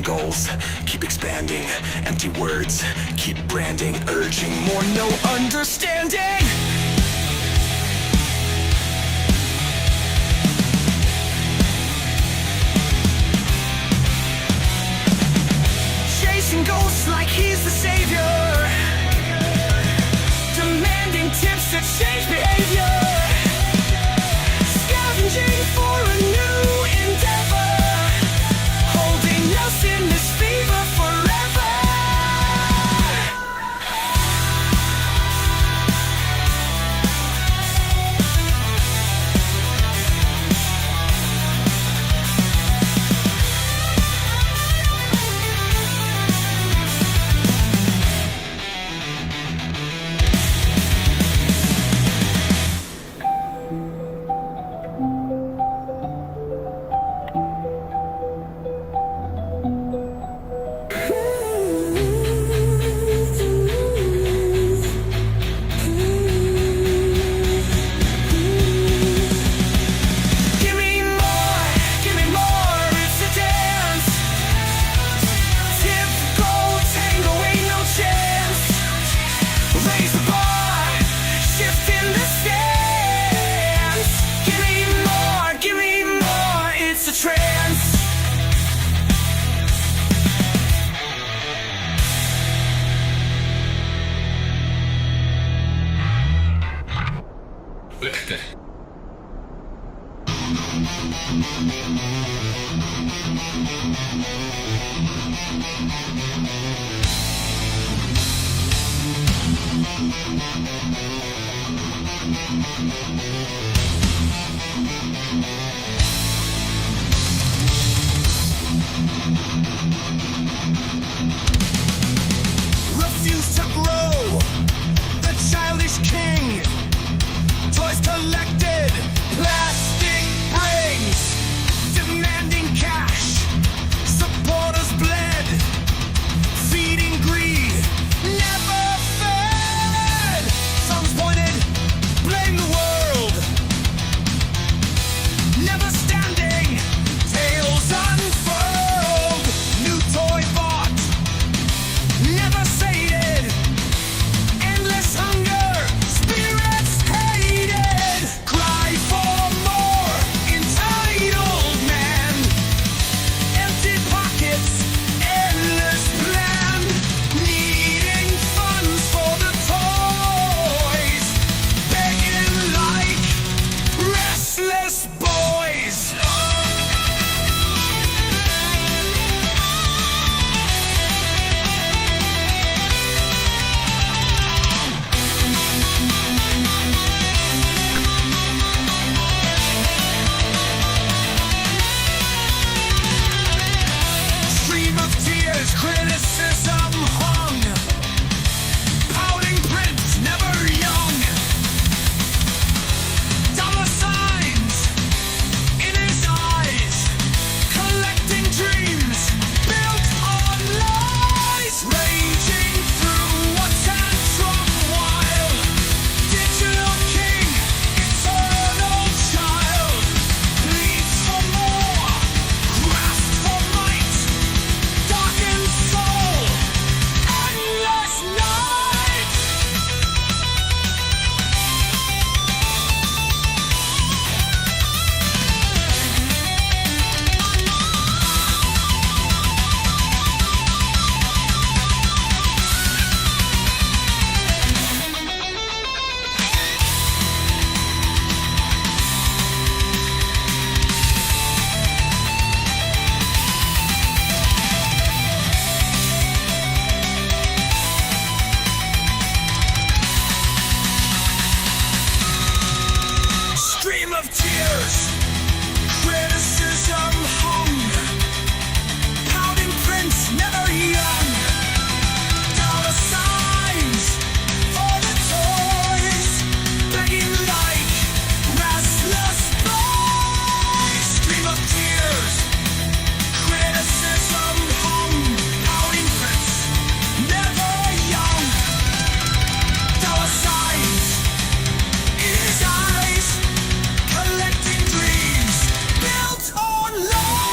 goals keep expanding, empty words keep branding, urging more, no understanding. Chasing ghosts like he's the savior, demanding tips to change behavior, scavenging for a new endeavor, holding us in this fever forever. Refuse to grow, the childish king. Toys collected, plastic rings, demanding cash, supporters bled, feeding greed, never fed. Thumbs pointed, blame the world, never standing, tales unfurled, new toy bought, never sated, endless hunger, spirits hated, cry for more, entitled man, empty pockets, endless plan, needing funds for the toys, begging like restless boys. Stream of tears, criticism hung, pouting prince, never young, dollar signs in his eyes, collecting dreams built on lies, raging through a tantrum while digital king, eternal child, pleads for more, grasp for might, darkened soul, endless night. Stream of tears, criticism hung, pouting prince, never young, dollar signs for the toys, begging like restless boys. Stream of tears, criticism hung, pouting prince, never young, dollar signs in his eyes, collecting dreams built on lies,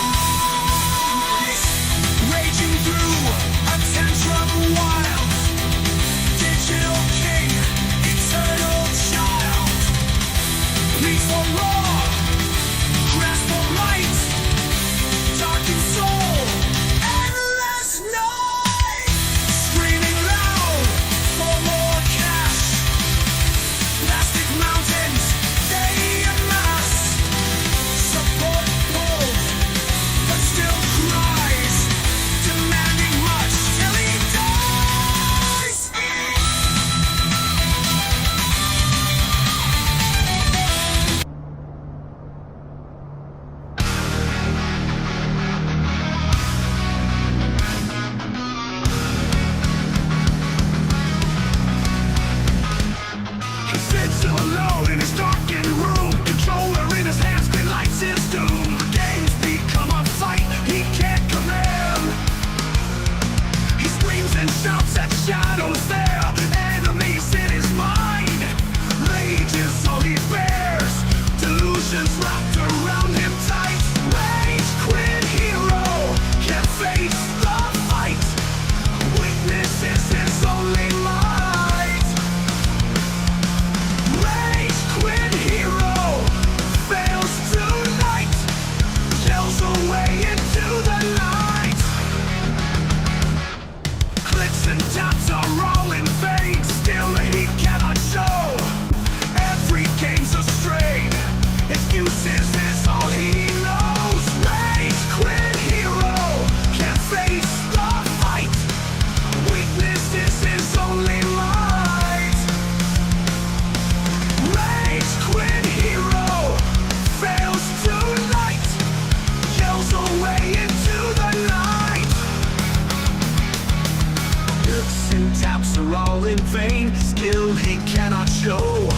all in vain. Skill he cannot show,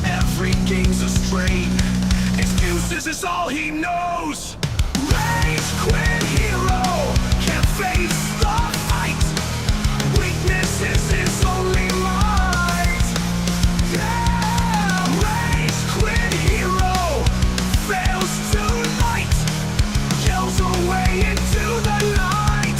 every game's a strain. Excuses is all he knows. Rage quit hero, can't face the fight. Weakness is his only light. Yeah, rage quit hero, fails tonight, kills away into the night.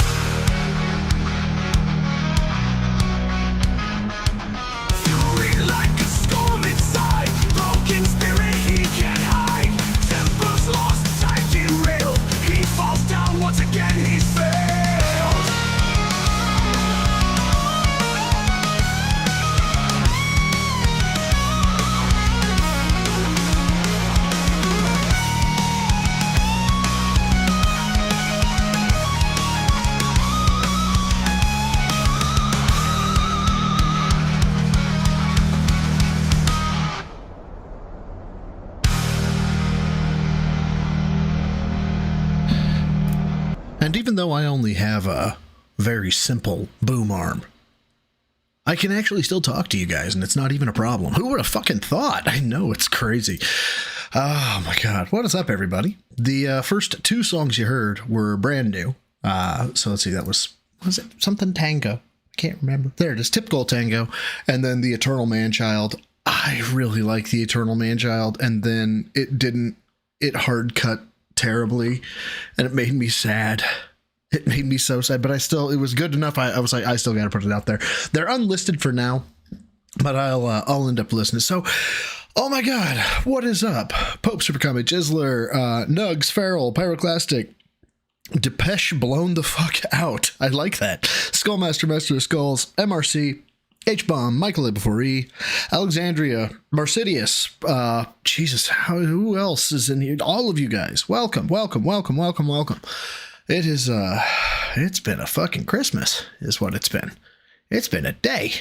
Fury like a storm inside, broken spirit he can't hide. Tempers lost, time derailed, he falls down once again, he's failed. And even though I only have a very simple boom arm, I can actually still talk to you guys, and it's not even a problem. Who would have fucking thought? I know, it's crazy. Oh my god. What is up, everybody? The first two songs you heard were brand new. So let's see, that was it something Tango? I can't remember. There it is, Typical Tango. And then The Eternal Man-Child. I really like The Eternal Man-Child, and then it hard cut terribly, and it made me sad. It made me so sad, but it was good enough. I was like, I still got to put it out there. They're unlisted for now, but I'll end up listening. So, oh my god, what is up? Pope Supercomet, Jizzler, Nugs, Feral, Pyroclastic, Depeche blown the fuck out. I like that. Skullmaster, Master of Skulls, MRC, H-Bomb, Michael A. Before E, Alexandria, Marcidius, Jesus, who else is in here? All of you guys, welcome. It is, it's been a fucking Christmas, is what it's been. It's been a day.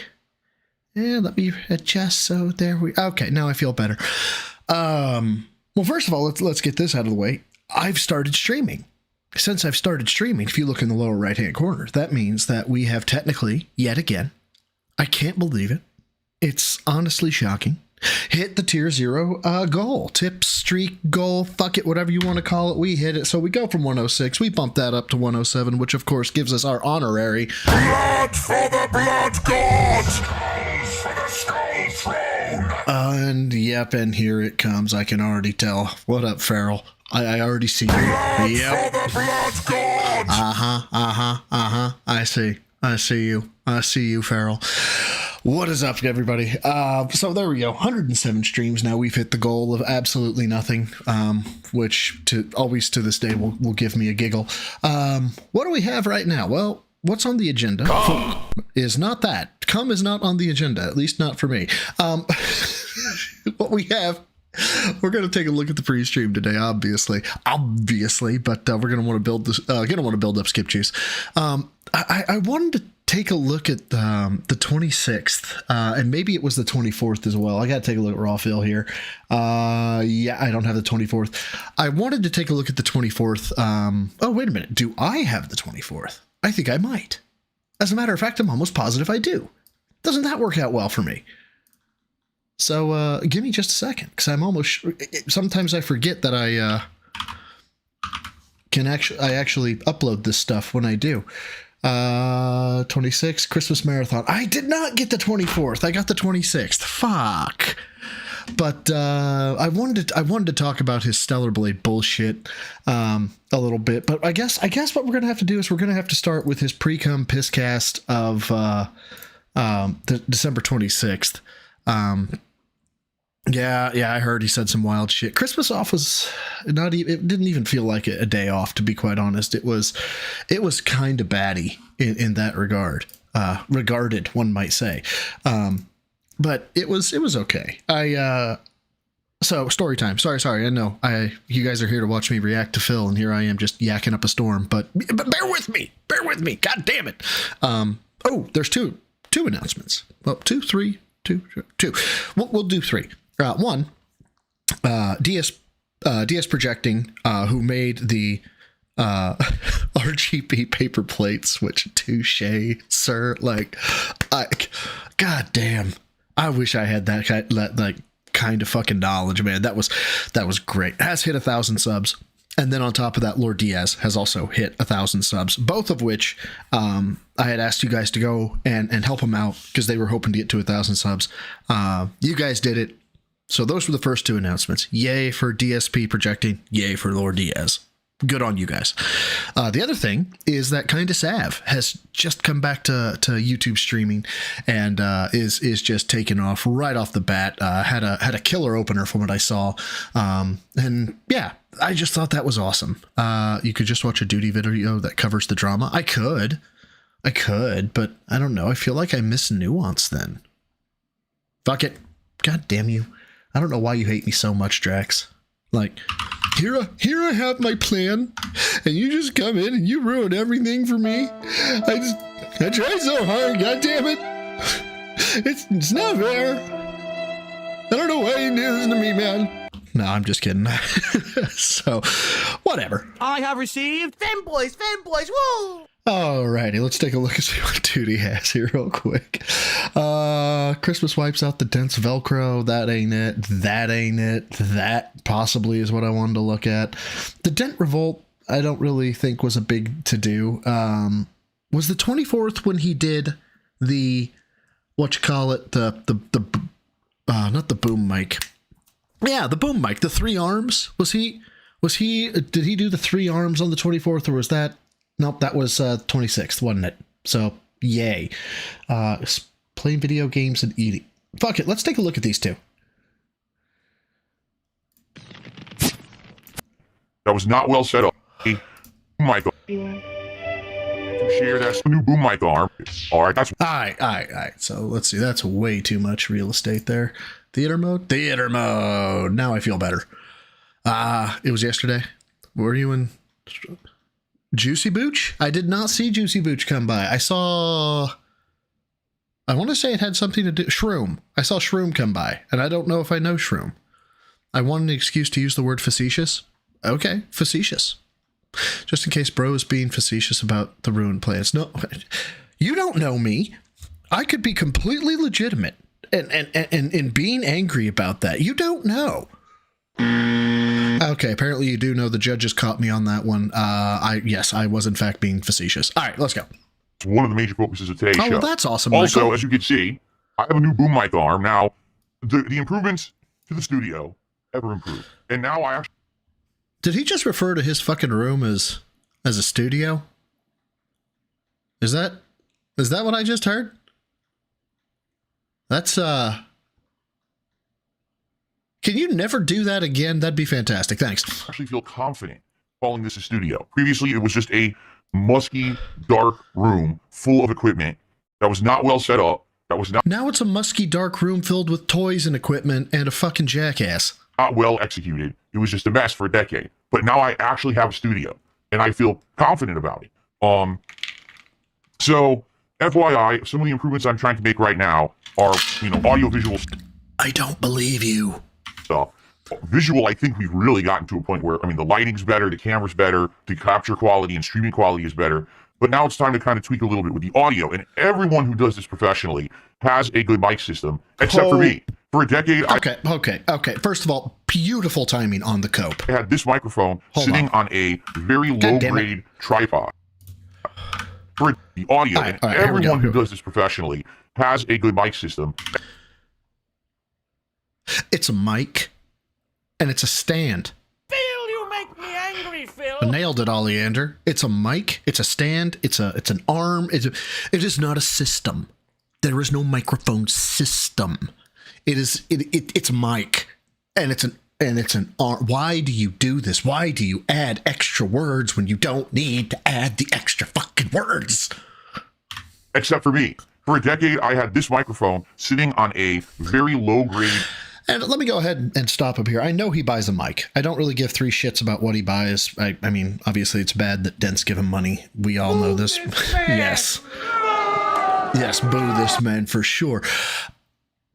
Yeah, let me adjust, so there we, okay, now I feel better. Well, first of all, let's get this out of the way. I've started streaming. Since I've started streaming, if you look in the lower right-hand corner, that means that we have technically, yet again, I can't believe it. It's honestly shocking. Hit the tier 0 goal. Tip, streak, goal, fuck it, whatever you want to call it. We hit it. So we go from 106. We bump that up to 107, which of course gives us our honorary Blood for the Blood God! Skulls for the Skull Throne! And yep, and here it comes. I can already tell. What up, Feral? I already see you. Blood Yep. for the Blood God! I see you. I see you, Feral. What is up, everybody? So there we go. 107 streams now. We've hit the goal of absolutely nothing, which to this day will give me a giggle. What do we have right now? Well, what's on the agenda is not that. Come is not on the agenda, at least not for me. What we have, we're going to take a look at the pre-stream today, obviously, but we're going to want to build this, build up Skip Juice. I wanted to take a look at the 26th, and maybe it was the 24th as well. I got to take a look at Raw Phil here. Yeah, I don't have the 24th. I wanted to take a look at the 24th. Oh, wait a minute. Do I have the 24th? I think I might. As a matter of fact, I'm almost positive I do. Doesn't that work out well for me? So give me just a second, because I'm almost. Sometimes I forget that I actually upload this stuff when I do. 26 Christmas Marathon. I did not get the 24th. I got the 26th. Fuck. But I wanted to talk about his Stellar Blade bullshit a little bit. But I guess what we're gonna have to do is we're gonna have to start with his pre-cum pisscast of the December 26th. Yeah, I heard he said some wild shit. Christmas off was not even, it didn't even feel like a day off, to be quite honest. It was kind of batty in that regard. Regarded, one might say. But it was okay. So story time. Sorry. I know you guys are here to watch me react to Phil, and here I am just yakking up a storm, but bear with me. God damn it. Oh, there's two announcements. Well, two. We'll do three. One, DS Projecting, who made the RGB paper plates, which touche, sir. Like, god damn. I wish I had that kind of fucking knowledge, man. That was great. Has hit 1,000 subs. And then on top of that, Lord Diaz has also hit 1,000 subs, both of which I had asked you guys to go and help him out because they were hoping to get to 1,000 subs. You guys did it. So those were the first two announcements. Yay for DSP projecting. Yay for Lord Diaz. Good on you guys. The other thing is that Kinda Sav has just come back to YouTube streaming and is just taking off right off the bat. Had a killer opener from what I saw. And yeah, I just thought that was awesome. You could just watch a duty video that covers the drama. I could, but I don't know. I feel like I miss nuance then. Fuck it. God damn you. I don't know why you hate me so much, Drax. Like, here I have my plan, and you just come in and you ruin everything for me. I tried so hard, god damn it. It's not fair. I don't know why you do this to me, man. No, I'm just kidding. So, whatever. I have received fanboys, woo! Alrighty, let's take a look and see what Duty has here real quick. Christmas wipes out the dense Velcro. That ain't it. That ain't it. That possibly is what I wanted to look at. The Dent Revolt, I don't really think was a big to-do. Was the 24th when he did the, not the boom mic. Yeah, the boom mic, the 3 arms. Did he do the 3 arms on the 24th, or was that? Nope, that was 26th, wasn't it? So, yay. Playing video games and eating. Fuck it, let's take a look at these two. That was not well set up. Boom mic. To share that new boom mic arm. All right, that's... All right. So, let's see. That's way too much real estate there. Theater mode? Theater mode. Now I feel better. It was yesterday. Were you in... Juicy Booch? I did not see Juicy Booch come by. I want to say it had something to do... Shroom. I saw Shroom come by, and I don't know if I know Shroom. I wanted an excuse to use the word facetious. Okay, facetious. Just in case bro is being facetious about the ruined plans. No, you don't know me. I could be completely legitimate and being angry about that. You don't know. Okay, apparently you do know. The judges caught me on that one. Yes, I was in fact being facetious. All right, let's go. It's one of the major focuses of today's show. Well, that's awesome, Also, Michael. as you can see, I have a new boom mic arm. Now, the improvements to the studio ever improved. And now I actually... Did he just refer to his fucking room as a studio? Is that what I just heard? That's, Can you never do that again? That'd be fantastic. Thanks. actually feel confident calling this a studio. Previously, it was just a musky, dark room full of equipment that was not well set up. That was Now it's a musky, dark room filled with toys and equipment and a fucking jackass. not well executed. It was just a mess for a decade. But now I actually have a studio, and I feel confident about it. So, FYI, some of the improvements I'm trying to make right now are, audio-visual I don't believe you. stuff. Visual, I think we've really gotten to a point where, the lighting's better, the camera's better, the capture quality and streaming quality is better. But now it's time to kind of tweak a little bit with the audio. And everyone who does this professionally has a good mic system, except for me. For a decade, Okay. First of all, beautiful timing on the cope. I had this microphone sitting on a very low-grade tripod. For the audio, and everyone who does this professionally has a good mic system. It's a mic, and it's a stand. Phil, you make me angry, Phil. I nailed it, Oleander. It's a mic, it's a stand, it's an arm. It is not a system. There is no microphone system. It's a mic, and it's an arm. Why do you do this? Why do you add extra words when you don't need to add the extra fucking words? Except for me. For a decade, I had this microphone sitting on a very low-grade... And let me go ahead and stop up here. I know he buys a mic. I don't really give 3 shits about what he buys. I mean, obviously it's bad that Dents give him money. We all know this. Yes. Yes, boo this man for sure.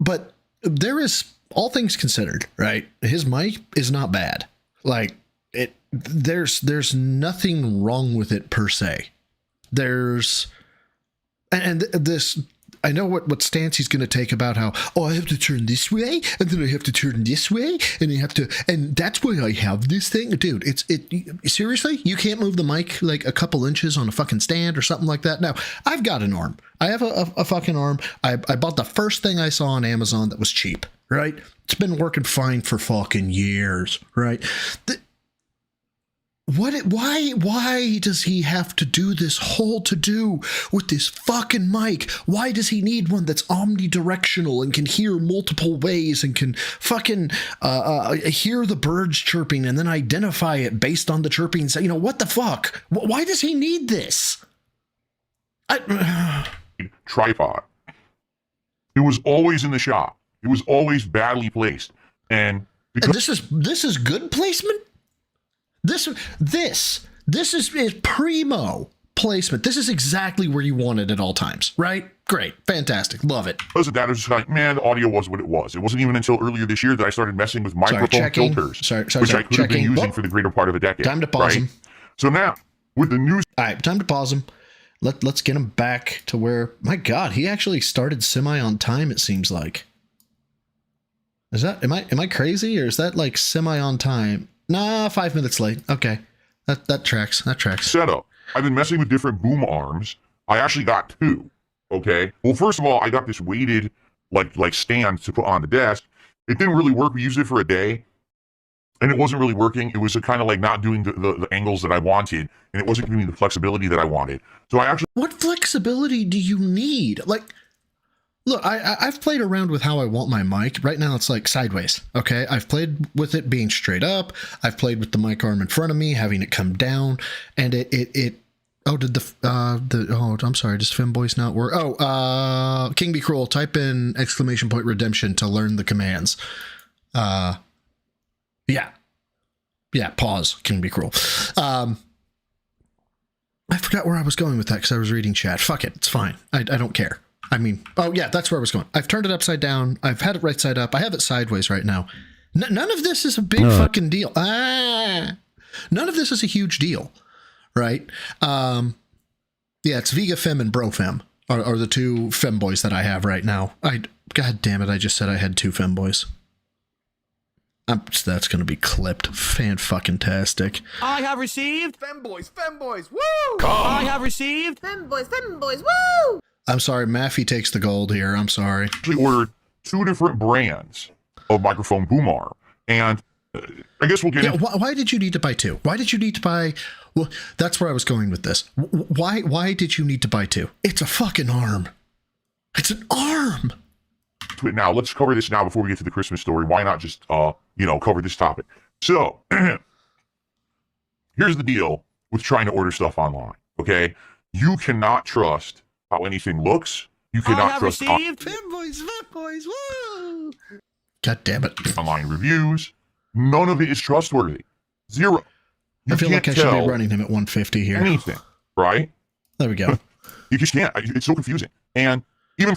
But there is, all things considered, right? His mic is not bad. Like, there's nothing wrong with it per se. There's and this, I know what stance he's going to take about how, oh, I have to turn this way, and then I have to turn this way, and I have to, and that's why I have this thing. Dude, seriously? You can't move the mic like a couple inches on a fucking stand or something like that? Now, I've got an arm. I have a fucking arm. I bought the first thing I saw on Amazon that was cheap, right? It's been working fine for fucking years, right? Why does he have to do this whole to-do with this fucking mic? Why does he need one that's omnidirectional and can hear multiple ways and can fucking hear the birds chirping and then identify it based on the chirping? So, what the fuck? Why does he need this? Tripod. It was always in the shop. It was always badly placed. And this is good placement? This is primo placement. This is exactly where you want it at all times, right? Great. Fantastic. Love it. Because of that, it was just like, man, the audio was what it was. It wasn't even until earlier this year that I started messing with microphone filters, which I could have been using for the greater part of a decade. Time to pause him. So now, with the new... All right, time to pause him. Let's get him back to where... My God, he actually started semi on time, it seems like. Is that... Am I crazy, or is that like semi on time? Nah, 5 minutes late. Okay. That tracks. That tracks. Setup. I've been messing with different boom arms. I actually got two. Okay. Well, first of all, I got this weighted like stand to put on the desk. It didn't really work. We used it for a day, and it wasn't really working. It was kind of like not doing the angles that I wanted, and it wasn't giving me the flexibility that I wanted. So I actually... What flexibility do you need? Like, look, I've played around with how I want my mic. Right now, it's like sideways, okay? I've played with it being straight up. I've played with the mic arm in front of me, having it come down, and it oh, did I'm sorry, does Femboys not work? Oh, King Be Cruel, type in ! Redemption to learn the commands. Yeah, pause, King Be Cruel. I forgot where I was going with that because I was reading chat. Fuck it, it's fine. I don't care. I mean, oh yeah, that's where I was going. I've turned it upside down. I've had it right side up. I have it sideways right now. None of this is a big fucking deal. None of this is a huge deal, right? Yeah, it's Vega Fem and Bro Fem are the two femboys that I have right now. God damn it, I just said I had two femboys. That's going to be clipped. Fan-fucking-tastic. I have received... Femboys, woo! I have received... Femboys, woo! I'm sorry, Maffey takes the gold here. I'm sorry. actually ordered two different brands of microphone boom arm, and I guess we'll get into... Why did you need to buy two? Why did you need to buy... Well, that's where I was going with this. Why did you need to buy two? It's a fucking arm. It's an arm. Now, let's cover this now before we get to the Christmas story. Why not just, cover this topic? So, here's the deal with trying to order stuff online, okay? You cannot trust how anything looks. You cannot trust Femboys, woo! God damn it. online reviews. None of it is trustworthy. Zero. You I feel like I should tell be running him at 150 here. anything, right? There we go. You just can't. It's so confusing. And even...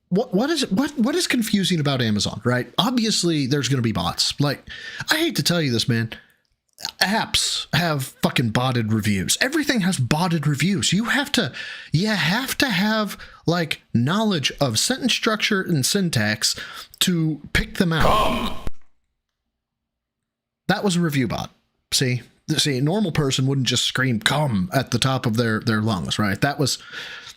What is confusing about Amazon, right? Obviously, there's going to be bots. Like, I hate to tell you this, man. Apps have fucking botted reviews. Everything has botted reviews. You have to have like knowledge of sentence structure and syntax to pick them out. That was a review bot. See, a normal person wouldn't just scream "come" at the top of their lungs, right? That was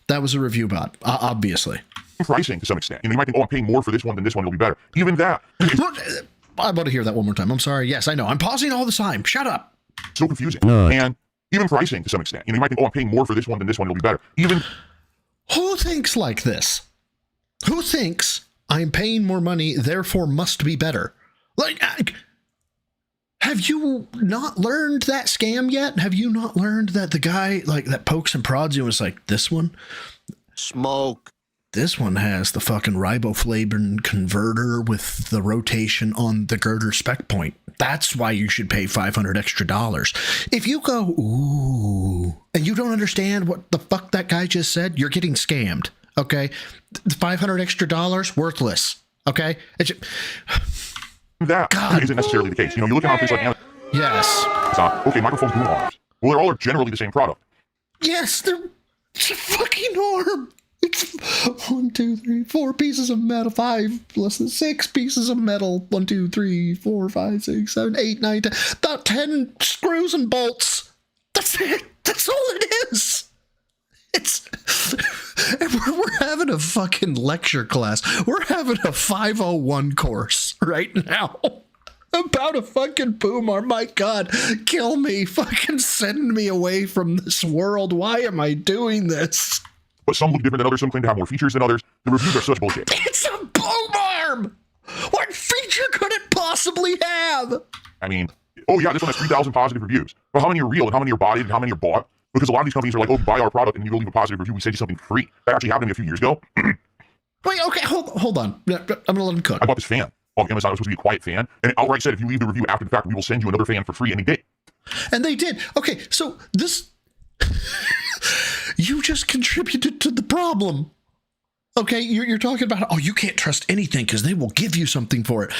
a review bot, obviously. Pricing to some extent. You might think, oh, I'm paying more for this one than this one. It'll be better. Even that. I want to hear that one more time. I'm sorry. Yes, I know. I'm pausing all the time. Shut up. So confusing. And even pricing to some extent. You might think, oh, I'm paying more for this one than this one. It'll be better. Even... Who thinks like this? Who thinks I'm paying more money, therefore must be better? Like, have you not learned that scam yet? Have you not learned that the guy like that pokes and prods you and is like, this one? Smoke. This one has the fucking riboflavin converter with the rotation on the girder spec point. That's why you should pay $500 extra. If you go, ooh, and you don't understand what the fuck that guy just said, you're getting scammed. Okay? The $500 extra, worthless. Okay? That God. isn't necessarily the case. You look at how things like Yes. Amazon. Okay, microphone boom arms. Well, they're all generally the same product. Yes, it's a fucking arm. It's 1, 2, 3, 4 pieces of metal, 5 less than 6 pieces of metal. 1, 2, 3, 4, 5, 6, 7, 8, 9, 10. About 10 screws and bolts. That's it. That's all it is. It's we're having a fucking lecture class. We're having a 501 course right now about a fucking boom arm. My God, kill me. Fucking send me away from this world. Why am I doing this? But some look different than others. Some claim to have more features than others. The reviews are such bullshit. It's a boom arm. What feature could it possibly have? I mean, oh yeah, this one has 3,000 positive reviews. But how many are real and how many are bought and how many are bought? Because a lot of these companies are like, oh, buy our product and you will leave a positive review. We send you something free. That actually happened to me a few years ago. Wait, okay, hold on. I'm gonna let him cook. I bought this fan off Amazon. It was supposed to be a quiet fan. And it outright said, if you leave the review after the fact, we will send you another fan for free. And they did. And they did. Okay, so this... you just contributed to the problem. Okay, you're talking about, oh, you can't trust anything because they will give you something for it.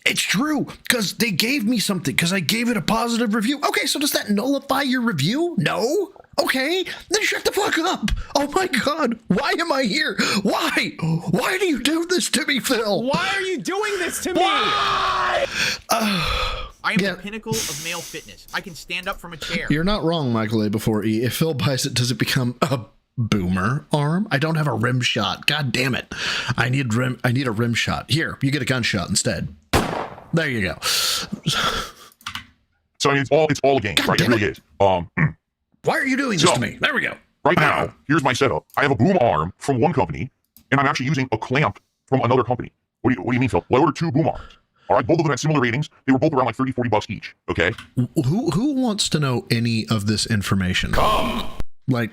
It's true, because they gave me something because I gave it a positive review. Okay, so does that nullify your review? No? Okay, then shut the fuck up. Oh my God, why am I here? Why? Why do you do this to me, Phil? Why are you doing this to me? Why? I am Yeah. the pinnacle of male fitness. I can stand up from a chair. You're not wrong, Michael A. Before E. If Phil buys it, does it become a boomer arm? I don't have a rim shot. God damn it. I need a rim shot. Here, you get a gunshot instead. There you go. So I mean, it's all a game, God right? It damn really it. is. Why are you doing this So- to me? There we go. Right now, here's my setup. I have a boom arm from one company, and I'm actually using a clamp from another company. What do you mean, Phil? Well, I ordered 2 boom arms. All right, both of them had similar ratings. They were both around like $30, $40 each. Okay. Who wants to know any of this information? Like,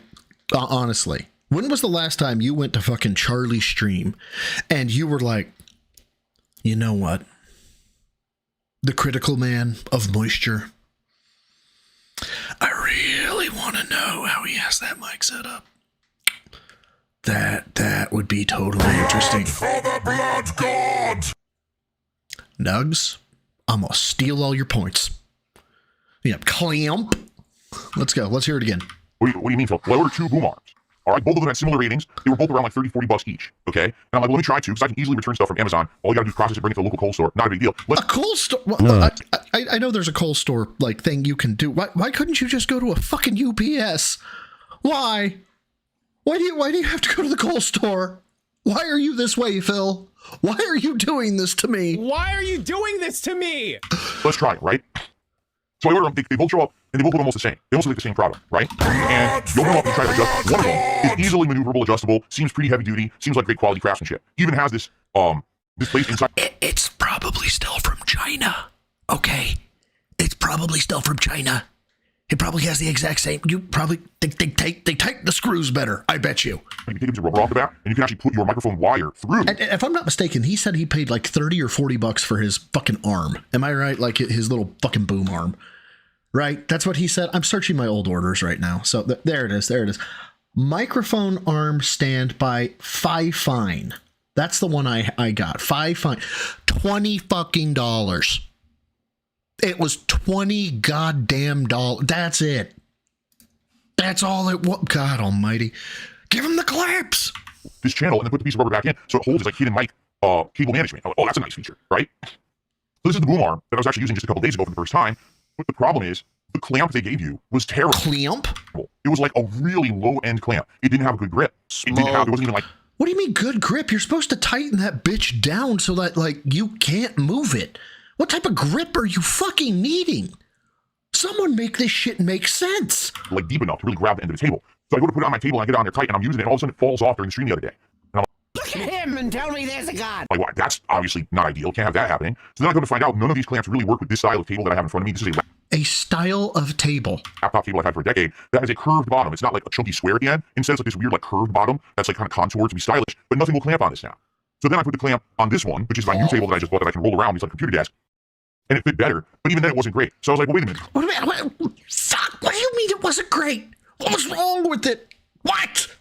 honestly, when was the last time you went to fucking Charlie's stream and you were like, you know what? The critical man of moisture. I really want to know how he has that mic set up. That would be totally interesting. For the blood god! Nugs, I'm gonna steal all your points. Yep, clamp. Let's go. Let's hear it again. What do you mean, Phil? Well, I ordered 2 boom arms. All right, both of them had similar ratings. They were both around like $30, $40 each. Okay. And I'm like, let me try 2 because I can easily return stuff from Amazon. All you gotta do is process it, bring it to the local Kohl's store. Not a big deal. A Kohl's store? Well, I know there's a Kohl's store like thing you can do. Why couldn't you just go to a fucking UPS? Why? Why do you have to go to the Kohl's store? Why are you this way, Phil? Why are you doing this to me? Why are you doing this to me? Let's try it, right? So I order them. They both show up, and they both look almost the same. They also look the same product, right? And you open them up and try to adjust. One of them is easily maneuverable, adjustable, seems pretty heavy duty, seems like great quality craftsmanship. Even has this place inside. It's probably still from China. Okay, it's probably still from China. It probably has the exact same. You probably they tighten the screws better. I bet you. You can take the rubber off the back, and you can actually put your microphone wire through. And if I'm not mistaken, he said he paid like $30 or $40 for his fucking arm. Am I right? Like his little fucking boom arm, right? That's what he said. I'm searching my old orders right now. So there it is. There it is. Microphone arm stand by Five Fine. That's the one I got. Five Fine. $20 fucking dollars. It was $20 goddamn dollars. That's it. That's all it was. God almighty. Give him the clamps. This channel and then put the piece of rubber back in so it holds like hidden mic cable management. Oh, that's a nice feature, right? So this is the boom arm that I was actually using just a couple days ago for the first time. But the problem is the clamp they gave you was terrible. Clamp? It was like a really low end clamp. It didn't have a good grip. It wasn't even like. What do you mean good grip? You're supposed to tighten that bitch down so that like you can't move it. What type of grip are you fucking needing? Someone make this shit make sense. Like deep enough to really grab the end of the table. So I go to put it on my table and I get it on there tight and I'm using it and all of a sudden it falls off during the stream the other day. And I'm Look at him and tell me there's a god. like, well, that's obviously not ideal. Can't have that happening. So then I go to find out none of these clamps really work with this style of table that I have in front of me. This is a A style of table. laptop table I've had for a decade that has a curved bottom. It's not like a chunky square at the end. Instead, it's like this weird like curved bottom that's like kind of contoured to be stylish, but nothing will clamp on this now. So then I put the clamp on this one, which is my new table that I just bought that I can roll around. It's like a computer desk. And it fit better, but even then it wasn't great. So I was like, well, wait a minute. What do you mean? Fuck, what do you mean it wasn't great? What was wrong with it? What?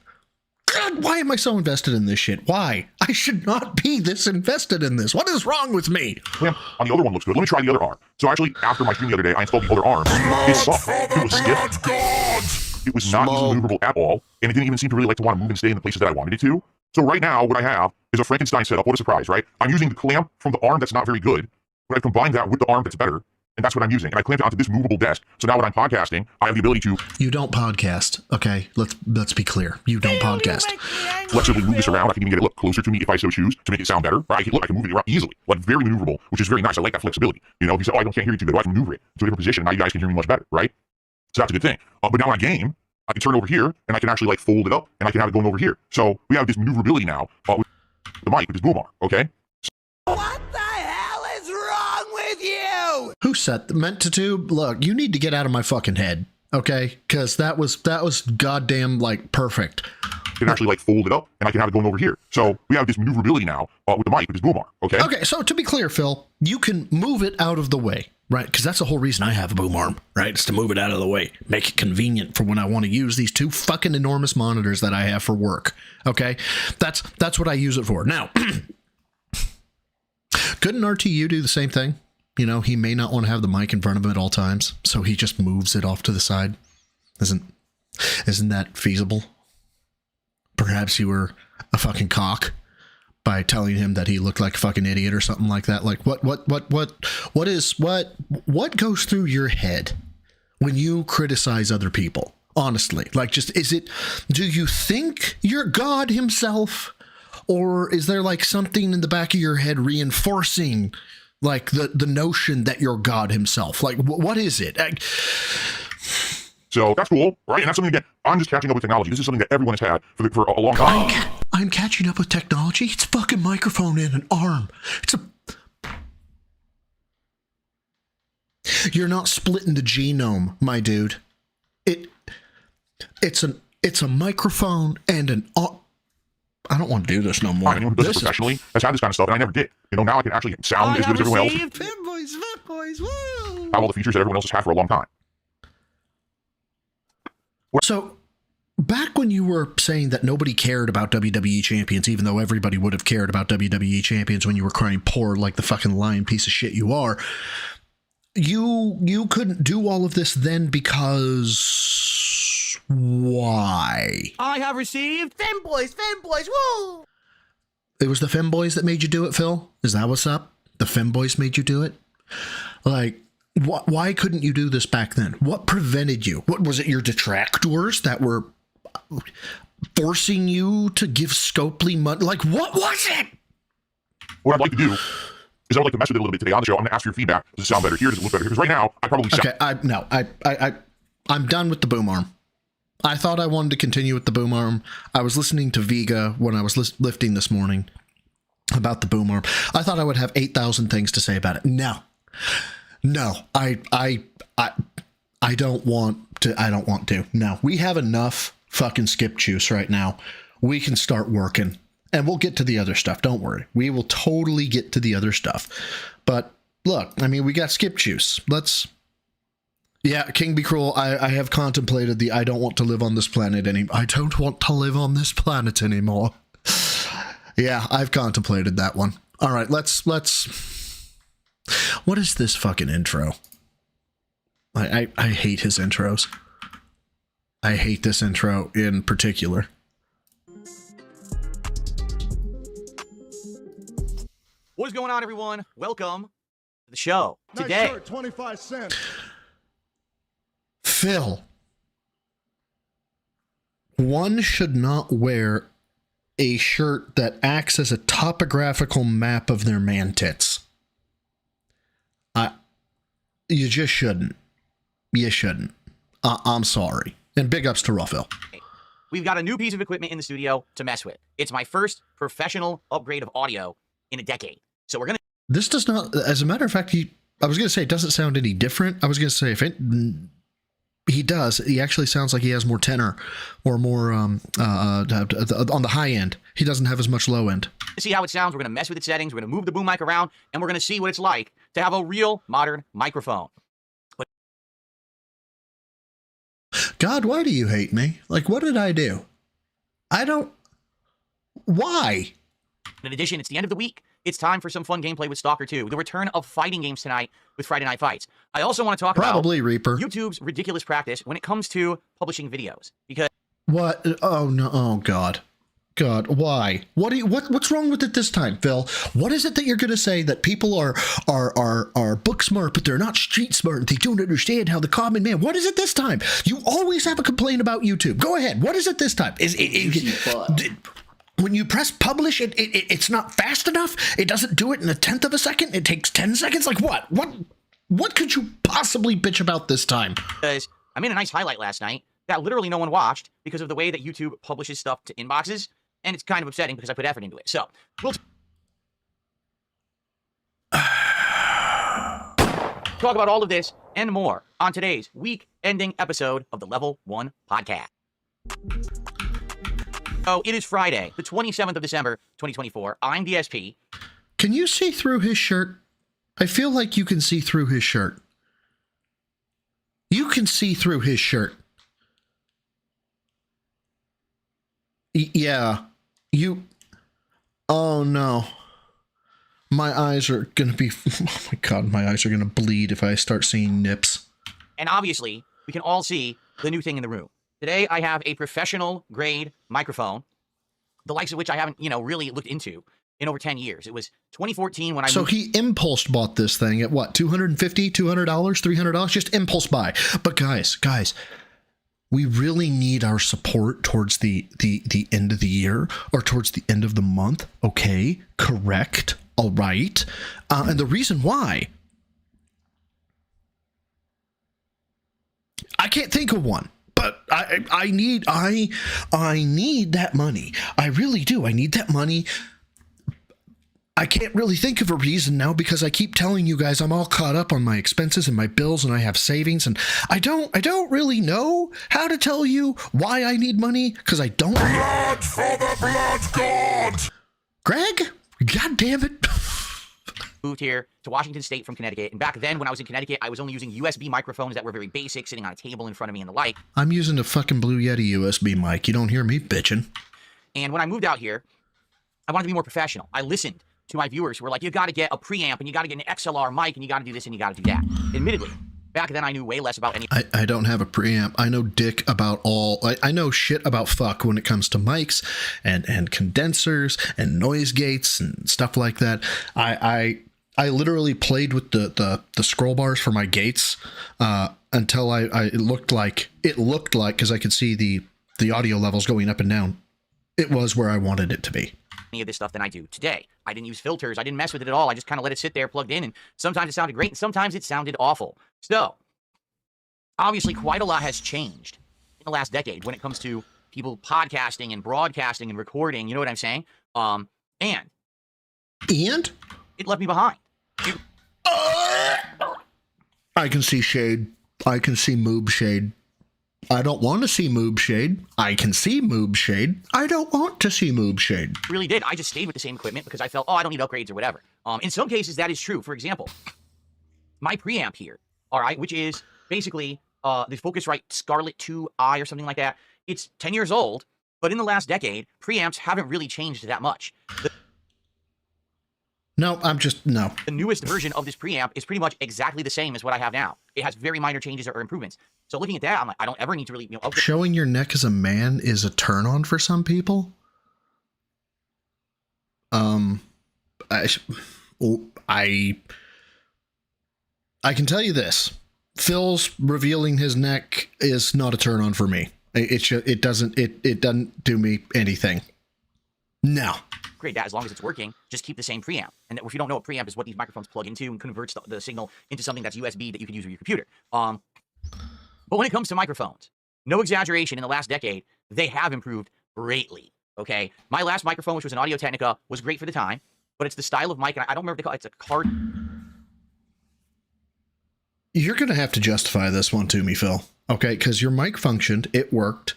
God, why am I so invested in this shit? Why? I I should not be this invested in this. What is wrong with me? Clamp on the other one looks good. Let me try the other arm. So actually, after my stream the other day, I installed the other arm. It sucked. It was stiff. It was not easily maneuverable at all, and it didn't even seem to really like to want to move and stay in the places that I wanted it to. So right now, what I have is a Frankenstein setup. What a surprise, right? I'm using the clamp from the arm that's not very good, but I've combined that with the arm that's better, and that's what I'm using. And I clamped it onto this movable desk. So now when I'm podcasting, I have the ability to You don't podcast, okay? Let's be clear. You don't podcast. flexibly move this around. I can even get it look closer to me if I so choose to make it sound better. Right? I can move it around easily, like very maneuverable, which is very nice. I like that flexibility. You know, if you say, "Oh, I can't hear you too good," well, I can maneuver it to a different position. Now you guys can hear me much better, right? So that's a good thing. But now when I game, I can turn it over here, and I can actually like fold it up, and I can have it going over here. So we have this maneuverability now with the mic, with this boom arm. Okay. What the hell is wrong with you? Who set meant to tube? Look, you need to get out of my fucking head, okay? Because that was goddamn like perfect. I can actually like fold it up, and I can have it going over here. So we have this maneuverability now with the mic, with this boom arm. Okay. Okay, so to be clear, Phil, you can move it out of the way, right? Because that's the whole reason I have a boom arm, right? It's to move it out of the way, make it convenient for when I want to use these two fucking enormous monitors that I have for work. Okay, that's what I use it for. Now, couldn't RTU do the same thing? You know, he may not want to have the mic in front of him at all times, so he just moves it off to the side. Isn't that feasible? Perhaps you were a fucking cock by telling him that he looked like a fucking idiot or something like that. Like what goes through your head when you criticize other people? Honestly, like do you think you're God himself? Or is there like something in the back of your head reinforcing like the notion that you're God himself? Like what is it? So that's cool, right? And that's something, again, I'm just catching up with technology. This is something that everyone has had for a long time. I'm catching up with technology. It's a fucking microphone and an arm. You're not splitting the genome, my dude. It's a microphone and an arm. I don't want to do this no more. Anyone who does it professionally has had this kind of stuff, and I never did. You know, now I can actually sound as good as everyone else. Fanboys, woo! Have all the features that everyone else has had for a long time. So, back when you were saying that nobody cared about WWE champions, even though everybody would have cared about WWE champions when you were crying poor like the fucking lying piece of shit you are, you couldn't do all of this then because why? I have received fanboys, woo! It was the femboys that made you do it, Phil? Is that what's up? The femboys made you do it? Like, why couldn't you do this back then? What prevented you? What was it, your detractors that were forcing you to give Scopely money? Like, what was it? What I'd like to do is I would like to mess with it a little bit today on the show. I'm going to ask for your feedback. Does it sound better here? Does it look better here? Because right now, I probably sound... Okay, I'm done with the boom arm. I thought I wanted to continue with the boom arm. I was listening to Vega when I was lifting this morning about the boom arm. I thought I would have 8,000 things to say about it. No, I don't want to. No, we have enough fucking skip juice right now. We can start working and we'll get to the other stuff. Don't worry. We will totally get to the other stuff. But look, I mean, we got skip juice. Yeah, King Be Cruel, I have contemplated I don't want to live on this planet anymore. I don't want to live on this planet anymore. Yeah, I've contemplated that one. All right, let's... What is this fucking intro? I hate his intros. I hate this intro in particular. What is going on, everyone? Welcome to the show. Today, shirt, 25 cents. Phil, one should not wear a shirt that acts as a topographical map of their man tits. You just shouldn't. You shouldn't. I'm sorry. And big ups to Ruffell. we've got a new piece of equipment in the studio to mess with. It's my first professional upgrade of audio in a decade. So we're going to... This does not, as a matter of fact, I was going to say it doesn't sound any different. I was going to say he does. He actually sounds like he has more tenor or more on the high end. He doesn't have as much low end. see how it sounds. We're going to mess with its settings. We're going to move the boom mic around, and we're going to see what it's like to have a real modern microphone. God, why do you hate me? Like, what did I do? I don't... Why? In addition, it's the end of the week. It's time for some fun gameplay with Stalker 2. The return of fighting games tonight with Friday Night Fights. I also want to talk Probably about Reaper. YouTube's ridiculous practice when it comes to publishing videos. Because What? Oh no! Oh God! God! Why? What's wrong with it this time, Phil? What is it that you're going to say that people are book smart, but they're not street smart? They don't understand how the common man. What is it this time? You always have a complaint about YouTube. Go ahead. What is it this time? When you press publish, it's not fast enough. It doesn't do it in 1/10 of a second. It takes 10 seconds. Like what? What could you possibly bitch about this time? I made a nice highlight last night that literally no one watched because of the way that YouTube publishes stuff to inboxes, and it's kind of upsetting because I put effort into it. So we'll talk about all of this and more on today's week-ending episode of the Level 1 Podcast. So it is Friday, the 27th of December, 2024. I'm DSP. Can you see through his shirt? I feel like you can see through his shirt. You can see through his shirt. Yeah. You. Oh no. My eyes are going to be. Oh my God, my eyes are going to bleed if I start seeing nips. And obviously, we can all see the new thing in the room. Today, I have a professional grade microphone, the likes of which I haven't, really looked into in over 10 years. It was 2014 when I So moved. he impulse bought this thing at what? $250, $200, $300? Just impulse buy. But guys, we really need our support towards the end of the year or towards the end of the month. Okay, correct. All right. And the reason why, I can't think of one. But I need that money. I really do. I need that money. I can't really think of a reason now because I keep telling you guys I'm all caught up on my expenses and my bills and I have savings and I don't really know how to tell you why I need money because I don't. Blood for the blood god! Greg, God damn it. moved here to Washington State from Connecticut. And back then, when I was in Connecticut, I was only using USB microphones that were very basic, sitting on a table in front of me and the like. I'm using a fucking Blue Yeti USB mic. You don't hear me bitching. And when I moved out here, I wanted to be more professional. I listened to my viewers who were like, you got to get a preamp and you got to get an XLR mic and you got to do this and you got to do that. Admittedly, back then I knew way less about any. I don't have a preamp. I know dick about all. I know shit about fuck when it comes to mics and condensers and noise gates and stuff like that. I literally played with the scroll bars for my gates until it looked like because I could see the audio levels going up and down. It was where I wanted it to be. Any of this stuff than I do today. I didn't use filters. I didn't mess with it at all. I just kind of let it sit there plugged in, and sometimes it sounded great and sometimes it sounded awful. So obviously quite a lot has changed in the last decade when it comes to people podcasting and broadcasting and recording. You know what I'm saying? And it left me behind. I can see shade. I can see moob shade. I don't want to see moob shade. I can see moob shade. I don't want to see moob shade. Really did. I just stayed with the same equipment because I felt, I don't need upgrades or whatever. In some cases, that is true. For example, my preamp here, all right, which is basically the Focusrite Scarlett 2i or something like that. It's 10 years old, but in the last decade, preamps haven't really changed that much. No. The newest version of this preamp is pretty much exactly the same as what I have now. It has very minor changes or improvements. So looking at that, I'm like, I don't ever need to really, upgrade. Showing your neck as a man is a turn on for some people. I can tell you this: Phil's revealing his neck is not a turn on for me. It doesn't do me anything. No. Great, that as long as it's working, just keep the same preamp. And if you don't know what preamp is, what these microphones plug into and converts the signal into something that's USB that you can use with your computer. But when it comes to microphones, no exaggeration, in the last decade, they have improved greatly. Okay, my last microphone, which was an Audio Technica, was great for the time, but it's the style of mic, and I don't remember what they call it. It's a card. You're gonna have to justify this one to me, Phil. Okay, because your mic functioned, it worked.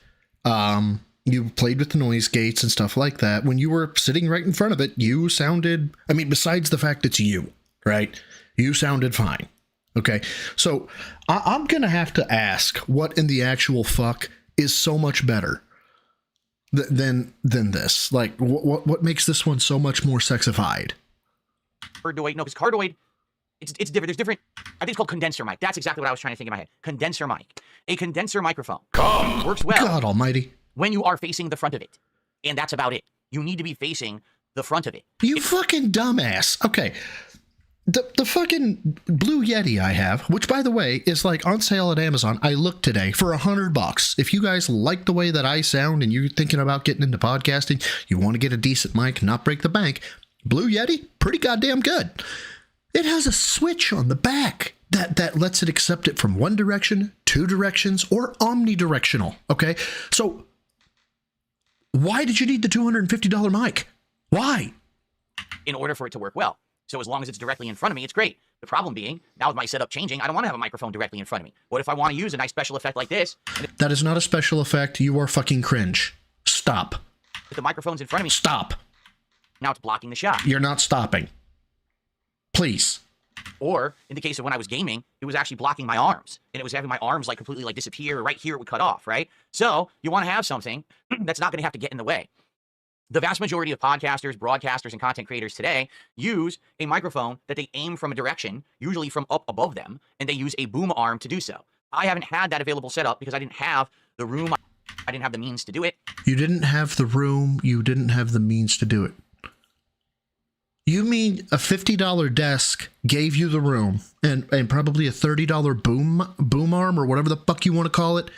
You played with the noise gates and stuff like that. When you were sitting right in front of it, you sounded, I mean, besides the fact it's you, right? You sounded fine. Okay. So I'm going to have to ask what in the actual fuck is so much better. than this. Like, what makes this one so much more sexified? Cardioid, no, because cardioid, it's different. There's different. I think it's called condenser mic. That's exactly what I was trying to think in my head. Condenser mic. A condenser microphone works well. God Almighty! When you are facing the front of it, and that's about it. You need to be facing the front of it. You fucking dumbass. Okay. The fucking Blue Yeti I have, which by the way is like on sale at Amazon. I looked today for $100. If you guys like the way that I sound and you're thinking about getting into podcasting, you want to get a decent mic, not break the bank, Blue Yeti, pretty goddamn good. It has a switch on the back that lets it accept it from one direction, two directions, or omnidirectional. Okay, so why did you need the $250 mic? Why? In order for it to work well. So as long as it's directly in front of me, it's great. The problem being, now with my setup changing, I don't want to have a microphone directly in front of me. What if I want to use a nice special effect like this? That is not a special effect. You are fucking cringe. Stop. If the microphone's in front of me, Stop. now it's blocking the shot. You're not stopping. Please. Or in the case of when I was gaming, it was actually blocking my arms, and it was having my arms like completely like disappear. Right here, it would cut off. Right. So you want to have something that's not going to have to get in the way. The vast majority of podcasters, broadcasters, and content creators today use a microphone that they aim from a direction, usually from up above them, and they use a boom arm to do so. I haven't had that available set up because I didn't have the room. I didn't have the means to do it. You didn't have the room. You didn't have the means to do it. You mean a $50 desk gave you the room and probably a $30 boom arm or whatever the fuck you want to call it?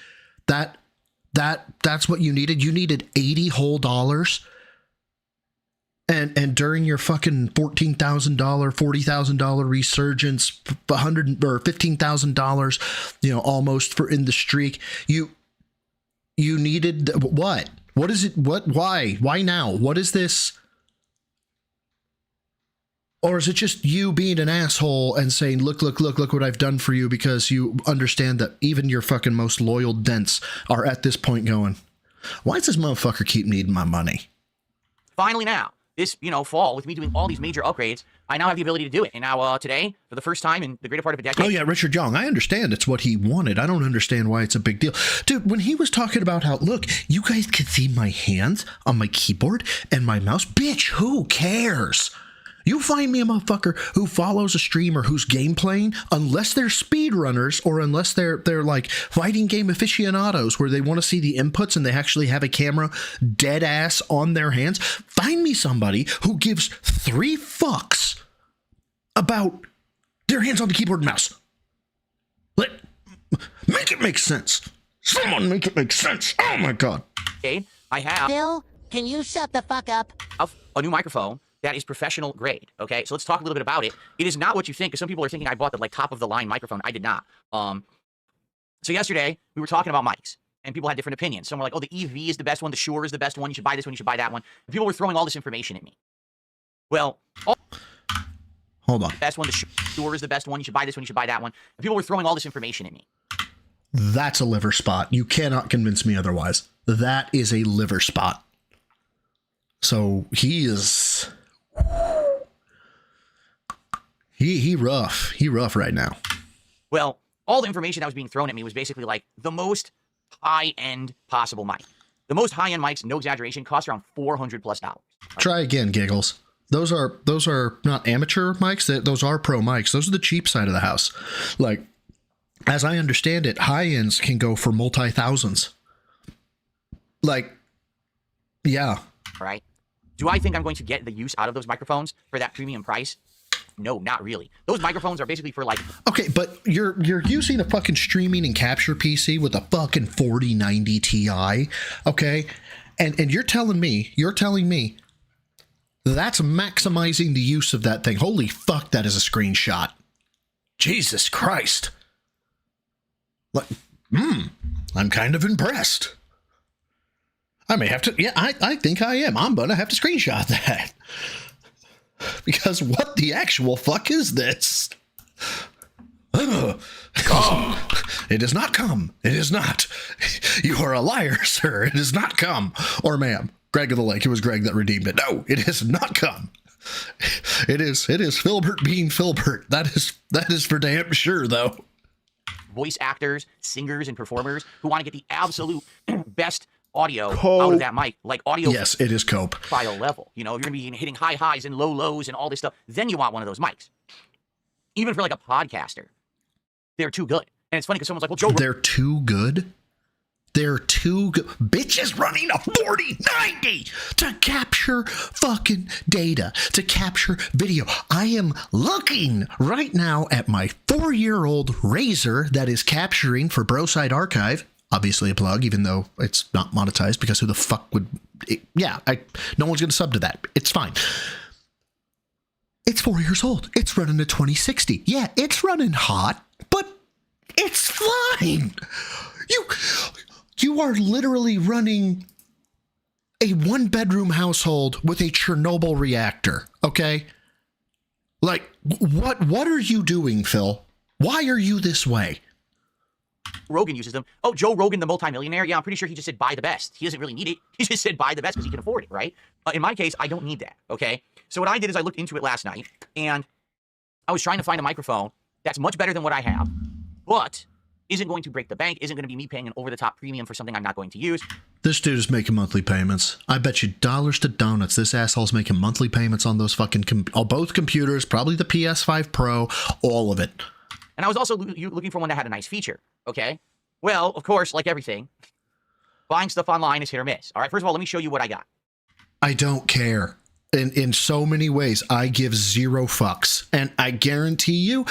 That's what you needed. You needed $80 whole dollars. And during your fucking $14,000, $40,000 resurgence, $100 or $15,000, you know, almost for in the streak, you needed what? What is it? What? Why? Why now? What is this? Or is it just you being an asshole and saying, look what I've done for you, because you understand that even your fucking most loyal dents are at this point going, why does this motherfucker keep needing my money? Finally now, this, fall, with me doing all these major upgrades, I now have the ability to do it. And now today, for the first time in the greater part of a decade. Oh yeah, Richard Young, I understand it's what he wanted. I don't understand why it's a big deal. Dude, when he was talking about how, look, you guys can see my hands on my keyboard and my mouse. Bitch, who cares? You find me a motherfucker who follows a streamer who's game playing, unless they're speedrunners or unless they're like fighting game aficionados where they want to see the inputs and they actually have a camera dead ass on their hands. Find me somebody who gives 3 fucks about their hands on the keyboard and mouse. Make it make sense. Someone make it make sense. Oh my God. I have Bill, can you shut the fuck up? a new microphone that is professional grade. Okay, so let's talk a little bit about it. It is not what you think, because some people are thinking I bought the top of the line microphone. I did not. So yesterday we were talking about mics, and people had different opinions. Some were like, "Oh, the EV is the best one. The Shure is the best one. You should buy this one. You should buy that one." And people were throwing all this information at me. Well, Hold on. best one. The Shure is the best one. You should buy this one. You should buy that one. And people were throwing all this information at me. That's a liver spot. You cannot convince me otherwise. That is a liver spot. So he is... He rough. He rough right now. Well, all the information that was being thrown at me was basically like the most high-end possible mic. The most high-end mics, no exaggeration, cost around $400+. Try again, Giggles. Those are not amateur mics. Those are pro mics. Those are the cheap side of the house. Like, as I understand it, high-ends can go for multi-thousands. Like, yeah. All right. Do I think I'm going to get the use out of those microphones for that premium price? No, not really. Those microphones are basically for like... Okay, but you're using a fucking streaming and capture PC with a fucking 4090 Ti, okay? And you're telling me that's maximizing the use of that thing. Holy fuck, that is a screenshot. Jesus Christ. Like, I'm kind of impressed. I may have to, yeah, I think I am. I'm gonna have to screenshot that. Because what the actual fuck is this? Come. It is not come. It is not. You are a liar, sir. It is not come. Or ma'am. Greg of the Lake. It was Greg that redeemed it. No, it is not come. It is Filbert being Filbert. That is for damn sure, though. Voice actors, singers, and performers who want to get the absolute best audio out Cope. of that mic, like audio Yes, it is cope. file level. You know, if you're gonna be hitting high highs and low lows and all this stuff, then you want one of those mics. Even for like a podcaster, they're too good. And it's funny because someone's like, well, Joe They're too good. They're too good. Bitches running a 4090 to capture fucking data, to capture video. I am looking right now at my 4-year-old Razor that is capturing for Broside Archive. Obviously a plug, even though it's not monetized, because who the fuck would... no one's going to sub to that. It's fine. It's 4 years old. It's running a 2060. Yeah, it's running hot, but it's fine. You are literally running a 1-bedroom household with a Chernobyl reactor, okay? Like, what are you doing, Phil? Why are you this way? Rogan uses them. Oh, Joe Rogan, the multimillionaire. Yeah, I'm pretty sure he just said buy the best. He doesn't really need it. He just said buy the best because he can afford it, right? In my case, I don't need that, okay? So what I did is I looked into it last night, and I was trying to find a microphone that's much better than what I have, but isn't going to break the bank, isn't going to be me paying an over-the-top premium for something I'm not going to use. This dude is making monthly payments. I bet you dollars to donuts this asshole's making monthly payments on those fucking on both computers, probably the PS5 Pro, all of it. And I was also looking for one that had a nice feature, okay? Well, of course, like everything, buying stuff online is hit or miss. All right, first of all, let me show you what I got. I don't care. In so many ways, I give zero fucks. And I guarantee you,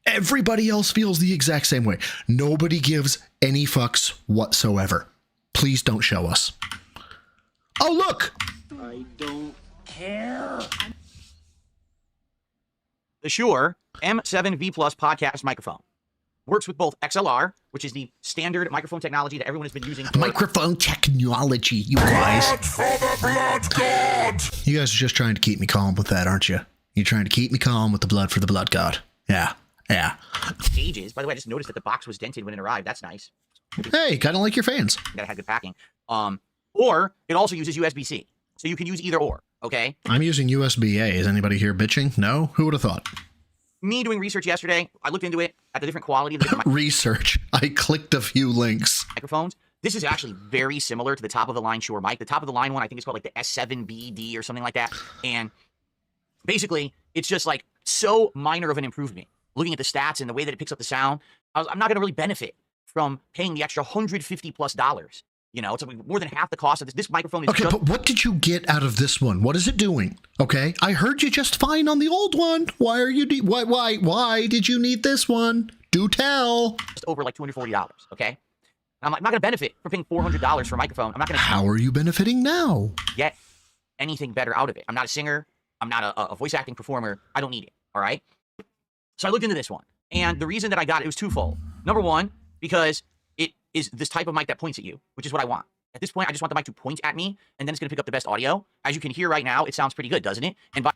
everybody else feels the exact same way. Nobody gives any fucks whatsoever. Please don't show us. Oh, look! I don't care. The Shure M7V Plus podcast microphone works with both XLR, which is the standard microphone technology that everyone has been using. Microphone technology, you guys. For the blood god! You guys are just trying to keep me calm with that, aren't you? You're trying to keep me calm with the blood for the blood god. Yeah. Ages. By the way, I just noticed that the box was dented when it arrived. That's nice. Hey, kind of like your fans. That it had good packing. Or it also uses USB-C. So you can use either or, okay? I'm using USB-A. Is anybody here bitching? No? Who would have thought? Me doing research yesterday, I looked into it at the different quality of the different Research. I clicked a few links. microphones. This is actually very similar to the top of the line Shure mic. The top of the line one, I think it's called like the S7BD or something like that. And basically, it's just like so minor of an improvement. Looking at the stats and the way that it picks up the sound, I'm not going to really benefit from paying the extra $150+. You know, it's more than half the cost of this. This microphone is Okay, but what did you get out of this one? What is it doing? Okay, I heard you just fine on the old one. Why are you? Why did you need this one? Do tell. just over like $240. Okay, I'm not going to benefit from paying $400 for a microphone. I'm not going to How are you benefiting now? get anything better out of it. I'm not a singer. I'm not a voice acting performer. I don't need it. All right. So I looked into this one, and the reason that I got it was twofold. Number one, because it is this type of mic that points at you, which is what I want. At this point, I just want the mic to point at me, and then it's going to pick up the best audio. As you can hear right now, it sounds pretty good, doesn't it? And by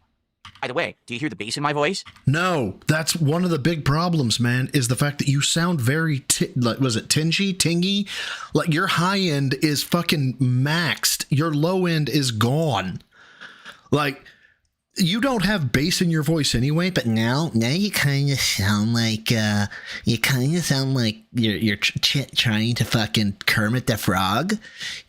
the way, do you hear the bass in my voice? No, that's one of the big problems, man, is the fact that you sound very, was it tingy? Like your high end is fucking maxed. Your low end is gone. Like, you don't have bass in your voice anyway, but now you kind of sound like you're trying to fucking Kermit the Frog.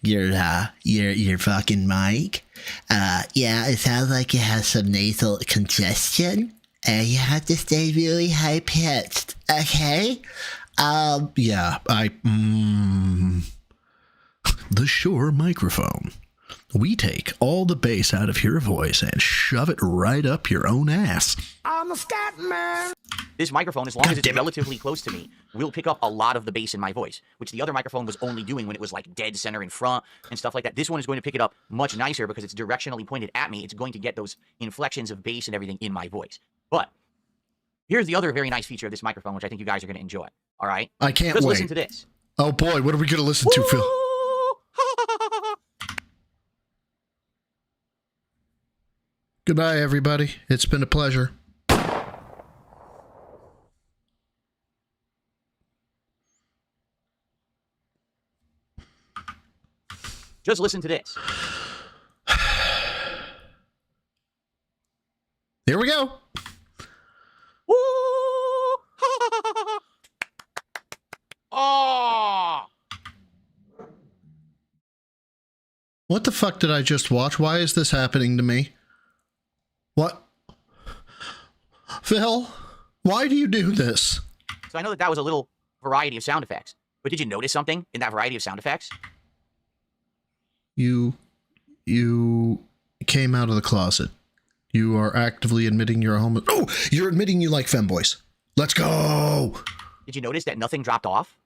Your fucking mic. Yeah, it sounds like you have some nasal congestion, and you have to stay really high pitched. Okay. Yeah, the Shure microphone. We take all the bass out of your voice and shove it right up your own ass. I'm a scat man. This microphone, as long as it's relatively close to me, will pick up a lot of the bass in my voice, which the other microphone was only doing when it was like dead center in front and stuff like that. This one is going to pick it up much nicer because it's directionally pointed at me. It's going to get those inflections of bass and everything in my voice. But here's the other very nice feature of this microphone, which I think you guys are going to enjoy. All right? I can't Just wait. listen to this. Oh boy, what are we going to listen to, Phil? Goodbye, everybody. It's been a pleasure. Just listen to this. Here we go. Oh! What the fuck did I just watch? Why is this happening to me? What? Phil, why do you do this? So I know that was a little variety of sound effects, but did you notice something in that variety of sound effects? You came out of the closet. You are actively admitting you're a homo. Oh, you're admitting you like femboys. Let's go. Did you notice that nothing dropped off?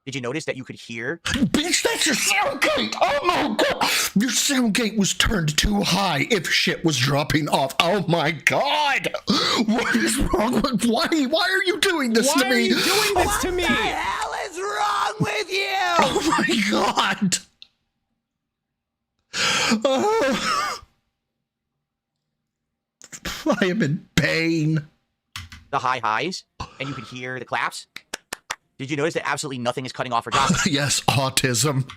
Did you notice that you could hear? Bitch, that's your sound gate. Oh my god. Your sound gate was turned too high if shit was dropping off. Oh my god. What is wrong with why are you doing this to me? Why are you doing this to me? What the hell is wrong with you? Oh my god. Oh. I am in pain. The high highs, and you could hear the claps. Did you notice that absolutely nothing is cutting off or dropping? Yes, autism.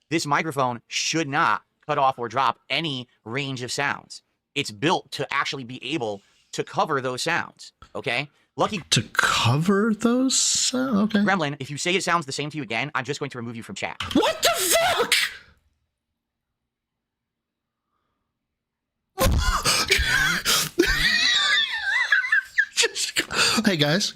This microphone should not cut off or drop any range of sounds. It's built to actually be able to cover those sounds, okay? Lucky To cover those? Okay. Gremlin, if you say it sounds the same to you again, I'm just going to remove you from chat. What the fuck? Hey guys,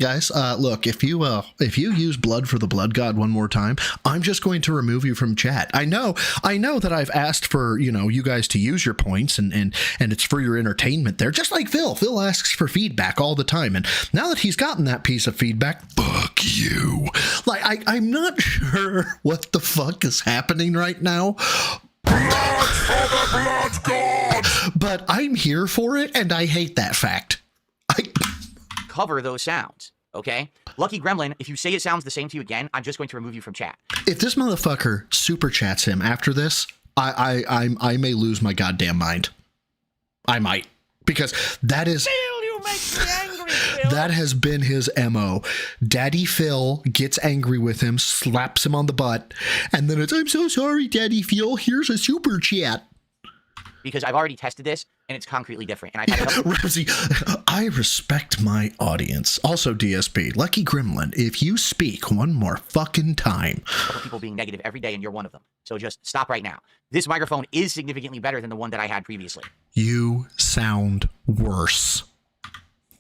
look, if you use blood for the blood god one more time, I'm just going to remove you from chat. I know that I've asked for, you guys to use your points and it's for your entertainment there, just like Phil. Phil asks for feedback all the time, and now that he's gotten that piece of feedback, fuck you. Like, I'm not sure what the fuck is happening right now. But I'm here for it, and I hate that fact. Cover those sounds, okay? Lucky Gremlin, if you say it sounds the same to you again, I'm just going to remove you from chat. If this motherfucker super chats him after this, I may lose my goddamn mind. I might, because that is Phil, you make me angry, Phil. that has been his MO. Daddy Phil gets angry with him, slaps him on the butt, and then it's, I'm so sorry, Daddy Phil. Here's a super chat. Because I've already tested this, and it's concretely different. And I've had enough Ramsey, I respect my audience. Also, DSP, Lucky Gremlin, if you speak one more fucking time. people being negative every day, and you're one of them. So just stop right now. This microphone is significantly better than the one that I had previously. You sound worse.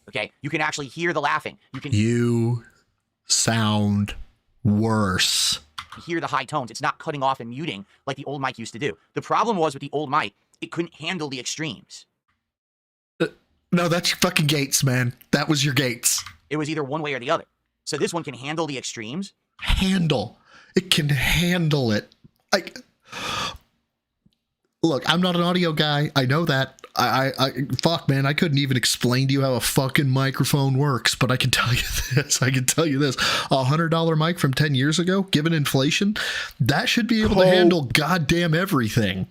Okay? You can actually hear the laughing. You sound worse. Hear the high tones. It's not cutting off and muting like the old mic used to do. The problem was with the old mic, it couldn't handle the extremes. No, that's your fucking gates, man. That was your gates. It was either one way or the other. So this one can handle the extremes. Handle. It can handle it. Look, I'm not an audio guy. I know that. Fuck, man. I couldn't even explain to you how a fucking microphone works, but I can tell you this. A $100 mic from 10 years ago, given inflation, that should be able to handle goddamn everything.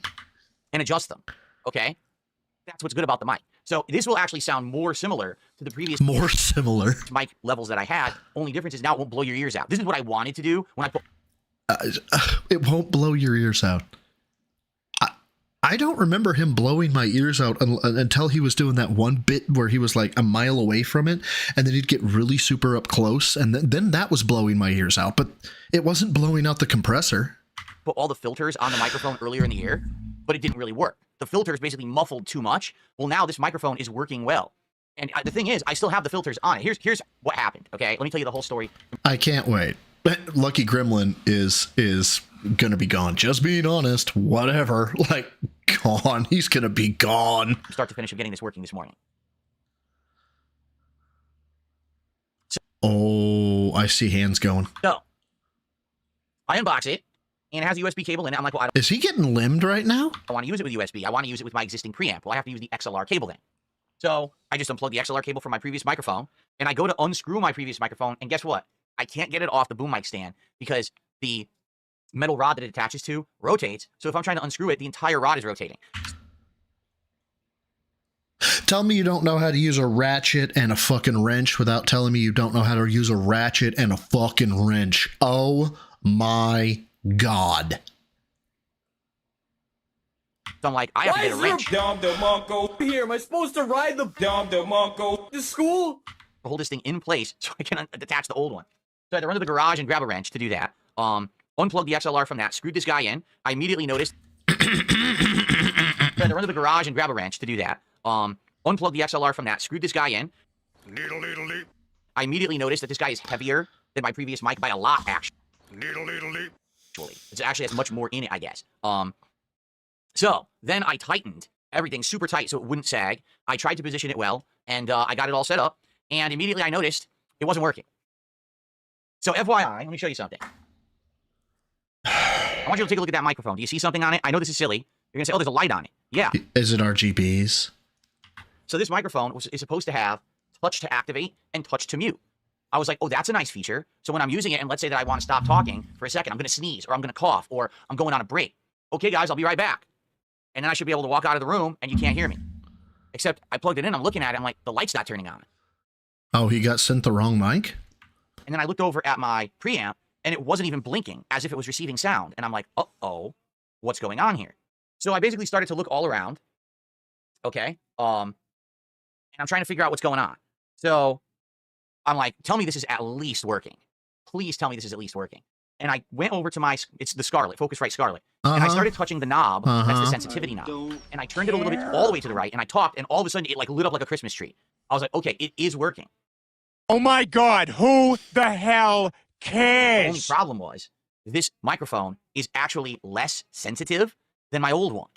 And adjust them. Okay? That's what's good about the mic. So this will actually sound more similar to the previous mic levels that I had. Only difference is now it won't blow your ears out. This is what I wanted to do when I put... It won't blow your ears out. I don't remember him blowing my ears out until he was doing that one bit where he was like a mile away from it, and then he'd get really super up close, and then that was blowing my ears out, but it wasn't blowing out the compressor. Put all the filters on the microphone earlier in the year, but it didn't really work. The filters basically muffled too much. Well, now this microphone is working well. And the thing is, I still have the filters on it. Here's what happened, okay? Let me tell you the whole story. I can't wait. Lucky Gremlin is gonna be gone. Just being honest, whatever. Like, gone. He's gonna be gone. Start to finish of getting this working this morning. Oh, I see hands going. So, I unbox it, and it has a USB cable in it. I'm like, well, I don't Is he getting limbed right now? want to use it with USB. I want to use it with my existing preamp. Well, I have to use the XLR cable then. So, I just unplug the XLR cable from my previous microphone, and I go to unscrew my previous microphone, and guess what? I can't get it off the boom mic stand because the metal rod that it attaches to rotates. So if I'm trying to unscrew it, the entire rod is rotating. Tell me you don't know how to use a ratchet and a fucking wrench without telling me you don't know how to use a ratchet and a fucking wrench. Oh my God. So I'm like, I have to get a wrench Here, am I supposed to ride the to school? to hold this thing in place so I can attach the old one. So I had to run to the garage and grab a wrench to do that. Unplug the XLR from that, screwed this guy in. I immediately noticed I had to run to the garage and grab a wrench to do that. Unplug the XLR from that, screwed this guy in. I immediately noticed that this guy is heavier than my previous mic by a lot, actually. It actually has much more in it, I guess. So then I tightened everything super tight so it wouldn't sag. I tried to position it well, and I got it all set up, and immediately I noticed it wasn't working. So FYI, let me show you something. I want you to take a look at that microphone. Do you see something on it? I know this is silly. You're going to say, oh, there's a light on it. Yeah. Is it RGBs? So this microphone is supposed to have touch to activate and touch to mute. I was like, oh, that's a nice feature. So when I'm using it, and let's say that I want to stop talking for a second, I'm going to sneeze, or I'm going to cough, or I'm going on a break. Okay, guys, I'll be right back. And then I should be able to walk out of the room, and you can't hear me. Except I plugged it in, I'm looking at it, I'm like, the light's not turning on. Oh, he got sent the wrong mic? And then I looked over at my preamp, and it wasn't even blinking, as if it was receiving sound. And I'm like, uh-oh, what's going on here? So I basically started to look all around, okay? And I'm trying to figure out what's going on. So I'm like, tell me this is at least working. Please tell me this is at least working. And I went over to it's the Scarlett, Focusrite Scarlett. And I started touching the knob, that's the sensitivity knob. And I turned it a little bit all the way to the right, and I talked, and all of a sudden it like lit up like a Christmas tree. I was like, okay, it is working. Oh my God, who the hell The only cares? problem was, this microphone is actually less sensitive than my old one.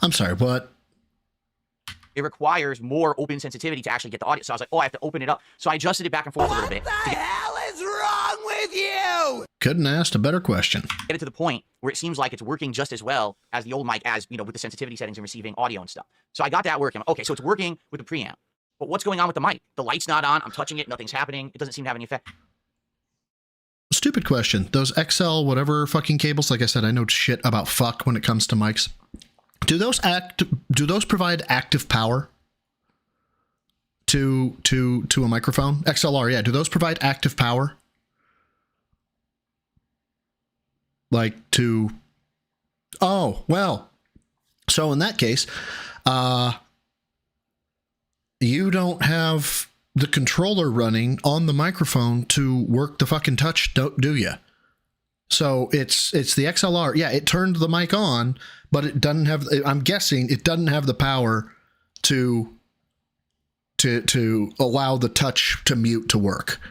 I'm sorry, what? It requires more open sensitivity to actually get the audio. So I was like, oh, I have to open it up. So I adjusted it back and forth a little bit. What the hell is wrong with you? Couldn't ask a better question. Get it to the point where it seems like it's working just as well as the old mic, as, you know, with the sensitivity settings and receiving audio and stuff. So I got that working. Okay, so it's working with the preamp. But what's going on with the mic? The light's not on. I'm touching it. Nothing's happening. It doesn't seem to have any effect. Stupid question. Those XL whatever fucking cables, like I said, I know shit about fuck when it comes to mics. Do those provide active power to a microphone? XLR, yeah. Do those provide active power? Like to... Oh, well. So in that case, you don't have the controller running on the microphone to work the fucking touch, do you? So it's the XLR. Yeah, it turned the mic on, but it doesn't have, I'm guessing it doesn't have the power to allow the touch to mute to work.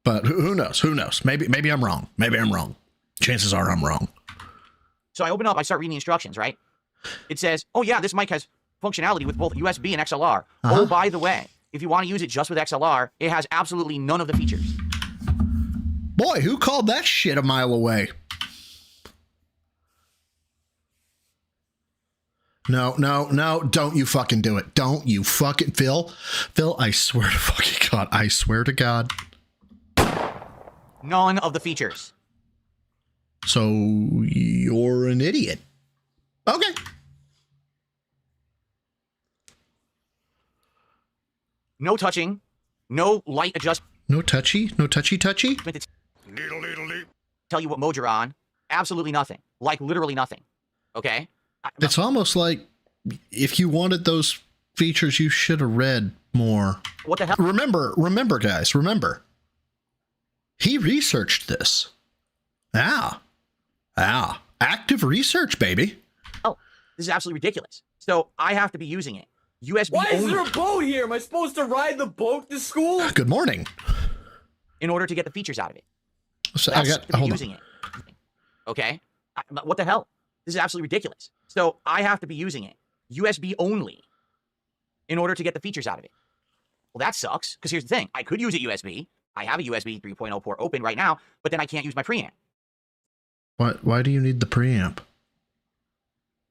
But who knows? Who knows? Maybe I'm wrong. Maybe I'm wrong. Chances are I'm wrong. So I open up, I start reading the instructions, right? It says, oh yeah, this mic has functionality with both USB and XLR. Oh, by the way, if you want to use it just with XLR, it has absolutely none of the features. Boy, who called that shit a mile away? No, don't you fucking do it. Don't you fucking... Phil, I swear to fucking God, I swear to God. None of the features. So, you're an idiot. Okay. No touching, no light adjustment. No touchy? No touchy? To tell you what mode you're on. Absolutely nothing. Like literally nothing. Okay? It's almost like if you wanted those features, you should have read more. What the hell? Remember, guys, remember. He researched this. Active research, baby. Oh, this is absolutely ridiculous. So I have to be using it. USB Why is only there a boat here? Am I supposed to ride the boat to school? Good morning. in order to get the features out of it. So That's I got to be hold using on. it. Okay? What the hell? This is absolutely ridiculous. So I have to be using it USB only in order to get the features out of it. Well, that sucks, because here's the thing. I could use it USB. I have a USB 3.0 port open right now, but then I can't use my preamp. Why do you need the preamp?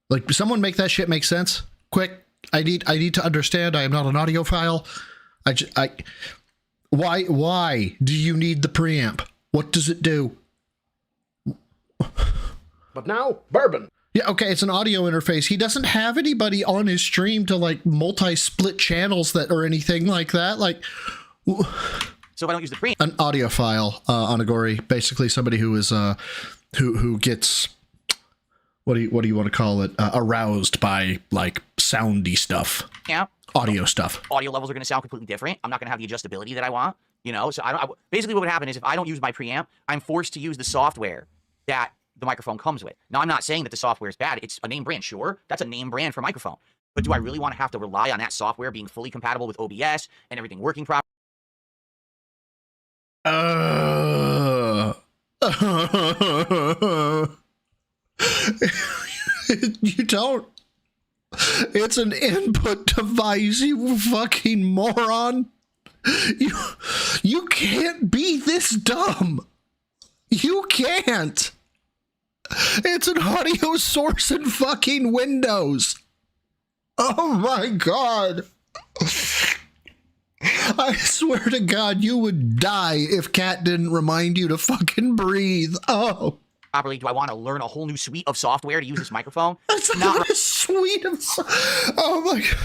Like, someone make that shit make sense? Quick. I need to understand. I am not an audiophile. Why do you need the preamp? What does it do? But now, bourbon. Yeah, okay, it's an audio interface. He doesn't have anybody on his stream to, like, multi-split channels that or anything like that. Like, So if I don't use the preamp, an audiophile, Onagori, basically somebody who is who gets, what do you want to call it, aroused by, like, soundy stuff, audio stuff. Audio levels are going to sound completely different. I'm not going to have the adjustability that I want, you know. So basically what would happen is if I don't use my preamp, I'm forced to use the software that the microphone comes with. Now, I'm not saying that the software is bad. It's a name brand. Sure, that's a name brand for microphone. But do I really want to have to rely on that software being fully compatible with OBS and everything working properly? You don't. It's an input device, you fucking moron. You can't be this dumb. You can't. It's an audio source in fucking Windows. Oh my god. I swear to God, you would die if Cat didn't remind you to fucking breathe. Oh. Properly, do I want to learn a whole new suite of software to use this microphone? That's not a suite of... Oh my God.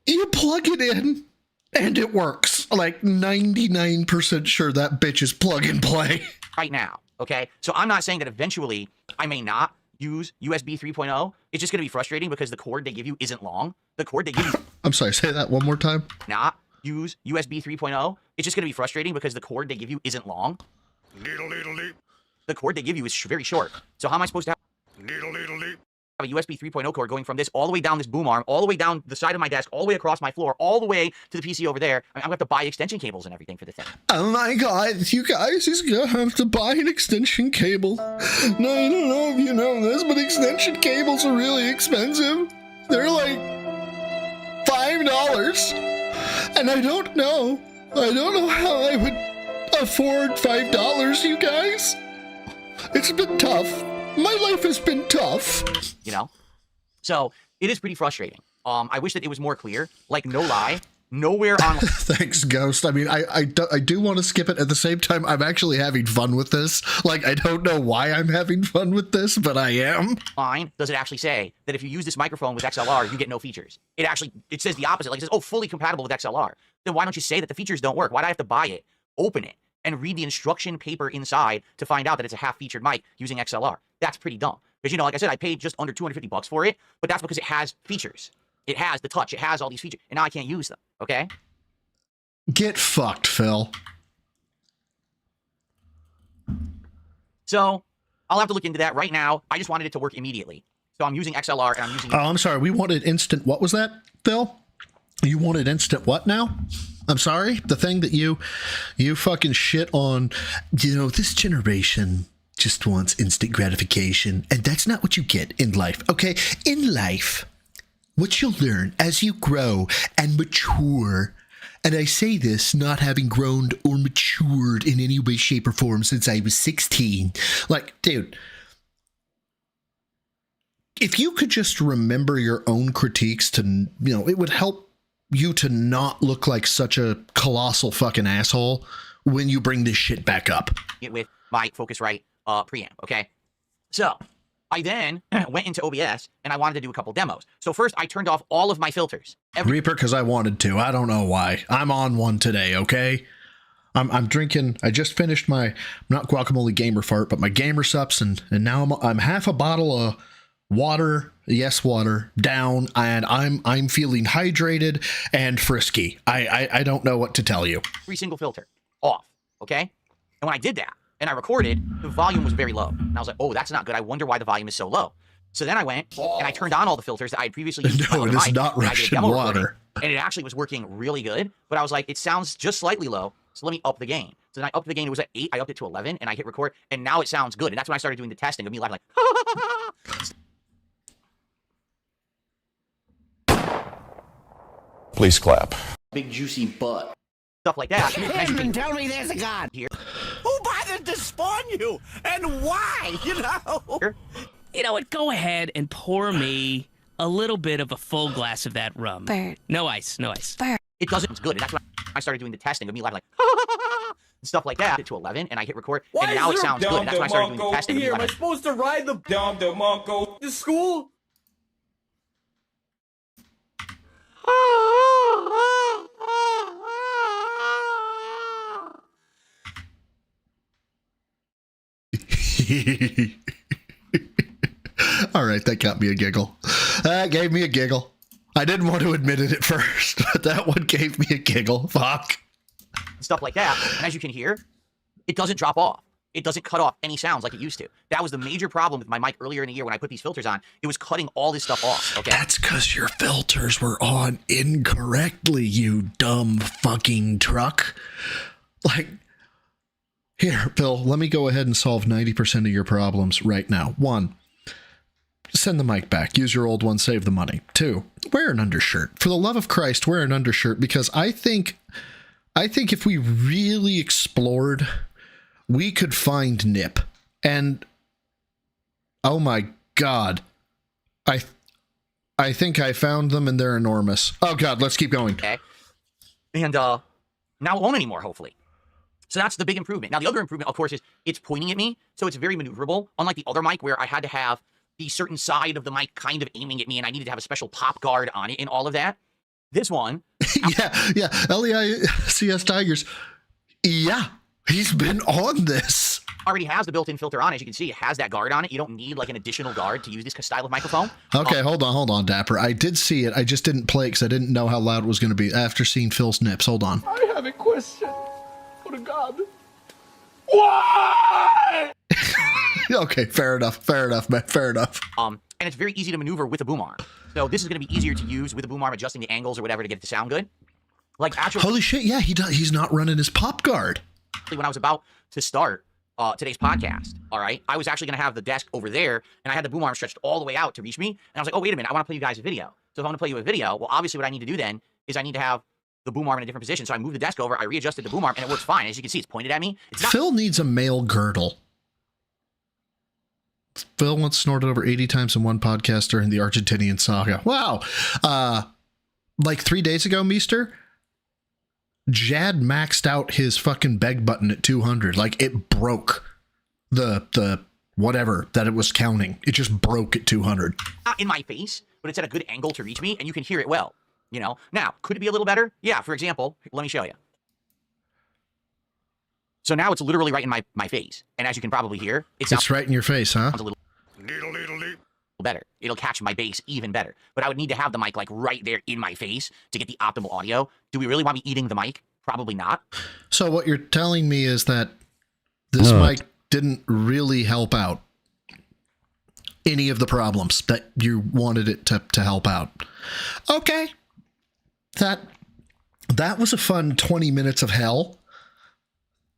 You plug it in, and it works. Like 99% sure that bitch is plug and play. Right now, okay? So I'm not saying that eventually I may not use USB 3.0. It's just going to be frustrating because the cord they give you isn't long. The cord they give you... I'm sorry, say that one more time. Not use USB 3.0. It's just going to be frustrating because the cord they give you isn't long. The cord they give you is very short. So how am I supposed to have a USB 3.0 cord going from this all the way down this boom arm, all the way down the side of my desk, all the way across my floor, all the way to the PC over there? I mean, I'm going to have to buy extension cables and everything for the thing. Oh my God, you guys, he's going to have to buy an extension cable. Now, I don't know if you know this, but extension cables are really expensive. They're like $5. And I don't know how I would afford $5, you guys. It's been tough. My life has been tough. You know? So, it is pretty frustrating. I wish that it was more clear. Like, no lie, nowhere on... Thanks, Ghost. I mean, I do want to skip it. At the same time, I'm actually having fun with this. Like, I don't know why I'm having fun with this, but I am. Line does it actually say that if you use this microphone with XLR, you get no features. It says the opposite. Like, it says, oh, fully compatible with XLR. Then why don't you say that the features don't work? Why do I have to buy it, open it, and read the instruction paper inside to find out that it's a half-featured mic using XLR? That's pretty dumb. Because, you know, like I said, I paid just under $250 for it, but that's because it has features. It has the touch. It has all these features. And now I can't use them, okay? Get fucked, Phil. So, I'll have to look into that right now. I just wanted it to work immediately. So I'm using XLR and I'm using... Oh, I'm sorry. We wanted instant... What was that, Phil? You wanted instant what now? I'm sorry? The thing that you fucking shit on, you know, this generation just wants instant gratification, and that's not what you get in life, okay? In life, what you'll learn as you grow and mature, and I say this not having grown or matured in any way, shape, or form since I was 16. Like, dude, if you could just remember your own critiques to, you know, it would help you to not look like such a colossal fucking asshole when you bring this shit back up. With my Focusrite preamp, okay? So, I then went into OBS and I wanted to do a couple demos. So first, I turned off all of my filters. Reaper, because I wanted to. I don't know why. I'm on one today, okay? I'm drinking. I just finished my, not guacamole gamer fart, but my gamer sups, and now I'm half a bottle of water, yes, water, down, and I'm feeling hydrated and frisky. I don't know what to tell you. Every single filter off, okay? And when I did that and I recorded, the volume was very low. And I was like, oh, that's not good. I wonder why the volume is so low. So then I went and I turned on all the filters that I had previously used. No, it is not Russian water. And it actually was working really good. But I was like, it sounds just slightly low. So let me up the gain. So then I upped the gain. It was at 8. I upped it to 11 and I hit record. And now it sounds good. And that's when I started doing the testing of me laughing like, Please clap. Big juicy butt. stuff like that. And tell me there's a God. Here. Who bothered to spawn you? And why? You know? You know what? Go ahead and pour me a little bit of a full glass of that rum. Bird. No ice, no ice. Bird. It doesn't. It's good. And that's when I started doing the testing of me laughing like, and stuff like that. To 11, and I hit record, Why and now is it sounds good. And that's when I started doing the testing of me here? Am I laughing. supposed to ride the Dom DeMonco to school? All right, that got me a giggle. That gave me a giggle. I didn't want to admit it at first, but that one gave me a giggle. Fuck. Stuff like that. And as you can hear, it doesn't drop off. it doesn't cut off any sounds like it used to. That was the major problem with my mic earlier in the year when I put these filters on. It was cutting all this stuff off. Okay. That's because your filters were on incorrectly, you dumb fucking truck. Like, here, Phil, let me go ahead and solve 90% of your problems right now. 1, send the mic back. Use your old one. Save the money. 2, wear an undershirt. For the love of Christ, wear an undershirt, because I think if we really explored, we could find nip. And oh my God, I think I found them and they're enormous. Oh God, let's keep going. Okay. And now it won't anymore, hopefully. So that's the big improvement. Now, the other improvement, of course, is it's pointing at me, so it's very maneuverable. Unlike the other mic where I had to have the certain side of the mic kind of aiming at me and I needed to have a special pop guard on it and all of that. This one. yeah. LEICS Tigers. Yeah, he's been on this. Already has the built-in filter on. As you can see, it has that guard on it. You don't need like an additional guard to use this style of microphone. Okay, hold on, Dapper. I did see it. I just didn't play it because I didn't know how loud it was going to be after seeing Phil's nips. Hold on. I have a question. For God. Why? Okay, fair enough, man. Fair enough. And it's very easy to maneuver with a boom arm. So this is going to be easier to use with a boom arm, adjusting the angles or whatever to get it to sound good. Like actually, holy shit, yeah, he does. He's not running his pop guard. When I was about to start today's podcast, all right, I was actually going to have the desk over there, and I had the boom arm stretched all the way out to reach me. And I was like, oh, wait a minute, I want to play you guys a video. So if I want to play you a video, well, obviously what I need to do then is I need to have the boom arm in a different position. So I moved the desk over, I readjusted the boom arm, and it works fine. As you can see, it's pointed at me. It's not Phil needs a male girdle. Phil once snorted over 80 times in one podcast during the Argentinian saga. Wow. Like 3 days ago, Meester, Jad maxed out his fucking beg button at 200. Like, it broke the whatever that it was counting. It just broke at 200. not in my face, but it's at a good angle to reach me, and you can hear it well. You know? Now, could it be a little better? Yeah, for example, let me show you. So now it's literally right in my face. And as you can probably hear, it's right in your face, huh? Sounds a little better. It'll catch my bass even better. But I would need to have the mic like right there in my face to get the optimal audio. Do we really want me eating the mic? Probably not. So what you're telling me is that this mic didn't really help out any of the problems that you wanted it to help out. Okay. That was a fun 20 minutes of hell.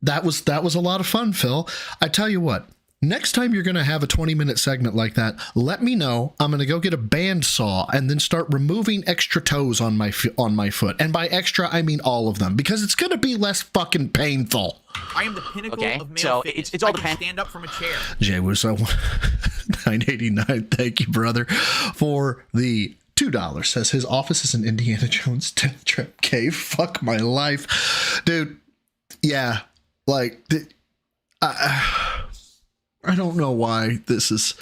That was a lot of fun, Phil. I tell you what, next time you're going to have a 20-minute segment like that, let me know. I'm going to go get a bandsaw and then start removing extra toes on my foot. And by extra, I mean all of them, because it's going to be less fucking painful. I am the pinnacle of male so fitness. It's all I can depends. stand up from a chair. Jay Wusso, 989. Thank you, brother, for the $2. Says his office is an Indiana Jones trip cave. Fuck my life, dude. Yeah. Like, I don't know why this is.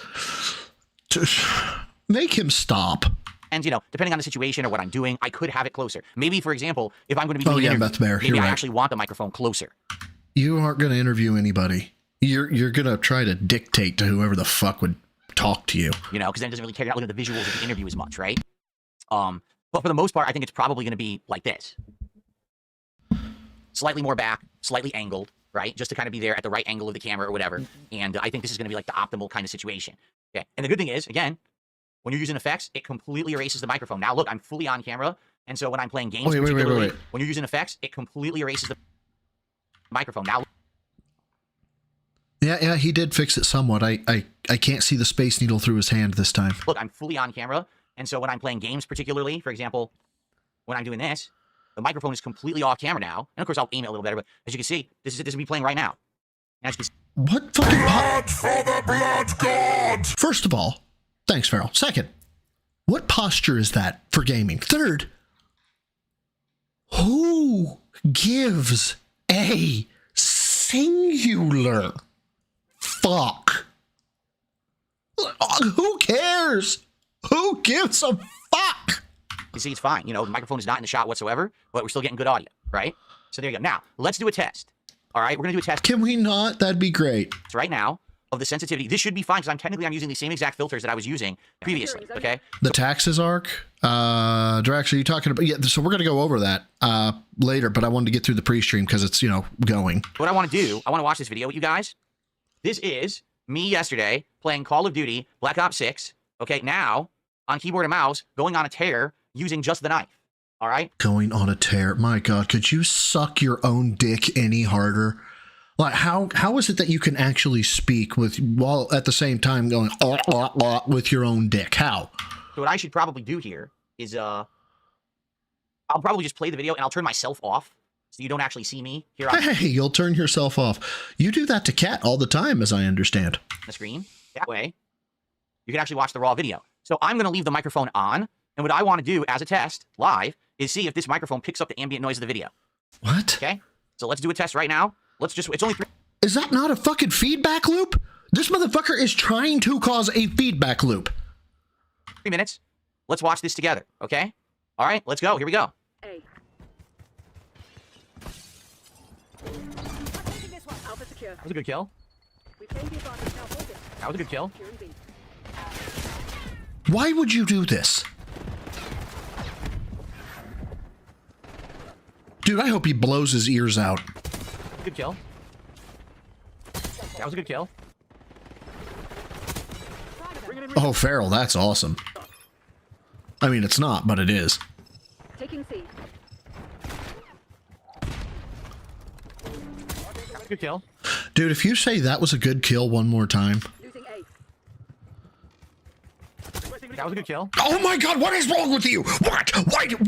Make him stop. And, you know, depending on the situation or what I'm doing, I could have it closer. Maybe, for example, if I'm going to be doing an interview, maybe I actually want the microphone closer. You aren't going to interview anybody. You're going to try to dictate to whoever the fuck would talk to you. You know, because then it doesn't really care. You're not looking at the visuals of the interview as much, right? But for the most part, I think it's probably going to be like this. Slightly more back, slightly angled, right? Just to kind of be there at the right angle of the camera or whatever. And I think this is going to be like the optimal kind of situation. Okay. And the good thing is, again, when you're using effects, it completely erases the microphone. Now, look, I'm fully on camera. And so when I'm playing games, wait. when you're using effects, it completely erases the microphone. Now, yeah, he did fix it somewhat. I can't see the Space Needle through his hand this time. Look, I'm fully on camera. And so when I'm playing games particularly, for example, when I'm doing this, the microphone is completely off camera now. And of course, I'll aim it a little better, but as you can see, this is me playing right now. And as you can see, what fucking Blood for the blood god! First of all, thanks, Farrell. Second, what posture is that for gaming? Third, who gives a singular fuck? Who cares? Who gives a fuck? you see, it's fine. You know, the microphone is not in the shot whatsoever, but we're still getting good audio, right? So there you go. Now, let's do a test. All right, we're going to do a test. Can we not? That'd be great. Right now of the sensitivity. This should be fine because I'm using the same exact filters that I was using previously, okay? The taxes arc, Drax, are you talking about? Yeah, so we're going to go over that later, but I wanted to get through the pre-stream because it's, you know, going. What I want to do, I want to watch this video with you guys, This is me yesterday playing Call of Duty Black Ops 6. Okay, now on keyboard and mouse, going on a tear using just the knife. All right? Going on a tear. My God, could you suck your own dick any harder? Like, how is it that you can actually speak while at the same time going with your own dick? How? So what I should probably do here is I'll probably just play the video and I'll turn myself off so you don't actually see me here on Hey, you'll turn yourself off. You do that to Cat all the time, as I understand. the screen. That way, you can actually watch the raw video. So I'm going to leave the microphone on, and what I want to do as a test live is see if this microphone picks up the ambient noise of the video. What? Okay? So let's do a test right now. It's only 3. Is that not a fucking feedback loop? This motherfucker is trying to cause a feedback loop. 3 minutes. Let's watch this together, okay? All right, let's go. Here we go. That was a good kill. That was a good kill. Why would you do this? Dude, I hope he blows his ears out. Good kill. That was a good kill. Oh, Farrell, that's awesome. I mean, it's not, but it is. Taking C. That was a good kill. Dude, if you say that was a good kill one more time. Losing A. That was a good kill. Oh my God, what is wrong with you? What? Why? What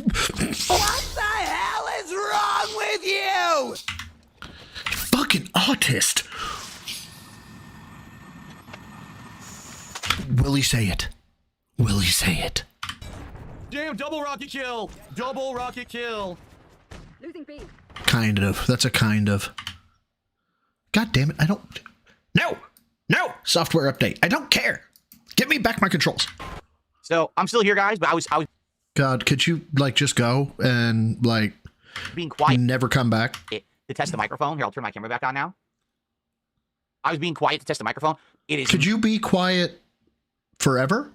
the hell is wrong with you? Fucking autist. Will he say it? Will he say it? Damn, double rocket kill. Double rocket kill. Losing B. Kind of. That's a kind of. God damn it, I don't... No! No! Software update. I don't care. Give me back my controls. So I'm still here, guys, but I was God, could you, like, just go and, like... being quiet. Never come back? To test the microphone. Here, I'll turn my camera back on now. I was being quiet to test the microphone. It is... Could you be quiet forever?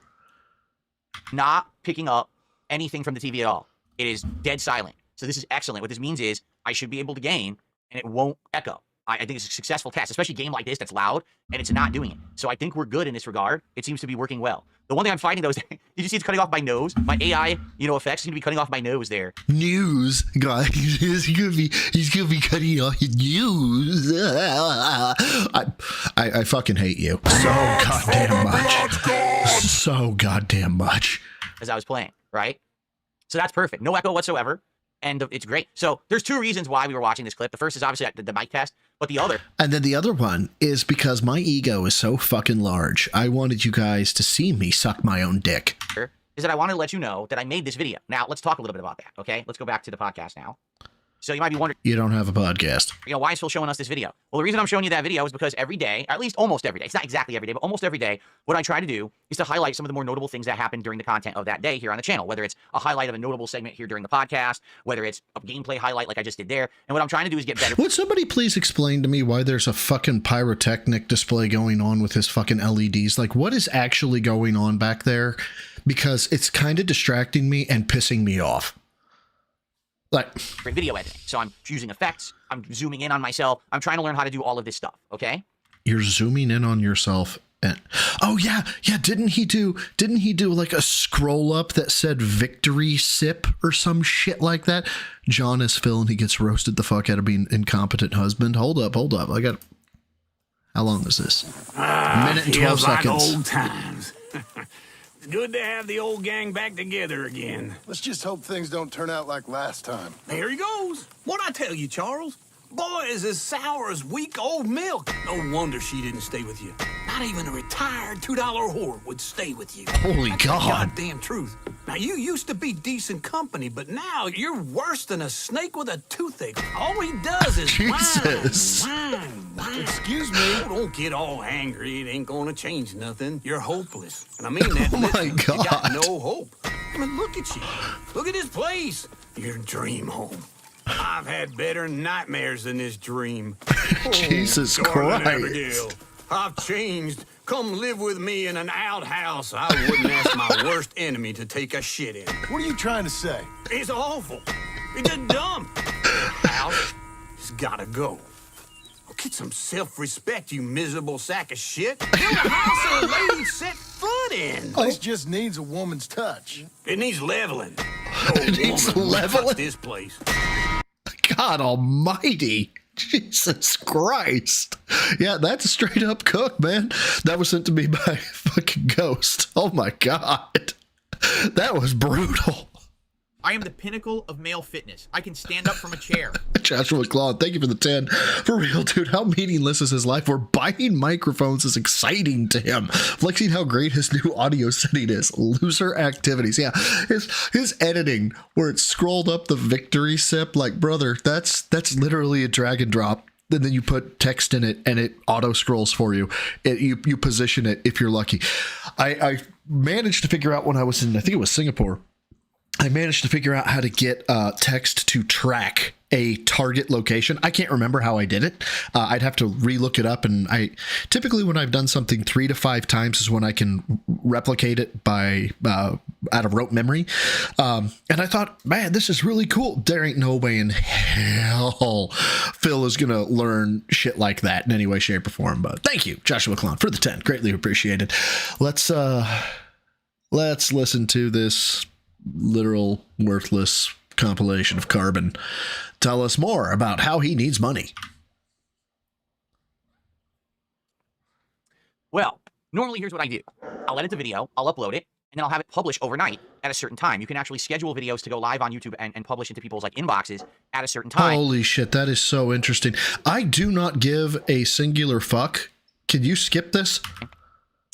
not picking up anything from the TV at all. It is dead silent. So this is excellent. What this means is I should be able to game and it won't echo. I think it's a successful test, especially a game like this that's loud and it's not doing it. So I think we're good in this regard. It seems to be working well. The one thing I'm finding though is, did you see it's cutting off my nose? My AI, effects seem to be cutting off my nose there. News, guys. He's gonna be cutting off your news. I fucking hate you so goddamn much. So goddamn much. As I was playing, right? So that's perfect. No echo whatsoever. And it's great. So there's two reasons why we were watching this clip. The first is obviously the mic test, but the other... And then the other one is because my ego is so fucking large. I wanted you guys to see me suck my own dick. ...is that I wanted to let you know that I made this video. Now, let's talk a little bit about that, okay? Let's go back to the podcast now. So you might be wondering... You don't have a podcast. Why is Phil showing us this video? Well, the reason I'm showing you that video is because every day, or at least almost every day, it's not exactly every day, but almost every day, what I try to do is to highlight some of the more notable things that happened during the content of that day here on the channel, whether it's a highlight of a notable segment here during the podcast, whether it's a gameplay highlight like I just did there, and what I'm trying to do is get better. Would somebody please explain to me why there's a fucking pyrotechnic display going on with his fucking LEDs? Like, what is actually going on back there? Because it's kind of distracting me and pissing me off. Like video editing. So I'm using effects. I'm zooming in on myself. I'm trying to learn how to do all of this stuff. Okay. You're zooming in on yourself. And oh yeah. Didn't he do like a scroll up that said victory sip or some shit like that? John is Phil and he gets roasted the fuck out of being incompetent husband. Hold up. I got. How long is this? Minute and 12 seconds. Old times. It's good to have the old gang back together again. Let's just hope things don't turn out like last time. Here he goes. What'd I tell you, Charles? Boy is as sour as weak old milk. No wonder she didn't stay with you. Not even a retired $2 whore would stay with you. Holy That's God. the goddamn truth. Now, you used to be decent company, but now you're worse than a snake with a toothache. All he does is Jesus. whine. Excuse me. Oh, don't get all angry. It ain't gonna change nothing. You're hopeless. And I mean that. Oh my literally. You got God. no hope. I mean, look at you. Look at this place. Your dream home. I've had better nightmares than this dream. Jesus darling Christ. Abigail, I've changed. Come live with me in an outhouse. I wouldn't ask my worst enemy to take a shit in. What are you trying to say? It's awful. It's a dump. House has gotta go. Get some self-respect, you miserable sack of shit. Build a house a lady set foot in. This just needs a woman's touch. It needs leveling. It needs leveling? This place. God almighty. Jesus Christ. Yeah, that's a straight up cook, man. That was sent to me by fucking Ghost. Oh my God. That was brutal. I am the pinnacle of male fitness. I can stand up from a chair. Joshua Claude, thank you for the 10. For real, dude, how meaningless is his life? Where buying microphones is exciting to him. Flexing how great his new audio setting is. Loser activities. Yeah, his editing, where it's scrolled up the victory sip, like, brother, that's literally a drag and drop. And then you put text in it and it auto scrolls for you. You position it if you're lucky. I managed to figure out when I was in, I think it was Singapore, I managed to figure out how to get text to track a target location. I can't remember how I did it. I'd have to relook it up. And I typically, when I've done something 3 to 5 times, is when I can replicate it by out of rote memory. And I thought, man, this is really cool. There ain't no way in hell Phil is gonna learn shit like that in any way, shape, or form. But thank you, Joshua Clown, for the 10. Greatly appreciated. Let's listen to this literal worthless compilation of Carbon tell us more about how he needs money. Well, normally here's what I do. I'll edit the video, I'll upload it, and then I'll have it published overnight at a certain time. You can actually schedule videos to go live on YouTube and publish into people's like inboxes at a certain time. Holy shit, that is so interesting. I do not give a singular fuck. Can you skip this?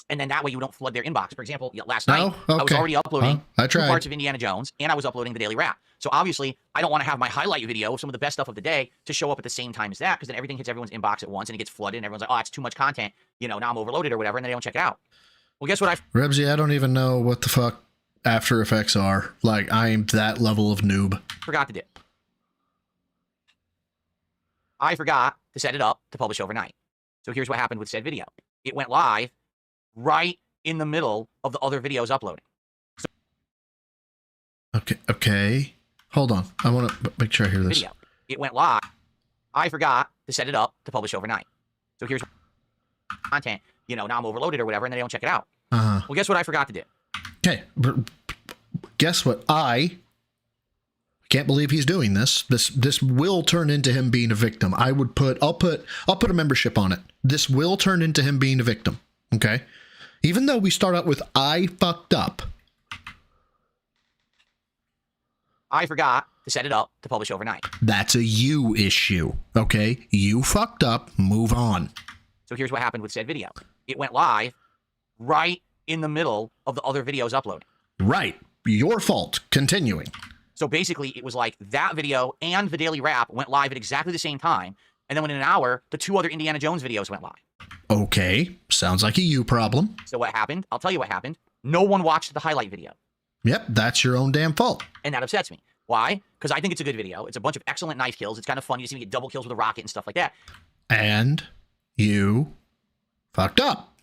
And then that way you don't flood their inbox. For example, last night, okay. I was already uploading I 2 tried. parts of Indiana Jones, and I was uploading the Daily Wrap. So obviously, I don't want to have my highlight video of some of the best stuff of the day to show up at the same time as that, because then everything hits everyone's inbox at once, and it gets flooded, and everyone's like, oh, it's too much content. You know, now I'm overloaded or whatever, and then they don't check it out. Well, guess what Rebsy, I don't even know what the fuck After Effects are. Like, I'm that level of noob. forgot to do? I forgot to set it up to publish overnight. So here's what happened with said video. It went live right in the middle of the other videos uploading. Okay. Hold on. I want to make sure I hear this. Video. It went live. I forgot to set it up to publish overnight. So here's content. You know, now I'm overloaded or whatever, and then they don't check it out. Well, guess what I forgot to do? Okay. Guess what? I can't believe he's doing this. This will turn into him being a victim. I'll put a membership on it. This will turn into him being a victim. Okay. Even though we start out with I fucked up. I forgot to set it up to publish overnight. That's a you issue. Okay. You fucked up. Move on. So here's what happened with said video. It went live right in the middle of the other videos uploading. Right. Your fault. Continuing. So basically, it was like that video and the Daily Wrap went live at exactly the same time. And then within an hour, the 2 other Indiana Jones videos went live. Okay. Sounds like a you problem. So what happened? I'll tell you what happened. No one watched the highlight video. Yep. That's your own damn fault. And that upsets me. Why? Because I think it's a good video. It's a bunch of excellent knife kills. It's kind of funny to see me get double kills with a rocket and stuff like that. And you fucked up.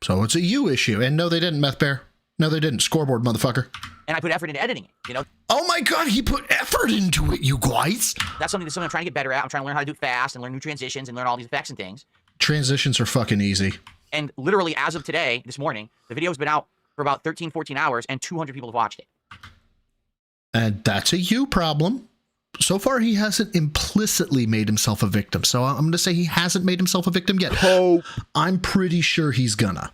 So it's a you issue. And no, they didn't, Meth Bear. No, they didn't. Scoreboard, motherfucker. And I put effort into editing it, you know? Oh my God, he put effort into it, you guys. That's something I'm trying to get better at. I'm trying to learn how to do it fast and learn new transitions and learn all these effects and things. Transitions are fucking easy. And literally, as of today, this morning, the video's been out for about 13, 14 hours, and 200 people have watched it. And that's a you problem. So far, he hasn't implicitly made himself a victim. So I'm going to say he hasn't made himself a victim yet. Hope. I'm pretty sure he's gonna.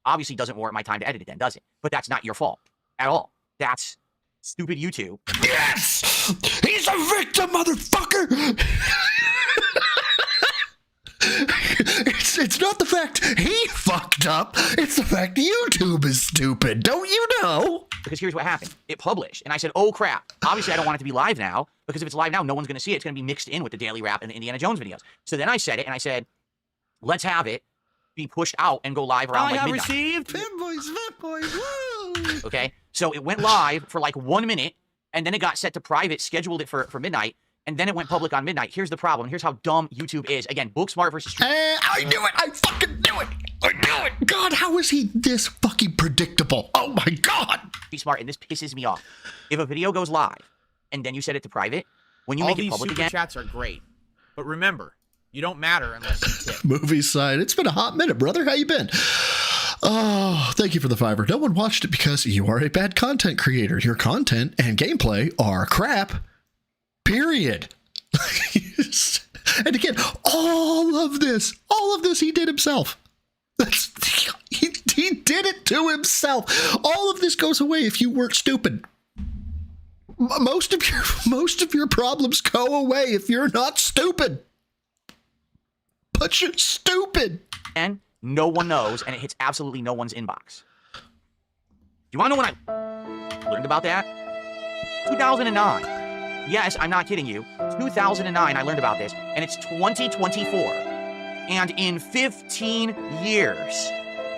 Obviously, doesn't warrant my time to edit it then, does it? But that's not your fault at all. That's stupid YouTube. Yes! He's a victim, motherfucker! It's not the fact he fucked up. It's the fact YouTube is stupid. Don't you know? Because here's what happened. It published, and I said, oh, crap. Obviously, I don't want it to be live now, because if it's live now, no one's going to see it. It's going to be mixed in with the Daily Wrap and the Indiana Jones videos. So then I said it, and I said, let's have it be pushed out and go live around like midnight. Received. Fanboys, woo! Okay? So it went live for like 1 minute, and then it got set to private, scheduled it for midnight, and then it went public on midnight. Here's the problem. Here's how dumb YouTube is. Again, book smart versus... I knew it. I fucking knew it. I knew it. God, how is he this fucking predictable? Oh my God. Be smart, and this pisses me off. If a video goes live, and then you set it to private, when you make it public again... All these super chats are great. But remember, You don't matter unless you tip. Movie side. It's been a hot minute, brother. How you been? Oh, thank you for the $5. No one watched it because you are a bad content creator. Your content and gameplay are crap. Period. And again, all of this he did himself. He did it to himself. All of this goes away if you weren't stupid. Most of your problems go away if you're not stupid. But you're stupid. And no one knows, and it hits absolutely no one's inbox. Do you want to know when I learned about that? 2009. Yes, I'm not kidding you. 2009, I learned about this, and it's 2024. And in 15 years,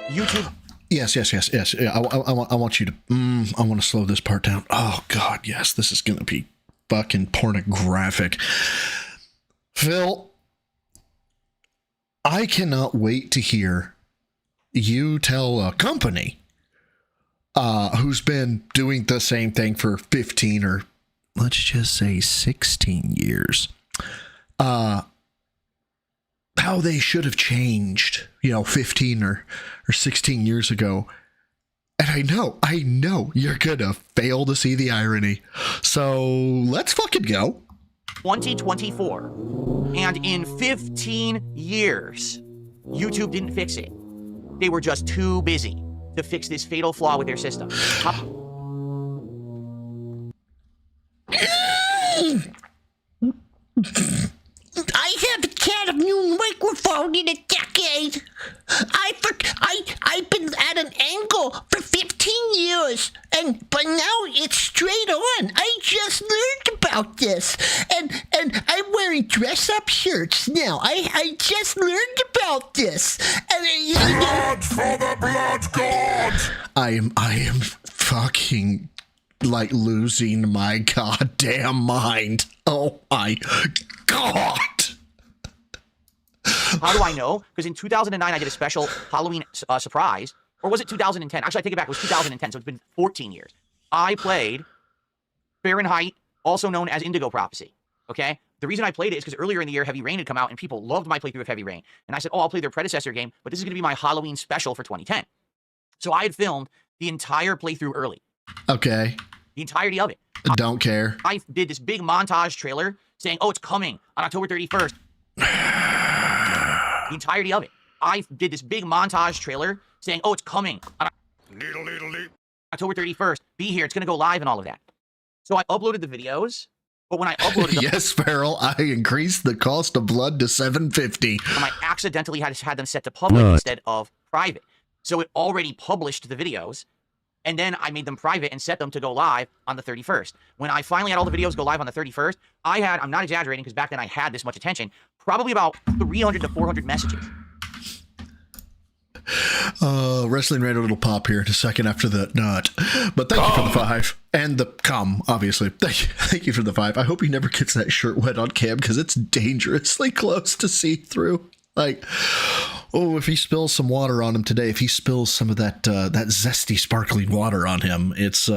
YouTube... Yes. Yeah, I want you to... I want to slow this part down. Oh, God, yes. This is going to be fucking pornographic. Phil, I cannot wait to hear you tell a company who's been doing the same thing for 15 or let's just say 16 years, how they should have changed, 15 or 16 years ago. And I know you're gonna fail to see the irony. So let's fucking go. 2024. And in 15 years, YouTube didn't fix it. They were just too busy to fix this fatal flaw with their system. I haven't had a new microphone in a decade. I've been at an angle for 15 years, but now it's straight on. I just learned about this, and I'm wearing dress-up shirts now. I just learned about this. And blood for the blood god. I am fucking like losing my goddamn mind. Oh my God. How do I know? Because in 2009, I did a special Halloween surprise. Or was it 2010? Actually, I take it back. It was 2010, so it's been 14 years. I played Fahrenheit, also known as Indigo Prophecy. Okay? The reason I played it is because earlier in the year, Heavy Rain had come out, and people loved my playthrough of Heavy Rain. And I said, I'll play their predecessor game, but this is going to be my Halloween special for 2010. So I had filmed the entire playthrough early. Okay. The entirety of it. Don't care. I did this big montage trailer saying, it's coming on October 31st. The entirety of it. I did this big montage trailer saying, it's coming on October 31st. Be here. It's going to go live and all of that. So I uploaded the videos, but when I uploaded them... Yes, Farrell, I increased the cost of blood to $7.50. I accidentally had them set to public instead of private. So it already published the videos, and then I made them private and set them to go live on the 31st. When I finally had all the videos go live on the 31st, I had, I'm not exaggerating because back then I had this much attention, probably about 300 to 400 messages. Wrestling Random will pop here in a second after the nut. But thank you for the 5. And the cum, obviously. Thank you for the 5. I hope he never gets that shirt wet on cam because it's dangerously close to see through. Like, if he spills some water on him today, if he spills some of that zesty, sparkling water on him, it's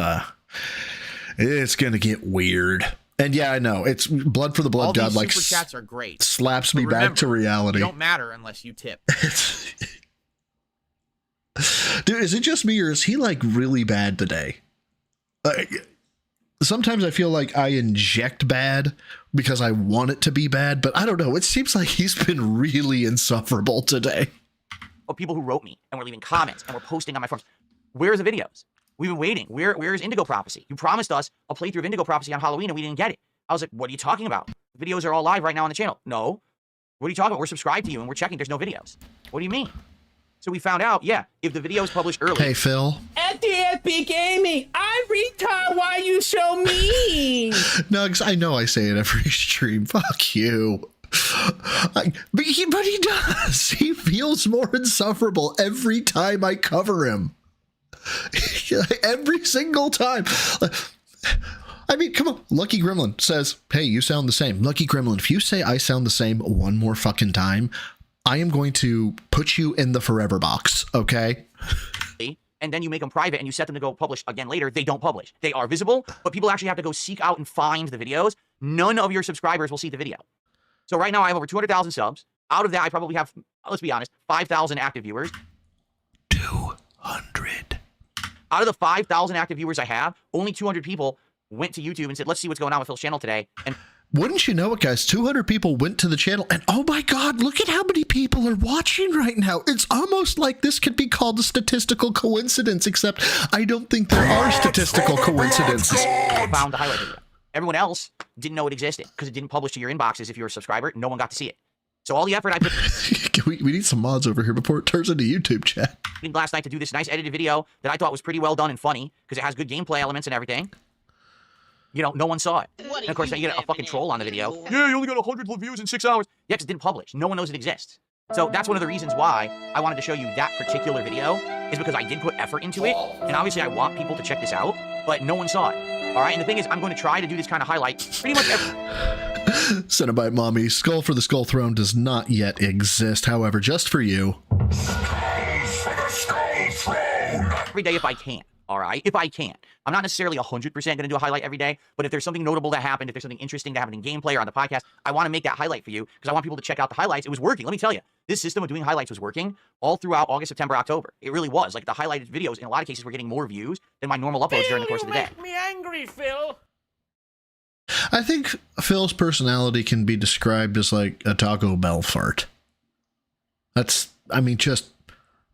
gonna get weird. And yeah, I know it's blood for the blood god. Like, super chats are great. Slaps me back to reality. You don't matter unless you tip. Dude, is it just me or is he like really bad today? Sometimes I feel like I inject bad because I want it to be bad, but I don't know. It seems like he's been really insufferable today. Of people who wrote me and were leaving comments and were posting on my forums. Where's the videos? We've been waiting. Where's Indigo Prophecy? You promised us a playthrough of Indigo Prophecy on Halloween and we didn't get it. I was like, what are you talking about? The videos are all live right now on the channel. No. What are you talking about? We're subscribed to you and we're checking. There's no videos. What do you mean? So we found out, if the video is published early. Hey, Phil. FDFB Gaming, I'm retard. Why you so mean? Nugs, I know I say it every stream. Fuck you. But he does. He feels more insufferable every time I cover him. Every single time. I mean, come on. Lucky Gremlin says, hey, you sound the same. Lucky Gremlin, if you say I sound the same one more fucking time, I am going to put you in the forever box, okay? And then you make them private and you set them to go publish again later. They don't publish. They are visible, but people actually have to go seek out and find the videos. None of your subscribers will see the video. So right now I have over 200,000 subs. Out of that, I probably have, let's be honest, 5,000 active viewers. 200. Out of the 5,000 active viewers I have, only 200 people went to YouTube and said, let's see what's going on with Phil's channel today. And wouldn't you know it, guys? 200 people went to the channel, and oh my God, look at how many people are watching right now. It's almost like this could be called a statistical coincidence, except I don't think there are statistical coincidences. I found the highlight video. Everyone else didn't know it existed because it didn't publish to your inboxes if you were a subscriber. No one got to see it. So all the effort I put... we need some mods over here before it turns into YouTube chat. Last night to do this nice edited video that I thought was pretty well done and funny because it has good gameplay elements and everything. You know, no one saw it. And of course, then you get a fucking troll on the video. Yeah, you only got 100 views in 6 hours. Yeah, because it didn't publish. No one knows it exists. So that's one of the reasons why I wanted to show you that particular video is because I did put effort into it. And obviously, I want people to check this out, but no one saw it. All right, and the thing is, I'm going to try to do this kind of highlight pretty much every... Cenobite Mommy, Skull for the Skull Throne does not yet exist. However, just for you. Every day if I can. All right, if I can. I'm not necessarily 100% going to do a highlight every day, but if there's something notable that happened, if there's something interesting that happened in gameplay or on the podcast, I want to make that highlight for you because I want people to check out the highlights. It was working. Let me tell you, this system of doing highlights was working all throughout August, September, October. It really was. Like the highlighted videos, in a lot of cases, were getting more views than my normal uploads during the course of the day. You make me angry, Phil. I think Phil's personality can be described as like a Taco Bell fart. That's, I mean, just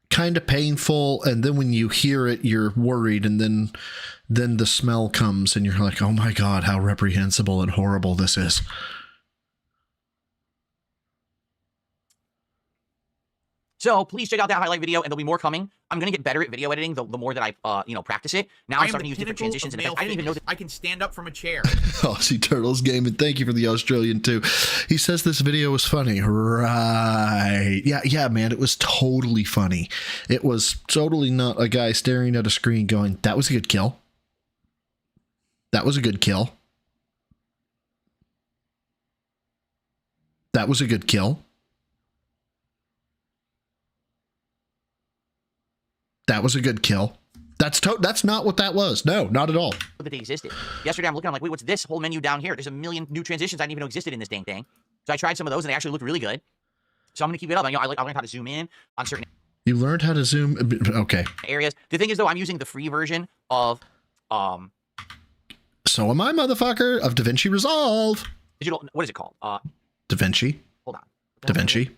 kind of painful, and then when you hear it you're worried, and then the smell comes and you're like, oh my God, how reprehensible and horrible this is. So please check out that highlight video, and there'll be more coming. I'm going to get better at video editing the more that I practice it. Now I'm starting to use different transitions and effects. I didn't even know that I can stand up from a chair. Aussie Turtles Gaming, thank you for the Australian too. He says this video was funny. Right. Yeah, man, it was totally funny. It was totally not a guy staring at a screen going, that was a good kill. That was a good kill. That was a good kill. That was a good kill. That's not what that was. No, not at all. that they existed. Yesterday I'm looking, I'm like, wait, what's this whole menu down here? There's a million new transitions I didn't even know existed in this dang thing. So I tried some of those and they actually looked really good. So I'm going to keep it up. I learned how to zoom in on certain You learned how to zoom. Okay. areas. The thing is, though, I'm using the free version of So am I, motherfucker, of DaVinci Resolve. digital. What is it called? DaVinci. Hold on. DaVinci.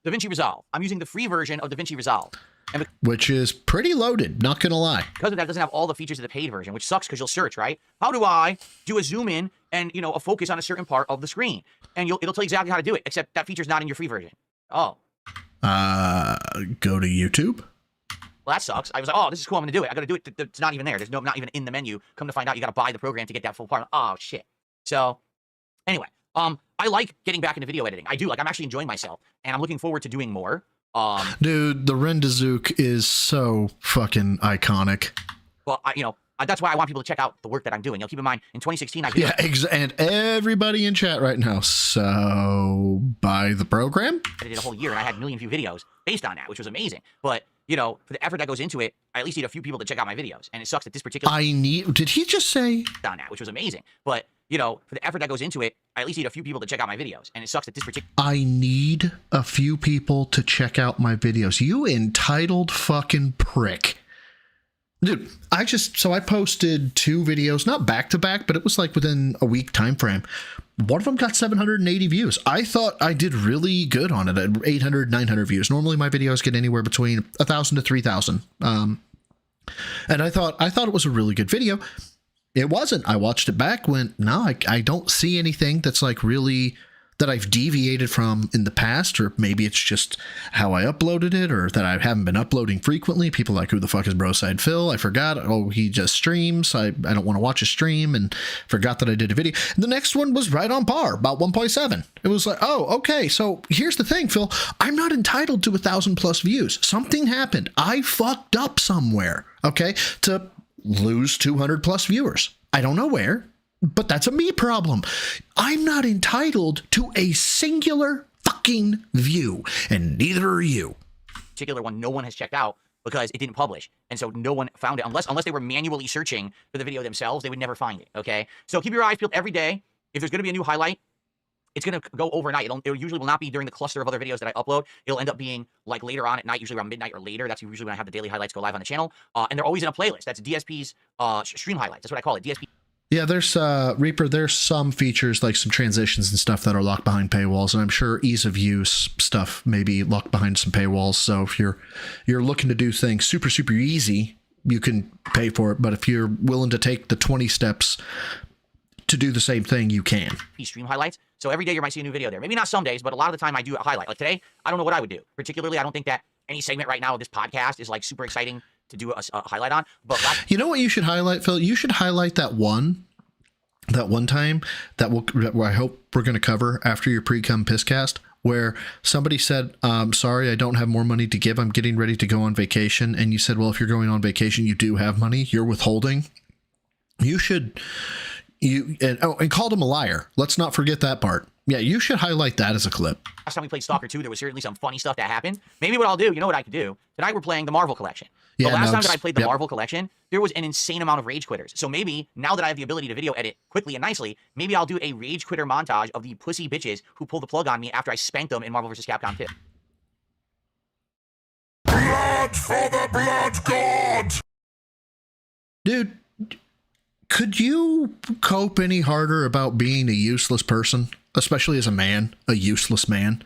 DaVinci Resolve. I'm using the free version of DaVinci Resolve. And which is pretty loaded, not gonna lie. because of that, it doesn't have all the features of the paid version, which sucks because you'll search, right? How do I do a zoom in and, a focus on a certain part of the screen? And it'll tell you exactly how to do it, except that feature's not in your free version. Oh. Go to YouTube. Well, that sucks. I was like, oh, this is cool. I'm going to do it. I got to do it. It's not even there. There's not even in the menu. Come to find out, you got to buy the program to get that full part. Oh, shit. So, anyway, I like getting back into video editing. I do. Like, I'm actually enjoying myself, and I'm looking forward to doing more. Dude, the Rendazook is so fucking iconic. Well, that's why I want people to check out the work that I'm doing. Keep in mind, in 2016, I did. Yeah, and everybody in chat right now. So, buy the program? I did a whole year, and I had 1 million view videos based on that, which was amazing. But, for the effort that goes into it, I at least need a few people to check out my videos. And it sucks that this particular... Did he just say... ...on that, which was amazing. But, for the effort that goes into it, I at least need a few people to check out my videos. And it sucks that this particular... I need a few people to check out my videos. You entitled fucking prick. Dude, I posted 2 videos, not back to back, but it was like within a week time frame. One of them got 780 views. I thought I did really good on it at 800, 900 views. Normally my videos get anywhere between 1,000 to 3,000. And I thought it was a really good video. It wasn't. I watched it back, went, no, I don't see anything that's like really that I've deviated from in the past, or maybe it's just how I uploaded it, or that I haven't been uploading frequently. People like, who the fuck is Broside Phil? I forgot. Oh, he just streams. I don't want to watch a stream, and forgot that I did a video. And the next one was right on par, about 1.7. It was like, oh, okay. So here's the thing, Phil. I'm not entitled to 1,000+ views. Something happened. I fucked up somewhere, okay, to lose 200+ viewers. I don't know where. But that's a me problem. I'm not entitled to a singular fucking view, and neither are you. Particular one no one has checked out because it didn't publish. And so no one found it. Unless they were manually searching for the video themselves, they would never find it, okay? So keep your eyes peeled every day. If there's going to be a new highlight, it's going to go overnight. It usually will not be during the cluster of other videos that I upload. It'll end up being like later on at night, usually around midnight or later. That's usually when I have the daily highlights go live on the channel. And they're always in a playlist. That's DSP's stream highlights. That's what I call it. DSP. Yeah, there's Reaper. There's some features like some transitions and stuff that are locked behind paywalls, and I'm sure ease of use stuff may be locked behind some paywalls. So if you're looking to do things super easy, you can pay for it. But if you're willing to take the 20 steps to do the same thing, you can. Stream highlights. So every day you might see a new video there. Maybe not some days, but a lot of the time I do a highlight. Like today, I don't know what I would do. Particularly, I don't think that any segment right now of this podcast is like super exciting to do a highlight on. But you know what you should highlight, Phil? You should highlight that one time that I hope we're going to cover after your pre-cum pisscast, where somebody said, sorry, I don't have more money to give. I'm getting ready to go on vacation. And you said, well, if you're going on vacation, you do have money. You're withholding. You should, and called him a liar. Let's not forget that part. Yeah, you should highlight that as a clip. Last time we played Stalker 2, there was certainly some funny stuff that happened. Maybe what I'll do, you know what I could do? Tonight we're playing the Marvel Collection. The last time that I played the Marvel Collection, there was an insane amount of rage quitters. So maybe, now that I have the ability to video edit quickly and nicely, maybe I'll do a rage quitter montage of the pussy bitches who pulled the plug on me after I spanked them in Marvel vs. Capcom 2. Blood for the blood god! Dude, could you cope any harder about being a useless person? Especially as a man, a useless man.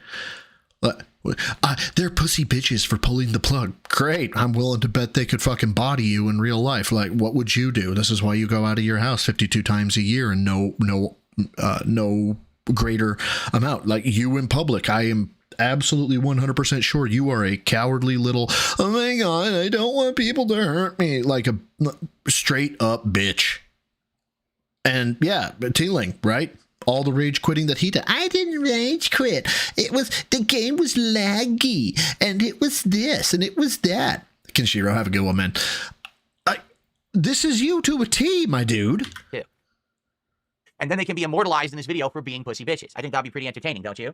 They're pussy bitches for pulling the plug. Great. I'm willing to bet they could fucking body you in real life. Like, what would you do? This is why you go out of your house 52 times a year and no greater amount. Like, you in public, I am absolutely 100% sure you are a cowardly little, oh my God, I don't want people to hurt me. Like a straight up bitch. And yeah, T-Ling, right? All the rage quitting that he did. I didn't rage quit. The game was laggy, and it was this, and it was that. Kenshiro, have a good one, man. This is you to a T, my dude. Yeah. And then they can be immortalized in this video for being pussy bitches. I think that'd be pretty entertaining, don't you?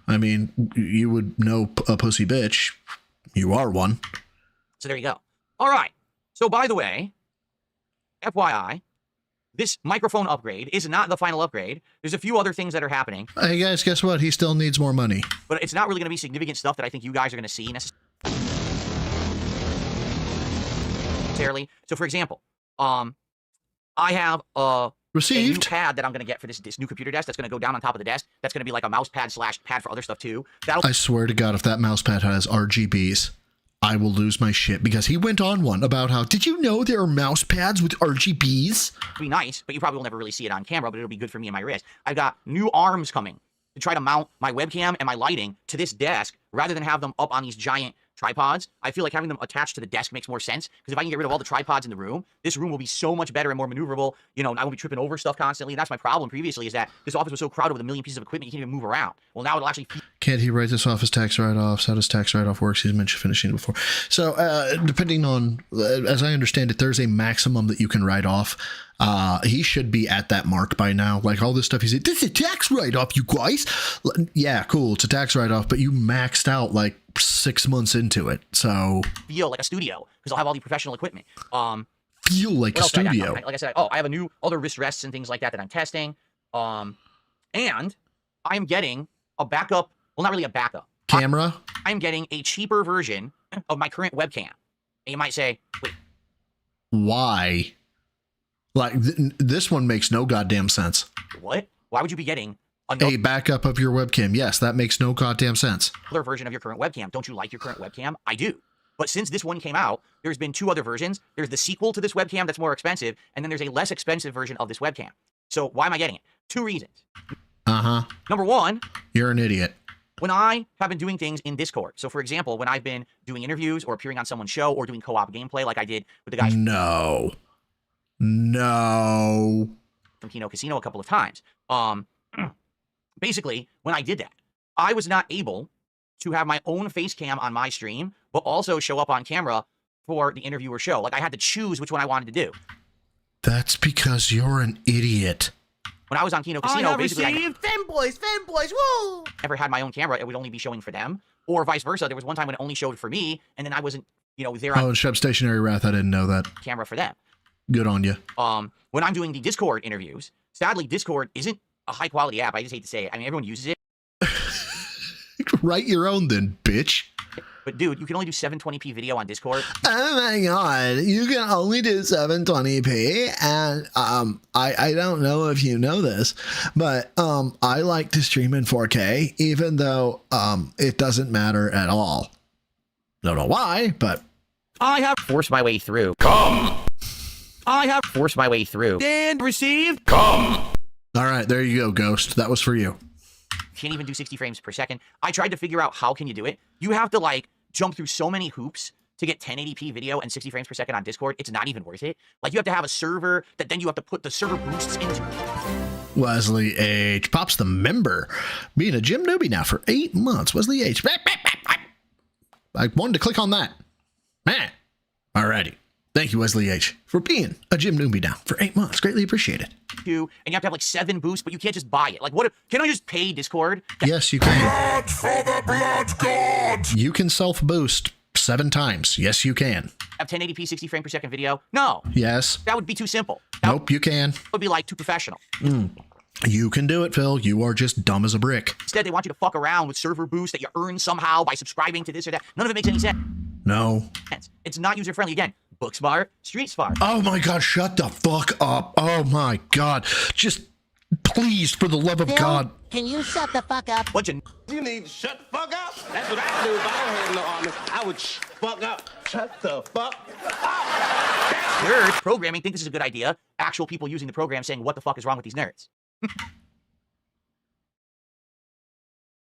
I mean, you would know a pussy bitch. You are one. So there you go. All right. So by the way, FYI, this microphone upgrade is not the final upgrade. There's a few other things that are happening. Hey guys, guess what? He still needs more money. But it's not really going to be significant stuff that I think you guys are going to see necessarily. So for example, I have a new pad that I'm going to get for this new computer desk that's going to go down on top of the desk. That's going to be like a mouse pad / pad for other stuff too. I swear to God, if that mouse pad has RGBs, I will lose my shit, because he went on one about how, did you know there are mouse pads with RGBs? It'll be nice, but you probably will never really see it on camera, but it'll be good for me and my wrist. I've got new arms coming to try to mount my webcam and my lighting to this desk rather than have them up on these giant tripods. I feel like having them attached to the desk makes more sense, because if I can get rid of all the tripods in the room, this room will be so much better and more maneuverable. You know, I won't be tripping over stuff constantly. And that's my problem previously, is that this office was so crowded with a million pieces of equipment, you can't even move around. Well, now it'll actually... Can't he write this off as tax write-offs? How does tax write-off works? He's mentioned finishing it before. So, depending on, as I understand it, there's a maximum that you can write off. He should be at that mark by now. Like all this stuff, he's like, this is a tax write-off, you guys. Yeah, cool, it's a tax write-off, but you maxed out like 6 months into it, so feel like a studio, because I'll have all the professional equipment. Feel like a studio. Like I said, I have a new other wrist rests and things like that I'm testing. And I'm getting a backup. Well, not really a backup camera. I'm getting a cheaper version of my current webcam. And you might say, wait, why? Like this one makes no goddamn sense. What? Why would you be getting a backup of your webcam? Yes, that makes no goddamn sense. Another version of your current webcam. Don't you like your current webcam? I do. But since this one came out, there's been 2 other versions. There's the sequel to this webcam that's more expensive, and then there's a less expensive version of this webcam. So why am I getting it? 2 reasons. Number 1. You're an idiot. When I have been doing things in Discord. So for example, when I've been doing interviews or appearing on someone's show or doing co-op gameplay like I did with the guys from Kino Casino a couple of times. Basically, when I did that, I was not able to have my own face cam on my stream, but also show up on camera for the interviewer show. Like, I had to choose which one I wanted to do. That's because you're an idiot. When I was on Kino Casino, basically, fanboys, woo! Never had my own camera. It would only be showing for them, or vice versa. There was one time when it only showed for me, and then I wasn't, there on Shep Stationary Wrath, I didn't know that. Camera for them. Good on you. When I'm doing the Discord interviews, sadly, Discord isn't a high quality app. I just hate to say it. I mean, everyone uses it. Write your own then, bitch. But dude, you can only do 720p video on Discord. Oh my god, you can only do 720p, and I don't know if you know this, but I like to stream in 4K, even though it doesn't matter at all. Don't know why, but I have forced my way through. I have forced my way through. And received. All right, there you go, Ghost. That was for you. Can't even do 60 frames per second. I tried to figure out how can you do it. You have to like jump through so many hoops to get 1080p video and 60 frames per second on Discord. It's not even worth it. Like you have to have a server that then you have to put the server boosts into. Wesley H. Pops the member. Being a gym newbie now for 8 months. Wesley H. I wanted to click on that. Man. Alrighty. Thank you, Wesley H., for being a gym newbie now for 8 months. Greatly appreciated. And you have to have like 7 boosts, but you can't just buy it. Like, what? Can I just pay Discord? Yes, you can. Blood for the blood god! You can self-boost 7 times. Yes, you can. Have 1080p 60 frame per second video? No. Yes. That would be too simple. Nope, you can. That would be like too professional. You can do it, Phil. You are just dumb as a brick. Instead, they want you to fuck around with server boosts that you earn somehow by subscribing to this or that. None of it makes any sense. No. It's not user-friendly. Again, Booksmart, StreetSmart. Oh my god, shut the fuck up. Oh my god. Just please, for the love of God. Can you shut the fuck up? What you need to shut the fuck up. That's what I do if I don't have no army. I would fuck up. Shut the fuck up. Nerds programming think this is a good idea. Actual people using the program saying, what the fuck is wrong with these nerds?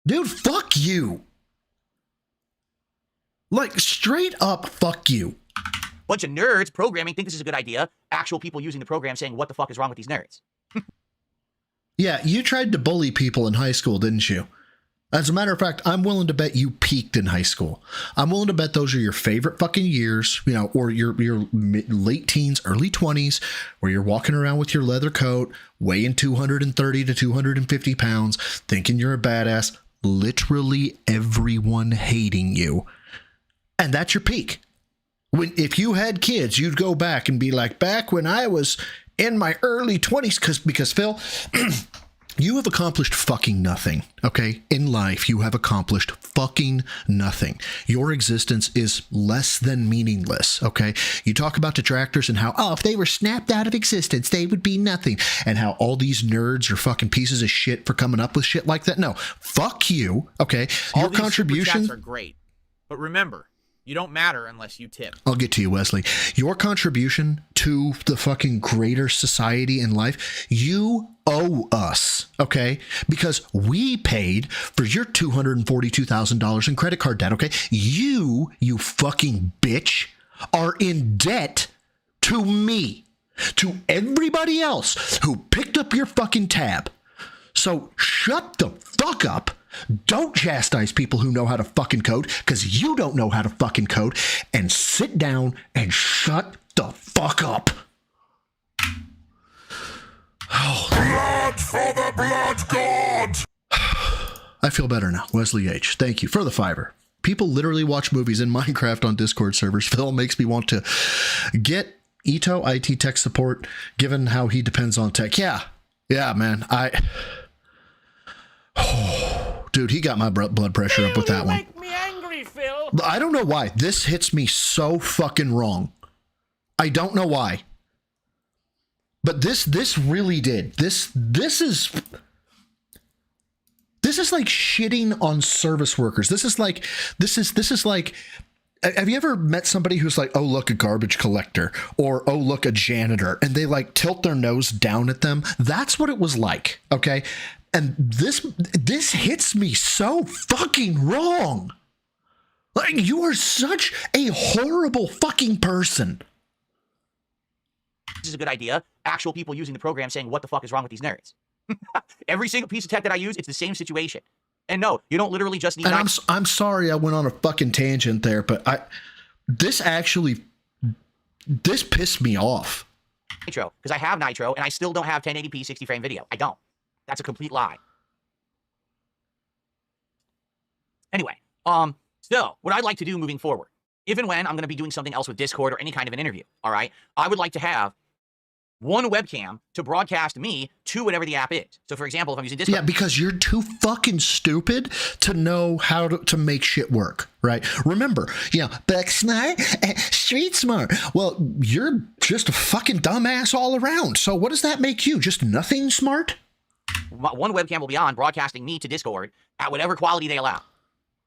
Dude, fuck you. Like, straight up, fuck you. Bunch of nerds programming think this is a good idea. Actual people using the program saying, what the fuck is wrong with these nerds? Yeah, you tried to bully people in high school, didn't you? As a matter of fact, I'm willing to bet you peaked in high school. I'm willing to bet those are your favorite fucking years, you know, or your late teens, early 20s, where you're walking around with your leather coat, weighing 230 to 250 pounds, thinking you're a badass, literally everyone hating you. And that's your peak. If you had kids, you'd go back and be like, back when I was in my early 20s, because Phil, you have accomplished fucking nothing, okay? In life, you have accomplished fucking nothing. Your existence is less than meaningless, okay? You talk about detractors and how, oh, if they were snapped out of existence, they would be nothing. And how all these nerds are fucking pieces of shit for coming up with shit like that. No, fuck you, okay? All these contributions are great. But remember, you don't matter unless you tip. I'll get to you, Wesley. Your contribution to the fucking greater society in life, you owe us, okay? Because we paid for your $242,000 in credit card debt, okay? You fucking bitch, are in debt to me, to everybody else who picked up your fucking tab. So shut the fuck up. Don't chastise people who know how to fucking code, because you don't know how to fucking code, and sit down and shut the fuck up. Oh. Blood for the blood god! I feel better now. Wesley H., thank you for the $5. People literally watch movies in Minecraft on Discord servers. Phil makes me want to get Ito IT tech support, given how he depends on tech. Yeah, man, dude, he got my blood pressure up with that one. Make me angry, Phil. I don't know why. This hits me so fucking wrong. I don't know why. But this really did. This is like shitting on service workers. This is like have you ever met somebody who's like, oh, look, a garbage collector, or oh, look, a janitor, and they like tilt their nose down at them? That's what it was like, okay? And this hits me so fucking wrong. Like, you are such a horrible fucking person. This is a good idea. Actual people using the program saying, what the fuck is wrong with these nerds? Every single piece of tech that I use, it's the same situation. And no, you don't literally just need... And I'm sorry I went on a fucking tangent there, but this pissed me off. Nitro, because I have Nitro, and I still don't have 1080p 60 frame video. I don't. That's a complete lie. Anyway, so what I'd like to do moving forward, if and when I'm going to be doing something else with Discord or any kind of an interview, all right, I would like to have one webcam to broadcast me to whatever the app is. So for example, if I'm using Discord. Yeah, because you're too fucking stupid to know how to make shit work, right? Remember, book smart, street smart. Well, you're just a fucking dumbass all around. So what does that make you? Just nothing smart? One webcam will be on broadcasting me to Discord at whatever quality they allow.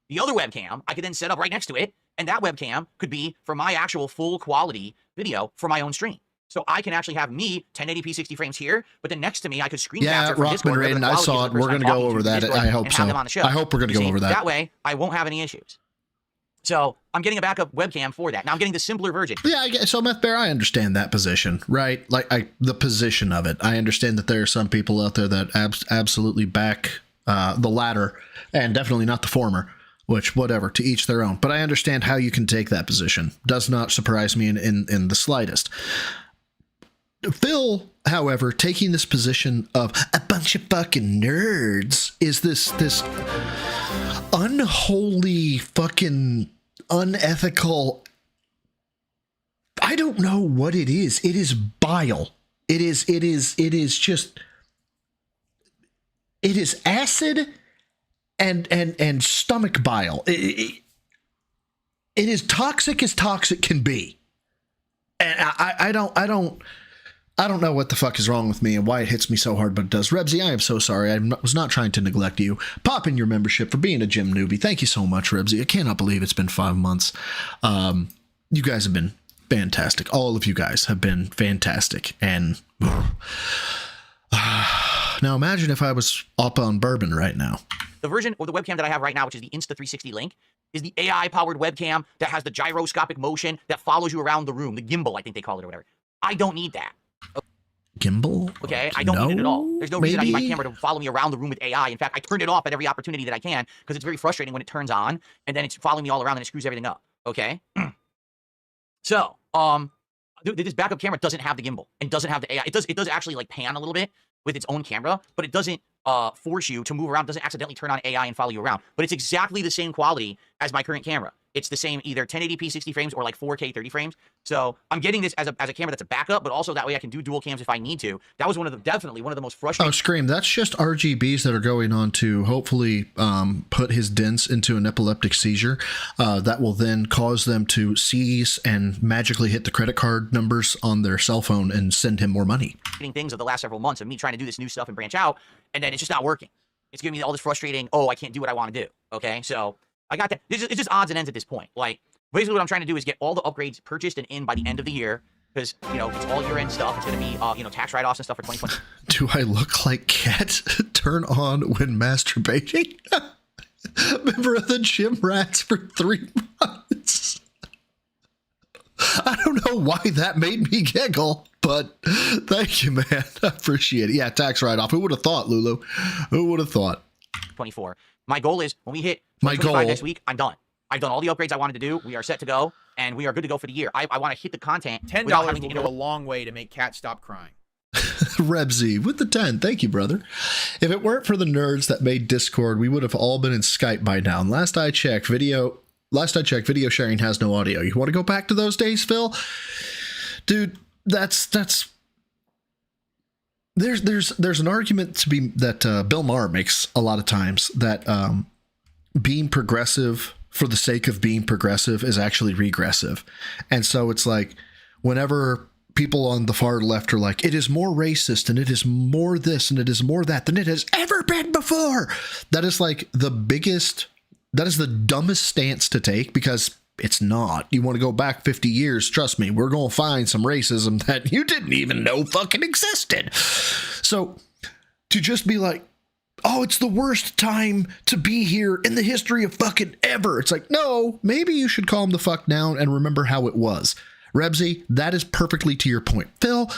The other webcam, I could then set up right next to it, and that webcam could be for my actual full quality video for my own stream. So I can actually have me 1080p 60 frames here, but then next to me I could screen capture from Discord. Yeah, Raiden, I saw it. We're going to go over that. I hope so. I hope we're going to go over that. That way, I won't have any issues. So I'm getting a backup webcam for that. Now I'm getting the simpler version. Yeah, so Meth Bear, I understand that position, right? Like the position of it. I understand that there are some people out there that absolutely back the latter and definitely not the former. Which, whatever, to each their own. But I understand how you can take that position. Does not surprise me in the slightest. Phil, however, taking this position of a bunch of fucking nerds is this unholy, fucking unethical. I don't know what it is. It is bile. It is acid and stomach bile. It is toxic as toxic can be. And I don't know what the fuck is wrong with me and why it hits me so hard, but it does. Rebsy, I am so sorry. I was not trying to neglect you. Pop in your membership for being a gym newbie. Thank you so much, Rebsy. I cannot believe it's been 5 months. You guys have been fantastic. All of you guys have been fantastic. And now imagine if I was up on bourbon right now. The version of the webcam that I have right now, which is the Insta360 Link, is the AI-powered webcam that has the gyroscopic motion that follows you around the room. The gimbal, I think they call it or whatever. I don't need that. Gimbal? Okay, I don't need it at all. There's no reason I need my camera to follow me around the room with AI. In fact, I turn it off at every opportunity that I can because it's very frustrating when it turns on and then it's following me all around and it screws everything up. Okay? So, this backup camera doesn't have the gimbal and doesn't have the AI. It does actually like pan a little bit with its own camera, but it doesn't force you to move around, doesn't accidentally turn on AI and follow you around. But it's exactly the same quality as my current camera. It's the same either 1080p 60 frames or like 4K 30 frames. So I'm getting this as a camera that's a backup, but also that way I can do dual cams if I need to. That was definitely one of the most frustrating. Oh, Scream, that's just RGBs that are going on to hopefully put his dents into an epileptic seizure that will then cause them to seize and magically hit the credit card numbers on their cell phone and send him more money. Things of the last several months of me trying to do this new stuff and branch out, and then it's just not working. It's giving me all this frustrating, oh, I can't do what I want to do. Okay, so I got that. It's just odds and ends at this point. Like, basically what I'm trying to do is get all the upgrades purchased and in by the end of the year, because, it's all year-end stuff. It's going to be, tax write-offs and stuff for 2020. Do I look like Cat turn on when masturbating? Member of the gym rats for 3 months. I don't know why that made me giggle, but thank you, man. I appreciate it. Yeah, tax write-off. Who would have thought, Lulu? Who would have thought? 24. My goal is when we hit my goal next week, I'm done. I've done all the upgrades I wanted to do. We are set to go, and we are good to go for the year. I want to hit the content. $10 will go a long way to make Cat stop crying. Rebsy with the 10. Thank you, brother. If it weren't for the nerds that made Discord, we would have all been in Skype by now. And last I checked, video sharing has no audio. You want to go back to those days, Phil? Dude, there's an argument to be that Bill Maher makes a lot of times that being progressive for the sake of being progressive is actually regressive. And so it's like whenever people on the far left are like, it is more racist and it is more this and it is more that than it has ever been before. That is like that is the dumbest stance to take because it's not. You want to go back 50 years, trust me, we're going to find some racism that you didn't even know fucking existed. So to just be like, oh, it's the worst time to be here in the history of fucking ever. It's like, no, maybe you should calm the fuck down and remember how it was. Rebsy, that is perfectly to your point. Phil,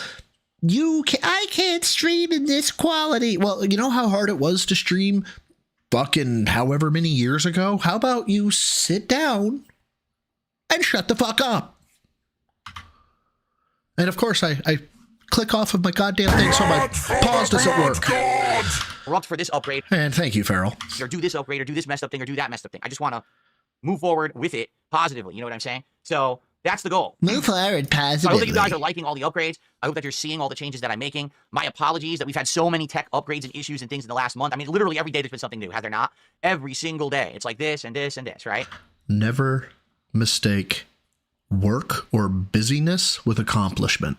I can't stream in this quality. Well, you know how hard it was to stream fucking however many years ago? How about you sit down and shut the fuck up? And of course, I click off of my goddamn thing so my pause doesn't work. We're up for this upgrade. And thank you, Farrell. Or do this upgrade, or do this messed up thing, or do that messed up thing. I just want to move forward with it positively. You know what I'm saying? So That's the goal. Move forward So I hope that positively. you guys are liking all the upgrades. I hope that you're seeing all the changes that I'm making. My apologies that we've had so many tech upgrades and issues and things in the last month. I mean, literally every day there's been something new, has there not? Every single day. It's like this and this and this, right? Never mistake work or busyness with accomplishment.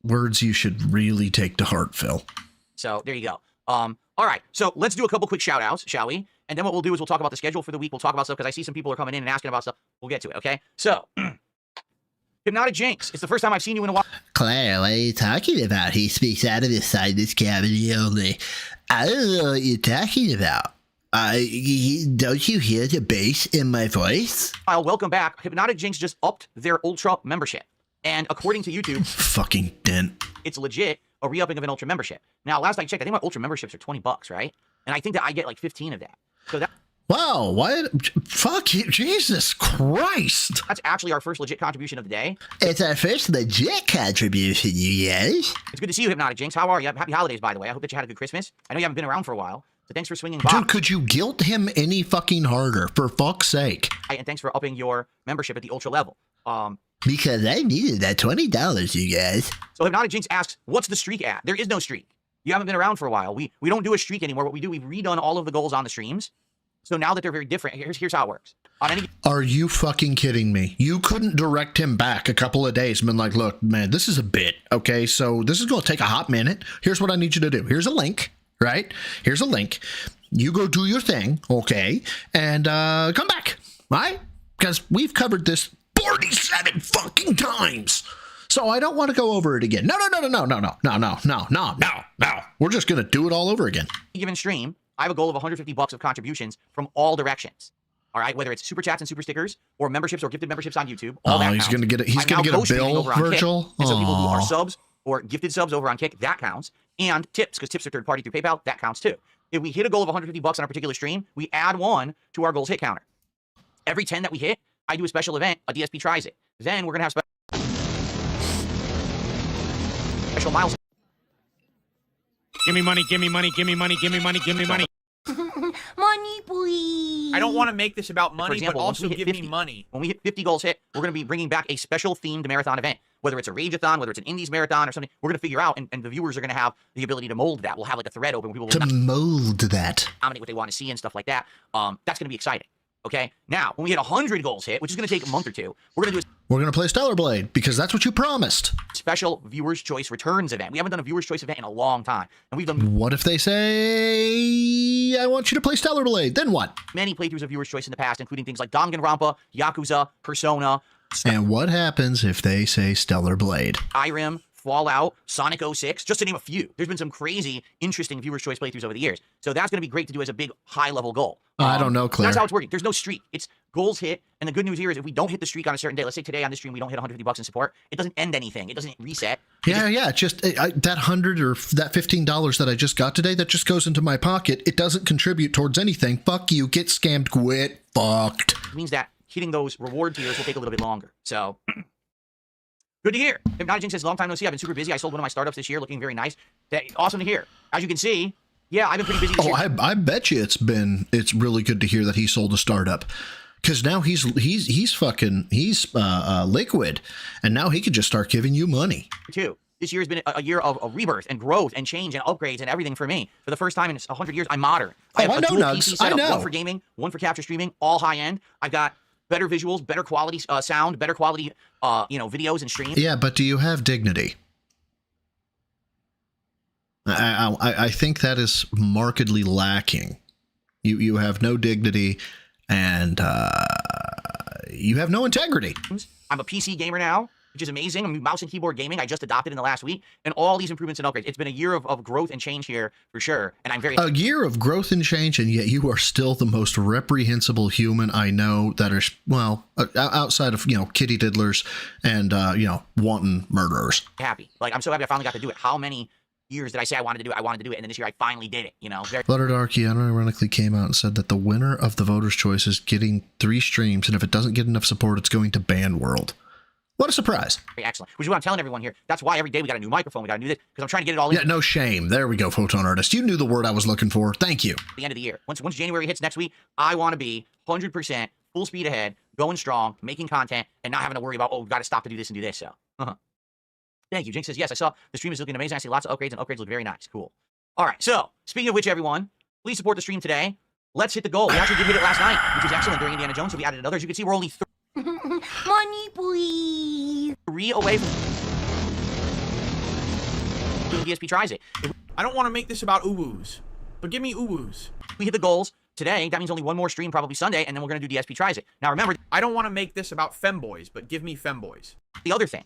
Words you should really take to heart, Phil. So there you go. All right, so let's do a couple quick shout outs, shall we? And then what we'll do is we'll talk about the schedule for the week. We'll talk about stuff because I see some people are coming in and asking about stuff. We'll get to it, okay? So, Hypnotic Jinx, it's the first time I've seen you in a while. Claire, what are you talking about? He speaks out of his sinus cavity only. I don't know what you're talking about. Don't you hear the bass in my voice? Welcome back. Hypnotic Jinx just upped their Ultra membership. And according to YouTube, fucking dent. It's legit a re-upping of an Ultra membership. Now, last I checked, I think my Ultra memberships are $20, right? And I think that I get like 15 of that. So that. Wow, what? Fuck you, Jesus Christ. That's actually our first legit contribution of the day. It's our first legit contribution, you guys. It's good to see you, Hypnotic Jinx. How are you? Happy holidays, by the way. I hope that you had a good Christmas. I know you haven't been around for a while, so thanks for swinging by. Dude, could you guilt him any fucking harder, for fuck's sake? And thanks for upping your membership at the Ultra level. Because I needed that $20, you guys. So Hypnotic Jinx asks, what's the streak at? There is no streak. You haven't been around for a while. We don't do a streak anymore. What we do, we've redone all of the goals on the streams. So now that they're very different, here's how it works. Are you fucking kidding me? You couldn't direct him back a couple of days and been like, look, man, this is a bit, okay? So this is going to take a hot minute. Here's what I need you to do. Here's a link, right? Here's a link. You go do your thing, okay? And come back, right? Because we've covered this 47 fucking times. So I don't want to go over it again. No. We're just going to do it all over again. Given stream, I have a goal of $150 of contributions from all directions. All right, whether it's super chats and super stickers, or memberships or gifted memberships on YouTube. All that he's counts. going to get he's going to get a bill, Virgil. And so people who are subs or gifted subs over on Kick, that counts. And tips, because tips are third party through PayPal, that counts too. If we hit a goal of $150 on a particular stream, we add one to our goals hit counter. Every 10 that we hit, I do a special event. A DSP tries it. Then we're gonna have special milestones. Give me money, give me money, give me money, give me money, give me money. Money, please. I don't want to make this about money, For example, but also give 50, me money. When we hit 50 goals hit, we're going to be bringing back a special themed marathon event. Whether it's a Rageathon, whether it's an Indies marathon or something, we're going to figure out, and the viewers are going to have the ability to mold that. We'll have like a thread open where people will mold that. Nominate what they want to see and stuff like that. That's going to be exciting. Okay? Now, when we hit 100 goals hit, which is going to take a month or two, we're going to do We're going to play Stellar Blade because that's what you promised. Special Viewers' Choice Returns event. We haven't done a Viewers' Choice event in a long time. And we've done What if they say, I want you to play Stellar Blade? Then what? many playthroughs of Viewers' Choice in the past, including things like Danganronpa, Yakuza, Persona, And what happens if they say Stellar Blade? Skyrim, Fallout, Sonic 06, just to name a few. There's been some crazy, interesting Viewers' Choice playthroughs over the years. So that's going to be great to do as a big, high-level goal. I don't know, Claire. That's how it's working. There's no streak. It's goals hit, and the good news here is if we don't hit the streak on a certain day, let's say today on this stream we don't hit $150 in support, it doesn't end anything. It doesn't reset. Just that $100 or that $15 that I just got today, that just goes into my pocket. It doesn't contribute towards anything. Fuck you. Get scammed. Quit. Fucked. It means that hitting those reward tiers will take a little bit longer. So, good to hear. Hypnotic Jinx says, long time no see. I've been super busy. I sold one of my startups this year, looking very nice. Awesome to hear. As you can see, yeah, I've been pretty busy this year. I bet you it's really good to hear that he sold a startup. Because now he's liquid, and now he could just start giving you money. Too. This year has been a year of rebirth and growth and change and upgrades and everything for me. For the first time in 100 years, I'm modern. I have a dual PC setup, one for gaming, one for capture streaming, all high end. I've got better visuals, better quality sound, better quality videos and streams. Yeah, but do you have dignity? I think that is markedly lacking. You have no dignity, and you have no integrity. I'm a PC gamer now, which is amazing. I'm mouse and keyboard gaming. I just adopted in the last week, and all these improvements and upgrades. It's been a year of growth and change here for sure, and I'm very a year of growth and change, and yet you are still the most reprehensible human I know that are outside of kitty diddlers and wanton murderers. happy. Like I'm so happy I finally got to do it. How many years did I say I wanted to do it? I wanted to do it, and then this year I finally did it. Flutterdarky unironically came out and said that the winner of the voters' choice is getting 3 streams, and if it doesn't get enough support, it's going to ban World. What a surprise. Very excellent. Which is what I'm telling everyone here. That's why every day we got a new microphone. We got to do this because I'm trying to get it all in. Yeah, no shame. There we go, Photon Artist. You knew the word I was looking for. Thank you. At the end of the year. Once January hits next week, I want to be 100% full speed ahead, going strong, making content, and not having to worry about, oh, we've got to stop to do this and do this. So, Thank you. Jinx says, yes, I saw the stream is looking amazing. I see lots of upgrades, and upgrades look very nice. Cool. All right, so speaking of which, everyone, please support the stream today. Let's hit the goal. We actually did hit it last night, which was excellent during Indiana Jones, so we added another. As you can see, we're only Money, please. 3 away from DSP tries it. I don't want to make this about uwus, but give me uwus. We hit the goals today. That means only one more stream, probably Sunday, and then we're going to do DSP tries it. Now, remember, I don't want to make this about femboys, but give me femboys. the other thing.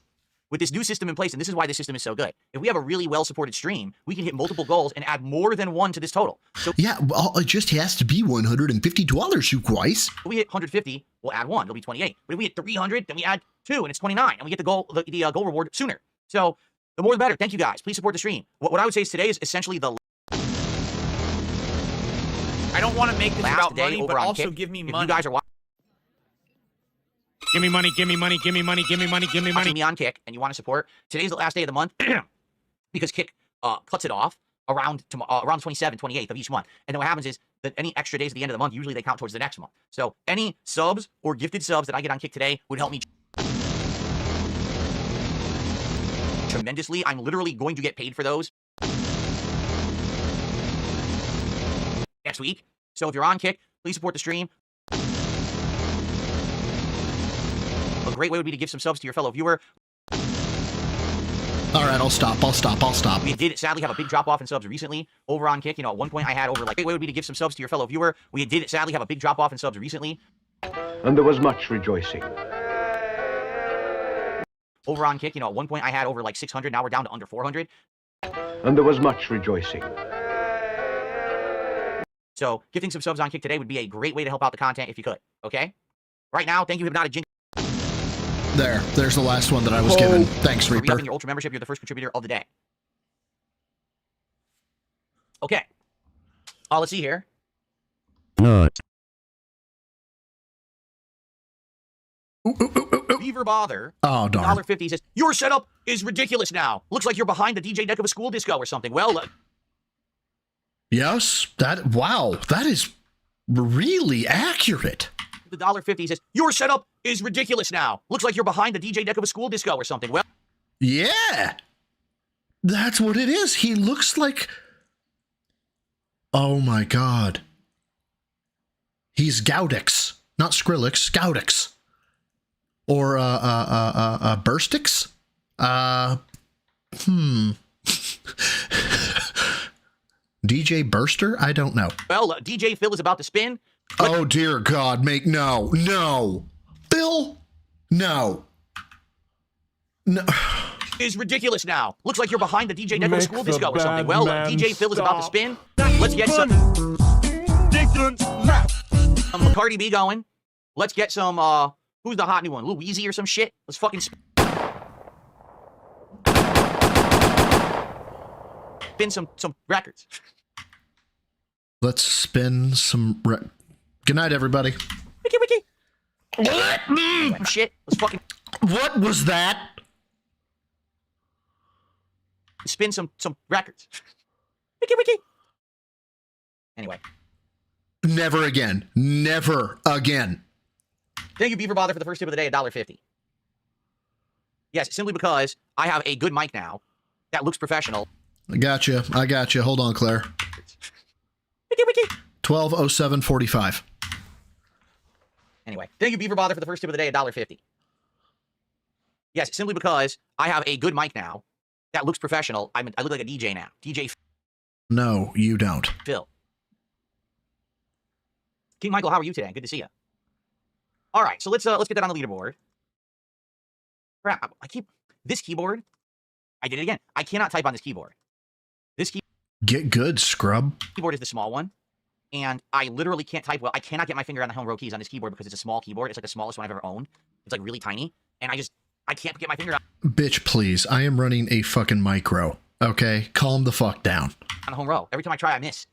With this new system in place, and this is why this system is so good, if we have a really well-supported stream, we can hit multiple goals and add more than one to this total. So Yeah, well, it just has to be $150, you guys. if we hit 150, we'll add 1. It'll be 28. But if we hit 300, then we add 2, and it's 29, and we get the goal reward sooner. So the more the better. Thank you, guys. Please support the stream. What I would say is today is essentially the I don't want to make this last about day money, over but on also Kick. give me If money. you guys are watching Give me money, give me money, give me money, give me money, give me money. me on Kick and you want to support, today's the last day of the month because Kick cuts it off around 27th, 28th of each month. And then what happens is that any extra days at the end of the month, usually they count towards the next month. So any subs or gifted subs that I get on Kick today would help me tremendously. I'm literally going to get paid for those next week. So if you're on Kick, please support the stream. A great way would be to give some subs to your fellow viewer. All right, I'll stop. We did sadly have a big drop off in subs recently over on Kick. You know, at one point I had over like, great way would be to give some subs to your fellow viewer. We did sadly have a big drop off in subs recently. And there was much rejoicing. Over on Kick, you know, at one point I had over like 600. Now we're down to under 400. And there was much rejoicing. So gifting some subs on Kick today would be a great way to help out the content if you could. Okay? Right now, thank you, Hypnotic Jinx. There's the last one that I was given. Thanks, For Reaper. re-upping your Ultra membership, you're the first contributor of the day. Okay. Let's see here. Beaver Bother. Oh, darn. $1.50 says, your setup is ridiculous now. Looks like you're behind the DJ deck of a school disco or something. Well, Yes, wow, that is really accurate. the $1.50 says, your setup is ridiculous now. Looks like you're behind the DJ deck of a school disco or something. Well, Yeah, that's what it is. He looks like, oh my god, he's Gaudix, not Skrillex, Gaudix, or Burstix. DJ Burster? I don't know. well, DJ Phil is about to spin. Oh dear God, no, Phil, no. Is ridiculous now. Looks like you're behind the DJ deck of a school disco or something. Well, DJ Phil is about to spin. Let's get some Cardi B going. Let's get some, who's the hot new one? Lil Weezy or some shit? Let's fucking spin some records. Let's spin some. Good night, everybody. Wiki. Shit. Let's fucking. What was that? Spin some records. Wiki. Anyway. Never again. Never again. Thank you, Beaver Bother, for the first tip of the day, $1.50. Yes, simply because I have a good mic now that looks professional. I got you. Hold on, Claire. Wiki. 12:07:45. Anyway, thank you, Beaver Bother, for the first tip of the day, $1.50. Yes, simply because I have a good mic now that looks professional. I look like a DJ now. DJ No, you don't. Phil. King Michael, how are you today? Good to see you. All right, so let's get that on the leaderboard. Crap, this keyboard. I did it again. I cannot type on this keyboard. Get good, scrub. Keyboard is the small one, and I literally can't type well. I cannot get my finger on the home row keys on this keyboard because it's a small keyboard. It's like the smallest one I've ever owned. It's like really tiny, and I can't get my finger on Bitch, please. I am running a fucking micro. Okay, calm the fuck down. a home row. Every time I try, I miss.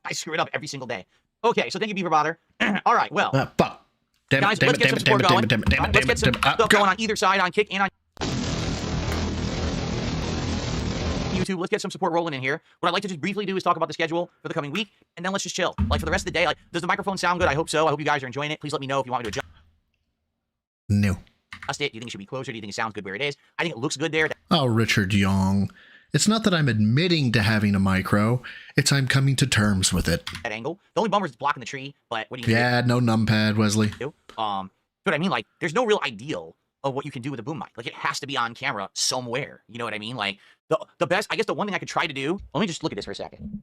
I screw it up every single day. Okay, so thank you, Beaver Bother. All right, well, Fuck. guys, let's get some support going. Let's get some stuff going on either side, on Kick and on YouTube. Let's get some support rolling in here. What I'd like to just briefly do is talk about the schedule for the coming week, and then let's just chill. Like, for the rest of the day, like, does the microphone sound good? I hope so. I hope you guys are enjoying it. Please let me know if you want me to adjust No. it. Do you think it should be closer? Do you think it sounds good where it is? I think it looks good there. Oh, Richard Young. It's not that I'm admitting to having a micro. It's I'm coming to terms with it. That angle. The only bummer is it's blocking the tree, but what do you Yeah, no numpad, Wesley. do? But I mean, like, there's no real ideal of what you can do with a boom mic. Like, it has to be on camera somewhere. You know what I mean? Like, the best, I guess the one thing I could try to do, let me just look at this for a second.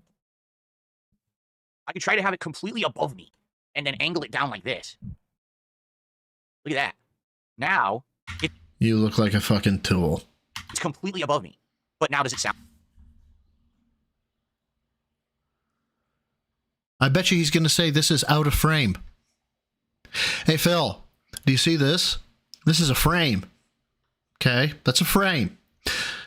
I could try to have it completely above me and then angle it down like this. Look at that. Now, You look like a fucking tool. it's completely above me. But now does it sound? I bet you he's going to say this is out of frame. Hey, Phil, do you see this? This is a frame. Okay, that's a frame.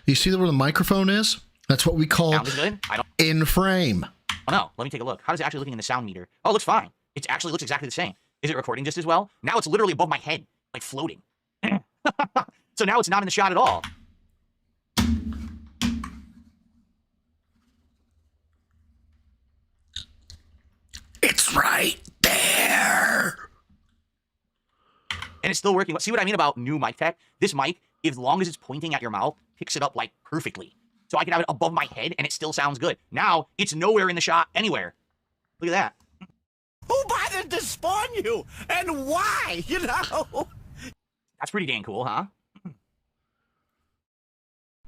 You see where the microphone is? That's what we call Sound is good? I don't in frame. Oh, no. Let me take a look. How does it actually looking in the sound meter? Oh, it looks fine. It actually looks exactly the same. Is it recording just as well? Now it's literally above my head, like floating. So now it's not in the shot at all. It's right there. And it's still working. See what I mean about new mic tech? This mic, as long as it's pointing at your mouth, picks it up like perfectly. So I can have it above my head and it still sounds good. Now it's nowhere in the shot anywhere. Look at that. Who bothered to spawn you? And why? You know? That's pretty dang cool, huh?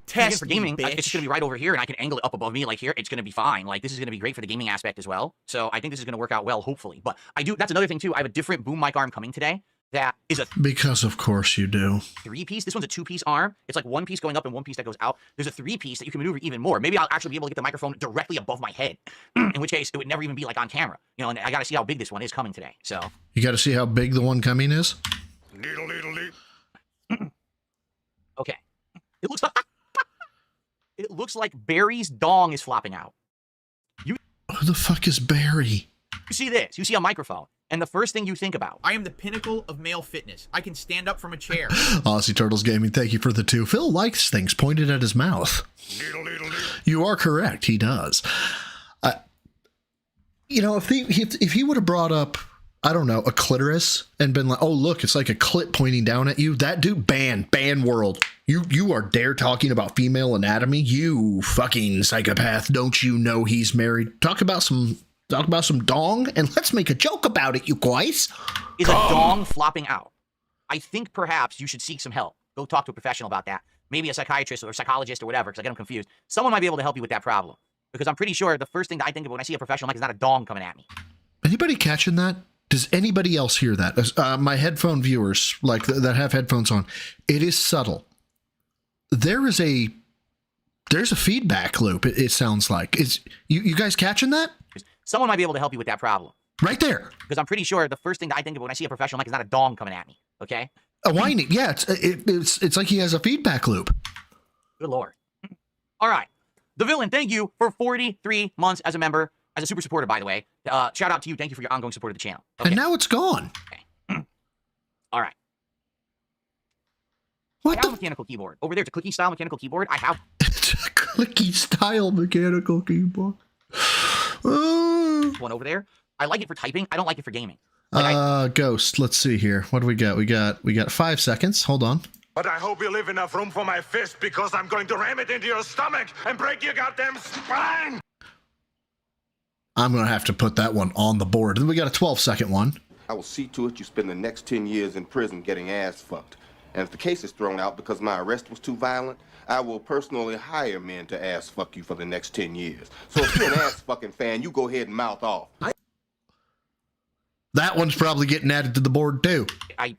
Test for gaming, me, bitch. it's just going to be right over here, and I can angle it up above me like here. It's going to be fine. Like, this is going to be great for the gaming aspect as well. So I think this is going to work out well, hopefully. But that's another thing, too. I have a different boom mic arm coming today that is a Because of course you do. 3-piece. This one's a 2-piece arm. It's like 1 piece going up and 1 piece that goes out. There's a 3-piece that you can maneuver even more. Maybe I'll actually be able to get the microphone directly above my head, in which case it would never even be like on camera. You know, and I got to see how big this one is coming today. So You got to see how big the one coming is? okay, it looks like Barry's dong is flopping out. Who the fuck is Barry? You see this? You see a microphone, and the first thing you think about. I am the pinnacle of male fitness. I can stand up from a chair. Aussie Turtles Gaming, thank you for the 2. Phil likes things pointed at his mouth. You are correct, he does. You know, if he would have brought up, I don't know, a clitoris and been like, oh, look, it's like a clit pointing down at you, that dude, ban world. You are dare talking about female anatomy? You fucking psychopath. Don't you know he's married? Talk about some dong and let's make a joke about it, you guys. Is a dong flopping out? I think perhaps you should seek some help. Go talk to a professional about that. Maybe a psychiatrist or a psychologist or whatever, because I get them confused. Someone might be able to help you with that problem. Because I'm pretty sure the first thing that I think of when I see a professional mic is not a dong coming at me. Anybody catching that? Does anybody else hear that? My headphone viewers, like that have headphones on, it is subtle. There's a feedback loop. It sounds like. Is you guys catching that? Someone might be able to help you with that problem. Right there. Because I'm pretty sure the first thing that I think of when I see a professional mic is not a dong coming at me. Okay. A whining. Yeah, it's like he has a feedback loop. Good lord. All right. The Villain, thank you for 43 months as a member, as a super supporter, by the way. Shout out to you. Thank you for your ongoing support of the channel. Okay. And now it's gone. Okay. All right. What I have a mechanical keyboard. Over there, it's a clicky style mechanical keyboard. I have. It's a clicky style mechanical keyboard. One over there. I like it for typing. I don't like it for gaming. Ghost. Let's see here. What do we got? We got 5 seconds. Hold on. But I hope you leave enough room for my fist because I'm going to ram it into your stomach and break your goddamn spine. I'm going to have to put that one on the board. Then we got a 12-second one. I will see to it you spend the next 10 years in prison getting ass fucked. And if the case is thrown out because my arrest was too violent, I will personally hire men to ass fuck you for the next 10 years. So if you're an ass fucking fan, you go ahead and mouth off. That one's probably getting added to the board too. I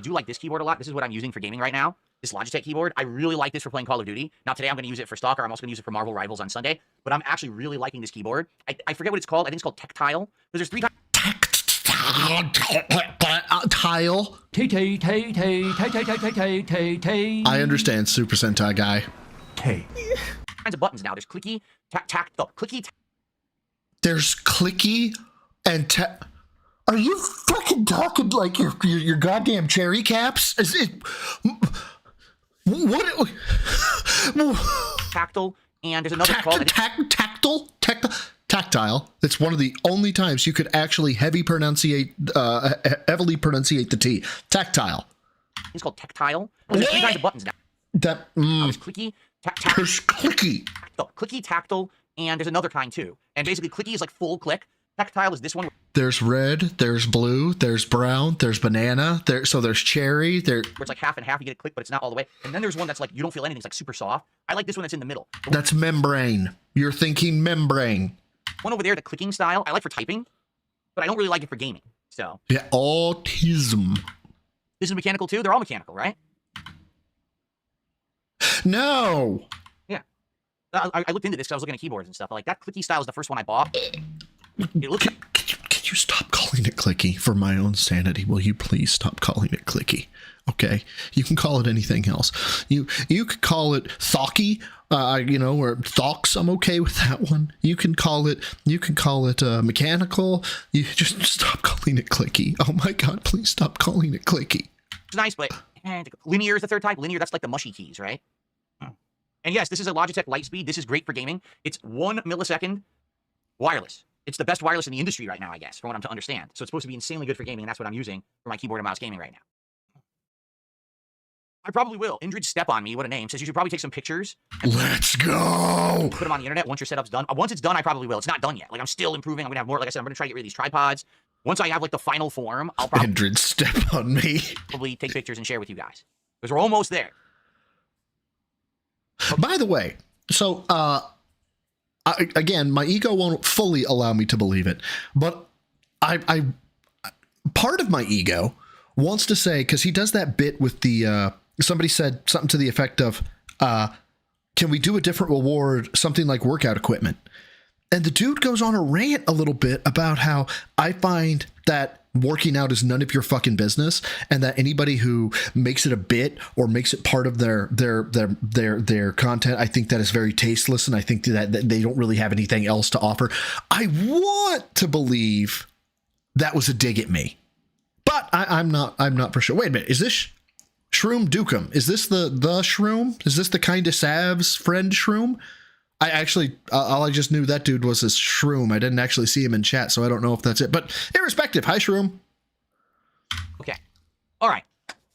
do like this keyboard a lot. This is what I'm using for gaming right now. This Logitech keyboard. I really like this for playing Call of Duty. Now today I'm going to use it for Stalker. I'm also going to use it for Marvel Rivals on Sunday. But I'm actually really liking this keyboard. I forget what it's called. I think it's called Tactile. Because there's 3 kinds. Tile. I understand, Super Sentai guy. Kinds of buttons now. There's clicky, clicky. There's clicky and Are you fucking talking like your goddamn cherry caps? Is it what? Tactile and there's another called tactile. It's one of the only times you could actually heavily pronunciate the T. Tactile. It's called tactile. There's 3 kinds of buttons now. That There's clicky, there's clicky. Clicky, tactile, and there's another kind too. And basically, clicky is like full click. Tactile is this one. There's red, there's blue, there's brown, there's banana, so there's cherry, where it's like half and half, you get a click, but it's not all the way. And then there's one that's like you don't feel anything, it's like super soft. I like this one that's in the middle. That's membrane. You're thinking membrane. One over there, the clicking style, I like for typing, but I don't really like it for gaming. So yeah, autism. This is mechanical too. They're all mechanical, right? No. Yeah. I looked into this because I was looking at keyboards and stuff. Like that clicky style is the first one I bought. It looks. Can you stop calling it clicky for my own sanity? Will you please stop calling it clicky? Okay, you can call it anything else. You could call it thocky, or thocks. I'm okay with that one. You can call it mechanical. You just stop calling it clicky. Oh my God, please stop calling it clicky. It's nice, but linear is the third type. Linear, that's like the mushy keys, right? And yes, this is a Logitech Lightspeed. This is great for gaming. It's 1 millisecond wireless. It's the best wireless in the industry right now, I guess, from what I'm to understand. So it's supposed to be insanely good for gaming, and that's what I'm using for my keyboard and mouse gaming right now. I probably will. Indrid Step on Me, what a name, says you should probably take some pictures. Let's go! Put them on the internet once your setup's done. Once it's done, I probably will. It's not done yet. Like, I'm still improving. I'm going to have more. Like I said, I'm going to try to get rid of these tripods. Once I have, like, the final form, I'll probably... Indrid Step on Me. Probably take pictures and share with you guys. Because we're almost there. Okay. By the way, so, again, my ego won't fully allow me to believe it, but I part of my ego wants to say, because he does that bit with the, somebody said something to the effect of, can we do a different reward, something like workout equipment? And the dude goes on a rant a little bit about how I find that working out is none of your fucking business, and that anybody who makes it a bit or makes it part of their content, I think that is very tasteless, and I think that they don't really have anything else to offer. I want to believe that was a dig at me, but I'm not for sure. Wait a minute, is this Shroom Dukem? Is this the Shroom? Is this the kind of Sav's friend Shroom? I actually, all I just knew that dude was a Shroom. I didn't actually see him in chat, so I don't know if that's it. But irrespective, hi, Shroom. Okay. All right.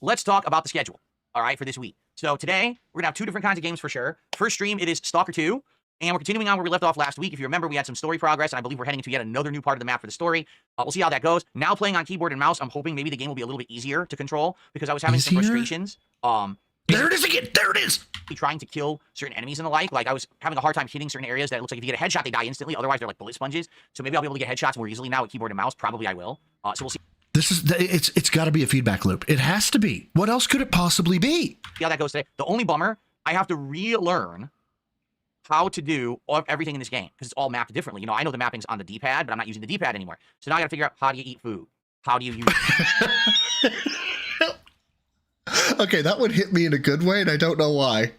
Let's talk about the schedule, all right, for this week. So today, we're going to have 2 different kinds of games for sure. First stream, it is Stalker 2. And we're continuing on where we left off last week. If you remember, we had some story progress, and I believe we're heading into yet another new part of the map for the story. We'll see how that goes. Now playing on keyboard and mouse, I'm hoping maybe the game will be a little bit easier to control, because I was having some frustrations. There it is again. There it is. Trying to kill certain enemies and the like. Like, I was having a hard time hitting certain areas that it looks like if you get a headshot, they die instantly. Otherwise, they're like bullet sponges. So maybe I'll be able to get headshots more easily now with keyboard and mouse. Probably I will. So we'll see. It's got to be a feedback loop. It has to be. What else could it possibly be? See how that goes today. The only bummer, I have to relearn how to do everything in this game, because it's all mapped differently. You know, I know the mapping's on the D-pad, but I'm not using the D-pad anymore. So now I got to figure out, how do you eat food? How do you use Okay, that would hit me in a good way, and I don't know why.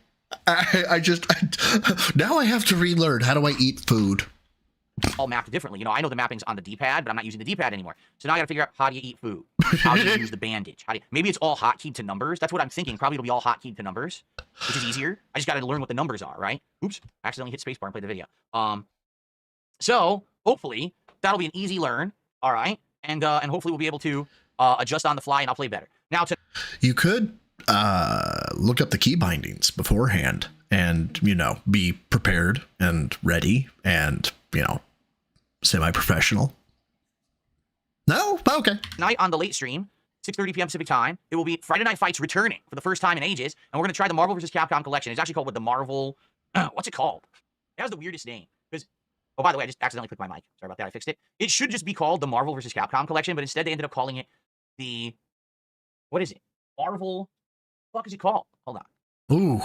Now I have to relearn, how do I eat food? All mapped differently. You know, I know the mapping's on the D-pad, but I'm not using the D-pad anymore. So now I got to figure out, how do you eat food? How do you use the bandage? Maybe it's all hotkeyed to numbers. That's what I'm thinking. Probably it'll be all hotkeyed to numbers, which is easier. I just got to learn what the numbers are, right? Oops, I accidentally hit spacebar and played the video. So hopefully that'll be an easy learn. All right, and hopefully we'll be able to adjust on the fly, and I'll play better. Now, you could look up the key bindings beforehand, and be prepared and ready, and semi-professional. No? Okay. Tonight on the late stream, 6:30 p.m. Pacific time, it will be Friday Night Fights returning for the first time in ages, and we're going to try the Marvel vs. Capcom collection. It's actually called the Marvel... what's it called? It has the weirdest name. Oh, by the way, I just accidentally clicked my mic. Sorry about that. I fixed it. It should just be called the Marvel vs. Capcom collection, but instead they ended up calling it the... What is it? Marvel... What the fuck is it called? Hold on. Ooh,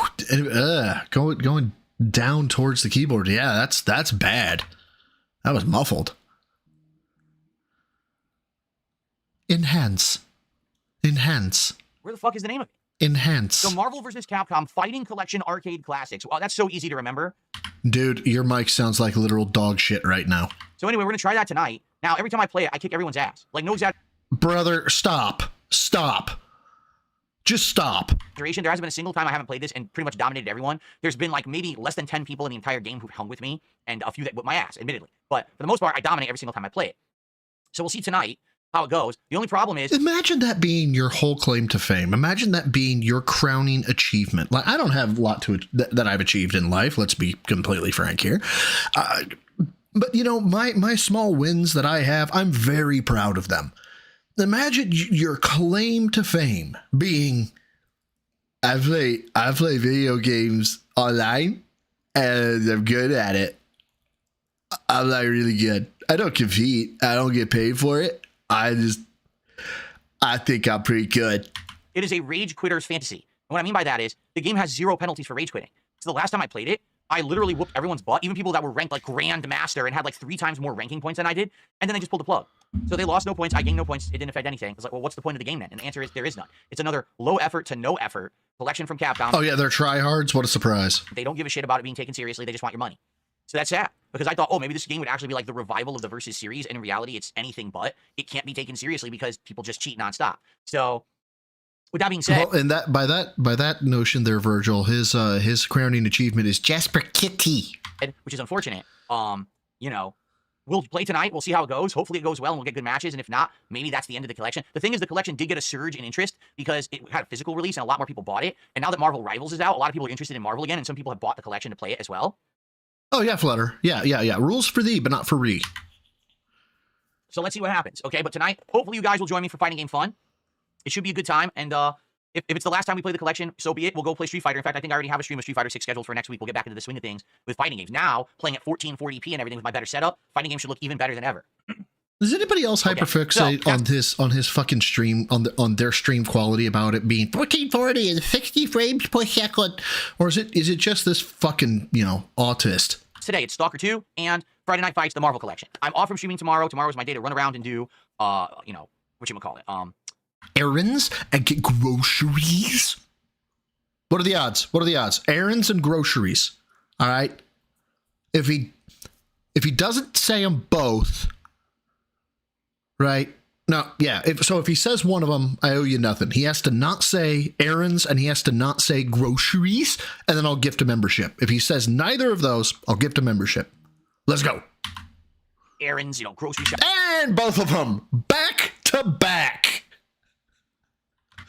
going down towards the keyboard. Yeah, that's bad. That was muffled. Enhance. Where the fuck is the name of it? Enhance. The Marvel vs. Capcom Fighting Collection Arcade Classics. Wow, that's so easy to remember. Dude, your mic sounds like literal dog shit right now. So anyway, we're going to try that tonight. Now, every time I play it, I kick everyone's ass. Like, no exaggeration. Brother, stop. Just stop. There hasn't been a single time I haven't played this and pretty much dominated everyone. There's been like maybe less than 10 people in the entire game who've hung with me, and a few that whip my ass, admittedly. But for the most part, I dominate every single time I play it. So we'll see tonight how it goes. The only problem is... Imagine that being your whole claim to fame. Imagine that being your crowning achievement. Like, I don't have a lot that I've achieved in life. Let's be completely frank here. But, you know, my small wins that I have, I'm very proud of them. Imagine your claim to fame being, I play video games online, and I'm good at it. I'm not really good. I don't compete. I don't get paid for it. I think I'm pretty good. It is a rage quitter's fantasy. And what I mean by that is the game has 0 penalties for rage quitting. So the last time I played it, I literally whooped everyone's butt, even people that were ranked like Grandmaster and had like 3 times more ranking points than I did, and then they just pulled the plug. So they lost no points, I gained no points, it didn't affect anything. It's like, well, what's the point of the game then? And the answer is there is none. It's another low effort to no effort collection from Capcom. Oh yeah, they're tryhards. What a surprise. They don't give a shit about it being taken seriously, they just want your money. So that's sad, because I thought, oh, maybe this game would actually be like the revival of the Versus series, and in reality, it's anything but. It can't be taken seriously because people just cheat nonstop. So, with that being said... Well, and by that notion there, Virgil, his crowning achievement is Jasper Kitty. Which is unfortunate. You know, we'll play tonight, we'll see how it goes. Hopefully it goes well and we'll get good matches, and if not, maybe that's the end of the collection. The thing is, the collection did get a surge in interest because it had a physical release and a lot more people bought it, and now that Marvel Rivals is out, a lot of people are interested in Marvel again, and some people have bought the collection to play it as well. Oh, yeah, Flutter. Yeah. Rules for thee, but not for re. So let's see what happens, okay? But tonight, hopefully you guys will join me for fighting game fun. It should be a good time, and if it's the last time we play the collection, so be it. We'll go play Street Fighter. In fact, I think I already have a stream of Street Fighter 6 scheduled for next week. We'll get back into the swing of things with fighting games. Now, playing at 1440p and everything with my better setup, fighting games should look even better than ever. Does anybody else hyperfixate on his fucking stream, on their stream quality about it being 1440 and 60 frames per second? Or is it just this fucking, you know, autist? Today, it's Stalker 2 and Friday Night Fights, the Marvel Collection. I'm off from streaming tomorrow. Tomorrow is my day to run around and do, you know, whatchamacallit, errands and get groceries. What are the odds? Errands and groceries. All right. If he doesn't say them both, right? No, yeah. If he says one of them, I owe you nothing. He has to not say errands and he has to not say groceries, and then I'll gift a membership. If he says neither of those, I'll gift a membership. Let's go. Errands, you know, grocery shop. And both of them back to back.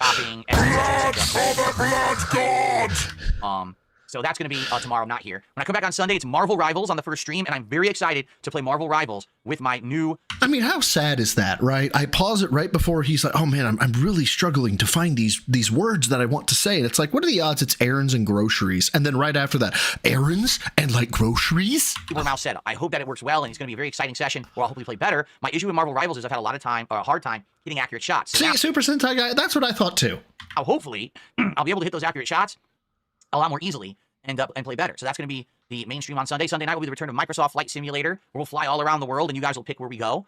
Shopping. So that's going to be tomorrow. I'm not here. When I come back on Sunday, it's Marvel Rivals on the first stream, and I'm very excited to play Marvel Rivals with my new... I mean, how sad is that, right? I pause it right before he's like, oh man, I'm really struggling to find these words that I want to say. And it's like, what are the odds it's errands and groceries? And then right after that, errands and like groceries? Keyboard mouse setup. I hope that it works well, and it's going to be a very exciting session where I'll hopefully play better. My issue with Marvel Rivals is I've had a hard time hitting accurate shots. So see, Super Sentai guy, that's what I thought too. Now, hopefully, I'll be able to hit those accurate shots a lot more easily and play better. So that's going to be the main stream on Sunday. Sunday night will be the return of Microsoft Flight Simulator, where we'll fly all around the world, and you guys will pick where we go.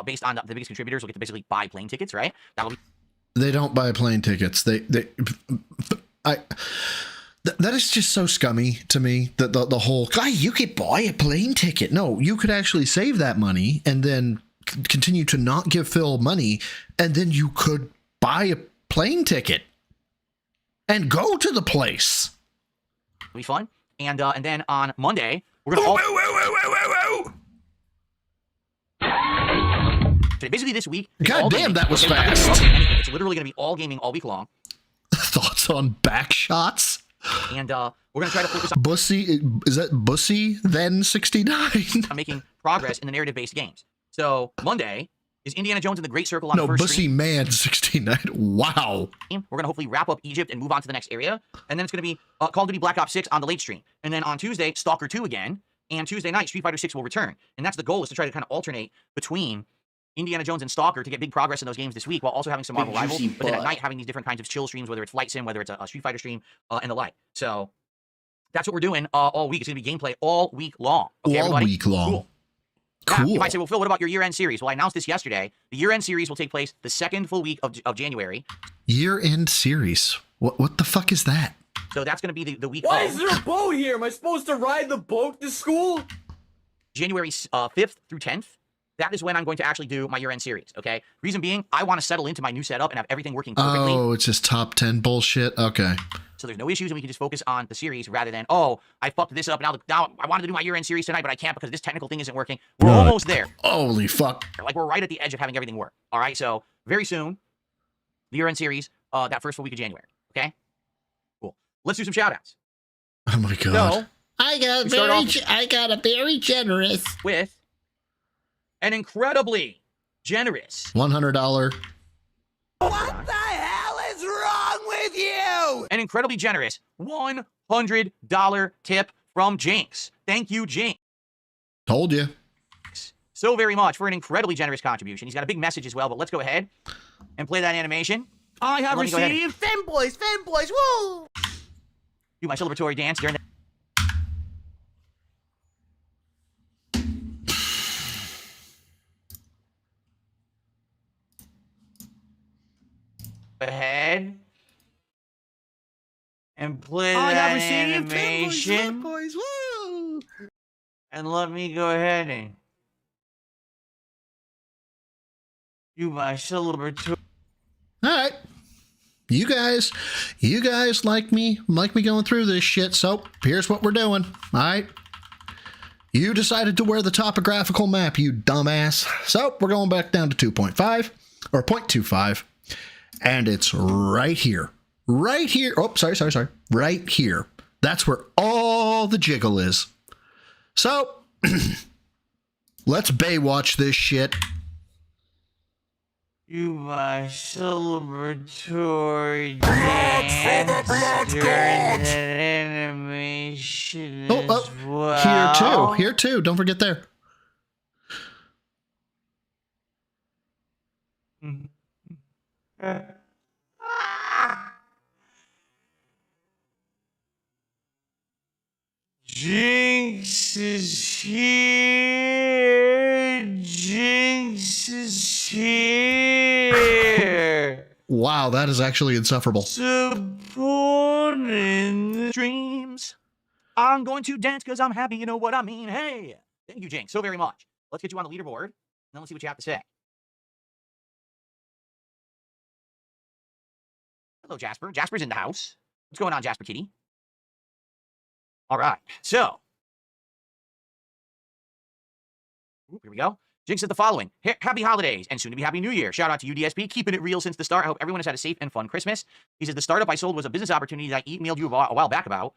Based on the biggest contributors, we'll get to basically buy plane tickets, right? That'll be. They don't buy plane tickets. That is just so scummy to me. The whole guy, you could buy a plane ticket. No, you could actually save that money and then continue to not give Phil money, and then you could buy a plane ticket and go to the place. It'll be fun. And then on Monday, we're going to basically this week. God damn, that was fast. It's literally going to be all gaming all week long. Thoughts on back shots? And we're going to try to focus on... Bussy, is that Bussy then 69? I'm making progress in the narrative-based games. So Monday is Indiana Jones and the Great Circle on the first Bussy stream. Man 69. Wow. We're going to hopefully wrap up Egypt and move on to the next area. And then it's going to be Call of Duty Black Ops 6 on the late stream. And then on Tuesday, Stalker 2 again. And Tuesday night, Street Fighter 6 will return. And that's the goal, is to try to kind of alternate between Indiana Jones and Stalker to get big progress in those games this week, while also having some Marvel Rivals. But then at night, having these different kinds of chill streams, whether it's Flight Sim, whether it's a Street Fighter stream, and the like. So that's what we're doing all week. It's going to be gameplay all week long. Okay, all everybody? Week long. Cool. Now, you might say, well, Phil, what about your year-end series? Well, I announced this yesterday. The year-end series will take place the second full week of January. Year-end series? What the fuck is that? So that's going to be the week Why of... is there a boat here? Am I supposed to ride the boat to school? January 5th through 10th. that is when I'm going to actually do my year-end series, okay? Reason being, I want to settle into my new setup and have everything working perfectly. Oh, it's just top 10 bullshit? Okay. So there's no issues, and we can just focus on the series rather than, oh, I fucked this up, and now I wanted to do my year-end series tonight, but I can't because this technical thing isn't working. We're almost there. Holy fuck. Like, we're right at the edge of having everything work. All right, so very soon, the year-end series, that first full week of January, okay? Cool. Let's do some shout-outs. Oh, my God. So, I got a very generous. With an incredibly generous $100. What the hell is wrong with you? An incredibly generous $100 tip from Jinx. Thank you, Jinx. Told you. So very much for an incredibly generous contribution. He's got a big message as well, but let's go ahead and play that animation. I have received fanboys, woo! Do my celebratory dance during the... ahead and play that animation. Fanboys, woo! And let me go ahead and do my celebratory. All right. You guys like me going through this shit. So here's what we're doing. All right. You decided to wear the topographical map, you dumbass. So we're going back down to 2.5 or 0.25. And it's right here. Right here. Oh, sorry. Right here. That's where all the jiggle is. So, let's Baywatch this shit. You my celebratory dance during that animation as well. Here too. Don't forget there. Jinx is here. Jinx is here. Wow, that is actually insufferable. Supporting the dreams. I'm going to dance because I'm happy, you know what I mean. Hey, thank you, Jinx, so very much. Let's get you on the leaderboard, and then let's see what you have to say. Hello, Jasper. Jasper's in the house. What's going on, Jasper Kitty? All right, so. Here we go. Jinx said the following. Happy holidays and soon to be happy new year. Shout out to UDSP, keeping it real since the start. I hope everyone has had a safe and fun Christmas. He says the startup I sold was a business opportunity that I emailed you a while back about.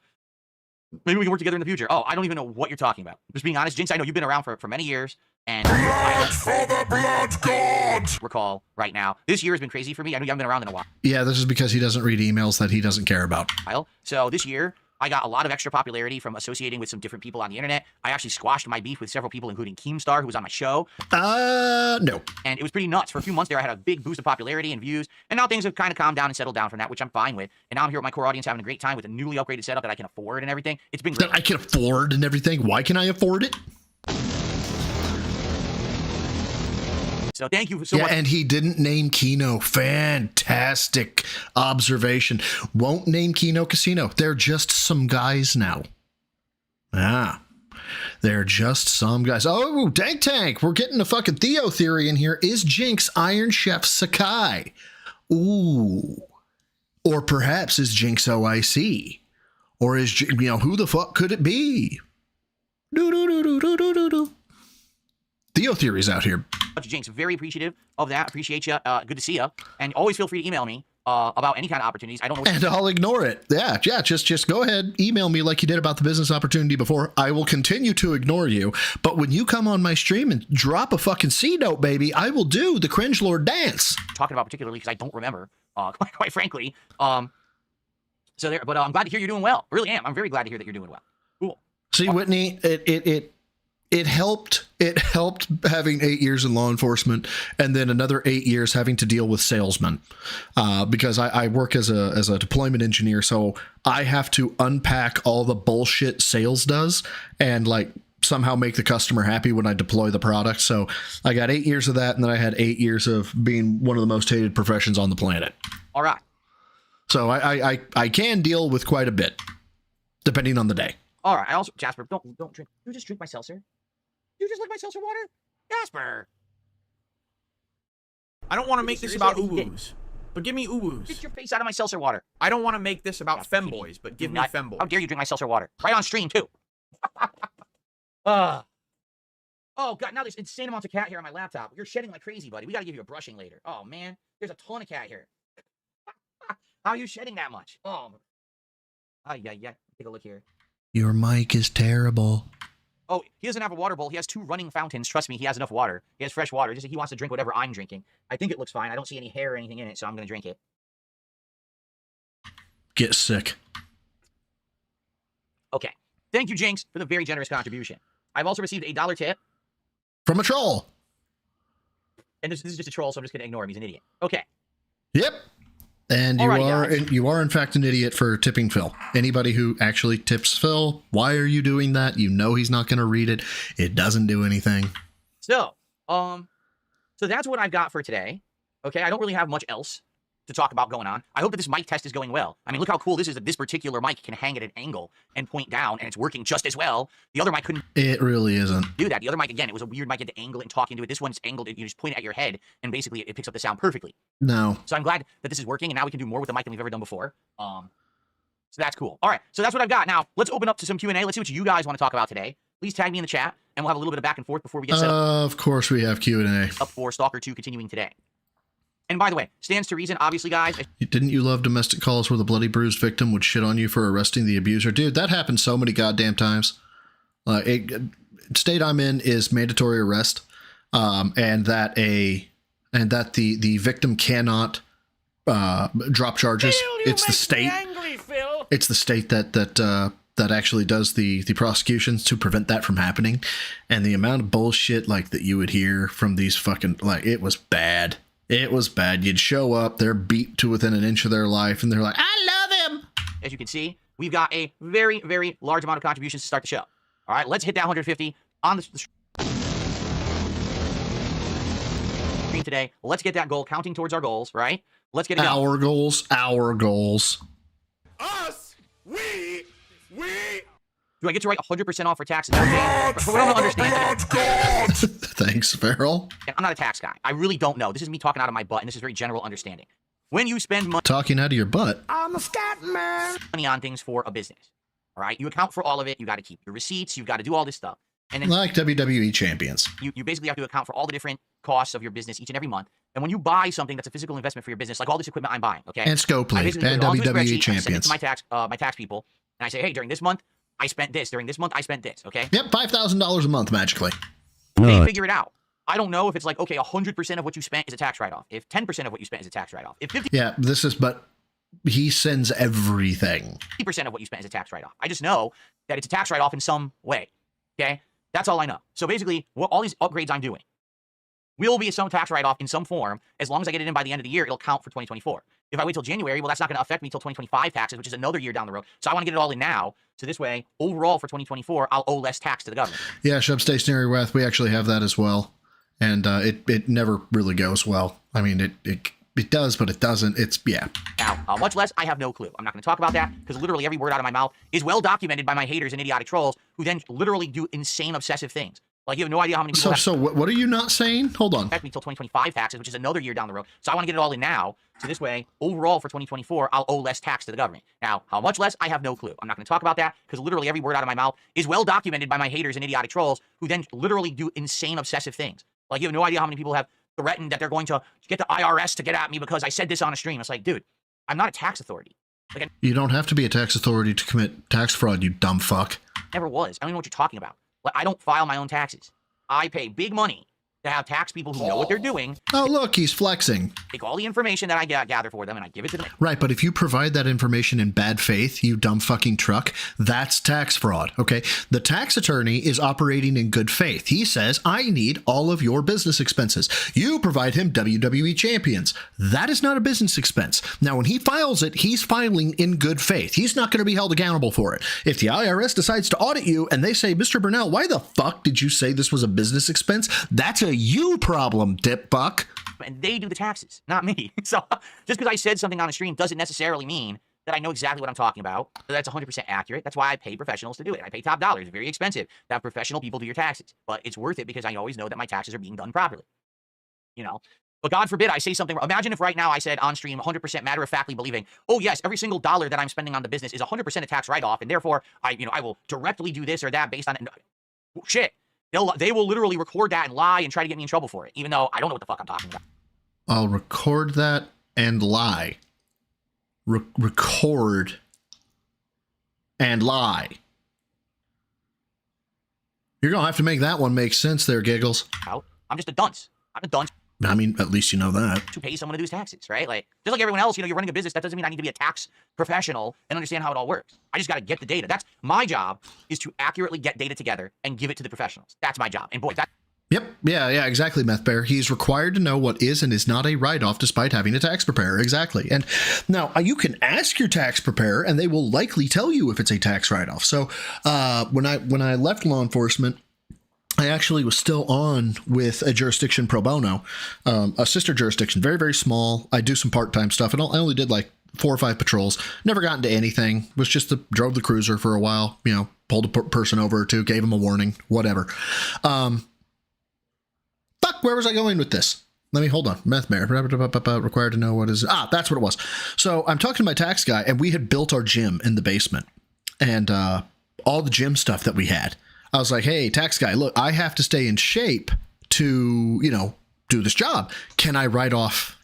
Maybe we can work together in the future. Oh, I don't even know what you're talking about. Just being honest, Jinx, I know you've been around for many years. And I don't recall right now. This year has been crazy for me. I know you haven't been around in a while. Yeah, this is because he doesn't read emails that he doesn't care about. So this year, I got a lot of extra popularity from associating with some different people on the internet. I actually squashed my beef with several people, including Keemstar, who was on my show. No. And it was pretty nuts. For a few months there, I had a big boost of popularity and views. And now things have kind of calmed down and settled down from that, which I'm fine with. And now I'm here with my core audience having a great time with a newly upgraded setup that I can afford and everything. It's been great. That I can afford and everything? Why can I afford it? So thank you so much. And he didn't name Kino. Fantastic observation. Won't name Kino Casino. They're just some guys now. They're just some guys. Oh, Tank. We're getting a fucking Theo theory in here. Is Jinx Iron Chef Sakai? Ooh. Or perhaps is Jinx OIC? Or is, who the fuck could it be? Theo theories out here. Jinx, very appreciative of that. Appreciate you. Good to see you. And always feel free to email me about any kind of opportunities. I don't know. And I'll ignore it. Yeah. Just go ahead. Email me like you did about the business opportunity before. I will continue to ignore you. But when you come on my stream and drop a fucking C note, baby, I will do the Cringe Lord dance. Talking about particularly because I don't remember, quite frankly. So there. But I'm glad to hear you're doing well. I really am. I'm very glad to hear that you're doing well. Cool. See, Whitney, it helped having 8 years in law enforcement and then another 8 years having to deal with salesmen, because I work as a deployment engineer, so I have to unpack all the bullshit sales does and somehow make the customer happy when I deploy the product. So I got 8 years of that, and then I had 8 years of being one of the most hated professions on the planet. All right. So I can deal with quite a bit, depending on the day. All right. I also, Jasper, don't drink. You just drink my seltzer. You just like my seltzer water? Casper. I don't want to make this about uwoos, but give me uwoos. Get your face out of my seltzer water. I don't want to make this about femboys, but give me femboys. How dare you drink my seltzer water? Right on stream, too. Oh, God, now there's insane amounts of cat hair on my laptop. You're shedding like crazy, buddy. We got to give you a brushing later. Oh, man. There's a ton of cat hair. How are you shedding that much? Oh, yeah. Take a look here. Your mic is terrible. Oh, he doesn't have a water bowl. He has 2 running fountains. Trust me, he has enough water. He has fresh water. Just he wants to drink whatever I'm drinking. I think it looks fine. I don't see any hair or anything in it, so I'm going to drink it. Get sick. Okay. Thank you, Jinx, for the very generous contribution. I've also received a $1 tip. From a troll. And this is just a troll, so I'm just going to ignore him. He's an idiot. Okay. Yep. And you are in fact an idiot for tipping Phil. Anybody who actually tips Phil, why are you doing that? You know he's not going to read it. It doesn't do anything. So that's what I've got for today. Okay, I don't really have much else to talk about going on. I hope that this mic test is going well. I mean, look how cool this is that this particular mic can hang at an angle and point down, and it's working just as well. The other mic couldn't. It really isn't. Do that. The other mic, again, it was a weird mic to angle it and talk into it. This one's angled. You just point it at your head, and basically it picks up the sound perfectly. No. So I'm glad that this is working, and now we can do more with the mic than we've ever done before. So that's cool. All right, so that's what I've got. Now, let's open up to some Q&A. Let's see what you guys want to talk about today. Please tag me in the chat, and we'll have a little bit of back and forth before we get set up. Of course we have Q&A. Up for Stalker 2 continuing today. And by the way, stands to reason, obviously, guys. Didn't you love domestic calls where the bloody bruised victim would shit on you for arresting the abuser? Dude, that happened so many goddamn times. State I'm in is mandatory arrest, and that the victim cannot drop charges. It's the state. It's the state that actually does the prosecutions to prevent that from happening. And the amount of bullshit like that you would hear from these fucking it was bad. It was bad. You'd show up, they're beat to within an inch of their life, and they're like, I love him. As you can see, we've got a very, very large amount of contributions to start the show. All right, let's hit that 150 on the screen today. Let's get that goal, counting towards our goals, right? Let's get it going. Our goals. Us, we. Do I get to write 100% off for taxes? I don't understand. Thanks, Farrell. I'm not a tax guy. I really don't know. This is me talking out of my butt, and this is very general understanding. When you spend money... Talking out of your butt? I'm a scat man. ...money on things for a business, all right? You account for all of it. You got to keep your receipts. You've got to do all this stuff. And then like WWE champions. You basically have to account for all the different costs of your business each and every month. And when you buy something that's a physical investment for your business, like all this equipment I'm buying, okay? And Scopely and WWE champions. I send it to my tax people, and I say, hey, during this month, I spent this. During this month, I spent this, okay? Yep, $5,000 a month, magically. They figure it out. I don't know if it's like, okay, 100% of what you spent is a tax write-off. If 10% of what you spent is a tax write-off. If 50%... Yeah, but he sends everything. 50% of what you spent is a tax write-off. I just know that it's a tax write-off in some way, okay? That's all I know. So basically, all these upgrades I'm doing will be some tax write-off in some form. As long as I get it in by the end of the year, it'll count for 2024. If I wait till January, well, that's not going to affect me till 2025 taxes, which is another year down the road. So I want to get it all in now. So this way, overall for 2024, I'll owe less tax to the government. Yeah, Shub Stationary Wrath, we actually have that as well. And it never really goes well. I mean, it does, but it doesn't. Yeah. Now, much less, I have no clue. I'm not going to talk about that because literally every word out of my mouth is well documented by my haters and idiotic trolls who then literally do insane, obsessive things. Like, you have no idea how many people So what are you not saying? Hold on. Affect me till 2025 taxes, which is another year down the road. So I want to get it all in now. So this way, overall for 2024, I'll owe less tax to the government. Now, how much less? I have no clue. I'm not going to talk about that because literally every word out of my mouth is well documented by my haters and idiotic trolls who then literally do insane, obsessive things. Like, you have no idea how many people have threatened that they're going to get the IRS to get at me because I said this on a stream. It's like, dude, I'm not a tax authority. Like, you don't have to be a tax authority to commit tax fraud, you dumb fuck. Never was. I don't even know what you're talking about. Like, I don't file my own taxes. I pay big money to have tax people who know what they're doing. Oh, look, he's flexing. Take all the information that I gather for them and I give it to them. Right, but if you provide that information in bad faith, you dumb fucking truck, that's tax fraud, okay? The tax attorney is operating in good faith. He says, I need all of your business expenses. You provide him WWE champions. That is not a business expense. Now, when he files it, he's filing in good faith. He's not going to be held accountable for it. If the IRS decides to audit you and they say, Mr. Burnell, why the fuck did you say this was a business expense? That's a you problem, dip buck. And they do the taxes, not me. So just because I said something on a stream doesn't necessarily mean that I know exactly what I'm talking about, that's 100% accurate. That's why I pay professionals to do it. I pay top dollar. It's very expensive to have professional people do your taxes, but it's worth it because I always know that my taxes are being done properly. You know, but God forbid I say something. Imagine if right now I said on stream 100% matter-of-factly believing, oh yes, every single dollar that I'm spending on the business is 100% a tax write-off, and therefore I will directly do this or that based on it. Shit. They will literally record that and lie and try to get me in trouble for it, even though I don't know what the fuck I'm talking about. I'll record that and lie. Record and lie. You're going to have to make that one make sense there, Giggles. I'm just a dunce. I'm a dunce. I mean, at least you know that. To pay someone to do his taxes, right? Like, just like everyone else, you're running a business. That doesn't mean I need to be a tax professional and understand how it all works. I just got to get the data. That's my job, is to accurately get data together and give it to the professionals. That's my job. And boy, that... Yep. Yeah, exactly, Meth Bear. He's required to know what is and is not a write-off despite having a tax preparer. Exactly. And now you can ask your tax preparer and they will likely tell you if it's a tax write-off. So when I left law enforcement, I actually was still on with a jurisdiction pro bono, a sister jurisdiction, very, very small. I do some part-time stuff, and I only did like 4 or 5 patrols. Never got into anything. Was just drove the cruiser for a while, pulled a person over or two, gave him a warning, whatever. Fuck, where was I going with this? Let me hold on. Meth Bear, required to know what is... that's what it was. So I'm talking to my tax guy, and we had built our gym in the basement, and all the gym stuff that we had. I was like, hey, tax guy, look, I have to stay in shape to, do this job. Can I write off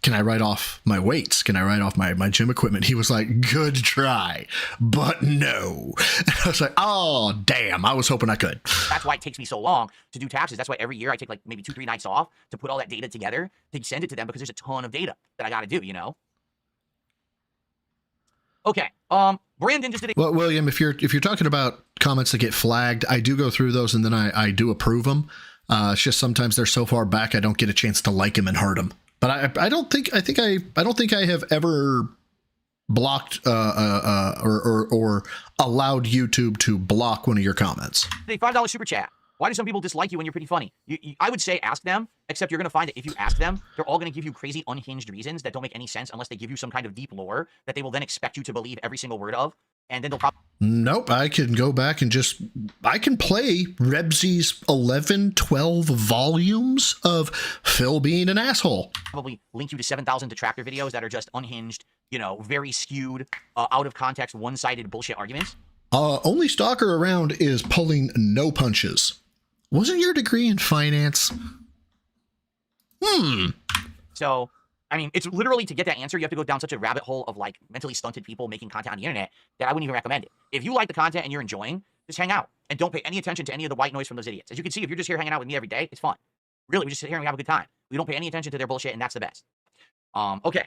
my weights? Can I write off my gym equipment? He was like, good try, but no. And I was like, oh, damn, I was hoping I could. That's why it takes me so long to do taxes. That's why every year I take like maybe 2-3 nights off to put all that data together to send it to them, because there's a ton of data that I got to do, Okay. Brandon just did Well, William, if you're talking about comments that get flagged, I do go through those and then I do approve them. It's just sometimes they're so far back I don't get a chance to like them and hurt them. But I don't think I have ever blocked or allowed YouTube to block one of your comments. A $5 super chat. Why do some people dislike you when you're pretty funny? I would say ask them, except you're going to find that if you ask them, they're all going to give you crazy unhinged reasons that don't make any sense unless they give you some kind of deep lore that they will then expect you to believe every single word of. And then they'll probably... Nope, I can go back and I can play Rebsy's 11, 12 volumes of Phil being an asshole. Probably link you to 7,000 detractor videos that are just unhinged, very skewed, out of context, one-sided bullshit arguments. Only Stalker around is pulling no punches. Wasn't your degree in finance? So, I mean, it's literally, to get that answer, you have to go down such a rabbit hole of like mentally stunted people making content on the internet that I wouldn't even recommend it. If you like the content and you're enjoying, just hang out and don't pay any attention to any of the white noise from those idiots. As you can see, if you're just here hanging out with me every day, it's fun. Really, we just sit here and we have a good time. We don't pay any attention to their bullshit, and that's the best. Okay.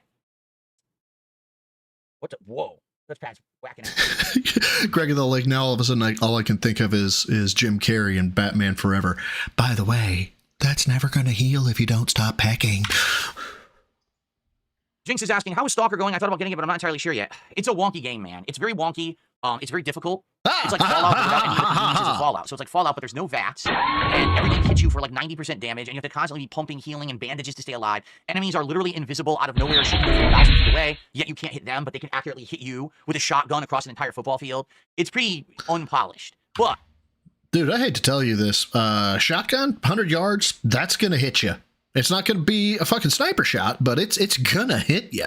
Whoa. That's Pat's whacking out. Greg, though, like now all of a sudden, all I can think of is Jim Carrey and Batman Forever. By the way, that's never going to heal if you don't stop pecking. Jinx is asking, how is Stalker going? I thought about getting it, but I'm not entirely sure yet. It's a wonky game, man. It's very wonky. It's very difficult. It's like Fallout without any of the niches of Fallout. So it's like Fallout, but there's no VATS, and everything hits you for like 90% damage, and you have to constantly be pumping healing and bandages to stay alive. Enemies are literally invisible out of nowhere, shooting you from 1,000 feet away, yet you can't hit them, but they can accurately hit you with a shotgun across an entire football field. It's pretty unpolished, but... Dude, I hate to tell you this. Shotgun, 100 yards, that's going to hit you. It's not going to be a fucking sniper shot, but it's going to hit you.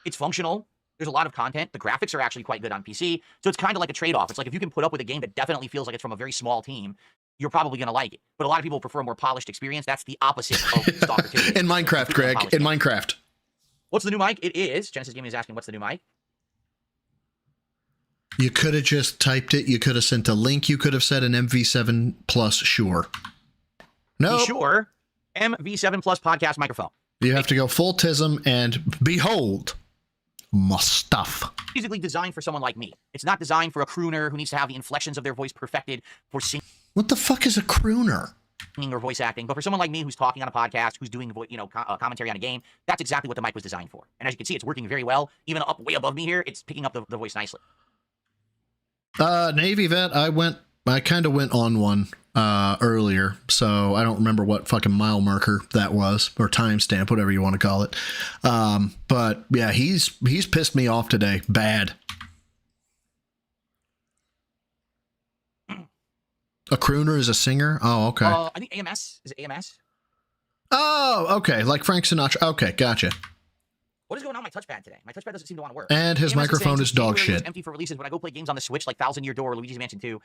It's functional. There's a lot of content. The graphics are actually quite good on PC. So it's kind of like a trade-off. It's like if you can put up with a game that definitely feels like it's from a very small team, you're probably going to like it. But a lot of people prefer a more polished experience. That's the opposite of Stalker 2. In Minecraft, Greg. In Minecraft. What's the new mic? It is. Genesis Gaming is asking, what's the new mic? You could have just typed it. You could have sent a link. You could have said an MV7 Plus Shure. No. Sure. MV7 Plus podcast microphone. You have to go full TISM and behold my stuff. Basically designed for someone like me. It's not designed for a crooner who needs to have the inflections of their voice perfected for singing. What the fuck is a crooner? Or voice acting, but for someone like me who's talking on a podcast, who's doing commentary on a game, that's exactly what the mic was designed for. And as you can see, it's working very well. Even up way above me here, it's picking up the voice nicely. Navy vet, I went I kind of went on one earlier, so I don't remember what fucking mile marker that was, or timestamp, whatever you want to call it. But yeah, he's pissed me off today. Bad. A crooner is a singer? Oh, okay. I think AMS. Is it AMS? Oh, okay. Like Frank Sinatra. Okay, gotcha. What is going on with my touchpad today? My touchpad doesn't seem to want to work. And his microphone is dog January was shit. Empty for releases when I go play games on the Switch like Thousand Year Door or Luigi's Mansion 2.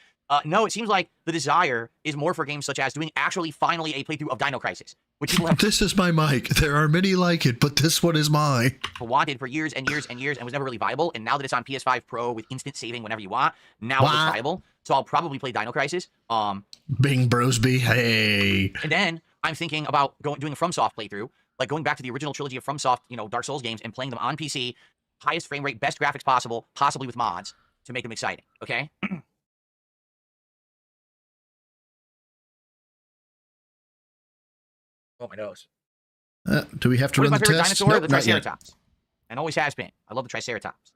No, it seems like the desire is more for games such as doing finally a playthrough of Dino Crisis, which people have This is my mic. There are many like it, but this one is mine. wanted for years and years and years and was never really viable. And now that it's on PS5 Pro with instant saving whenever you want, now it's viable. So I'll probably play Dino Crisis. Bing Brosby, hey. And then I'm thinking about doing a FromSoft playthrough, like going back to the original trilogy of FromSoft, Dark Souls games, and playing them on PC, highest frame rate, best graphics possible, possibly with mods, to make them exciting, okay? Oh, my nose. Do we have to run the test? What is my favorite dinosaur? Nope, The not yet. Triceratops. And always has been. I love the Triceratops.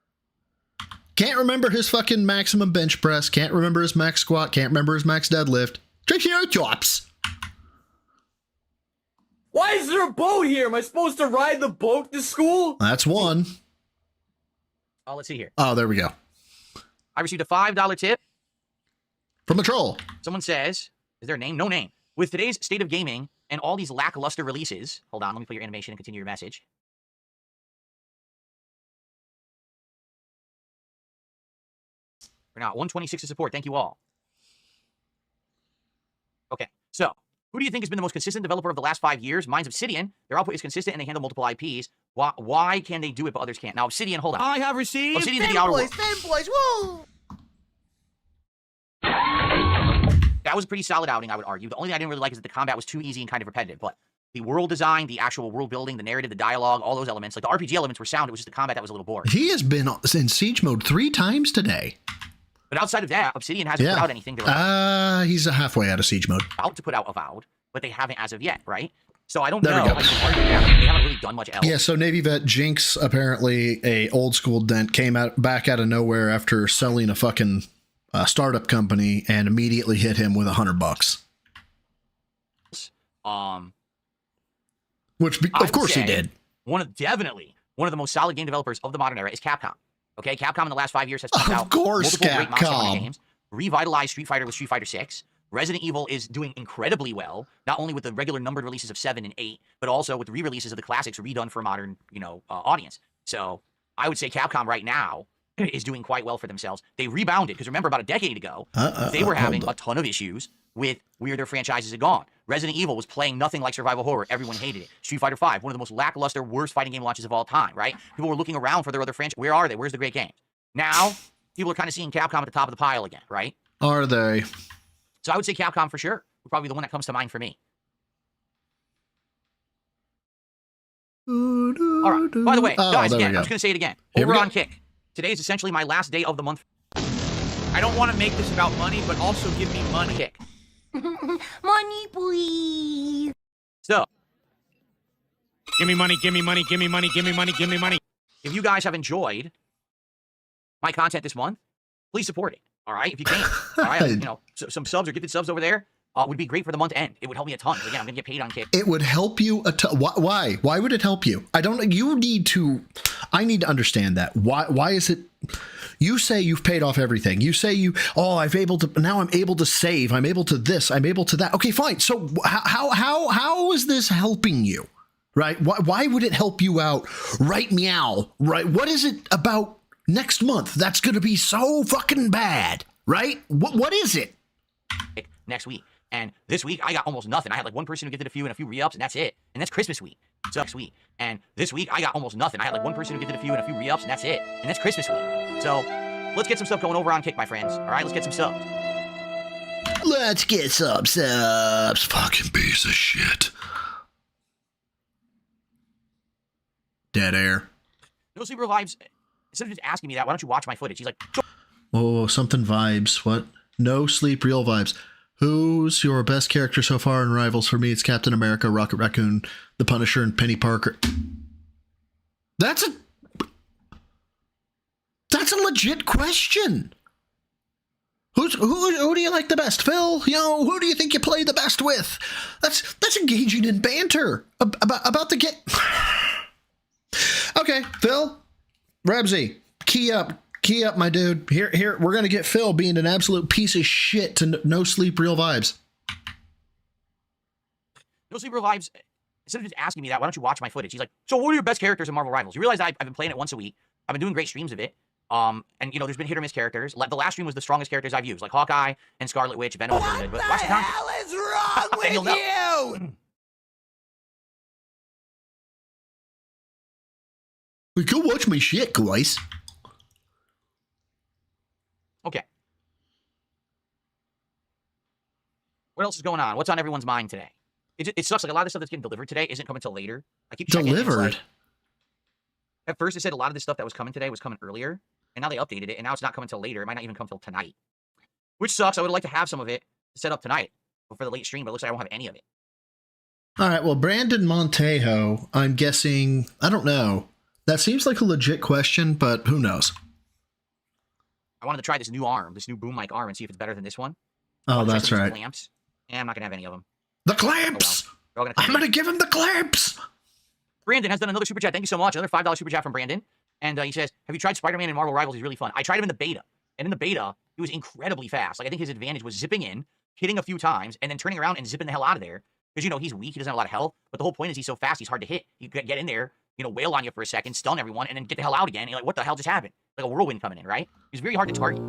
Can't remember his fucking maximum bench press. Can't remember his max squat. Can't remember his max deadlift. Triceratops. Why is there a boat here? Am I supposed to ride the boat to school? That's one. Oh, let's see here. Oh, there we go. I received a $5 tip. From a troll. Someone says, is there a name? No name. With today's state of gaming and all these lackluster releases. Hold on, let me play your animation and continue your message. We're now at 126 to support. Thank you all. Okay, so who do you think has been the most consistent developer of the last 5 years? Mine's Obsidian. Their output is consistent and they handle multiple IPs. Why can they do it but others can't? Now, Obsidian, hold on. I have received Obsidian's in the Outer Worlds. Fanboys, woo! That was a pretty solid outing, I would argue. The only thing I didn't really like is that the combat was too easy and kind of repetitive. But the world design, the actual world building, the narrative, the dialogue, all those elements, like the RPG elements were sound. It was just the combat that was a little boring. He has been in siege mode 3 times today. But outside of that, Obsidian hasn't put out anything. They're he's halfway out of siege mode. about to put out Avowed, but they haven't as of yet, right? So I don't know how you can argue that. They haven't really done much else. Yeah, so Navy vet Jinx, apparently a old school dent, came back out of nowhere after selling a fucking startup company and immediately hit him with $100. Which of course he did. Definitely one of the most solid game developers of the modern era is Capcom. Okay, Capcom in the last 5 years has put out multiple great Monster Hunter games, revitalized Street Fighter with Street Fighter 6. Resident Evil is doing incredibly well, not only with the regular numbered releases of 7 and 8, but also with the re-releases of the classics redone for a modern, audience. So I would say Capcom right now is doing quite well for themselves. They rebounded, because remember about a decade ago, they were having a ton of issues with where their franchises had gone. Resident Evil was playing nothing like survival horror. Everyone hated it. Street Fighter 5, one of the most lackluster, worst fighting game launches of all time, right? People were looking around for their other franchise. Where are they? Where's the great games? Now, people are kind of seeing Capcom at the top of the pile again, right? Are they? So I would say Capcom for sure. Would probably be the one that comes to mind for me. All right. By the way, guys, again, I'm just going to say it again. Over on Kick. Today is essentially my last day of the month. I don't want to make this about money, but also give me money. Kick. Money, please. So. Give me money, give me money, give me money, give me money, give me money. If you guys have enjoyed my content this month, please support it. All right, if you can. All right, some subs or gifted subs over there would be great for the month end. It would help me a ton. Again, I'm gonna get paid on Kick. It would help you a ton. Why? Why would it help you? I need to understand that. Why is it? You say you've paid off everything. You say now I'm able to save. I'm able to this. I'm able to that. Okay, fine. So how is this helping you? Right? Why would it help you out? Right, meow. Right? What is it about next month that's going to be so fucking bad? Right? What is it? Next week. And this week, I got almost nothing. I had like one person who gifted a few and a few re-ups, and that's it. And that's Christmas week. So next week. And this week, I got almost nothing. I had like one person who gifted a few and a few re-ups, and that's it. And that's Christmas week. So let's get some stuff going over on Kick, my friends. All right, let's get some subs. Let's get some subs. Fucking piece of shit. Dead air. No Sleep Real Vibes. Instead of just asking me that, why don't you watch my footage? He's like, oh, something vibes. What? No Sleep Real Vibes. Who's your best character so far in Rivals? For me, it's Captain America, Rocket Raccoon, the Punisher, and Penny Parker. That's a legit question. Who do you like the best, Phil? You know, who do you think you play the best with? That's engaging in banter about the game. Okay, Phil, Rebsy, key up, my dude. Here, we're gonna get Phil being an absolute piece of shit to no sleep, real vibes. No Sleep Real Vibes, instead of just asking me that, why don't you watch my footage? He's like, so what are your best characters in Marvel Rivals? You realize I've been playing it once a week. I've been doing great streams of it. And, you know, there's been hit or miss characters. The last stream was the strongest characters I've used, like Hawkeye and Scarlet Witch, Venom. What the hell is wrong with you? Go watch my shit, guys. Okay. What else is going on? What's on everyone's mind today? It sucks. Like, a lot of the stuff that's getting delivered today isn't coming till later. I keep checking. Delivered? At first, it said a lot of the stuff that was coming today was coming earlier, and now they updated it, and now it's not coming till later. It might not even come till tonight, which sucks. I would like to have some of it set up tonight for the late stream, but it looks like I won't have any of it. All right, well, Brandon Montejo, I'm guessing, I don't know. That seems like a legit question, but who knows? I wanted to try this new arm, this new boom mic arm, and see if it's better than this one. Oh, that's right. Clamps. Yeah, I'm not going to have any of them. The clamps! Oh, well. I'm going to give him the clamps! Brandon has done another super chat. Thank you so much. Another $5 super chat from Brandon. And he says, have you tried Spider-Man in Marvel Rivals? He's really fun. I tried him in the beta. And in the beta, he was incredibly fast. Like, I think his advantage was zipping in, hitting a few times, and then turning around and zipping the hell out of there. Because, you know, he's weak. He doesn't have a lot of health. But the whole point is he's so fast, he's hard to hit. You get in there, you know, wail on you for a second, stun everyone, and then get the hell out again. And you're like, what the hell just happened? Like a whirlwind coming in, right? He's very hard to target.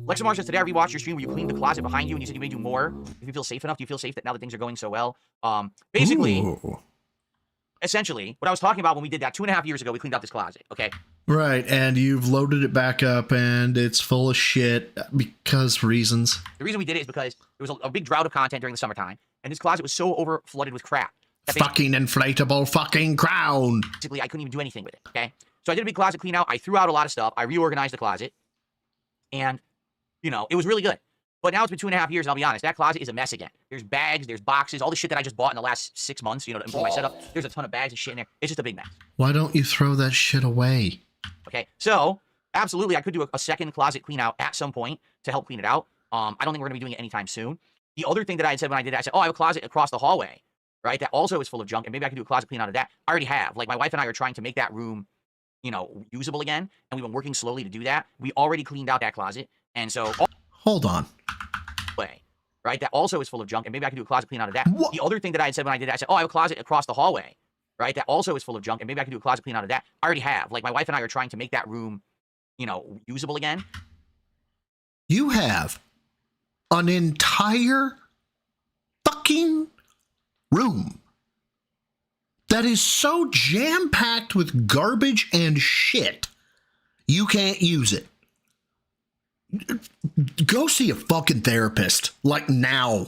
Lexamar says, today I rewatched your stream where you cleaned the closet behind you and you said you may do more. If you feel safe enough, do you feel safe that now that things are going so well? Basically, essentially, what I was talking about when we did that 2.5 years ago, we cleaned out this closet, okay? Right, and you've loaded it back up and it's full of shit because reasons. The reason we did it is because there was a big drought of content during the summertime, and this closet was so over flooded with crap. Fucking inflatable fucking crown. Basically, I couldn't even do anything with it, okay? So I did a big closet clean out. I threw out a lot of stuff. I reorganized the closet, and, you know, it was really good. But now it's been 2.5 years, and I'll be honest, that closet is a mess again. There's bags, there's boxes, all the shit that I just bought in the last 6 months, you know, to improve my setup. There's a ton of bags and shit in there. It's just a big mess. Why don't you throw that shit away? Okay, so, absolutely, I could do a second closet clean out at some point to help clean it out. I don't think we're going to be doing it anytime soon. The other thing that I had said when I did it, I said, oh, I have a closet across the hallway, right? That also is full of junk, and maybe I could do a closet clean out of that. I already have. Like, my wife and I are trying to make that room, you know, usable again, and we've been working slowly to do that. We already cleaned out that closet, and so... Hold on. Right? That also is full of junk, and maybe I could do a closet clean out of that. What? The other thing that I had said when I did it, I said, oh, I have a closet across the hallway, right? That also is full of junk, and maybe I could do a closet clean out of that. I already have. Like, my wife and I are trying to make that room, you know, usable again. You have an entire fucking room that is so jam-packed with garbage and shit, you can't use it. Go see a fucking therapist, like now.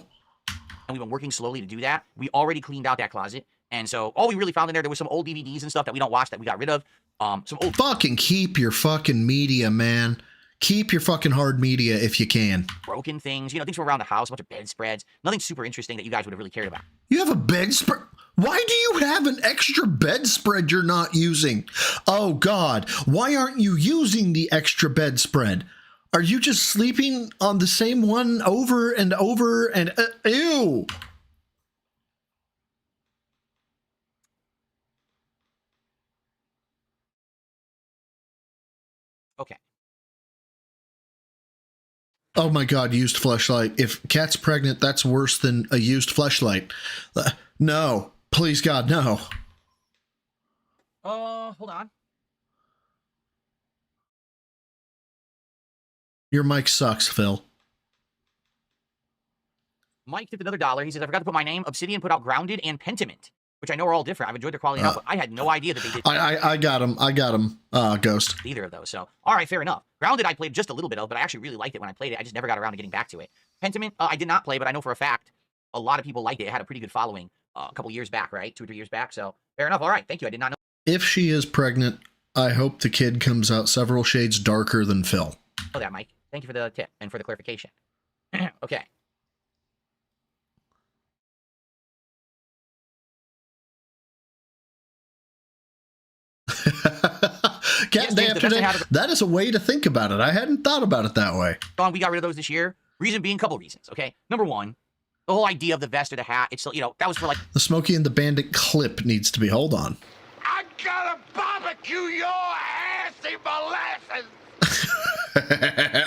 And we've been working slowly to do that. We already cleaned out that closet. And so all we really found in there was some old DVDs and stuff that we don't watch that we got rid of. Some old... Fucking keep your fucking media, man. Keep your fucking hard media if you can. Broken things, you know, things from around the house, a bunch of bedspreads. Nothing super interesting that you guys would have really cared about. You have a bedspread? Why do you have an extra bedspread you're not using? Oh, God. Why aren't you using the extra bedspread? Are you just sleeping on the same one over and over and... ew! Okay. Oh my God, used fleshlight. If Kat's pregnant, that's worse than a used fleshlight. No. Please, God, no. Hold on. Your mic sucks, Phil. Mike tipped another $1. He says, I forgot to put my name. Obsidian put out Grounded and Pentiment, which I know are all different. I've enjoyed their quality enough, but I had no idea that they did. I got him, Ghost. Either of those. So, all right, fair enough. Grounded I played just a little bit of, but I actually really liked it when I played it. I just never got around to getting back to it. Pentiment, I did not play, but I know for a fact a lot of people liked it. It had a pretty good following a couple years back, right? 2 or 3 years back. So, fair enough. All right, thank you. I did not know. If she is pregnant, I hope the kid comes out several shades darker than Phil. Oh, that, Mike. Thank you for the tip and for the clarification. Okay. Cat day after day. That is a way to think about it. I hadn't thought about it that way. We got rid of those this year. Reason being, couple reasons, okay? Number one, the whole idea of the vest or the hat, it's still, you know, that was for like... The Smokey and the Bandit clip needs to be, hold on. I gotta barbecue your ass in molasses.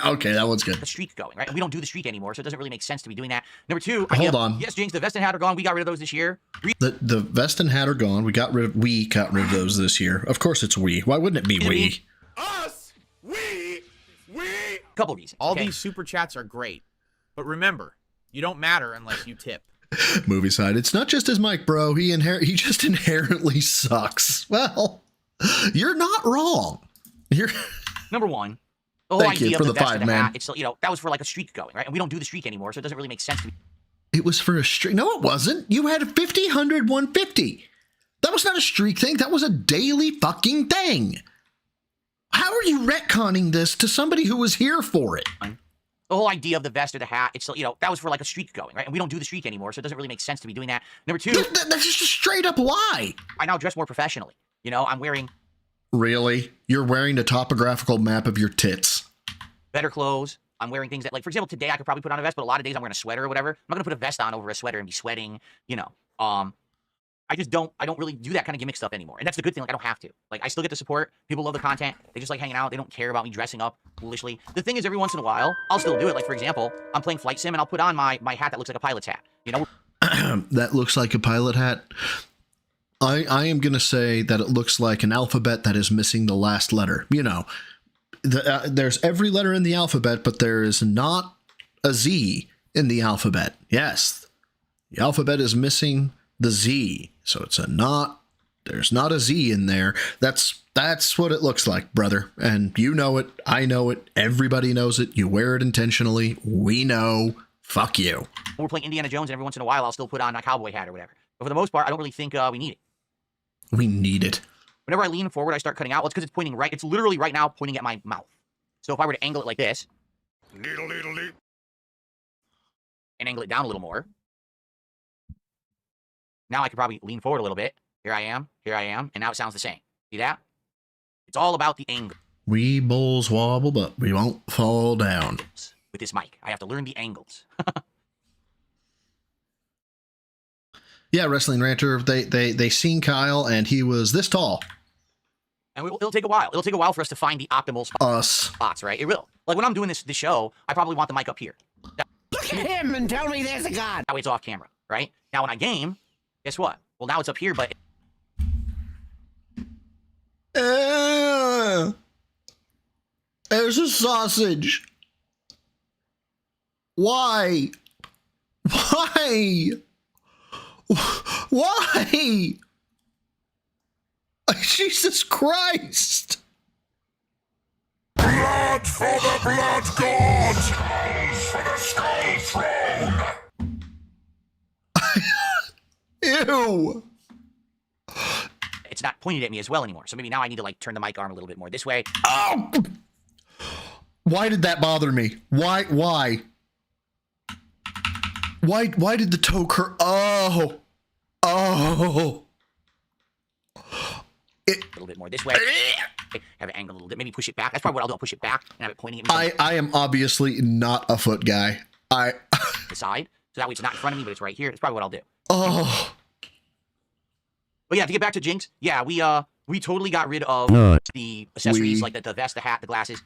Okay, that one's good. The streak going, right? And we don't do the streak anymore, so it doesn't really make sense to be doing that. Number two, hold on. Yes, Jinx, the vest and hat are gone. We got rid of those this year. The vest and hat are gone. We got rid of those this year. Of course it's we. Why wouldn't it be we? Us, we. Couple reasons. All these super chats are great, but remember, you don't matter unless you tip. Movie side. It's not just his mic, bro. He just inherently sucks. Well, you're not wrong. You're number one. The whole Thank idea you for of the vest 5, and the man. hat, it's still, you know, that was for like a streak going, right? And we don't do the streak anymore, so it doesn't really make sense to me. It was for a streak. No, it wasn't. You had a 50, 100, 150. That was not a streak thing. That was a daily fucking thing. How are you retconning this to somebody who was here for it? The whole idea of the vest or the hat, it's still, you know, that was for like a streak going, right? And we don't do the streak anymore, so it doesn't really make sense to be doing that. Number two, that's just a straight up lie. I now dress more professionally. You know, I'm wearing... Really? You're wearing a topographical map of your tits. Better clothes. I'm wearing things that, like, for example, today I could probably put on a vest, but a lot of days I'm wearing a sweater or whatever. I'm not going to put a vest on over a sweater and be sweating, you know. I don't really do that kind of gimmick stuff anymore. And that's the good thing. Like, I don't have to. Like, I still get the support. People love the content. They just like hanging out. They don't care about me dressing up foolishly. The thing is, every once in a while, I'll still do it. Like, for example, I'm playing Flight Sim and I'll put on my hat that looks like a pilot's hat. You know? That looks like a pilot hat. I am going to say that it looks like an alphabet that is missing the last letter. You know, there's every letter in the alphabet, but there is not a Z in the alphabet. Yes, the alphabet is missing the Z. So it's there's not a Z in there. That's what it looks like, brother. And you know it. I know it. Everybody knows it. You wear it intentionally. We know. Fuck you. When we're playing Indiana Jones, and every once in a while, I'll still put on a cowboy hat or whatever. But for the most part, I don't really think we need it. We need it. Whenever I lean forward, I start cutting out. Well, it's because it's pointing right. It's literally right now pointing at my mouth. So if I were to angle it like this, and angle it down a little more, now I could probably lean forward a little bit. Here I am, and now it sounds the same. See that? It's all about the angle. We bulls wobble, but we won't fall down. With this mic, I have to learn the angles. Yeah, Wrestling Ranter, they seen Kyle, and he was this tall. And it'll take a while. It'll take a while for us to find the optimal spots, right? It will. Like, when I'm doing this show, I probably want the mic up here. Look at him and tell me there's a God. That way it's off camera, right? Now, when I game, guess what? Well, now it's up here, but... There's a sausage. Why? Why? Why? Jesus Christ! Blood for the blood god! Skulls for the skull throne! Ew! It's not pointed at me as well anymore, so maybe now I need to, like, turn the mic arm a little bit more this way. Oh! Why did that bother me? Why did the toe curl? Oh! A little bit more this way. Have it angled a little bit. Maybe push it back. That's probably what I'll do. I'll push it back and have it pointing at me. I am obviously not a foot guy. The side. So that way it's not in front of me, but it's right here. That's probably what I'll do. Oh. But yeah, to get back to Jinx, yeah, we totally got rid of the accessories, like the vest, the hat, the glasses.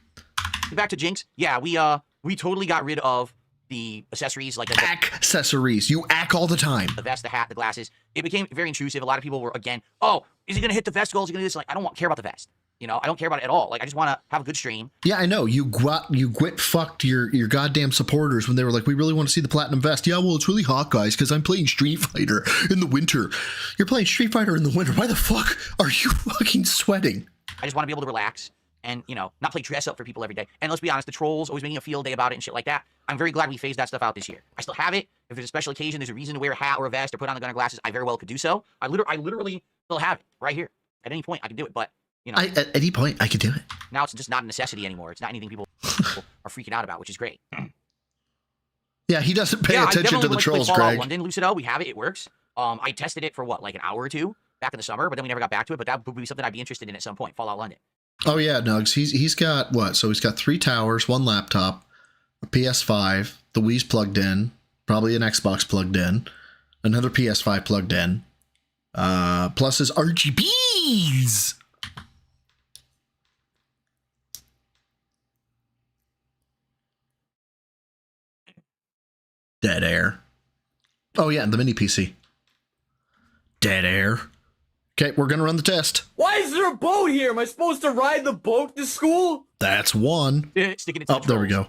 Get back to Jinx, yeah, we totally got rid of the accessories, like accessories. You ack all the time. The vest, the hat, the glasses. It became very intrusive. A lot of people were, again, oh, is he gonna hit the vest goal? Is he gonna do this? Like, I don't care about the vest. You know, I don't care about it at all. Like, I just want to have a good stream. Yeah, I know. You quit fucked your goddamn supporters when they were like, we really want to see the platinum vest. Yeah, well, it's really hot, guys, because I'm playing Street Fighter in the winter. You're playing Street Fighter in the winter. Why the fuck are you fucking sweating? I just want to be able to relax and, you know, not play dress up for people every day. And let's be honest, the trolls always making a field day about it and shit like that. I'm very glad we phased that stuff out this year. I still have it. If there's a special occasion, there's a reason to wear a hat or a vest or put on the gunner glasses, I very well could do so. I literally still have it right here. At any point, I can do it, but, you know. At any point, I could do it. Now it's just not a necessity anymore. It's not anything people are freaking out about, which is great. Yeah, he doesn't pay attention to the trolls, Greg. London, Lucido, we have it. It works. I tested it for, what, like an hour or two back in the summer, but then we never got back to it. But that would be something I'd be interested in at some point, Fallout London. Oh yeah, Nugs. He's got what? So he's got 3 towers, 1 laptop, a PS5, the Wii's plugged in, probably an Xbox plugged in, another PS5 plugged in, plus his RGBs. Dead air. Oh yeah, and the mini PC. Dead air. Okay, we're gonna run the test. Why is there a boat here? Am I supposed to ride the boat to school? That's one. Sticking it to Oh, there we go.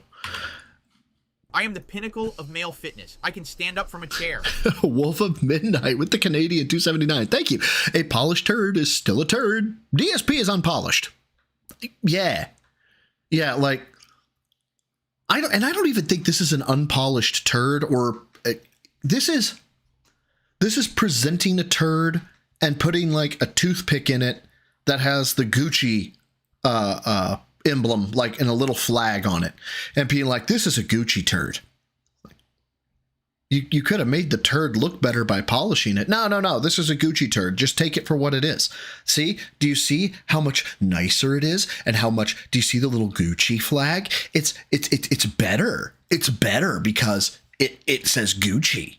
I am the pinnacle of male fitness. I can stand up from a chair. Wolf of Midnight with the Canadian 279. Thank you. A polished turd is still a turd. DSP is unpolished. Yeah. Yeah, like I don't even think this is an unpolished turd, or this is presenting a turd and putting like a toothpick in it that has the Gucci emblem like in a little flag on it and being like, this is a Gucci turd. You could have made the turd look better by polishing it. No, this is a Gucci turd. Just take it for what it is. See? Do you see how much nicer it is? And how much, do you see the little Gucci flag? It's better. It's better because it says Gucci.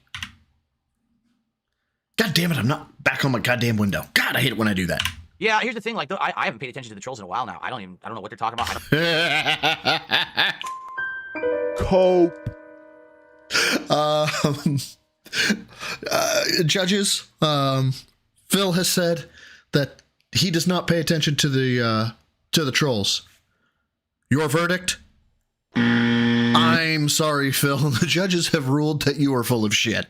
God damn it, I'm not back on my goddamn window. God, I hate it when I do that. Yeah, here's the thing. Like, I haven't paid attention to the trolls in a while now. I don't know what they're talking about. Cope. Judges, Phil has said that he does not pay attention to the trolls. Your verdict? I'm sorry, Phil. The judges have ruled that you are full of shit.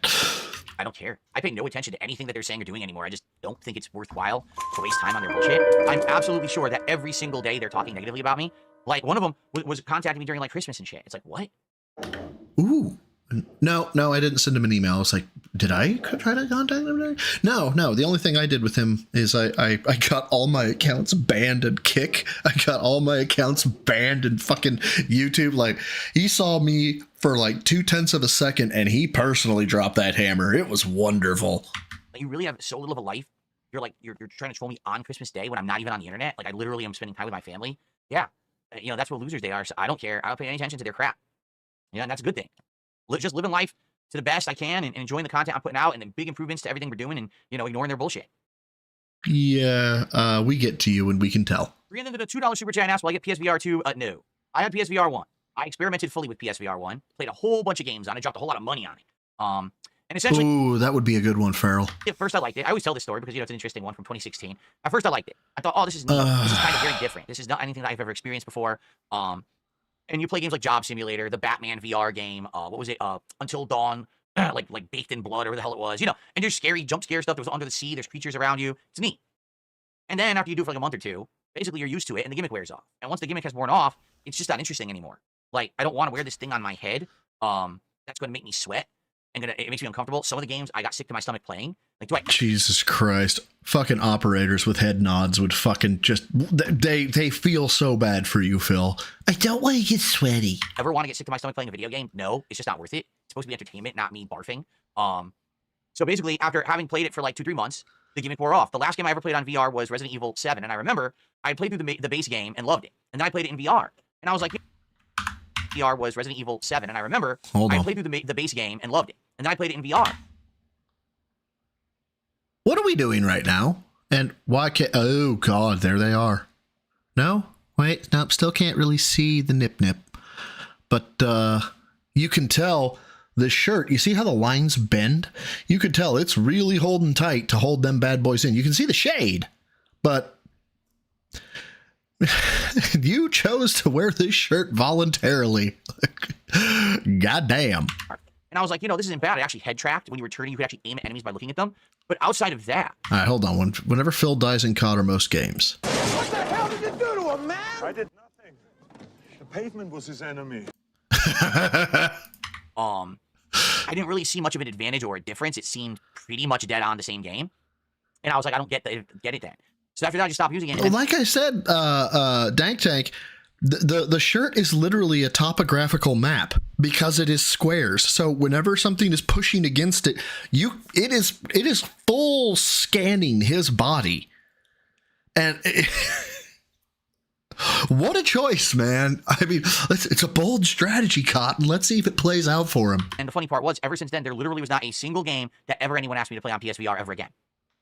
I don't care. I pay no attention to anything that they're saying or doing anymore. I just don't think it's worthwhile to waste time on their bullshit. I'm absolutely sure that every single day they're talking negatively about me. Like, one of them was contacting me during, like, Christmas and shit. It's like, what? Ooh. No, I didn't send him an email. I was like, did I try to contact him? No. The only thing I did with him is I got all my accounts banned in Kick. I got all my accounts banned in fucking YouTube. Like, he saw me for like 0.2 of a second and he personally dropped that hammer. It was wonderful. Like, you really have so little of a life. You're trying to troll me on Christmas Day when I'm not even on the internet. Like, I literally am spending time with my family. Yeah. You know, that's what losers they are. So I don't care. I don't pay any attention to their crap. You know, and that's a good thing. Just living life to the best I can and enjoying the content I'm putting out and the big improvements to everything we're doing and, you know, ignoring their bullshit. Yeah, we get to you and we can tell. And then the $2 super chat asked, will I get PSVR 2? No. I had PSVR 1. I experimented fully with PSVR 1, played a whole bunch of games on it, dropped a whole lot of money on it. And essentially... Ooh, that would be a good one, Farrell. At first I liked it. I always tell this story because, you know, it's an interesting one from 2016. At first I liked it. I thought, oh, this is neat. This is kind of very different. This is not anything that I've ever experienced before. And you play games like Job Simulator, the Batman VR game, what was it, Until Dawn, like Baked in Blood, or whatever the hell it was, you know, and there's scary jump scare stuff. There's under the sea, there's creatures around you. It's neat. And then after you do it for like a month or two, basically you're used to it and the gimmick wears off. And once the gimmick has worn off, it's just not interesting anymore. Like, I don't want to wear this thing on my head. That's going to make me sweat and it makes me uncomfortable. Some of the games I got sick to my stomach playing. Like, Jesus Christ. Fucking operators with head nods would fucking just... They feel so bad for you, Phil. I don't want to get sweaty. Ever want to get sick to my stomach playing a video game? No, it's just not worth it. It's supposed to be entertainment, not me barfing. So basically, after having played it for like 2-3 months, the gimmick wore off. The last game I ever played on VR was Resident Evil 7, and I remember I played through the base game and loved it. And then I played it in VR. And I was like... VR was Resident Evil 7, and I remember I played through the base game and loved it. And then I played it in VR. What are we doing right now? And why can't... Oh, God, there they are. No? Wait, nope, still can't really see the nip-nip. But you can tell the shirt, you see how the lines bend? You could tell it's really holding tight to hold them bad boys in. You can see the shade, but you chose to wear this shirt voluntarily. God damn. And I was like, you know, this isn't bad. It actually head tracked. When you were turning, you could actually aim at enemies by looking at them. But outside of that... All right, hold on. Whenever Phil dies in COD or most games... What the hell did you do to him, man? I did nothing. The pavement was his enemy. I didn't really see much of an advantage or a difference. It seemed pretty much dead on the same game. And I was like, I don't get it then. So after that, I just stopped using it. Well, like I said, Dank Tank... The shirt is literally a topographical map because it is squares. So whenever something is pushing against it, it is full scanning his body. And What a choice, man. I mean, it's a bold strategy, Cotton. Let's see if it plays out for him. And the funny part was, ever since then, there literally was not a single game that ever anyone asked me to play on PSVR ever again.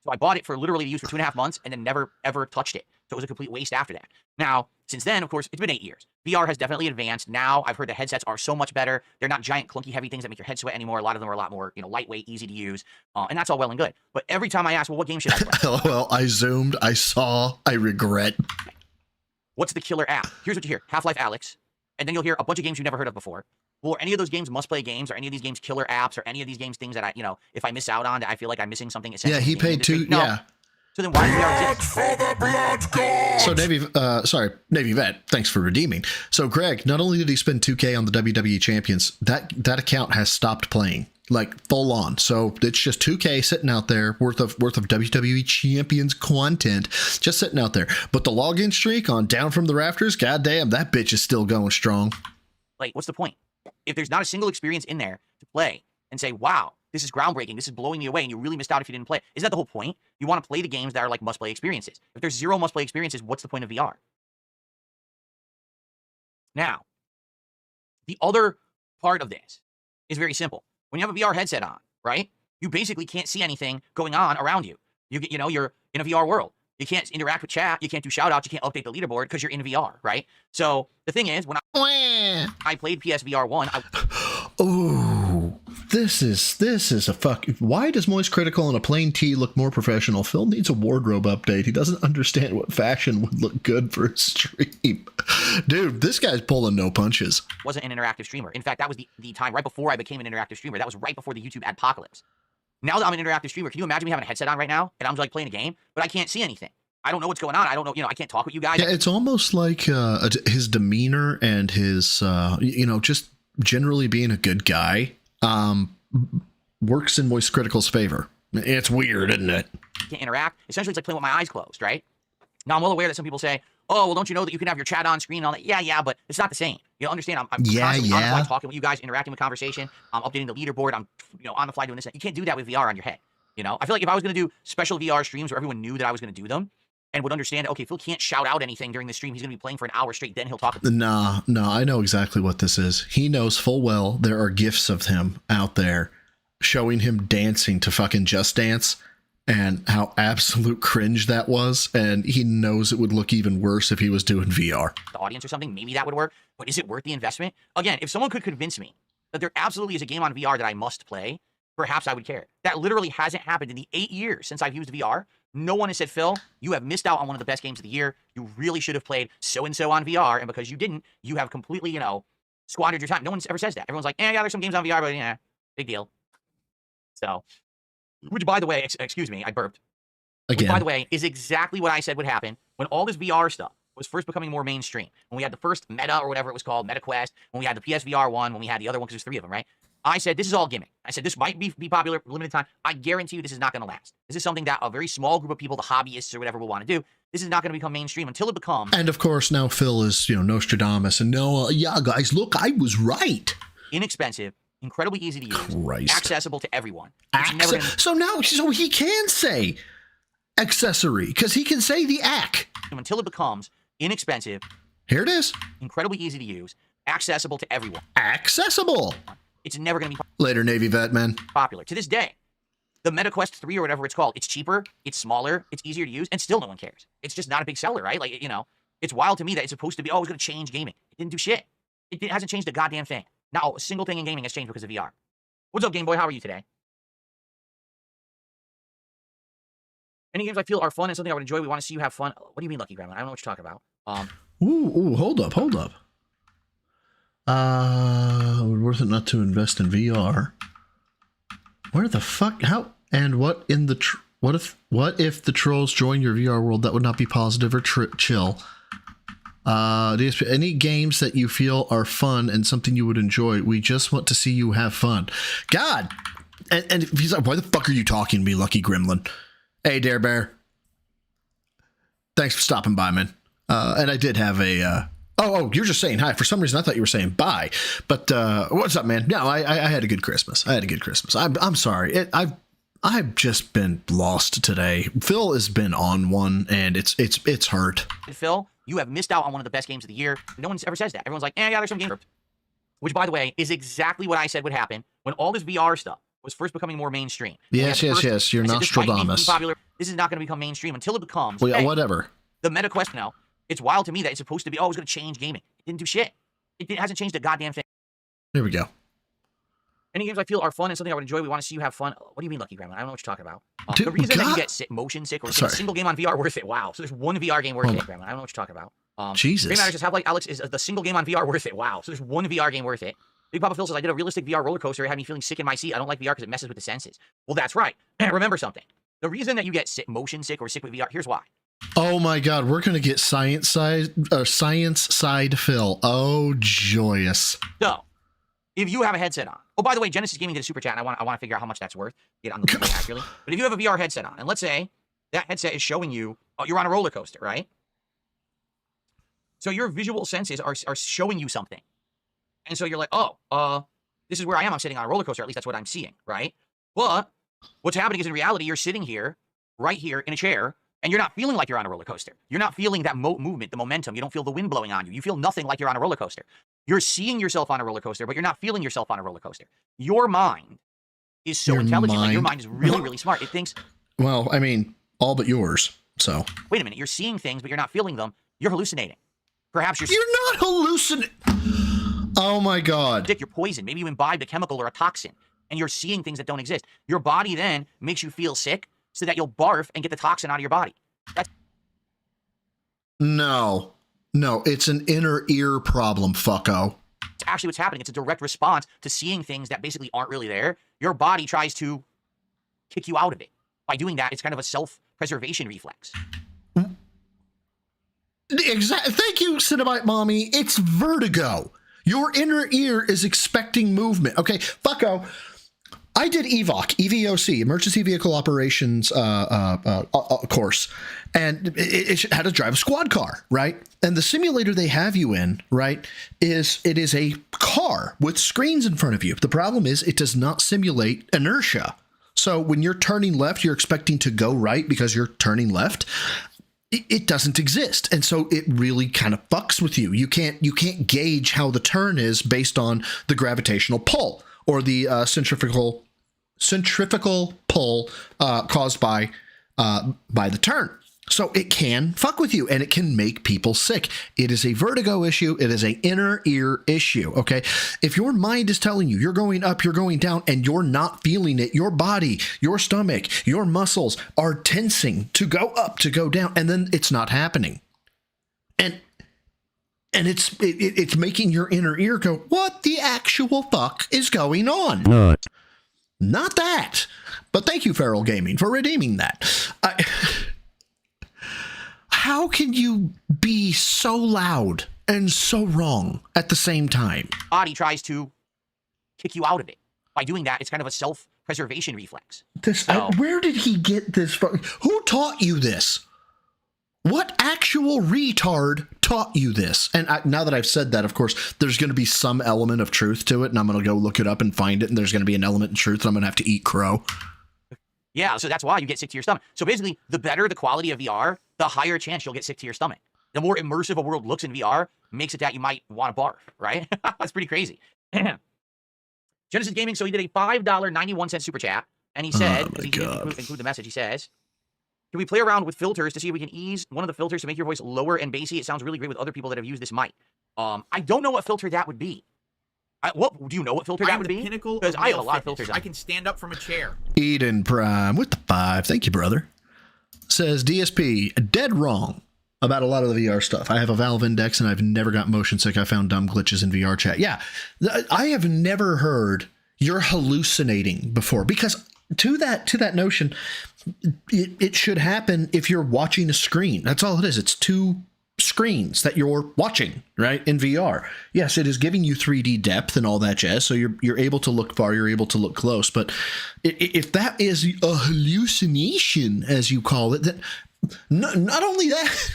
So I bought it for literally to use for 2.5 months and then never, ever touched it. So it was a complete waste after that. Now, since then, of course, it's been 8 years. VR has definitely advanced. Now, I've heard the headsets are so much better. They're not giant, clunky, heavy things that make your head sweat anymore. A lot of them are a lot more, lightweight, easy to use. And that's all well and good. But every time I ask, well, what game should I play? LOL, I zoomed, I saw, I regret. What's the killer app? Here's what you hear. Half-Life Alyx. And then you'll hear a bunch of games you've never heard of before. Well, are any of those games must-play games? Or any of these games killer apps? Or any of these games things that I, if I miss out on, that I feel like I'm missing something essential? Yeah, he paid $2. No. Yeah. So then why does VR exist? So Navy Vet, thanks for redeeming. So Greg, not only did he spend $2K on the WWE Champions, that account has stopped playing, like full on. So it's just $2K sitting out there worth of WWE Champions content, just sitting out there. But the login streak on Down from the Rafters, goddamn, that bitch is still going strong. Like, what's the point? If there's not a single experience in there to play and say, wow, this is groundbreaking, this is blowing me away, and you really missed out if you didn't play. Isn't that the whole point? You want to play the games that are like must-play experiences. If there's 0 must-play experiences, what's the point of VR? Now, the other part of this is very simple. When you have a VR headset on, right, you basically can't see anything going on around you. You're in a VR world. You can't interact with chat. You can't do shout-outs. You can't update the leaderboard because you're in VR, right? So the thing is, when I played PSVR 1, Oh, this is a fuck. Why does Moist Critical in a plain tee look more professional? Phil needs a wardrobe update. He doesn't understand what fashion would look good for a stream. Dude, this guy's pulling no punches. Wasn't an interactive streamer. In fact, that was the time right before I became an interactive streamer. That was right before the YouTube adpocalypse. Now that I'm an interactive streamer, can you imagine me having a headset on right now and I'm like playing a game, but I can't see anything? I don't know what's going on. I don't know, I can't talk with you guys. Yeah, it's almost like his demeanor and his, just generally being a good guy works in Moist Critical's favor. It's weird, isn't it? Can't interact. Essentially, it's like playing with my eyes closed, right? Now, I'm well aware that some people say, oh, well, don't you know that you can have your chat on screen and all that? Yeah, but it's not the same. You understand? I'm constantly on the fly talking with you guys, interacting with conversation. I'm updating the leaderboard. I'm, on the fly doing this. You can't do that with VR on your head. I feel like if I was going to do special VR streams where everyone knew that I was going to do them and would understand, okay, Phil can't shout out anything during the stream. He's going to be playing for an hour straight. Then he'll talk. No, I know exactly what this is. He knows full well there are gifs of him out there showing him dancing to fucking Just Dance and how absolute cringe that was. And he knows it would look even worse if he was doing VR. The audience or something, maybe that would work. But is it worth the investment? Again, if someone could convince me that there absolutely is a game on VR that I must play, perhaps I would care. That literally hasn't happened in the 8 years since I've used VR. No one has said, Phil, you have missed out on one of the best games of the year. You really should have played so-and-so on VR. And because you didn't, you have completely, squandered your time. No one ever says that. Everyone's like, yeah, there's some games on VR, but yeah, big deal. So, which, by the way, excuse me, I burped. Again. Which, by the way, is exactly what I said would happen when all this VR stuff was first becoming more mainstream. When we had the first Meta or whatever it was called, MetaQuest, when we had the PSVR 1, when we had the other one, because there's 3 of them, right? I said, this is all gimmick. I said, this might be popular for a limited time. I guarantee you this is not going to last. This is something that a very small group of people, the hobbyists or whatever, will want to do. This is not going to become mainstream until it becomes... And of course, now Phil is, Nostradamus. And no, yeah, guys, look, I was right. Inexpensive, incredibly easy to use, accessible to everyone. So he can say accessory, because he can say the ac. Until it becomes inexpensive. Here it is. Incredibly easy to use, accessible to everyone. Accessible. It's never going to be later, Navy vet, man. Popular. To this day, the MetaQuest 3 or whatever it's called, it's cheaper, it's smaller, it's easier to use, and still no one cares. It's just not a big seller, right? Like, it's wild to me that it's supposed to be, it's going to change gaming. It didn't do shit. It hasn't changed a goddamn thing. Not a single thing in gaming has changed because of VR. What's up, Game Boy? How are you today? Any games I feel are fun and something I would enjoy, we want to see you have fun. What do you mean, Lucky Grandma? I don't know what you're talking about. Ooh, hold up. Worth it not to invest in VR. Where the fuck? How? And what in the... what if the trolls join your VR world? That would not be positive or chill. Any games that you feel are fun and something you would enjoy? We just want to see you have fun. God! And he's like, why the fuck are you talking to me, Lucky Gremlin? Hey, Dare Bear. Thanks for stopping by, man. And I did have a... you're just saying hi. For some reason, I thought you were saying bye. But what's up, man? No, I had a good Christmas. I'm sorry. I've just been lost today. Phil has been on one, and it's hurt. Phil, you have missed out on one of the best games of the year. No one ever says that. Everyone's like, yeah, there's some games. Which, by the way, is exactly what I said would happen when all this VR stuff was first becoming more mainstream. Yes. You're Nostradamus. Popular. This is not going to become mainstream until it becomes. Well, hey, whatever. The meta quest now. It's wild to me that it's supposed to be, it's going to change gaming. It didn't do shit. It hasn't changed a goddamn thing. There we go. Any games I feel are fun and something I would enjoy, we want to see you have fun. What do you mean, Lucky Grandma? I don't know what you're talking about. The reason that you get motion sick or a single game on VR worth it. Wow. So there's one VR game worth it, Grandma. I don't know what you're talking about. Jesus. Grandma just have like Alex is the single game on VR worth it. Wow. So there's one VR game worth it. Big Papa Phil says, I did a realistic VR roller coaster. It had me feeling sick in my seat. I don't like VR because it messes with the senses. Well, that's right. Remember something. The reason that you get motion sick or sick with VR, here's why. Oh my God, we're gonna get science side Phil. Oh, joyous. So, if you have a headset on, by the way, Genesis Gaming did a super chat, and I want to figure out how much that's worth. Get on the list accurately. But if you have a VR headset on, and let's say that headset is showing you, you're on a roller coaster, right? So your visual senses are showing you something, and so you're like, this is where I am. I'm sitting on a roller coaster. At least that's what I'm seeing, right? But what's happening is in reality, you're sitting here, right here in a chair. And you're not feeling like you're on a roller coaster. You're not feeling that movement, the momentum. You don't feel the wind blowing on you. You feel nothing like you're on a roller coaster. You're seeing yourself on a roller coaster, but you're not feeling yourself on a roller coaster. Your mind is so intelligent. Like, your mind is really, really smart. It thinks... Well, I mean, all but yours, so... Wait a minute. You're seeing things, but you're not feeling them. You're hallucinating. Perhaps you're... You're not hallucinating! Oh my God. You're poisoned. Maybe you imbibed a chemical or a toxin, and you're seeing things that don't exist. Your body then makes you feel sick, so that you'll barf and get the toxin out of your body. No, it's an inner ear problem, fucko. It's actually what's happening. It's a direct response to seeing things that basically aren't really there. Your body tries to kick you out of it. By doing that, it's kind of a self-preservation reflex. Exactly. Thank you, Cinnabite Mommy. It's vertigo. Your inner ear is expecting movement. Okay, fucko. I did EVOC, Emergency Vehicle Operations course, and it had to drive a squad car, right? And the simulator they have you in, right, is a car with screens in front of you. The problem is it does not simulate inertia. So when you're turning left, you're expecting to go right because you're turning left. It doesn't exist, and so it really kind of fucks with you. You can't gauge how the turn is based on the gravitational pull or the centrifugal pull caused by the turn. So it can fuck with you, and it can make people sick. It is a vertigo issue. It is an inner ear issue, okay? If your mind is telling you you're going up, you're going down, and you're not feeling it, your body, your stomach, your muscles are tensing to go up, to go down, and then it's not happening. And it's making your inner ear go, what the actual fuck is going on? Not that. But thank you, Feral Gaming, for redeeming that. How can you be so loud and so wrong at the same time? Body tries to kick you out of it. By doing that, it's kind of a self-preservation reflex. Where did he get this from? Who taught you this? What actual retard taught you this? And now that I've said that, of course, there's going to be some element of truth to it, and I'm going to go look it up and find it, and there's going to be an element of truth, and I'm going to have to eat crow. Yeah, so that's why you get sick to your stomach. So basically, the better the quality of VR, the higher chance you'll get sick to your stomach. The more immersive a world looks in VR, makes it that you might want to barf, right? That's pretty crazy. Genesis Gaming, so he did a $5.91 super chat, and he said, because he didn't include the message, he says, can we play around with filters to see if we can ease one of the filters to make your voice lower and bassy? It sounds really great with other people that have used this mic. I don't know what filter that would be. Do you know what filter that would be? Because I have a lot of filters on. I can stand up from a chair. Eden Prime with the 5. Thank you, brother. Says DSP, dead wrong about a lot of the VR stuff. I have a Valve Index and I've never got motion sick. I found dumb glitches in VR chat. Yeah, I have never heard you're hallucinating before, because to that notion, it should happen if you're watching a screen. That's all it is. It's two screens that you're watching, right, in VR. Yes, it is giving you 3D depth and all that jazz, so you're able to look far, you're able to look close. But if that is a hallucination, as you call it, then not only that,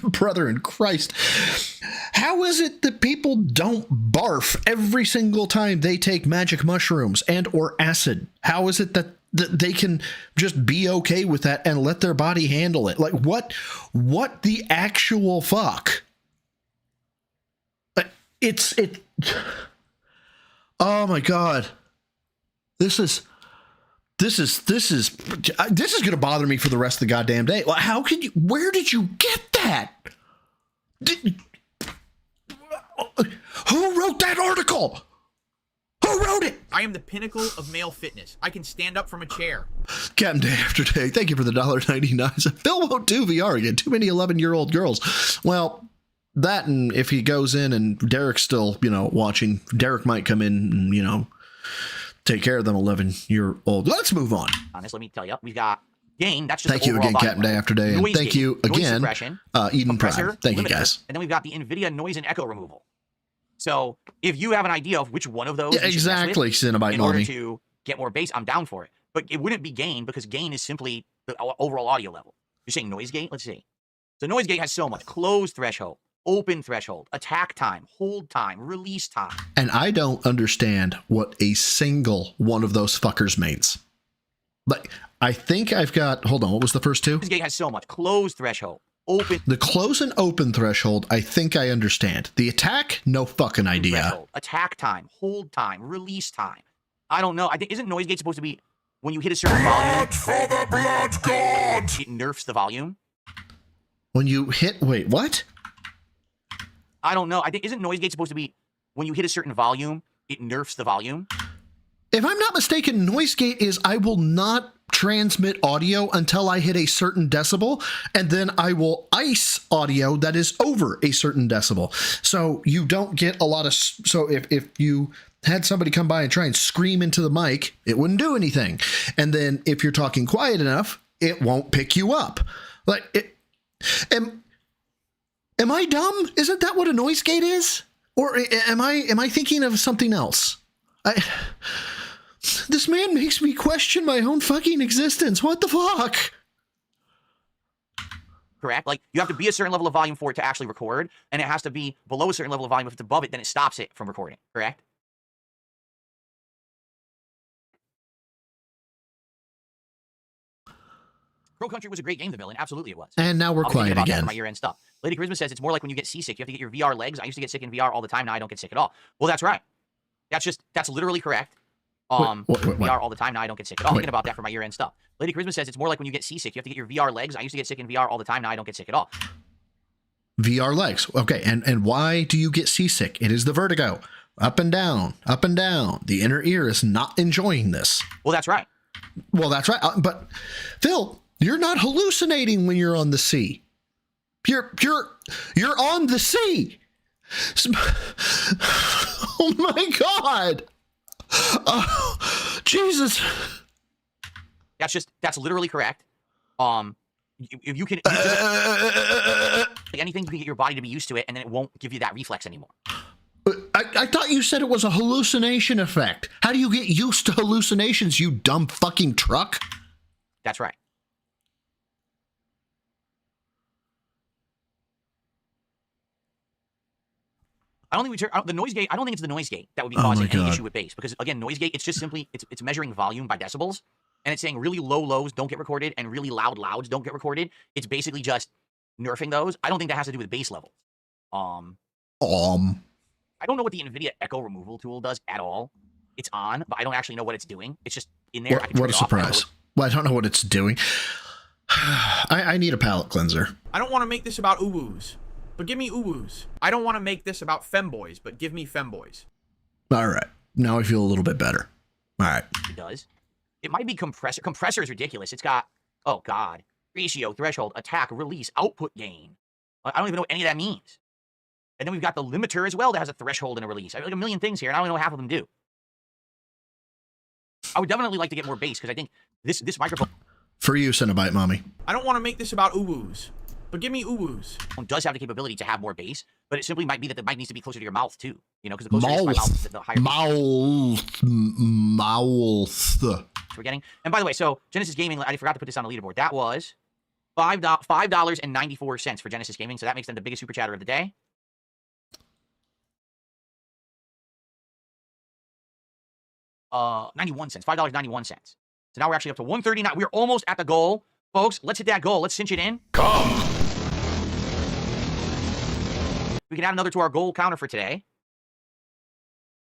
brother in Christ, how is it that people don't barf every single time they take magic mushrooms and or acid? How is it that they can just be okay with that and let their body handle it. Like what the actual fuck? Oh my God. This is going to bother me for the rest of the goddamn day. Where did you get that? Who wrote that article? Who wrote it? I am the pinnacle of male fitness. I can stand up from a chair. Captain Day After Day, thank you for the $1.99. Phil won't do VR again. Too many 11-year-old girls. Well, that, and if he goes in and Derek's still, watching, Derek might come in and, take care of them 11-year-old. Let's move on. Honest, let me tell you, we've got gain. That's just thank you again, Captain Day After Day. And thank you again, Eden Prime. Thank you, guys. And then we've got the NVIDIA noise and echo removal. So if you have an idea of which one of those exactly, Cinnabite in order to get more bass, I'm down for it. But it wouldn't be gain because gain is simply the overall audio level. You're saying noise gate? Let's see. So noise gate has so much. Closed threshold, open threshold, attack time, hold time, release time. And I don't understand what a single one of those fuckers means. Like, I think I've got, hold on, what was the first two? Noise gate has so much. Closed threshold. Open. The close and open threshold, I think I understand. The attack, no fucking idea. Threshold, attack time, hold time, release time. I don't know. I think isn't noise gate supposed to be when you hit a certain volume? For the blood god. It nerfs the volume. When you hit, wait, what? I don't know. I think isn't noise gate supposed to be when you hit a certain volume? It nerfs the volume. If I'm not mistaken, noise gate is I will not transmit audio until I hit a certain decibel, and then I will ice audio that is over a certain decibel. So you don't get a lot of, so if you had somebody come by and try and scream into the mic, it wouldn't do anything. And then if you're talking quiet enough, it won't pick you up. Like, am I dumb? Isn't that what a noise gate is? Or am I thinking of something else? This man makes me question my own fucking existence. What the fuck? Correct. Like, you have to be a certain level of volume for it to actually record, and it has to be below a certain level of volume. If it's above it, then it stops it from recording. Correct? Pro Country was a great game, the villain. Absolutely it was. And now we're quiet again. My year-end stuff. Lady Charisma says it's more like when you get seasick. You have to get your VR legs. I used to get sick in VR all the time. Now I don't get sick at all. Well, that's right. That's literally correct. What? VR all the time. Now I don't get sick at all. Thinking about that for my year-end stuff. Lady Charisma says it's more like when you get seasick. You have to get your VR legs. I used to get sick in VR all the time. Now I don't get sick at all. VR legs. Okay. And why do you get seasick? It is the vertigo. Up and down, up and down. The inner ear is not enjoying this. Well, that's right. Well, that's right. But Phil, you're not hallucinating when you're on the sea. You're on the sea. Oh my God. Oh, Jesus. That's literally correct. If you can anything, you can get your body to be used to it, and then it won't give you that reflex anymore. I thought you said it was a hallucination effect. How do you get used to hallucinations, you dumb fucking truck? That's right. I don't think the noise gate. I don't think it's the noise gate that would be causing any issue with bass, because again, noise gate, it's just simply it's measuring volume by decibels, and it's saying really low lows don't get recorded and really loud louds don't get recorded. It's basically just nerfing those. I don't think that has to do with bass levels. I don't know what the NVIDIA echo removal tool does at all. It's on, but I don't actually know what it's doing. It's just in there. What a surprise! Well, I don't know what it's doing. I need a palate cleanser. I don't want to make this about uwoos, but give me uwoos. I don't want to make this about femboys, but give me femboys. All right. Now I feel a little bit better. All right. It does. It might be compressor. Compressor is ridiculous. It's got, oh God, ratio, threshold, attack, release, output gain. I don't even know what any of that means. And then we've got the limiter as well that has a threshold and a release. I have like a million things here, and I don't know what half of them do. I would definitely like to get more bass, because I think this microphone... For you, Cinnabite Mommy. I don't want to make this about uwoos, but give me uwoos. It does have the capability to have more bass, but it simply might be that the mic needs to be closer to your mouth, too. You know, because the closer it is to my mouth, the higher... Mouth. That's what we're getting. And by the way, so Genesis Gaming, I forgot to put this on the leaderboard. That was $5.94 for Genesis Gaming, so that makes them the biggest super chatter of the day. 91 cents, $5.91. So now we're actually up to 139. We're almost at the goal. Folks, let's hit that goal. Let's cinch it in. Come! We can add another to our goal counter for today.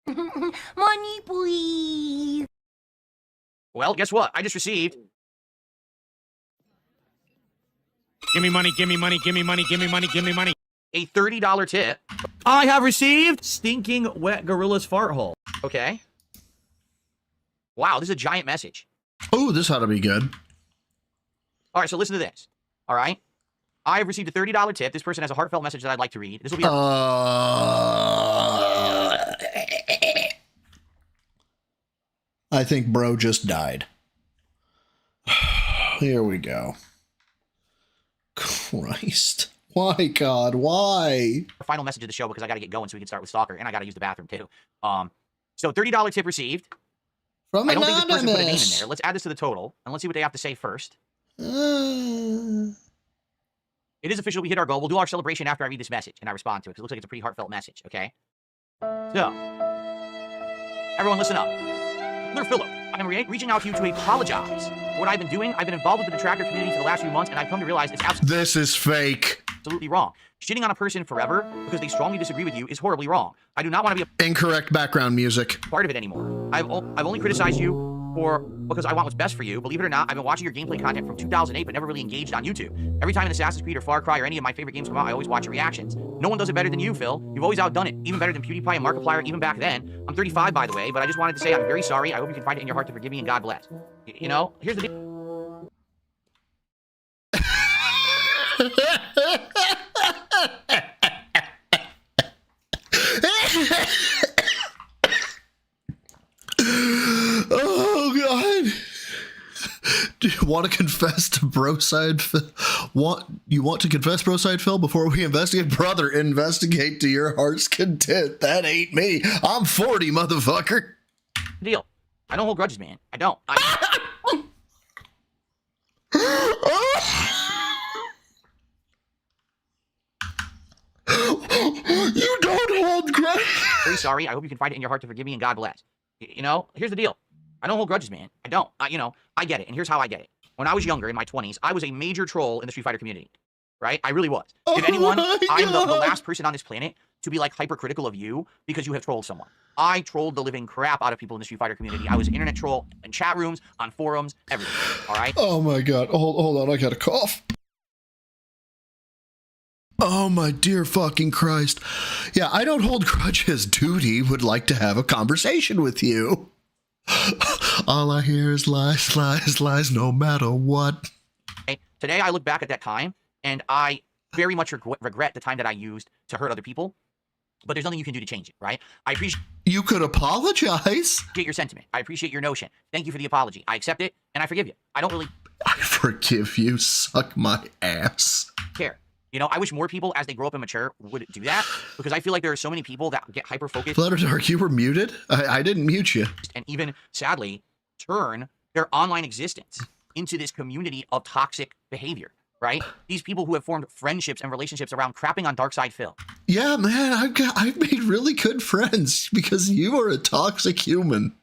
Money, please. Well, guess what? I just received... Give me money, give me money, give me money, give me money, give me money. a $30 tip. I have received stinking wet gorilla's fart hole. Okay. Wow, this is a giant message. Oh, this ought to be good. All right, so listen to this. All right. I have received a $30 tip. This person has a heartfelt message that I'd like to read. This will be... I think bro just died. Here we go. Christ. Why, God? Why? Final message of the show because I got to get going so we can start with Stalker, and I got to use the bathroom too. So $30 tip received. From I don't think this person put a name in there. Let's add this to the total, and let's see what they have to say first. It is official. We hit our goal. We'll do our celebration after I read this message and I respond to it because it looks like it's a pretty heartfelt message, okay? So, everyone listen up. Dear Philip, I am reaching out to you to apologize for what I've been doing. I've been involved with the detractor community for the last few months, and I've come to realize it's absolutely... This is fake. Absolutely wrong. Shitting on a person forever because they strongly disagree with you is horribly wrong. I do not want to be a incorrect background music part of it anymore. I've only criticized you because I want what's best for you. Believe it or not, I've been watching your gameplay content from 2008, but never really engaged on YouTube. Every time an Assassin's Creed or Far Cry or any of my favorite games come out, I always watch your reactions. No one does it better than you, Phil. You've always outdone it, even better than PewDiePie and Markiplier, even back then. I'm 35, by the way, but I just wanted to say I'm very sorry. I hope you can find it in your heart to forgive me, and God bless. You know, here's the deal. Oh, God. Do you want to confess to Broside Phil? You want to confess, Broside Phil, before we investigate? Brother, investigate to your heart's content. That ain't me. I'm 40, motherfucker. Deal. I don't hold grudges, man. I don't. You don't hold grudges. Very sorry. I hope you can find it in your heart to forgive me, and God bless. You know, here's the deal. I don't hold grudges, man. I don't. You know, I get it. And here's how I get it. When I was younger, in my 20s, I was a major troll in the Street Fighter community. Right? I really was. If anyone, I'm the last person on this planet to be, like, hypercritical of you because you have trolled someone. I trolled the living crap out of people in the Street Fighter community. I was an internet troll in chat rooms, on forums, everything. All right? Oh, my God. Hold on. I got a cough. Oh, my dear fucking Christ. Yeah, I don't hold grudges. Duty would like to have a conversation with you. All I hear is lies, lies, lies, no matter what. Okay. Today, I look back at that time, and I very much regret the time that I used to hurt other people. But there's nothing you can do to change it, right? I appreciate... You could apologize. Your sentiment. I appreciate your notion. Thank you for the apology. I accept it, and I forgive you. I don't really... I forgive you. Suck my ass. Care. You know, I wish more people, as they grow up and mature, would do that, because I feel like there are so many people that get hyper-focused. Flutterdark, you were muted? I didn't mute you. And even, sadly, turn their online existence into this community of toxic behavior, right? These people who have formed friendships and relationships around crapping on Darkside Phil. Yeah, man, I've made really good friends because you are a toxic human.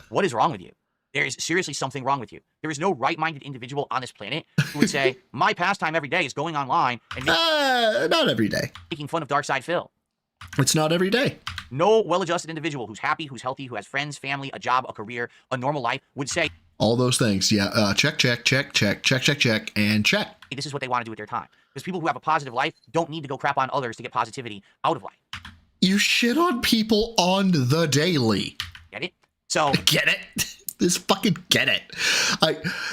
What is wrong with you? There is seriously something wrong with you. There is no right-minded individual on this planet who would say, my pastime every day is going online and not every day. Making fun of Darkside Phil. It's not every day. No well-adjusted individual who's happy, who's healthy, who has friends, family, a job, a career, a normal life would say all those things. Yeah, check, and check. This is what they want to do with their time. Because people who have a positive life don't need to go crap on others to get positivity out of life. You shit on people on the daily. Get it? So get it? Just fucking get it.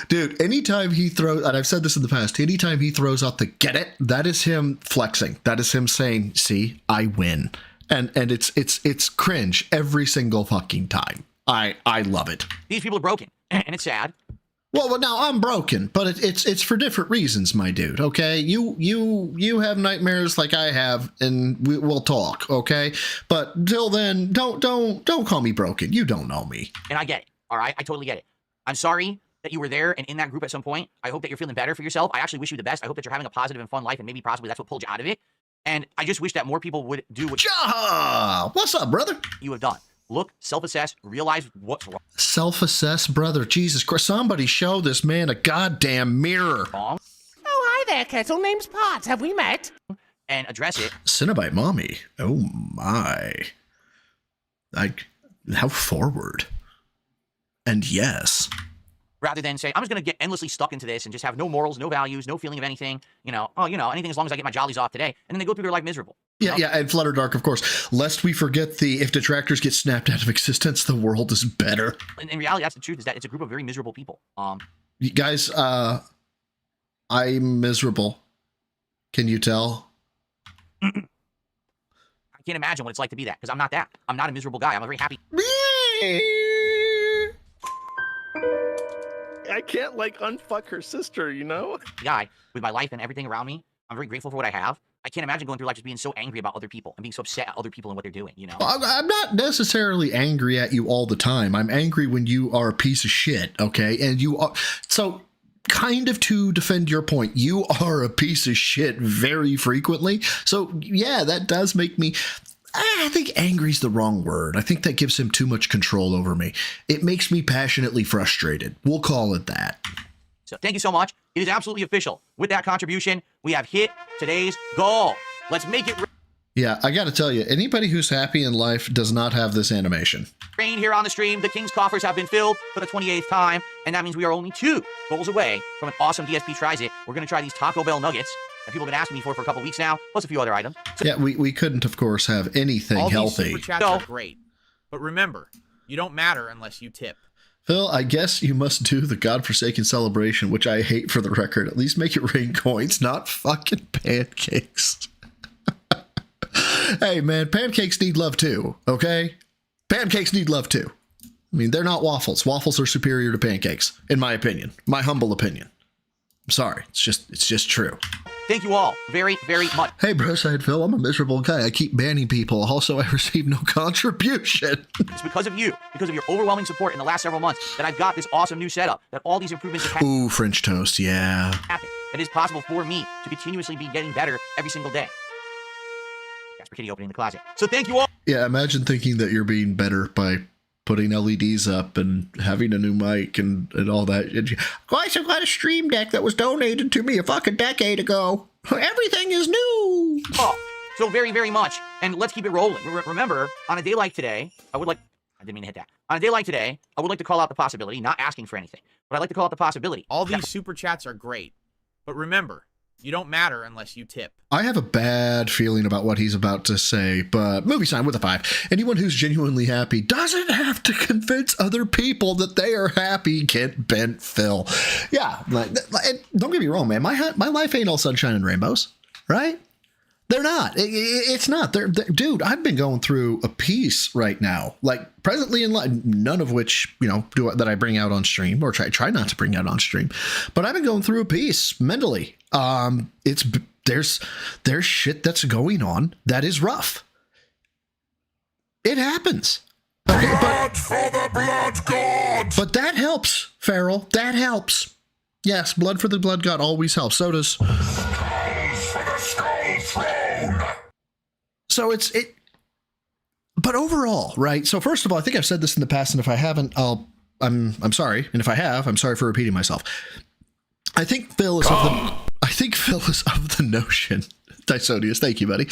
Dude, anytime he throws, and I've said this in the past, anytime he throws out the get it, that is him flexing. That is him saying, see, I win. And it's cringe every single fucking time. I love it. These people are broken, and it's sad. Well, now I'm broken, but it's for different reasons, my dude. Okay, you have nightmares like I have, and we'll talk. Okay, but until then, don't call me broken. You don't know me. And I get it. All right, I totally get it. I'm sorry that you were there and in that group at some point. I hope that you're feeling better for yourself. I actually wish you the best. I hope that you're having a positive and fun life, and maybe possibly that's what pulled you out of it. And I just wish that more people would do what what's up, brother? You have done. look, self-assess, realize what's Self-assess, brother. Jesus Christ. Somebody show this man a goddamn mirror. wrong. Oh, hi there, Kettle. Name's Potts. Have we met? And address it. Cinnabite mommy. Oh my. How forward. And yes. Rather than say, I'm just going to get endlessly stuck into this and just have no morals, no values, no feeling of anything, anything as long as I get my jollies off today. And then they go through their life miserable. Yeah, and Flutter Dark, of course. Lest we forget if detractors get snapped out of existence, the world is better. And in reality, that's the truth, is that it's a group of very miserable people. You guys, I'm miserable. Can you tell? I can't imagine what it's like to be that, because I'm not that. I'm not a miserable guy. I'm a very happy. I can't unfuck her sister, guy with my life and everything around me. I'm very grateful for what I have. I can't imagine going through life just being so angry about other people and being so upset at other people and what they're doing, I'm not necessarily angry at you all the time. I'm angry when you are a piece of shit, okay? And you are... So, kind of to defend your point, you are a piece of shit very frequently. So, yeah, that does make me... I think angry's the wrong word. I think that gives him too much control over me. It makes me passionately frustrated. We'll call it that. So thank you so much. It is absolutely official. With that contribution, we have hit today's goal. Let's make it Yeah, I gotta tell you, anybody who's happy in life does not have this animation. rain here on the stream. The King's coffers have been filled for the 28th time, and that means we are only 2 goals away from an awesome DSP Tries It. We're going to try these Taco Bell nuggets that people have been asking me for a couple weeks now, plus a few other items. So yeah, we couldn't, of course, have anything All healthy. These super chats are great, but remember, you don't matter unless you tip. Phil, I guess you must do the godforsaken celebration, which I hate for the record. At least make it rain coins, not fucking pancakes. Hey, man, pancakes need love too, okay? Pancakes need love too. I mean, they're not waffles. Waffles are superior to pancakes, in my opinion. My humble opinion. I'm sorry. It's just true. Thank you all very, very much. Hey, Broside Phil, I'm a miserable guy. I keep banning people. Also, I receive no contribution. It's because of you, because of your overwhelming support in the last several months, that I've got this awesome new setup, that all these improvements have Ooh, French toast, yeah. happened. It is possible for me to continuously be getting better every single day. Casper Kitty opening the closet. So thank you all. Yeah, imagine thinking that you're being better by putting LEDs up and having a new mic and all that. Guys, I've got a stream deck that was donated to me a fucking decade ago. Everything is new. Oh, so very, very much. And let's keep it rolling. Remember, on a day like today, I didn't mean to hit that. On a day like today, I would like to call out the possibility, not asking for anything, but I'd like to call out the possibility. All these super chats are great, but remember, you don't matter unless you tip. I have a bad feeling about what he's about to say, but movie sign with a 5. Anyone who's genuinely happy doesn't have to convince other people that they are happy. Get bent, Phil. Yeah, don't get me wrong, man. My life ain't all sunshine and rainbows, right? They're not. It's not. Dude, I've been going through a piece right now, like presently in life, none of which, that I bring out on stream or try not to bring out on stream. But I've been going through a piece mentally. There's shit that's going on that is rough. It happens. Okay, Blood for the blood god! But that helps, Farrell. That helps. Yes, blood for the blood god always helps. So does... Skulls for the skull throne! So but overall, right? So first of all, I think I've said this in the past, and if I haven't, I'm sorry. And if I have, I'm sorry for repeating myself. I think Phil is of the notion, Dysodius, thank you, buddy,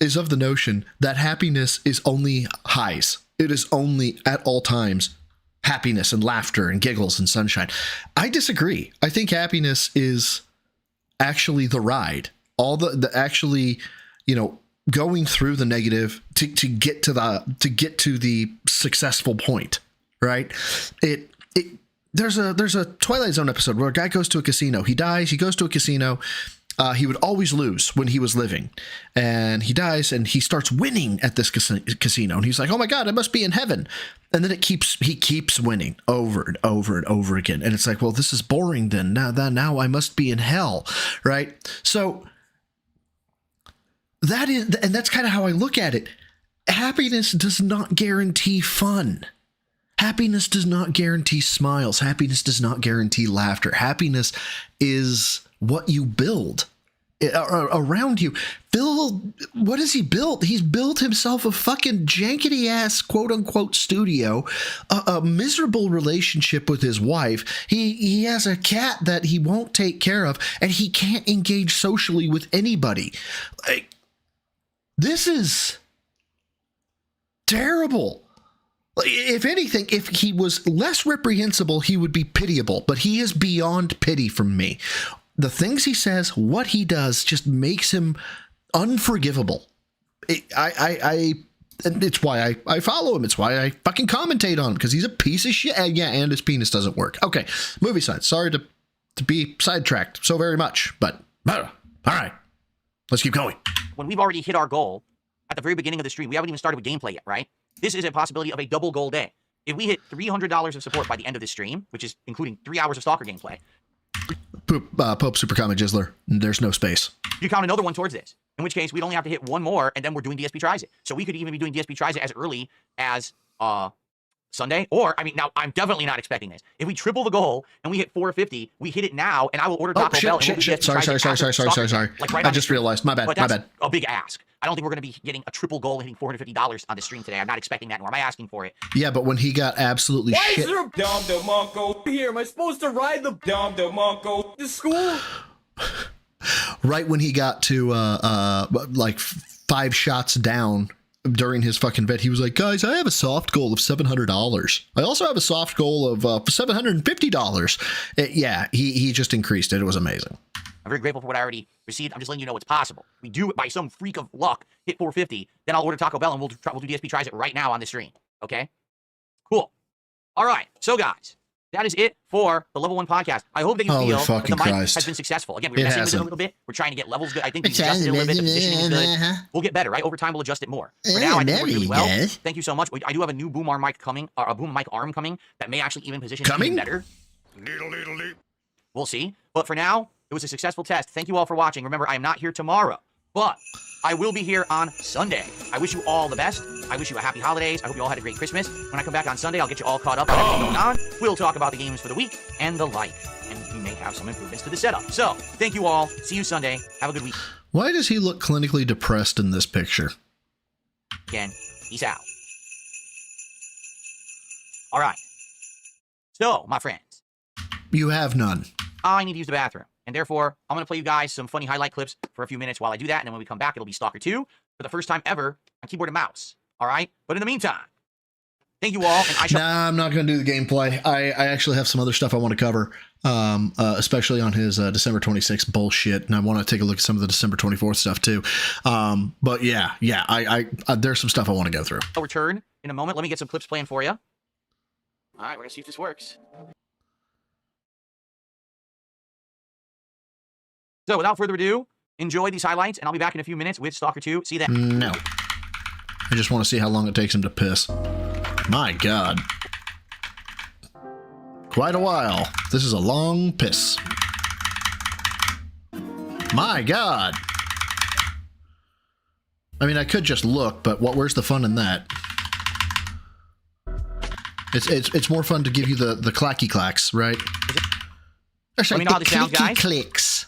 is of the notion that happiness is only highs. It is only at all times happiness and laughter and giggles and sunshine. I disagree. I think happiness is actually the ride. All the actually, going through the negative to get to the successful point, right? There's a Twilight Zone episode where a guy goes to a casino. He dies. He goes to a casino. He would always lose when he was living, and he dies and he starts winning at this casino. And he's like, "Oh my God, I must be in heaven." And then he keeps winning over and over and over again. And it's like, well, this is boring. Then now I must be in hell, right? So that's kind of how I look at it. Happiness does not guarantee fun. Happiness does not guarantee smiles. Happiness does not guarantee laughter. Happiness is what you build. around you. What has he built? He's built himself a fucking jankety ass quote unquote studio, a miserable relationship with his wife. He has a cat that he won't take care of, and he can't engage socially with anybody. Like, this is terrible. If anything, if he was less reprehensible, he would be pitiable, but he is beyond pity from me. The things he says, what he does, just makes him unforgivable. And it's why I follow him. It's why I fucking commentate on him, because he's a piece of shit. And yeah, and his penis doesn't work. Okay, movie science. Sorry to be sidetracked so very much, but all right, let's keep going. When we've already hit our goal at the very beginning of the stream, we haven't even started with gameplay yet, right? This is a possibility of a double goal day. If we hit $300 of support by the end of this stream, which is including 3 hours of Stalker gameplay, Pope Super Comet Jizzler, there's no space. You count another one towards this, in which case we'd only have to hit one more, and then we're doing DSP Tries It. So we could even be doing DSP Tries It as early as Sunday, or, I mean, now, I'm definitely not expecting this. If we triple the goal, and we hit 450, we hit it now, and I will order Taco Bell. Shit. Sorry. Like right I just realized. My bad. But that's a big ask. I don't think we're going to be getting a triple goal hitting $450 on the stream today. I'm not expecting that, nor am I asking for it. Yeah, but when he got absolutely shit. Why is there a Dom DeMonco here? Am I supposed to ride the Dom DeMonco to school? Right when he got to like 5 shots down during his fucking vet, he was like, guys, I have a soft goal of $700. I also have a soft goal of $750. Yeah, he just increased it. It was amazing. I'm very grateful for what I already received. I'm just letting you know what's possible. We do it by some freak of luck, hit 450, then I'll order Taco Bell, and we'll do DSP Tries It right now on the stream. Okay? Cool. All right. So, guys, that is it for the Level 1 podcast. I hope that you feel that the mic has been successful. Again, we're messing with it a little bit. We're trying to get levels good. I think we adjusted it a little bit. The positioning is good. We'll get better, right? Over time, we'll adjust it more. For now, I think we're really well. Thank you so much. I do have a new boom arm mic coming, or a boom mic arm coming, that may actually even position it even better. We'll see. But for now, it was a successful test. Thank you all for watching. Remember, I am not here tomorrow, but I will be here on Sunday. I wish you all the best. I wish you a happy holidays. I hope you all had a great Christmas. When I come back on Sunday, I'll get you all caught up on everything going on. We'll talk about the games for the week and the like, and we may have some improvements to the setup. So, thank you all. See you Sunday. Have a good week. Why does he look clinically depressed in this picture? Again, peace out. All right. So, my friends. You have none. I need to use the bathroom. And therefore, I'm going to play you guys some funny highlight clips for a few minutes while I do that. And then when we come back, it'll be Stalker 2 for the first time ever on keyboard and mouse. All right? But in the meantime, thank you all. And I shall... Nah, I'm not going to do the gameplay. I actually have some other stuff I want to cover, especially on his December 26th bullshit. And I want to take a look at some of the December 24th stuff too. But yeah, I there's some stuff I want to go through. I'll return in a moment. Let me get some clips playing for you. All right, we're going to see if this works. So, without further ado, enjoy these highlights, and I'll be back in a few minutes with Stalker 2. See you then. No. I just want to see how long it takes him to piss. My God. Quite a while. This is a long piss. My God. I mean, I could just look, but where's the fun in that? It's more fun to give you the clacky clacks, right? Let me know how this sounds, guys. Clicks.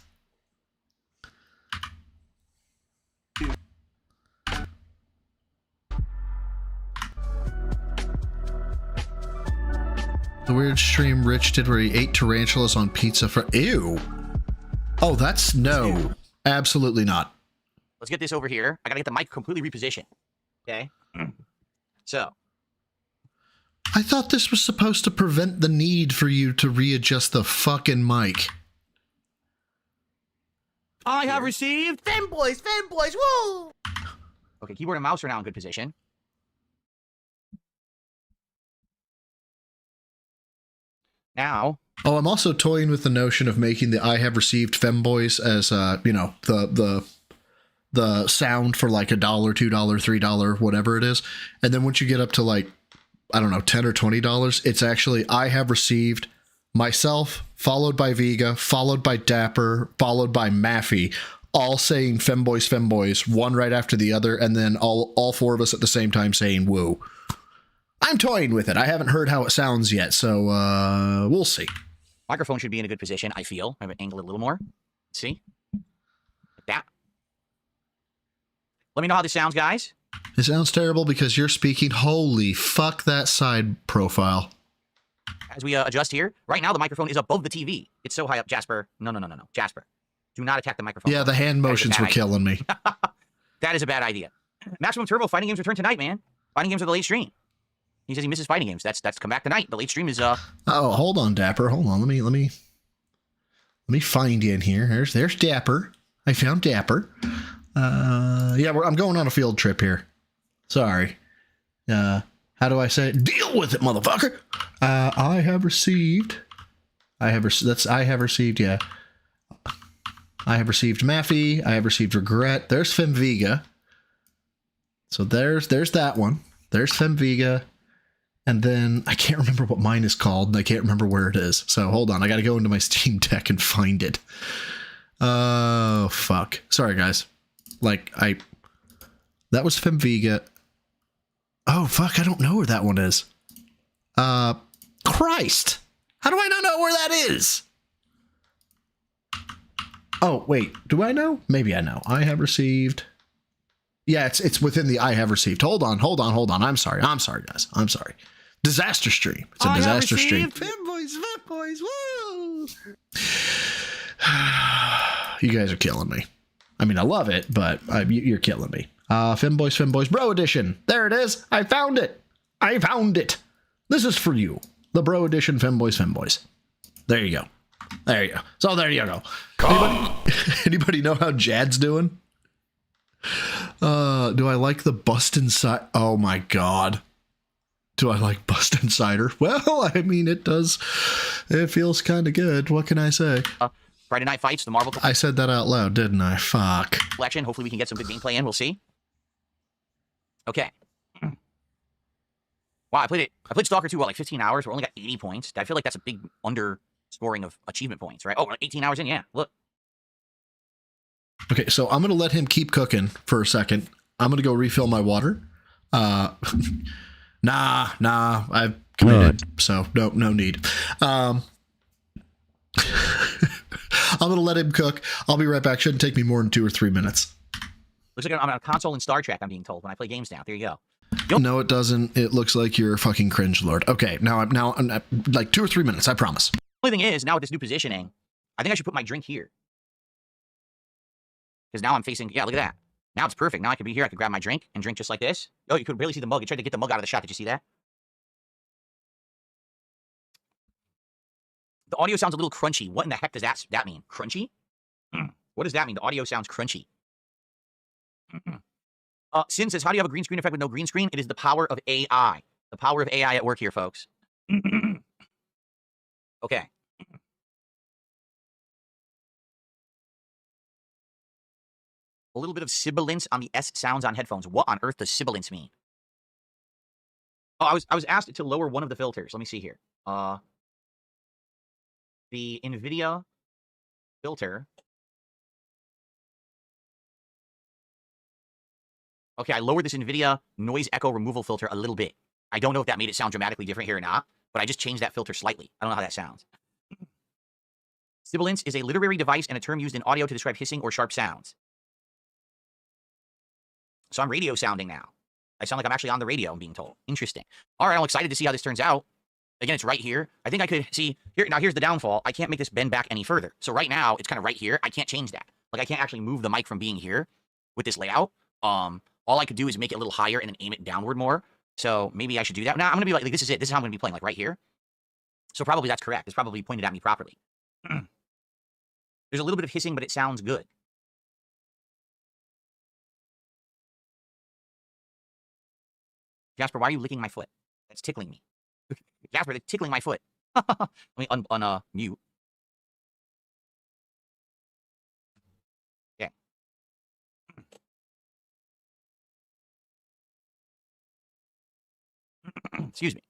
The weird stream Rich did where he ate tarantulas on pizza for... Ew. Oh, that's... No. Absolutely not. Let's get this over here. I gotta get the mic completely repositioned. Okay? So. I thought this was supposed to prevent the need for you to readjust the fucking mic. I have received... Femboys! Woo! Okay, keyboard and mouse are now in good position. Now. Oh, I'm also toying with the notion of making the I have received femboys as, you know, the sound for like $1, $2, $3, whatever it is. And then once you get up to like, I don't know, $10 or $20, it's actually I have received myself, followed by Vega, followed by Dapper, followed by Maffey, all saying femboys, one right after the other, and then all 4 of us at the same time saying woo. I'm toying with it. I haven't heard how it sounds yet, so we'll see. Microphone should be in a good position, I feel. I have it angled a little more. Let's see. Like Let me know how this sounds, guys. It sounds terrible because you're speaking. Holy fuck, that side profile. As we adjust here, right now the microphone is above the TV. It's so high up, Jasper. No. Jasper, do not attack the microphone. Yeah, the hand motions were killing me. That is a bad idea. Maximum Turbo Fighting Games return tonight, man. Fighting Games are the late stream. He says he misses fighting games. That's come back tonight. The late stream is Oh, hold on, Dapper. Hold on. Let me find you in here. There's Dapper. I found Dapper. Yeah, I'm going on a field trip here. Sorry. How do I say it? Deal with it, motherfucker. I have received, yeah. I have received Maffey. I have received Regret. There's Femviga. So there's that one. There's Femviga. And then I can't remember what mine is called. And I can't remember where it is. So hold on. I got to go into my Steam Deck and find it. Oh, fuck. Sorry, guys. That was Femviga. Oh, fuck. I don't know where that one is. Christ. How do I not know where that is? Oh, wait. Do I know? Maybe I know. I have received. Yeah, it's within the I have received. Hold on. I'm sorry, guys. I'm sorry. Disaster stream. It's a disaster stream. Fanboys, woo! You guys are killing me. I mean, I love it, but you're killing me. Femboys, Bro Edition. There it is. I found it. This is for you. The Bro Edition Femboys. There you go. So there you go. Anybody know how Jad's doing? Do I like the Bustin' Cider? Oh my god. Do I like Bustin' Cider? Well, I mean, it does. It feels kind of good. What can I say? Friday Night Fights, the Marvel. I said that out loud, didn't I? Fuck. Collection. Hopefully we can get some good gameplay in. We'll see. Okay. Wow, I played Stalker 2, like 15 hours. We only got 80 points. I feel like that's a big underscoring of achievement points, right? Oh, we're 18 hours in, yeah. Look. Okay, so I'm going to let him keep cooking for a second. I'm going to go refill my water. Nah, I've committed, so no need. I'm going to let him cook. I'll be right back. Shouldn't take me more than 2 or 3 minutes. Looks like I'm on a console in Star Trek, I'm being told, when I play games now. There you go. No, it doesn't. It looks like you're a fucking cringe lord. Okay, now I'm like 2 or 3 minutes, I promise. Only thing is, now with this new positioning, I think I should put my drink here. Because now I'm facing, yeah, look at that. Now it's perfect. Now I can be here. I can grab my drink and drink just like this. Oh, you could barely see the mug. It tried to get the mug out of the shot. Did you see that? The audio sounds a little crunchy. What in the heck does that mean? Crunchy? What does that mean? The audio sounds crunchy. Sin says, how do you have a green screen effect with no green screen? It is the power of AI. The power of AI at work here, folks. Okay. A little bit of sibilance on the S sounds on headphones. What on earth does sibilance mean? Oh, I was asked to lower one of the filters. Let me see here. The NVIDIA filter. Okay, I lowered this NVIDIA noise echo removal filter a little bit. I don't know if that made it sound dramatically different here or not, but I just changed that filter slightly. I don't know how that sounds. Sibilance is a literary device and a term used in audio to describe hissing or sharp sounds. So I'm radio sounding now. I sound like I'm actually on the radio, I'm being told. Interesting. All right, I'm excited to see how this turns out. Again, it's right here. I think I could see here. Now here's the downfall. I can't make this bend back any further. So right now it's kind of right here. I can't change that. Like I can't actually move the mic from being here with this layout. All I could do is make it a little higher and then aim it downward more. So maybe I should do that. Now I'm gonna be like this is it. This is how I'm gonna be playing, like right here. So probably that's correct. It's probably pointed at me properly. There's a little bit of hissing, but it sounds good. Jasper, why are you licking my foot? That's tickling me. Jasper, that's tickling my foot. Let me mute. Yeah. Excuse me.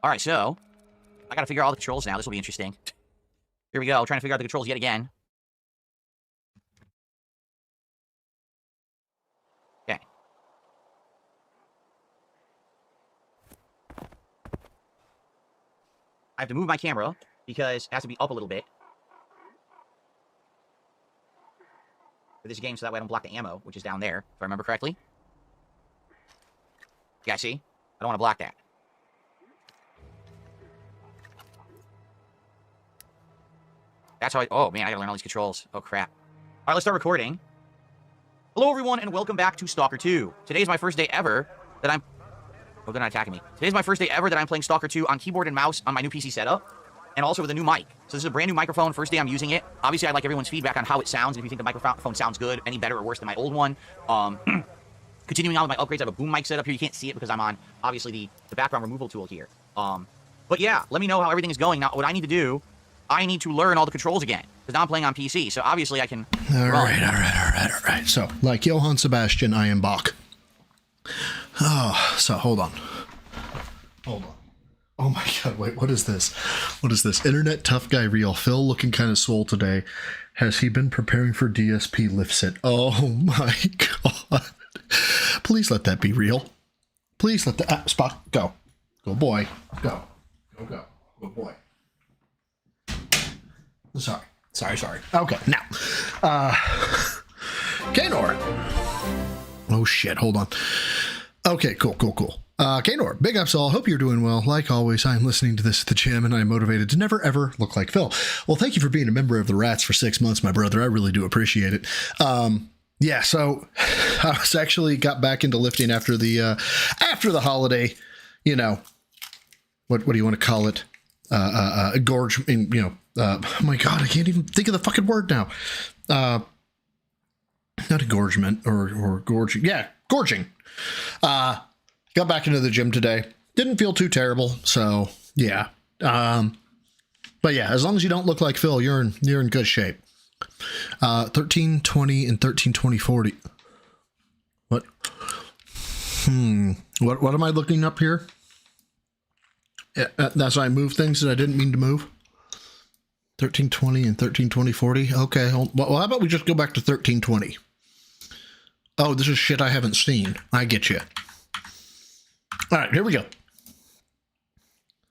All right, so I got to figure out all the controls now. This will be interesting. Here we go. Trying to figure out the controls yet again. Okay. I have to move my camera because it has to be up a little bit. this game so that way I don't block the ammo, which is down there, if I remember correctly. Yeah, see? I don't want to block that. That's how I... Oh, man, I gotta learn all these controls. Oh, crap. All right, let's start recording. Hello, everyone, and welcome back to Stalker 2. Today is my first day ever that I'm... Oh, they're not attacking me. Today's my first day ever that I'm playing Stalker 2 on keyboard and mouse on my new PC setup, and also with a new mic. So this is a brand new microphone. First day I'm using it. Obviously, I'd like everyone's feedback on how it sounds, and if you think the microphone sounds good, any better or worse than my old one. Continuing on with my upgrades, I have a boom mic set up here. You can't see it because I'm on, obviously, the background removal tool here. But yeah, let me know how everything is going. Now, what I need to do, I need to learn all the controls again, because now I'm playing on PC, so obviously I can... All right. So, like Johann Sebastian, I am Bach. Oh, so, hold on. Oh my god, wait, what is this? Internet tough guy real. Phil looking kind of swole today. Has he been preparing for DSP lift set? Oh my god. Please let that be real. Please let that... Spot, go. Go, boy. Go. Go, boy. Sorry. Okay, now. Kanor. Oh shit, hold on. Okay, cool. Kanor, big ups all. Hope you're doing well. Like always, I'm listening to this at the gym, and I'm motivated to never, ever look like Phil. Well, thank you for being a member of the Rats for 6 months, my brother. I really do appreciate it. Yeah, so I was actually got back into lifting after the holiday, you know, what do you want to call it? Gorge, oh my God, I can't even think of the fucking word now. Not engorgement or gorging. Yeah, gorging. Got back into the gym today. Didn't feel too terrible. So yeah. But yeah, as long as you don't look like Phil, you're in good shape. 1320 and 132040. What? What am I looking up here? Yeah, that's why I move things that I didn't mean to move. 1320 and 132040. Okay. Well, how about we just go back to 1320? Oh, this is shit I haven't seen. I get you. All right, here we go.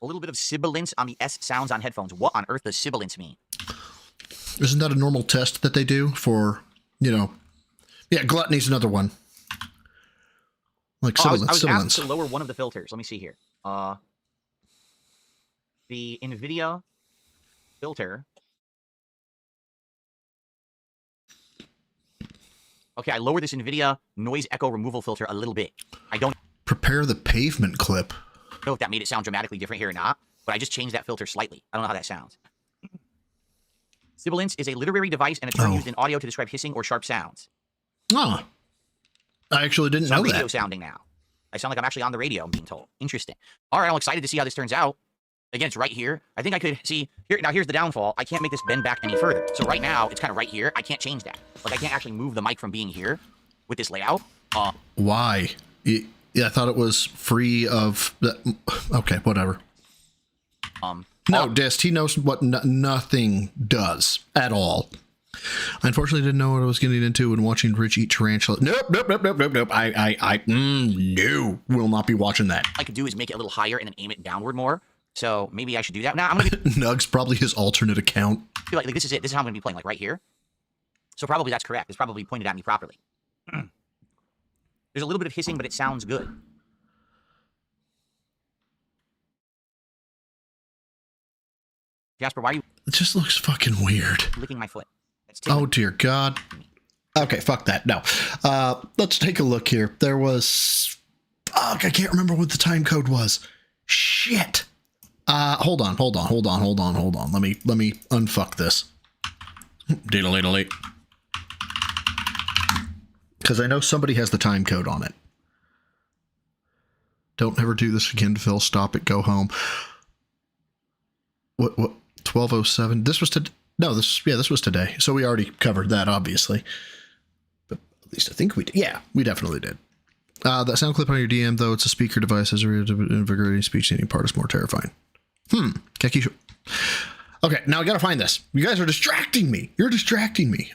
A little bit of sibilance on the S sounds on headphones. What on earth does sibilance mean? Isn't that a normal test that they do for, yeah, gluttony's another one. Like sibilance. I was asked to lower one of the filters. Let me see here. The NVIDIA filter. Okay, I lowered this NVIDIA noise echo removal filter a little bit. I don't prepare the pavement clip. know if that made it sound dramatically different here or not, but I just changed that filter slightly. I don't know how that sounds. Sibilance is a literary device and a term used in audio to describe hissing or sharp sounds. Oh. I actually didn't know that. Radio sounding now. I sound like I'm actually on the radio, I'm being told. Interesting. All right, I'm excited to see how this turns out. Again, it's right here. I think I could see here. Now, here's the downfall. I can't make this bend back any further. So right now, it's kind of right here. I can't change that. Like, I can't actually move the mic from being here with this layout. Why? Yeah, I thought it was free of... Okay, whatever. No, Dist, he knows what nothing does at all. I unfortunately didn't know what I was getting into when watching Rich eat tarantula. Nope. No, will not be watching that. All I could do is make it a little higher and then aim it downward more. So maybe I should do that. Now I'm gonna be... Nug's probably his alternate account. I feel like this is it. This is how I'm gonna be playing, like right here. So probably that's correct. It's probably pointed at me properly. There's a little bit of hissing, but it sounds good. Jasper, why are you... It just looks fucking weird. Licking my foot. Oh, dear God. Okay, fuck that. No. Let's take a look here. There was... Fuck, I can't remember what the time code was. Shit. Hold on. Let me unfuck this. Diddle-diddle-diddle. Because I know somebody has the time code on it. Don't ever do this again, Phil. Stop it. Go home. What? 12:07. This was today. No, this was today. So we already covered that, obviously. But at least I think we did. Yeah, we definitely did. That sound clip on your DM, though, it's a speaker device, as a invigorating speech, any part is more terrifying. Keki. Okay, now I gotta find this. You guys are distracting me. You're distracting me.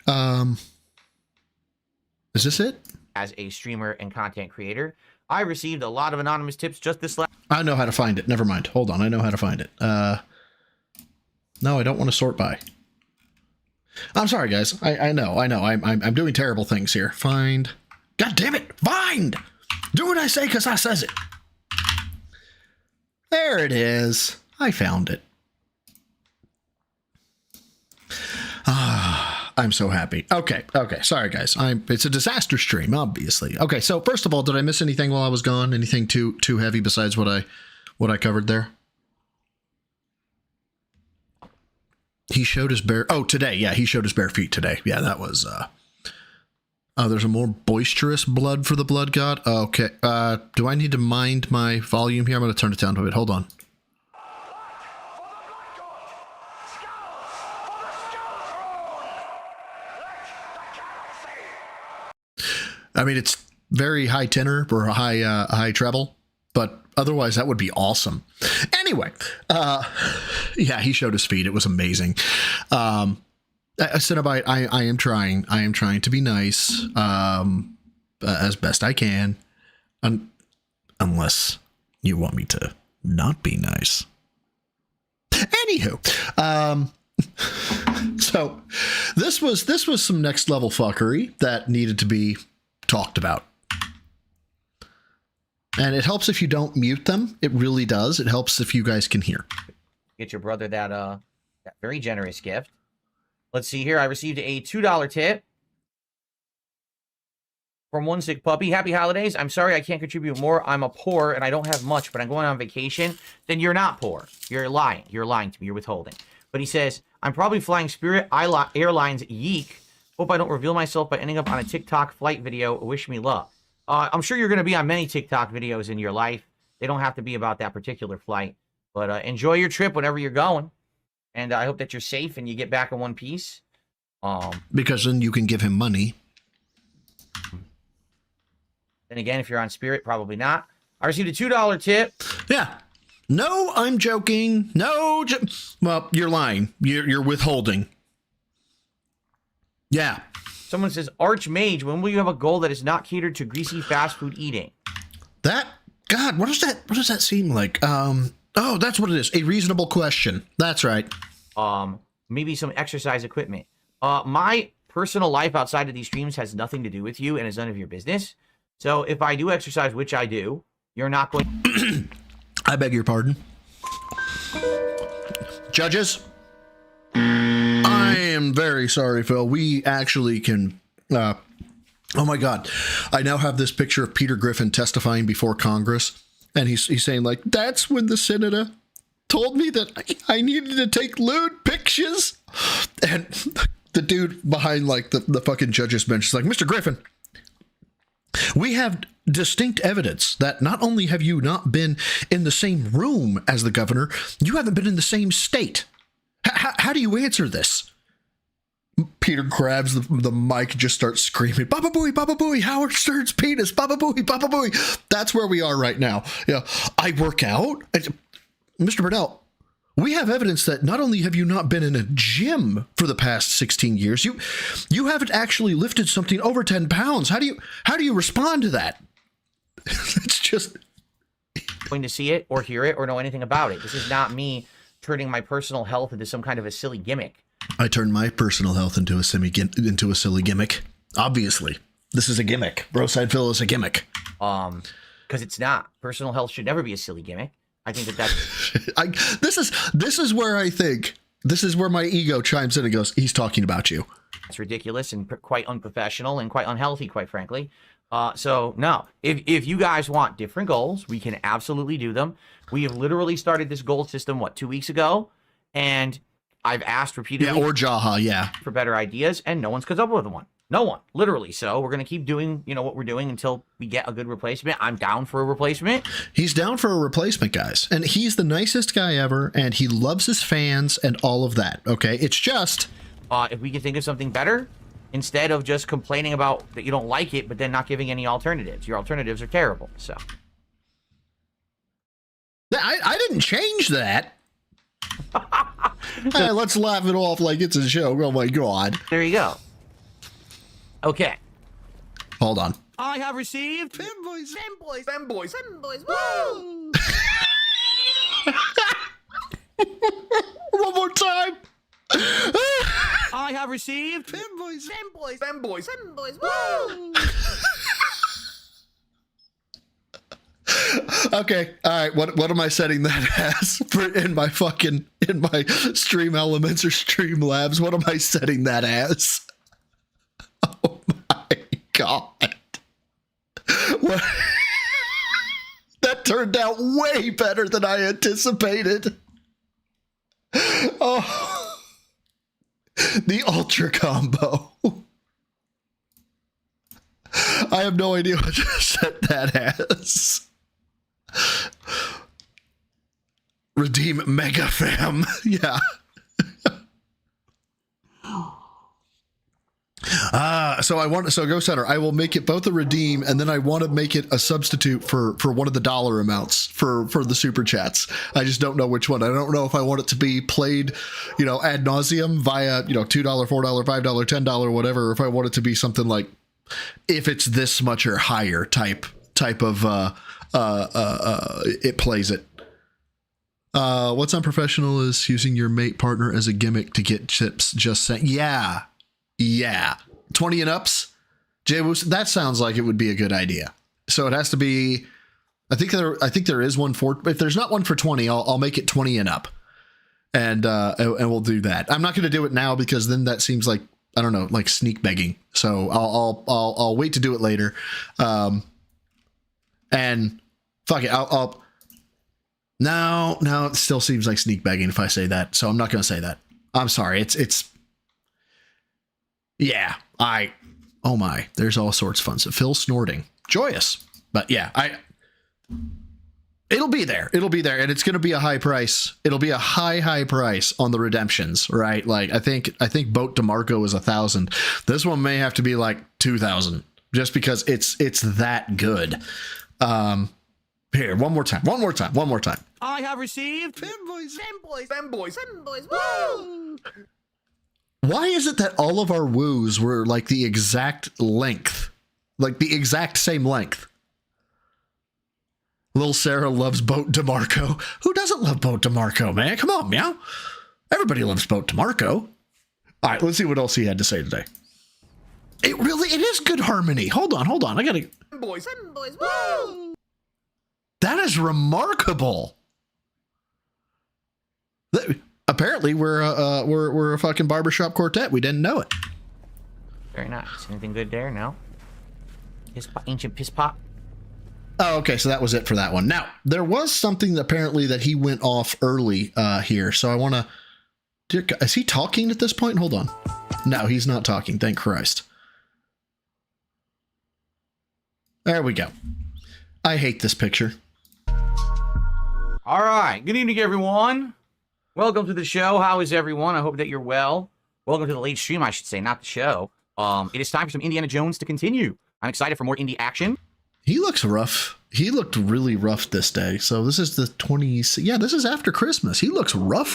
Is this it? As a streamer and content creator, I received a lot of anonymous tips just this last... I know how to find it. Never mind. Hold on. I know how to find it. No, I don't want to sort by. I'm sorry, guys. I know. I'm doing terrible things here. Find. God damn it. Find. Do what I say because I says it. There it is. I found it. I'm so happy. Okay. Sorry, guys. It's a disaster stream, obviously. Okay. So first of all, did I miss anything while I was gone? Anything too heavy besides what I covered there? He showed his bare. Oh, today. Yeah, he showed his bare feet today. Yeah, that was. There's a more boisterous blood for the blood god. Okay. Do I need to mind my volume here? I'm going to turn it down a bit. Hold on. I mean, it's very high tenor or high treble, but otherwise that would be awesome. Anyway, yeah, he showed his feet. It was amazing. Cinnabite, I am trying to be nice, as best I can, unless you want me to not be nice. Anywho, so this was some next level fuckery that needed to be talked about. And it helps if you don't mute them. It really does. It helps if you guys can hear. Get your brother that very generous gift. Let's see here. I received a $2 tip from One Sick Puppy. Happy holidays. I'm sorry I can't contribute more. I'm a poor and I don't have much, but I'm going on vacation. Then you're not poor. You're lying. You're lying to me. You're withholding. But he says, I'm probably flying Spirit Airlines Yeek. Hope I don't reveal myself by ending up on a TikTok flight video. Wish me luck. I'm sure you're going to be on many TikTok videos in your life. They don't have to be about that particular flight. But enjoy your trip whenever you're going. And I hope that you're safe and you get back in one piece. Because then you can give him money. Then again, if you're on Spirit, probably not. I received a $2 tip. Yeah. No, I'm joking. No. Well, you're lying. You're withholding. Yeah. Someone says, Archmage, when will you have a goal that is not catered to greasy fast food eating? That, God, what does that seem like? Oh, that's what it is. A reasonable question. That's right. Maybe some exercise equipment. My personal life outside of these streams has nothing to do with you and is none of your business. So if I do exercise, which I do, you're not going... I beg your pardon. Judges? I am very sorry, Phil. We actually can... oh my God. I now have this picture of Peter Griffin testifying before Congress. And he's saying, like, that's when the senator told me that I needed to take lewd pictures. And the dude behind, like, the fucking judge's bench is like, Mr. Griffin, we have distinct evidence that not only have you not been in the same room as the governor, you haven't been in the same state. How do you answer this? Peter grabs the mic and just starts screaming, Baba Booey, Howard Stern's penis, Baba Booey. That's where we are right now. Yeah, I work out. Mr. Burnell, we have evidence that not only have you not been in a gym for the past 16 years, you haven't actually lifted something over 10 pounds. How do you respond to that? It's just... going to see it or hear it or know anything about it. This is not me turning my personal health into some kind of a silly gimmick. I turned my personal health into a silly gimmick. Obviously, this is a gimmick. Broside Phil is a gimmick. Because it's not. Personal health should never be a silly gimmick. I think that's... This is where I think... This is where my ego chimes in and goes, he's talking about you. It's ridiculous and quite unprofessional and quite unhealthy, quite frankly. So, no. If you guys want different goals, we can absolutely do them. We have literally started this goal system, 2 weeks ago? And... I've asked repeatedly or Jaha, yeah, for better ideas, and no one's come up with one. No one, literally. So we're going to keep doing, what we're doing until we get a good replacement. I'm down for a replacement. He's down for a replacement, guys. And he's the nicest guy ever, and he loves his fans and all of that, okay? It's just... if we can think of something better, instead of just complaining about that you don't like it, but then not giving any alternatives. Your alternatives are terrible, so... I didn't change that. Hey, let's laugh it off like it's a joke. Oh my God. There you go. Okay. Hold on. I have received Femboys. Woo! One more time. I have received Femboys. Femboys. Femboys. Femboys. Woo! Okay, all right. What am I setting that as in my Stream Elements or Stream Labs? What am I setting that as? Oh my god! What? That turned out way better than I anticipated. Oh, the ultra combo. I have no idea what to set that as. Redeem Mega Fam. Yeah. So Ghost Hunter, I will make it both a redeem and then I want to make it a substitute for one of the dollar amounts for the super chats. I just don't know which one. I don't know if I want it to be played, ad nauseum via, $2, $4, $5, $10, whatever, or if I want it to be something like if it's this much or higher type of it plays it. What's unprofessional is using your mate partner as a gimmick to get chips. Just saying. Yeah. 20 and ups. Jay, that sounds like it would be a good idea. So it has to be. I think there is one for. If there's not one for 20, I'll make it 20 and up, and we'll do that. I'm not going to do it now because then that seems like, I don't know, like sneak begging. So I'll wait to do it later. And fuck it. No, it still seems like sneak begging if I say that. So I'm not going to say that. I'm sorry. It's yeah. Oh my, there's all sorts of fun. So Phil snorting, joyous, but yeah, it'll be there. And it's going to be a high price. It'll be a high price on the redemptions, right? Like I think Boat DeMarco is 1,000. This one may have to be like 2,000 just because it's that good. Here, one more time. I have received Femboys. Woo! Why is it that all of our woos were like the exact length? Like the exact same length? Lil Sarah loves Boat DeMarco. Who doesn't love Boat DeMarco, man? Come on, meow. Everybody loves Boat DeMarco. All right, let's see what else he had to say today. It is good harmony. Hold on. I gotta. Femboys. Woo! That is remarkable. Apparently, we're a fucking barbershop quartet. We didn't know it. Very nice. Anything good there? No. Ancient piss pop. Oh, okay. So that was it for that one. Now there was something apparently that he went off early here. So I want to. Is he talking at this point? Hold on. No, he's not talking. Thank Christ. There we go. I hate this picture. All right. Good evening, everyone. Welcome to the show. How is everyone? I hope that you're well. Welcome to the late stream, I should say, not the show. It is time for some Indiana Jones to continue. I'm excited for more indie action. He looks rough. He looked really rough this day. So this is the 20. Yeah, this is after Christmas. He looks rough.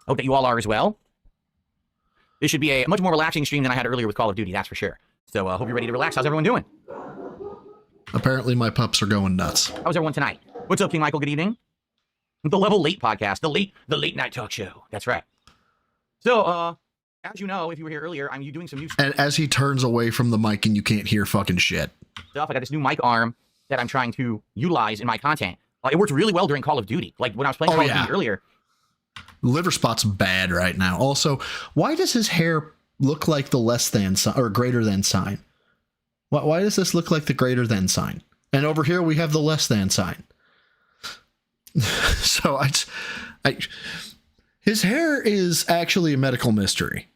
Hope that you all are as well. This should be a much more relaxing stream than I had earlier with Call of Duty, that's for sure. So hope you're ready to relax. How's everyone doing? Apparently my pups are going nuts. How's everyone tonight? What's up, King Michael? Good evening. The Level Late podcast, the late night talk show. That's right. So, as you know, if you were here earlier, I'm doing some new stuff. And as he turns away from the mic and you can't hear fucking shit. I got this new mic arm that I'm trying to utilize in my content. It worked really well during Call of Duty. Like when I was playing Call of Duty earlier. Liver spot's bad right now. Also, why does his hair look like the less than sign or greater than sign? Why does this look like the greater than sign? And over here we have the less than sign. So his hair is actually a medical mystery.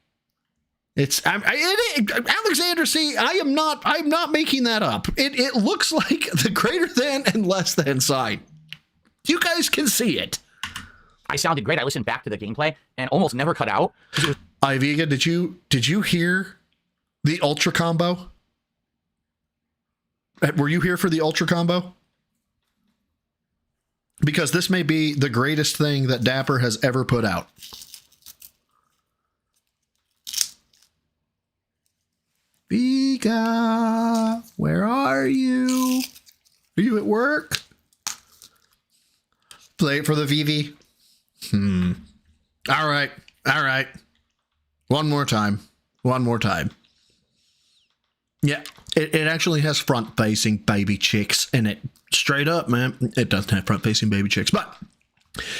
Alexander C. I'm not making that up. It looks like the greater than and less than sign. You guys can see it. I sounded great. I listened back to the gameplay and almost never cut out. Iviga, did you hear the ultra combo? Were you here for the ultra combo? Because this may be the greatest thing that Dapper has ever put out. Vega, where are you? Are you at work? Play it for the VV. All right. One more time. One more time. Yeah, it actually has front-facing baby chicks in it. Straight up, man. It doesn't have front-facing baby chicks. But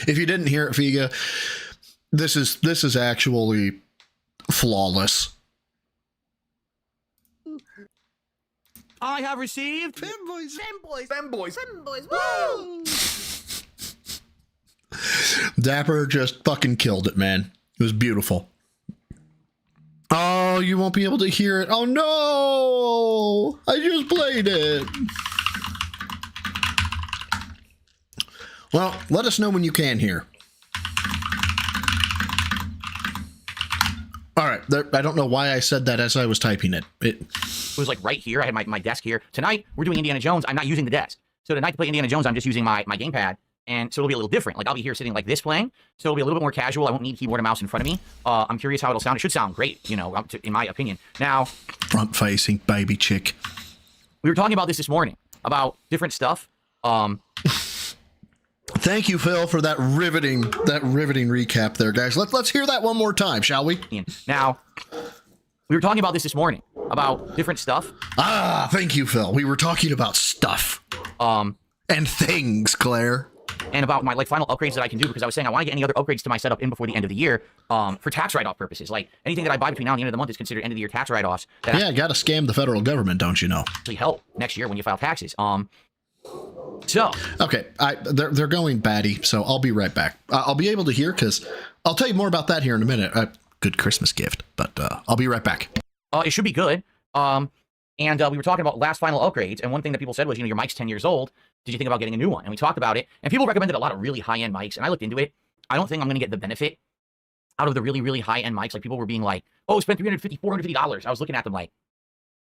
if you didn't hear it, Figa, this is actually flawless. I have received Femboys. Femboys. Woo! Dapper just fucking killed it, man. It was beautiful. Oh, you won't be able to hear it. Oh no! I just played it. Well, let us know when you can hear. All right. I don't know why I said that as I was typing it. It was like right here. I had my desk here. Tonight, we're doing Indiana Jones. I'm not using the desk. So tonight to play Indiana Jones, I'm just using my gamepad. And so it'll be a little different. Like I'll be here sitting like this playing. So it'll be a little bit more casual. I won't need keyboard and mouse in front of me. I'm curious how it'll sound. It should sound great, you know, in my opinion. Now, front-facing baby chick. We were talking about this morning, about different stuff. Thank you, Phil, for that riveting recap there, guys. Let's hear that one more time, shall we? Now, we were talking about this morning, about different stuff. Ah, thank you, Phil. We were talking about stuff. And things, Claire. And about my final upgrades that I can do, because I was saying I want to get any other upgrades to my setup in before the end of the year, for tax write-off purposes. Like anything that I buy between now and the end of the month is considered end of the year tax write-offs. Yeah, got to scam the federal government, don't you know? Actually help next year when you file taxes. So okay, they're going batty, so I'll be right back. I'll be able to hear because I'll tell you more about that here in a minute. Good Christmas gift, but I'll be right back. It should be good. And we were talking about last final upgrades, and one thing that people said was, you know, your mic's 10 years old. Did you think about getting a new one? And we talked about it, and people recommended a lot of really high-end mics, and I looked into it. I don't think I'm going to get the benefit out of the really, really high-end mics. Like people were being like, oh, spend $350, $450. I was looking at them like,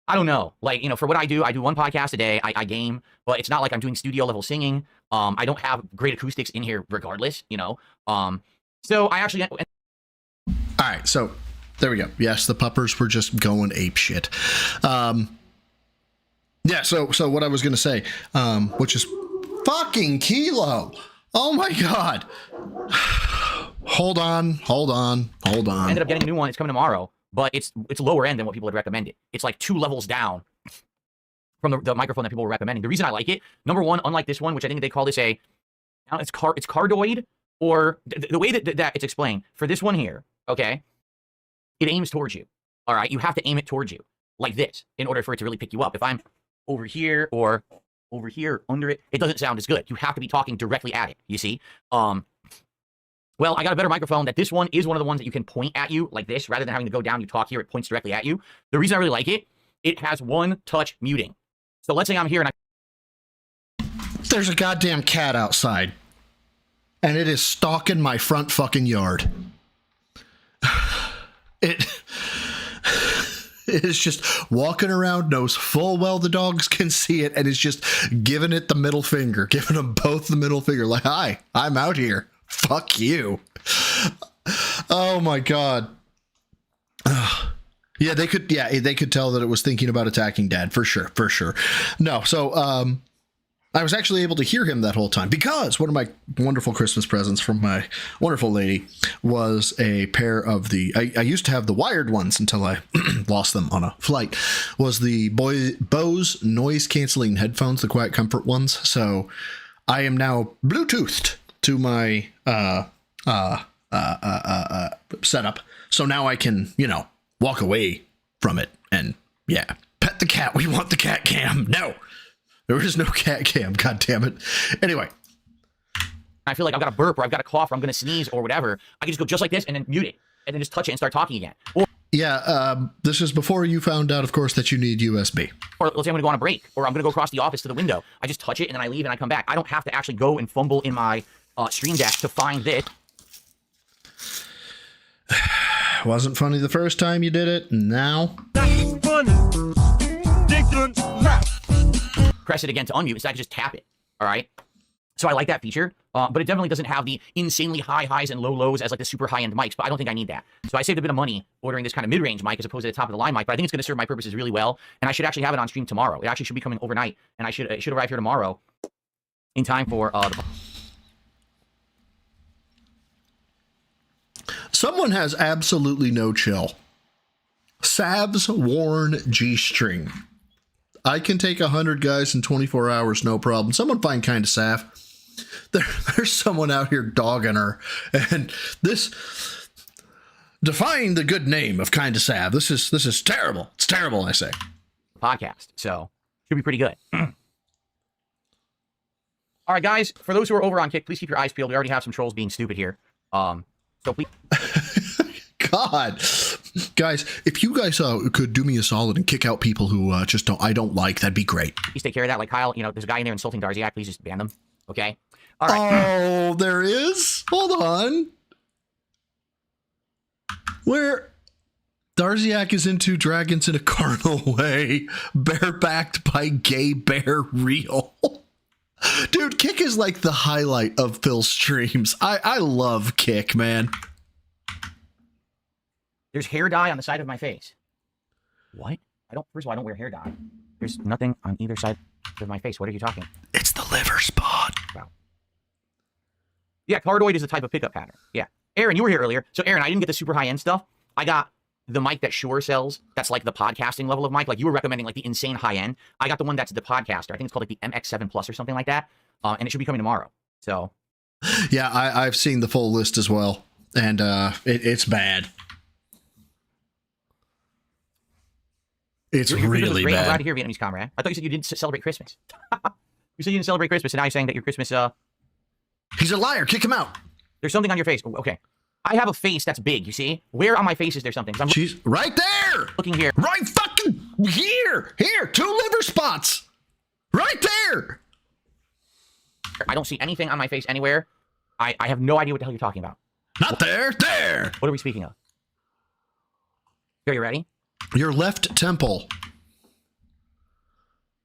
I don't know. Like, you know, for what I do one podcast a day. I game, but it's not like I'm doing studio level singing. I don't have great acoustics in here regardless, you know. So I actually... All right, so there we go. Yes, the puppers were just going ape shit. Yeah, so what I was going to say, which is fucking Kilo. Oh my God. Hold on. I ended up getting a new one. It's coming tomorrow, but it's lower end than what people had recommended. It's like 2 levels down from the microphone that people were recommending. The reason I like it, number one, unlike this one, which I think they call this it's cardioid, or the way that it's explained for this one here, okay, it aims towards you. All right, you have to aim it towards you like this in order for it to really pick you up. If I'm over here or over here under it, it doesn't sound as good. You have to be talking directly at it, you see? Well, I got a better microphone that this one is one of the ones that you can point at you like this, rather than having to go down, you talk here, it points directly at you. The reason I really like it, it has one touch muting. So let's say I'm here and there's a goddamn cat outside, and it is stalking my front fucking yard. It is just walking around, knows full well the dogs can see it, and is just giving it the middle finger, giving them both the middle finger, like, hi, I'm out here. Fuck you. Oh my God. Yeah, they could tell that it was thinking about attacking Dad, for sure. No, so I was actually able to hear him that whole time, because one of my wonderful Christmas presents from my wonderful lady was a pair of I used to have the wired ones until I lost them on a flight, was the Bose noise canceling headphones, the Quiet Comfort ones. So I am now Bluetoothed to my setup. So now I can, you know, walk away from it and yeah, pet the cat. We want the cat cam. No. There is no cat cam, god damn it. Anyway. I feel like I've got a burp or I've got a cough or I'm going to sneeze or whatever. I can just go just like this and then mute it and then just touch it and start talking again. This is before you found out, of course, that you need USB. Or let's say I'm going to go on a break or I'm going to go across the office to the window. I just touch it and then I leave and I come back. I don't have to actually go and fumble in my Stream Deck to find this. Wasn't funny the first time you did it. Now. That's funny. Press it again to unmute, so I can just tap it. All right. So I like that feature, but it definitely doesn't have the insanely high highs and low lows as like the super high end mics. But I don't think I need that. So I saved a bit of money ordering this kind of mid range mic as opposed to the top of the line mic. But I think it's going to serve my purposes really well, and I should actually have it on stream tomorrow. It actually should be coming overnight, and it should arrive here tomorrow in time for Someone has absolutely no chill. Sav's worn G-string. I can take 100 guys in 24 hours, no problem. Someone find kind of Sav. There's someone out here dogging her, and this defying the good name of kind of Sav. This is terrible. It's terrible, I say. Podcast, so should be pretty good. All right, guys. For those who are over on Kick, please keep your eyes peeled. We already have some trolls being stupid here. So please. God, guys, if you guys could do me a solid and kick out people who I don't like, that'd be great. Please take care of that. Like Kyle, there's a guy in there insulting Darziak. Please just ban them. Okay. All right. Oh, there is. Hold on. Where Darziak is into dragons in a carnal way, barebacked by gay bear real. Dude, Kick is like the highlight of Phil's streams. I love Kick, man. There's hair dye on the side of my face. What? First of all, I don't wear hair dye. There's nothing on either side of my face. What are you talking? It's the liver spot. Wow. Yeah, cardioid is a type of pickup pattern. Yeah. Aaron, you were here earlier. So, Aaron, I didn't get the super high-end stuff. I got the mic that Shure sells. That's like the podcasting level of mic. Like you were recommending like the insane high-end. I got the one that's the podcaster. I think it's called like the MX7 Plus or something like that. And it should be coming tomorrow. So. Yeah, I've seen the full list as well. And it's bad. It's really bad. I'm glad to hear, Vietnamese comrade. I thought you said you didn't celebrate Christmas. You said you didn't celebrate Christmas, and now you're saying that your Christmas... He's a liar. Kick him out. There's something on your face. Okay. I have a face that's big, you see? Where on my face is there something? She's right there. Looking here. Right fucking here. Here. 2 liver spots. Right there. I don't see anything on my face anywhere. I have no idea what the hell you're talking about. Not there. There. What are we speaking of? Are you ready? Your left temple.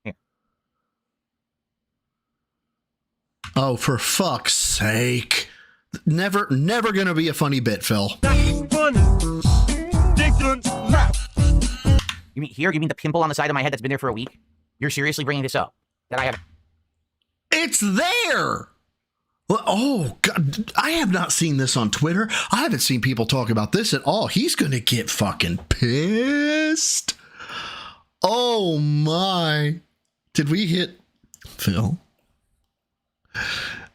Here. Oh, for fuck's sake. Never gonna be a funny bit, Phil. You mean here? You mean the pimple on the side of my head that's been there for a week? You're seriously bringing this up? That I haven't... It's there! Well, oh, God. I have not seen this on Twitter. I haven't seen people talk about this at all. He's gonna get fucking pissed. Oh, my. Did we hit... Phil?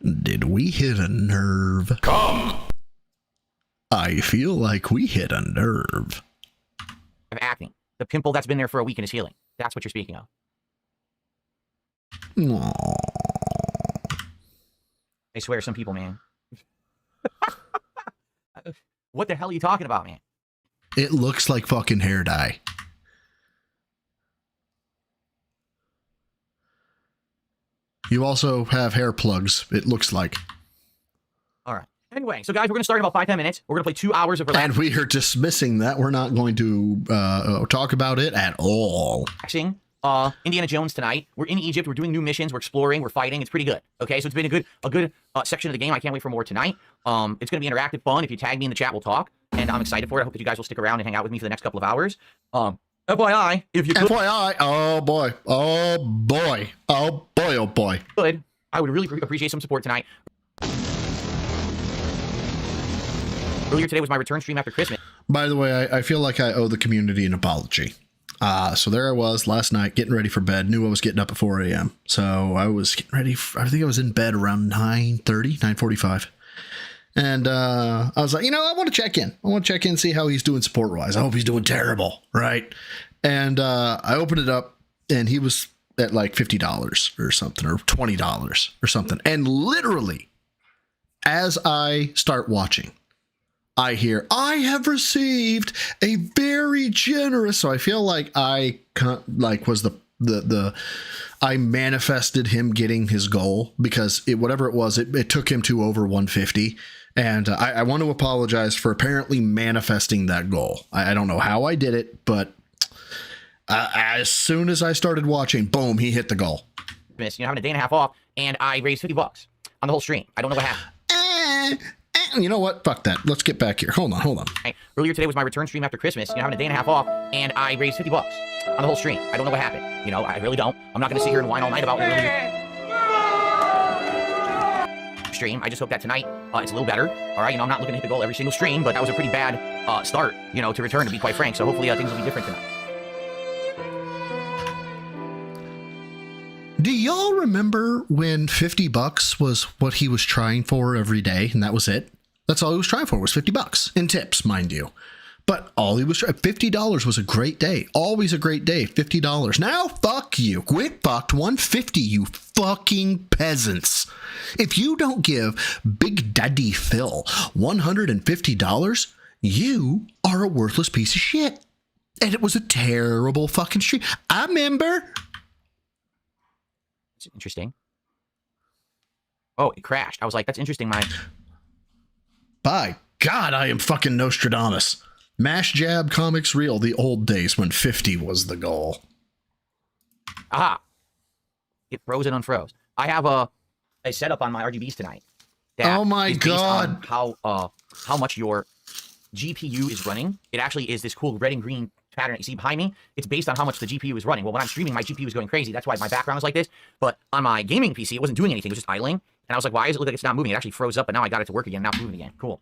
Did we hit a nerve? Come! I feel like we hit a nerve. I have acne. The pimple that's been there for a week and is healing. That's what you're speaking of. Aww. I swear, some people, man. What the hell are you talking about, man? It looks like fucking hair dye. You also have hair plugs, it looks like. All right. Anyway, so guys, we're going to start in about 5-10 minutes. We're going to play 2 hours of And we are dismissing that. We're not going to talk about it at all. Indiana Jones tonight. We're in Egypt. We're doing new missions. We're exploring. We're fighting. It's pretty good. Okay, so it's been a good section of the game. I can't wait for more tonight. It's going to be interactive fun. If you tag me in the chat, we'll talk. And I'm excited for it. I hope that you guys will stick around and hang out with me for the next couple of hours. FYI, if you could... FYI, oh boy. Oh boy. Oh boy, oh boy. Good. I would really appreciate some support tonight. Earlier today was my return stream after Christmas. By the way, I feel like I owe the community an apology. So there I was last night getting ready for bed. Knew I was getting up at 4 a.m. So I was getting ready. I think I was in bed around 9:30, 9:45. And I was like, I want to check in. I want to check in and see how he's doing support-wise. I hope he's doing terrible, right? And I opened it up, and he was at like $50 or something, or $20 or something. And literally, as I start watching, I hear, I have received a very generous. So I feel like I was I manifested him getting his goal, because whatever it was, it took him to over 150. And I want to apologize for apparently manifesting that goal. I don't know how I did it, but as soon as I started watching, boom, he hit the goal. Having a day and a half off, and I raised $50 on the whole stream. I don't know what happened. You know what? Fuck that. Let's get back here. Hold on. Right. Earlier today was my return stream after Christmas. Having a day and a half off, and I raised $50 on the whole stream. I don't know what happened. I really don't. I'm not going to sit here and whine all night about it. stream. I just hope that tonight it's a little better. All right, you know, I'm not looking to hit the goal every single stream, but that was a pretty bad start, you know, to return, to be quite frank. So hopefully things will be different tonight. Do y'all remember when 50 bucks was what he was trying for every day, and that was it? That's all he was trying for, was 50 bucks in tips, mind you. But all he was trying, $50 was a great day. Always a great day, $50. Now, fuck you. Quit fucked 150, you fucking peasants. If you don't give Big Daddy Phil $150, you are a worthless piece of shit. And it was a terrible fucking stream. I remember. It's interesting. Oh, it crashed. I was like, that's interesting, my... By God, I am fucking Nostradamus. Mash Jab Comics Real, the old days when 50 was the goal. Aha! It froze and unfroze. I have a setup on my RGBs tonight. Oh my God! How much your GPU is running. It actually is this cool red and green pattern that you see behind me. It's based on how much the GPU is running. Well, when I'm streaming, my GPU is going crazy. That's why my background is like this. But on my gaming PC, it wasn't doing anything. It was just idling. And I was like, why does it look like it's not moving? It actually froze up, but now I got it to work again. Now it's moving again. Cool.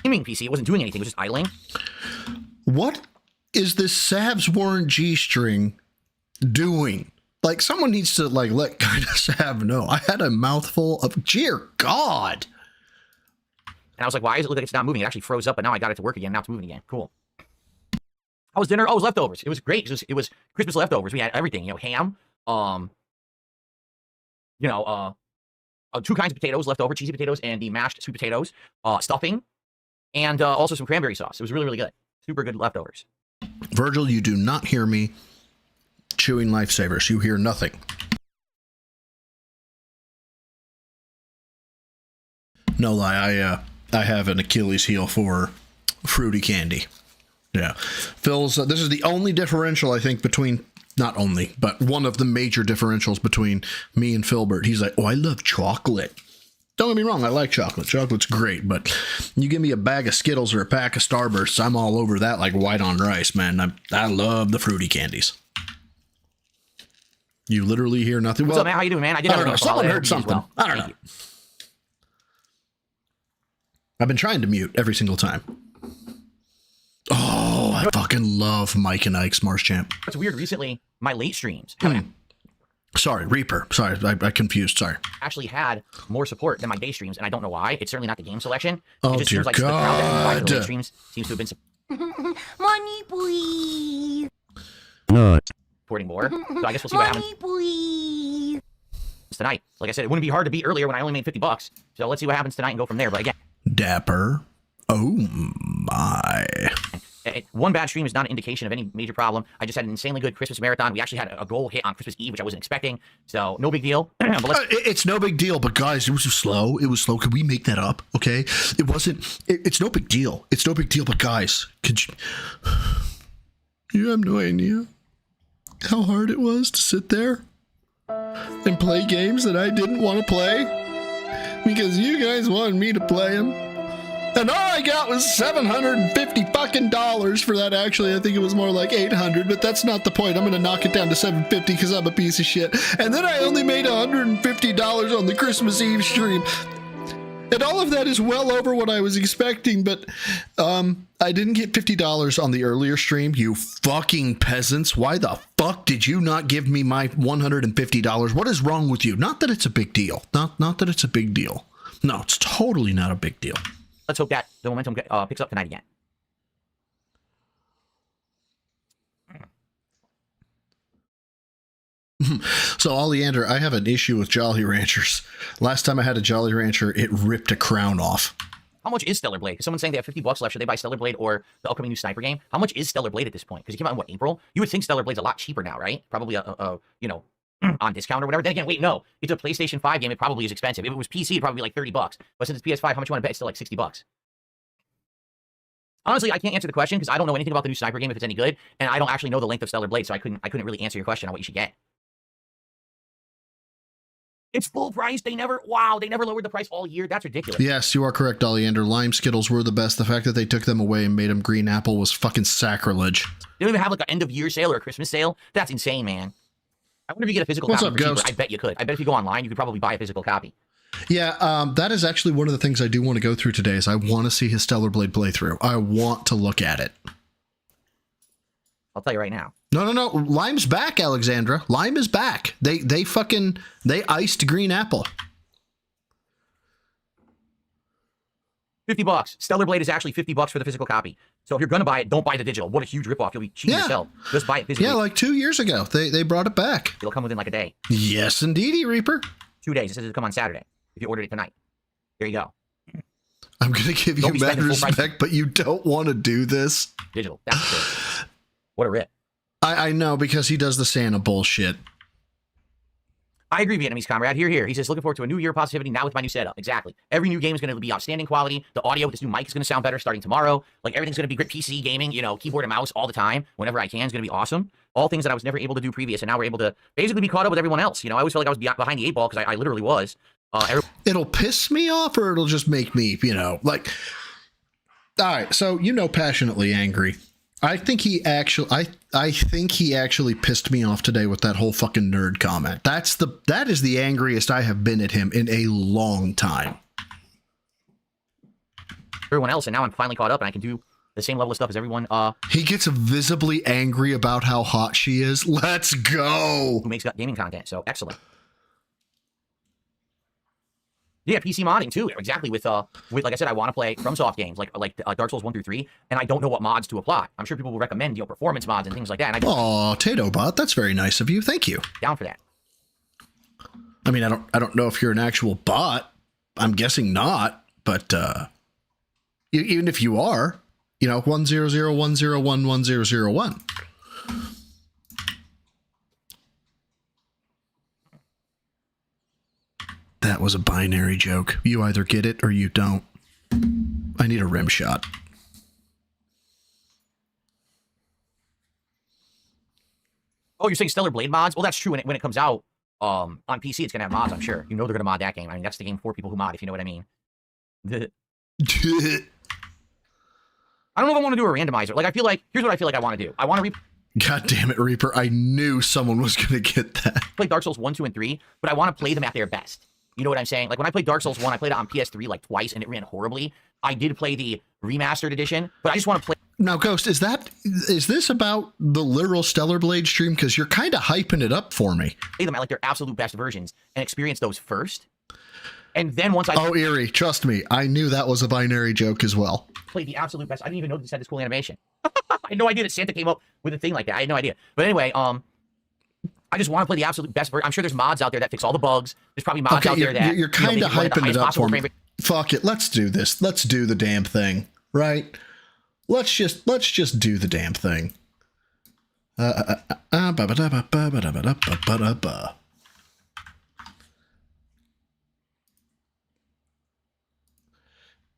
Gaming PC, it wasn't doing anything. It was just idling. What is this Savs Warren G-string doing? Like, someone needs to, like, let kind of Sav know. I had a mouthful of, dear God. And I was like, why does it look like it's not moving? It actually froze up, but now I got it to work again. Now it's moving again. Cool. How was dinner? Oh, it was leftovers. It was great. It was Christmas leftovers. We had everything, you know, ham, two kinds of potatoes left over, cheesy potatoes and the mashed sweet potatoes, stuffing, and also some cranberry sauce. It was really, really good. Super good leftovers. Virgil, you do not hear me chewing lifesavers. You hear nothing. No lie, I have an Achilles heel for fruity candy. Yeah. Phil's, this is the only differential, I think, between, not only, but one of the major differentials between me and Philbert. He's like, oh, I love chocolate. Don't get me wrong, I like chocolate. Chocolate's great, but you give me a bag of Skittles or a pack of Starbursts, I'm all over that like white on rice, man. I love the fruity candies. You literally hear nothing. What's up, man? How you doing, man? I don't know. Someone heard something. Well. I don't know. I've been trying to mute every single time. Oh, I fucking love Mike and Ike's Marsh Champ. It's weird. Recently, my late streams Sorry, Reaper. Sorry, I confused. Sorry. Actually had more support than my day streams, and I don't know why. It's certainly not the game selection. Oh, it just dear seems like God. the crowd that provided the late streams seems to have been Money, please. supporting more. So I guess we'll see what happens Please. tonight. Like I said, it wouldn't be hard to beat earlier when I only made 50 bucks. So let's see what happens tonight and go from there. But again, Dapper. Oh my. One bad stream is not an indication of any major problem. I just had an insanely good Christmas marathon. We actually had a goal hit on Christmas Eve, which I wasn't expecting. So no big deal. But it's no big deal, but guys, it was slow. It was slow. Could we make that up? Okay. It wasn't, it's no big deal. It's no big deal, but guys, could you have no idea how hard it was to sit there and play games that I didn't want to play because you guys wanted me to play them. And all I got was $750 fucking dollars for that. Actually, I think it was more like 800, but that's not the point. I'm going to knock it down to 750 because I'm a piece of shit. And then I only made $150 on the Christmas Eve stream. And all of that is well over what I was expecting, but I didn't get $50 on the earlier stream, you fucking peasants. Why the fuck did you not give me my $150? What is wrong with you? Not that it's a big deal. Not that it's a big deal. No, it's totally not a big deal. let's hope that the momentum picks up tonight again. So, Oleander, I have an issue with Jolly Ranchers. Last time I had a Jolly Rancher, it ripped a crown off. How much is Stellar Blade? Someone's saying they have 50 bucks left. Should they buy Stellar Blade or the upcoming new Sniper game? How much is Stellar Blade at this point? Because it came out in, what, April? You would think Stellar Blade's a lot cheaper now, right? Probably, on discount or whatever. Then again, wait, no. It's a PlayStation 5 game. It probably is expensive. If it was PC, it'd probably be like 30 bucks. But since it's PS5, how much you want to bet? It's still like 60 bucks. Honestly, I can't answer the question because I don't know anything about the new Sniper game if it's any good, and I don't actually know the length of Stellar Blade, so I couldn't really answer your question on what you should get. It's full price. They never lowered the price all year. That's ridiculous. Yes, you are correct, Oleander. Lime Skittles were the best. The fact that they took them away and made them green apple was fucking sacrilege. They don't even have like an end of year sale or a Christmas sale. That's insane, man. I wonder if you get a physical What's copy up, for cheaper. Ghost? I bet you could. I bet if you go online, you could probably buy a physical copy. Yeah, that is actually one of the things I do want to go through today is I want to see his Stellar Blade playthrough. I want to look at it. I'll tell you right now. No. Lime's back, Alexandra. Lime is back. They iced Green Apple. $50. Stellar Blade is actually $50 for the physical copy. So if you're gonna buy it, don't buy the digital. What a huge ripoff! You'll be cheating yourself. Just buy it physically. Yeah, like 2 years ago, they brought it back. It'll come within like a day. Yes, indeedy, Reaper. 2 days. It says it'll come on Saturday. If you ordered it tonight, there you go. I'm gonna give you mad respect, but you don't want to do this. Digital. That's true. What a rip. I know, because he does the Santa bullshit. I agree, Vietnamese comrade. Here. He says, looking forward to a new year of positivity now with my new setup. Exactly. Every new game is going to be outstanding quality. The audio with this new mic is going to sound better starting tomorrow. Like, everything's going to be great. PC gaming, you know, keyboard and mouse all the time, whenever I can, is going to be awesome. All things that I was never able to do previous, and now we're able to basically be caught up with everyone else. You know, I always felt like I was behind the 8 ball, because I literally was. It'll piss me off, or it'll just make me, you know, like... All right, so, you know, passionately angry. I think he actually pissed me off today with that whole fucking nerd comment. That is the angriest I have been at him in a long time. Everyone else, and now I'm finally caught up, and I can do the same level of stuff as everyone. He gets visibly angry about how hot she is. Let's go. Who makes gaming content? So excellent. Yeah, PC modding too. Exactly. With like I said, I want to play FromSoft games like Dark Souls 1 through 3, and I don't know what mods to apply. I'm sure people will recommend, you know, performance mods and things like that. Oh, TatoBot, that's very nice of you. Thank you. Down for that. I mean, I don't know if you're an actual bot. I'm guessing not, but even if you are, you know, 10010110001. That was a binary joke. You either get it or you don't. I need a rim shot. Oh, you're saying Stellar Blade mods? Well, that's true. When it comes out on PC, it's going to have mods, I'm sure. You know they're going to mod that game. I mean, that's the game for people who mod, if you know what I mean. I don't know if I want to do a randomizer. Like, I feel like, here's what I feel like I want to do. I want to God damn it, Reaper. I knew someone was going to get that. Play Dark Souls 1, 2, and 3, but I want to play them at their best. You know what I'm saying? Like, when I played Dark Souls 1, I played it on PS3 like twice, and it ran horribly. I did play the remastered edition, but I just want to play... Now, Ghost, is this about the literal Stellar Blade stream? Because you're kind of hyping it up for me. Play them at like their absolute best versions and experience those first. And then once I... Oh, Eerie, trust me. I knew that was a binary joke as well. Play the absolute best. I didn't even know this had this cool animation. I had no idea that Santa came up with a thing like that. I had no idea. But anyway, I just want to play the absolute best version. I'm sure there's mods out there that fix all the bugs. There's probably mods out there that... You're kind of hyping it up for me. Fuck it. Let's do this. Let's do the damn thing. Right? Let's just do the damn thing.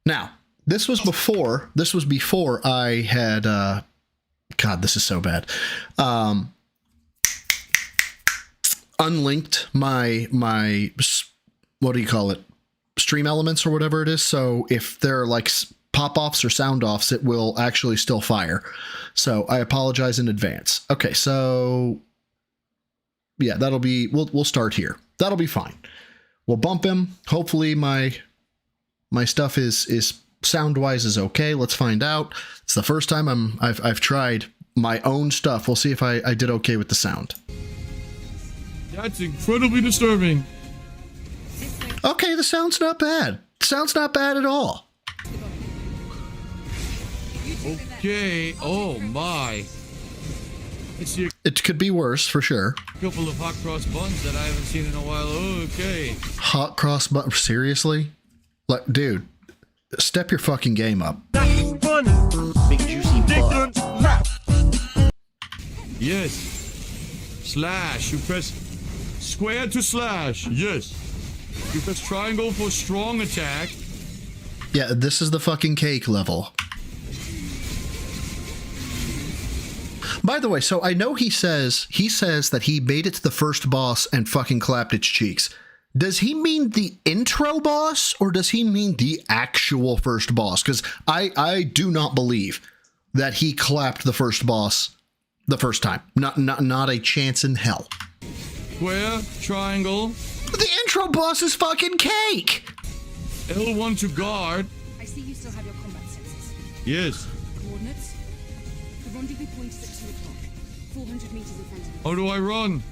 Now, this was before I had God, this is so bad. Unlinked my what do you call it? Stream elements or whatever it is. So if they're like pop-offs or sound-offs, it will actually still fire. So I apologize in advance. Okay, so yeah, that'll be, we'll start here. That'll be fine. We'll bump him. Hopefully my stuff is sound-wise is okay. Let's find out. It's the first time I've tried my own stuff. We'll see if I did okay with the sound. That's incredibly disturbing. Okay, the sound's not bad. Sounds not bad at all. Okay, oh my. It could be worse, for sure. A couple of hot cross buns that I haven't seen in a while. Okay. Hot cross bun? Seriously? Like, dude, step your fucking game up. Big juicy bug. Yes. Slash. You press square to slash. Yes. You press triangle for strong attack. Yeah, this is the fucking cake level. By the way, so I know he says that he made it to the first boss and fucking clapped its cheeks. Does he mean the intro boss, or does he mean the actual first boss? Because I do not believe that he clapped the first boss the first time. Not a chance in hell. Square, triangle. The intro boss is fucking cake. L1 to guard. I see you still have your combat senses. Yes. Coordinates? The rendezvous point is at 2 o'clock. 400 meters in front of you. How do I run?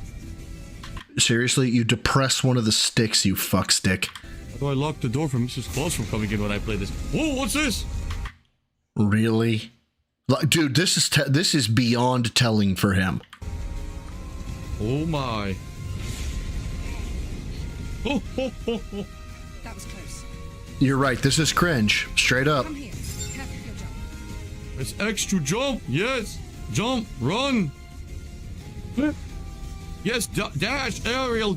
Seriously, you depress one of the sticks, you fuck stick. How do I lock the door from Mrs. Claus from coming in when I play this? Whoa, what's this? Really? Like, dude, this is beyond telling for him. Oh my. Oh, ho, ho, ho. That was close. You're right, this is cringe. Straight up. Come here. Careful with your jump. It's X to jump. Yes. Jump. Run. Yes. Dash. Aerial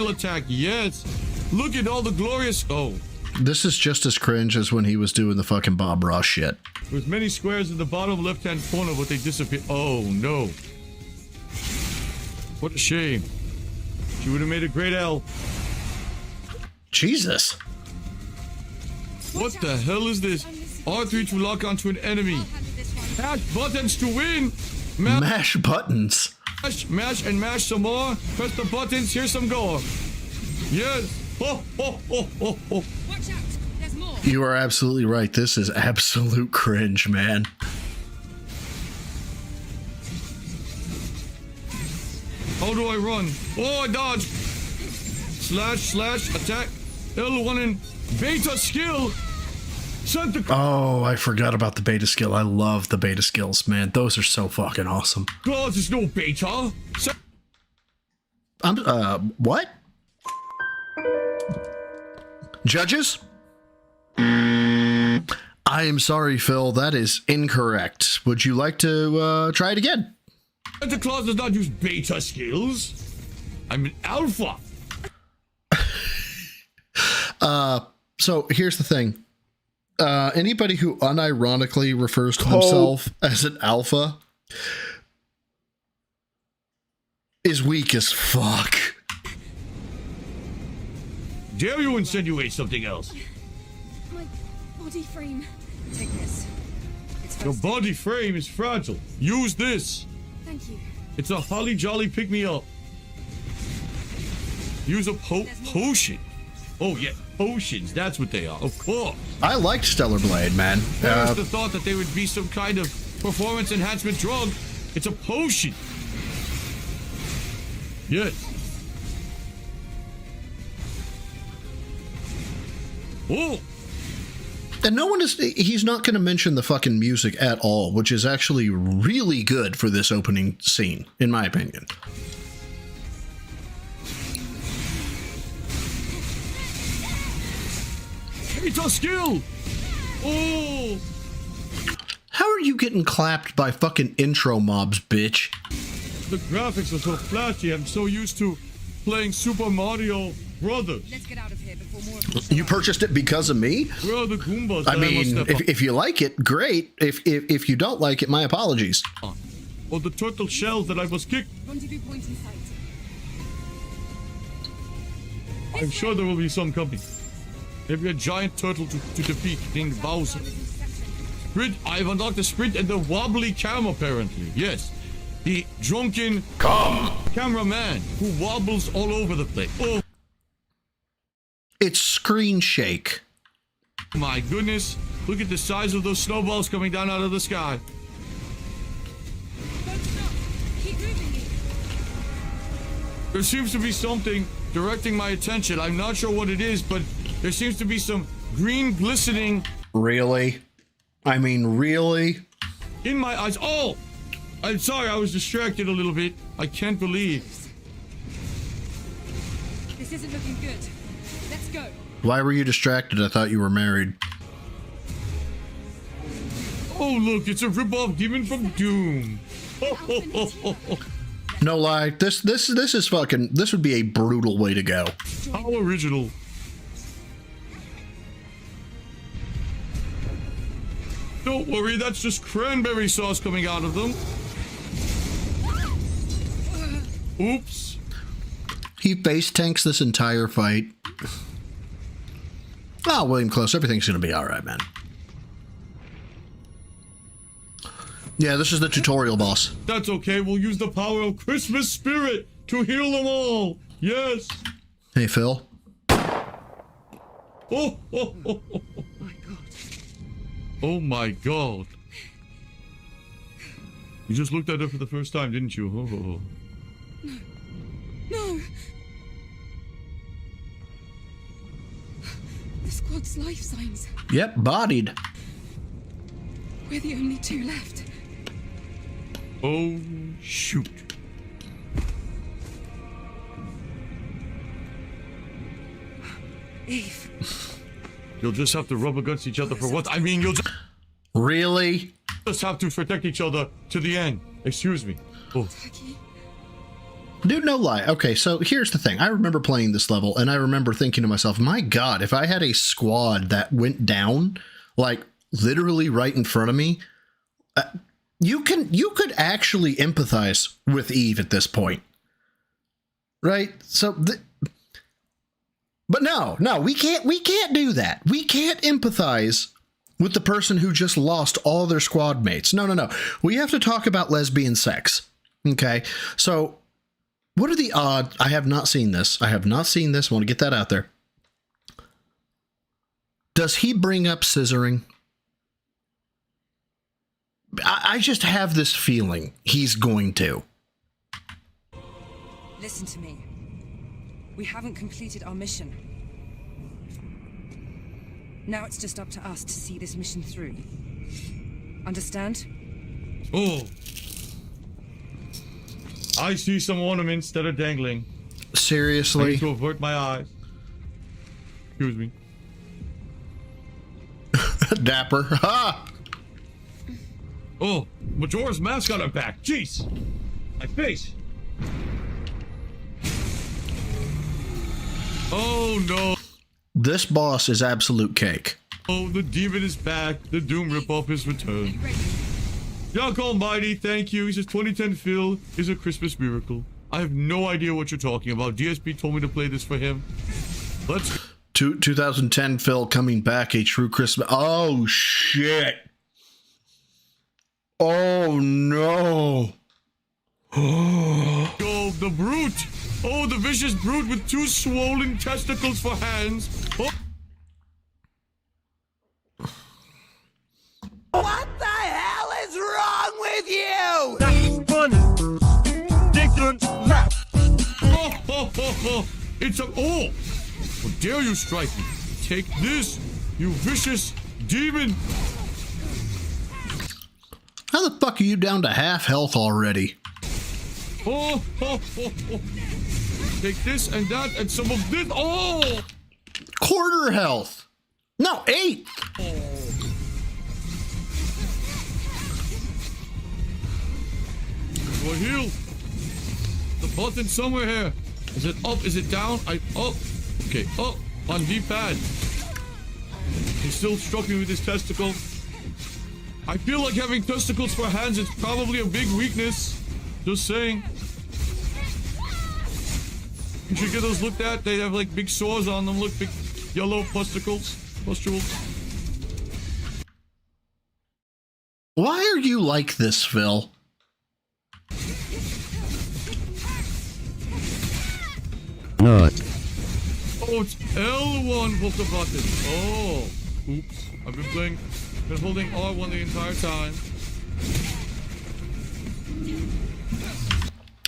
attack. Yes. Look at all the glorious. Oh. This is just as cringe as when he was doing the fucking Bob Ross shit. With many squares in the bottom left-hand corner, but they disappear. Oh, no. What a shame. She would have made a great L. Jesus. What the hell is this? R3 to lock onto an enemy. Mash buttons to win. Mash buttons. Mash and mash some more. Press the buttons. Here's some gore. Yes. Oh, oh, oh, oh, oh. Watch out. There's more. You are absolutely right. This is absolute cringe, man. How do I run? Oh, I dodge. Slash, attack. L1 and beta skill. Oh, I forgot about the beta skill. I love the beta skills, man. Those are so fucking awesome. God, there's no beta. What? Judges? I am sorry, Phil. That is incorrect. Would you like to try it again? Santa Claus does not use beta skills. I'm an alpha. So here's the thing. Anybody who unironically refers to himself as an alpha is weak as fuck. Dare you insinuate something else? My body frame. Take this. It's Your body frame is fragile. Use this. Thank you. It's a holly jolly pick-me-up. Use a potion. Oh, yeah. Potions. That's what they are. Of course. I liked Stellar Blade, man. Where's the thought that they would be some kind of performance enhancement drug? It's a potion. Yes. Oh. And he's not going to mention the fucking music at all, which is actually really good for this opening scene, in my opinion. Beta skill. Oh. How are you getting clapped by fucking intro mobs, bitch? The graphics are so flashy. I'm so used to playing Super Mario Brothers. Let's get out of here before more. You purchased it because of me? Where are the Goombas? I mean, if you like it, great. If you don't like it, my apologies. Or the turtle shells that I was kicked. Rendezvous point in sight. I'm sure there will be some coming. Maybe a giant turtle to defeat named Bowser. Sprint. I've unlocked the sprint and the wobbly cam apparently. Yes. The drunken cameraman who wobbles all over the place. Oh. It's screen shake. My goodness. Look at the size of those snowballs coming down out of the sky. There seems to be something directing my attention. I'm not sure what it is, but there seems to be some green glistening. Really? I mean, really? In my eyes. Oh! I'm sorry, I was distracted a little bit. I can't believe. This isn't looking good. Let's go. Why were you distracted? I thought you were married. Oh, look, it's a ripoff Demon from Doom. No lie, this is fucking. This would be a brutal way to go. How original. Don't worry, that's just cranberry sauce coming out of them. Oops. He face tanks this entire fight. Oh, William Close, everything's gonna be alright, man. Yeah, this is the tutorial boss. That's okay, we'll use the power of Christmas spirit to heal them all. Yes. Hey, Phil. Oh, oh, oh, oh, oh my God. Oh my God. You just looked at her for the first time, didn't you? Oh. No. The squad's life signs. Yep, bodied. We're the only two left. Oh, shoot. Eve. You'll just have to rub against each other for what? I mean, you'll Really? just have to protect each other to the end. Excuse me. Oh. Dude, no lie. Okay, so here's the thing. I remember playing this level, and I remember thinking to myself, my God, if I had a squad that went down, like, literally right in front of me, you could actually empathize with Eve at this point. Right? So, but no, we can't do that. We can't empathize with the person who just lost all their squad mates. No. We have to talk about lesbian sex. Okay? So, what are the odds? I have not seen this. I want to get that out there. Does he bring up scissoring? I just have this feeling he's going to. Listen to me. We haven't completed our mission. Now it's just up to us to see this mission through. Understand? Oh. I see some ornaments that are dangling. Seriously? I need to avert my eyes. Excuse me. Dapper. Ha! Oh, Majora's Mask on her back. Jeez. My face. Oh, no. This boss is absolute cake. Oh, the demon is back. The Doom ripoff is returned. Yuck almighty, thank you. He says 2010 Phil is a Christmas miracle. I have no idea what you're talking about. DSP told me to play this for him. Let's... 2010 Phil coming back, a true Christmas... Oh, shit. Oh, no. Oh, the brute. Oh, the vicious brute with two swollen testicles for hands. Oh. What the hell is wrong with you? That's funny. Dickens left. Oh. It's a... Oh. How dare you strike me? Take this, you vicious demon. How the fuck are you down to half health already? Oh. Take this and that and some of this. Oh. Quarter health. No, 8. Oh. Do I heal? The button somewhere here. Is it up? Is it down? Up. Okay, up on D-pad. He still struck me with his testicle. I feel like having testicles for hands is probably a big weakness. Just saying. You should get those looked at. They have like big sores on them. Look, big yellow pustules. Why are you like this, Phil? No. Oh, it's L1 was the button. Oh, oops. I've been holding R1 the entire time.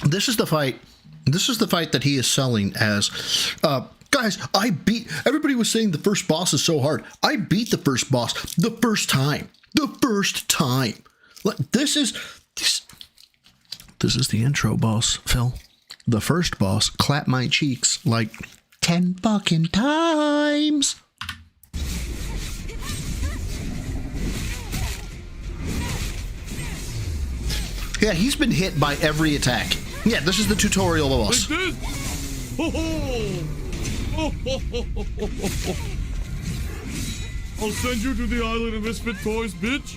This is the fight. This is the fight that he is selling as, guys, everybody was saying the first boss is so hard. I beat the first boss the first time. This is the intro boss, Phil. The first boss clapped my cheeks like 10 fucking times. Yeah, he's been hit by every attack. Yeah, this is the tutorial boss. Like this. I'll send you to the island of misfit toys, bitch.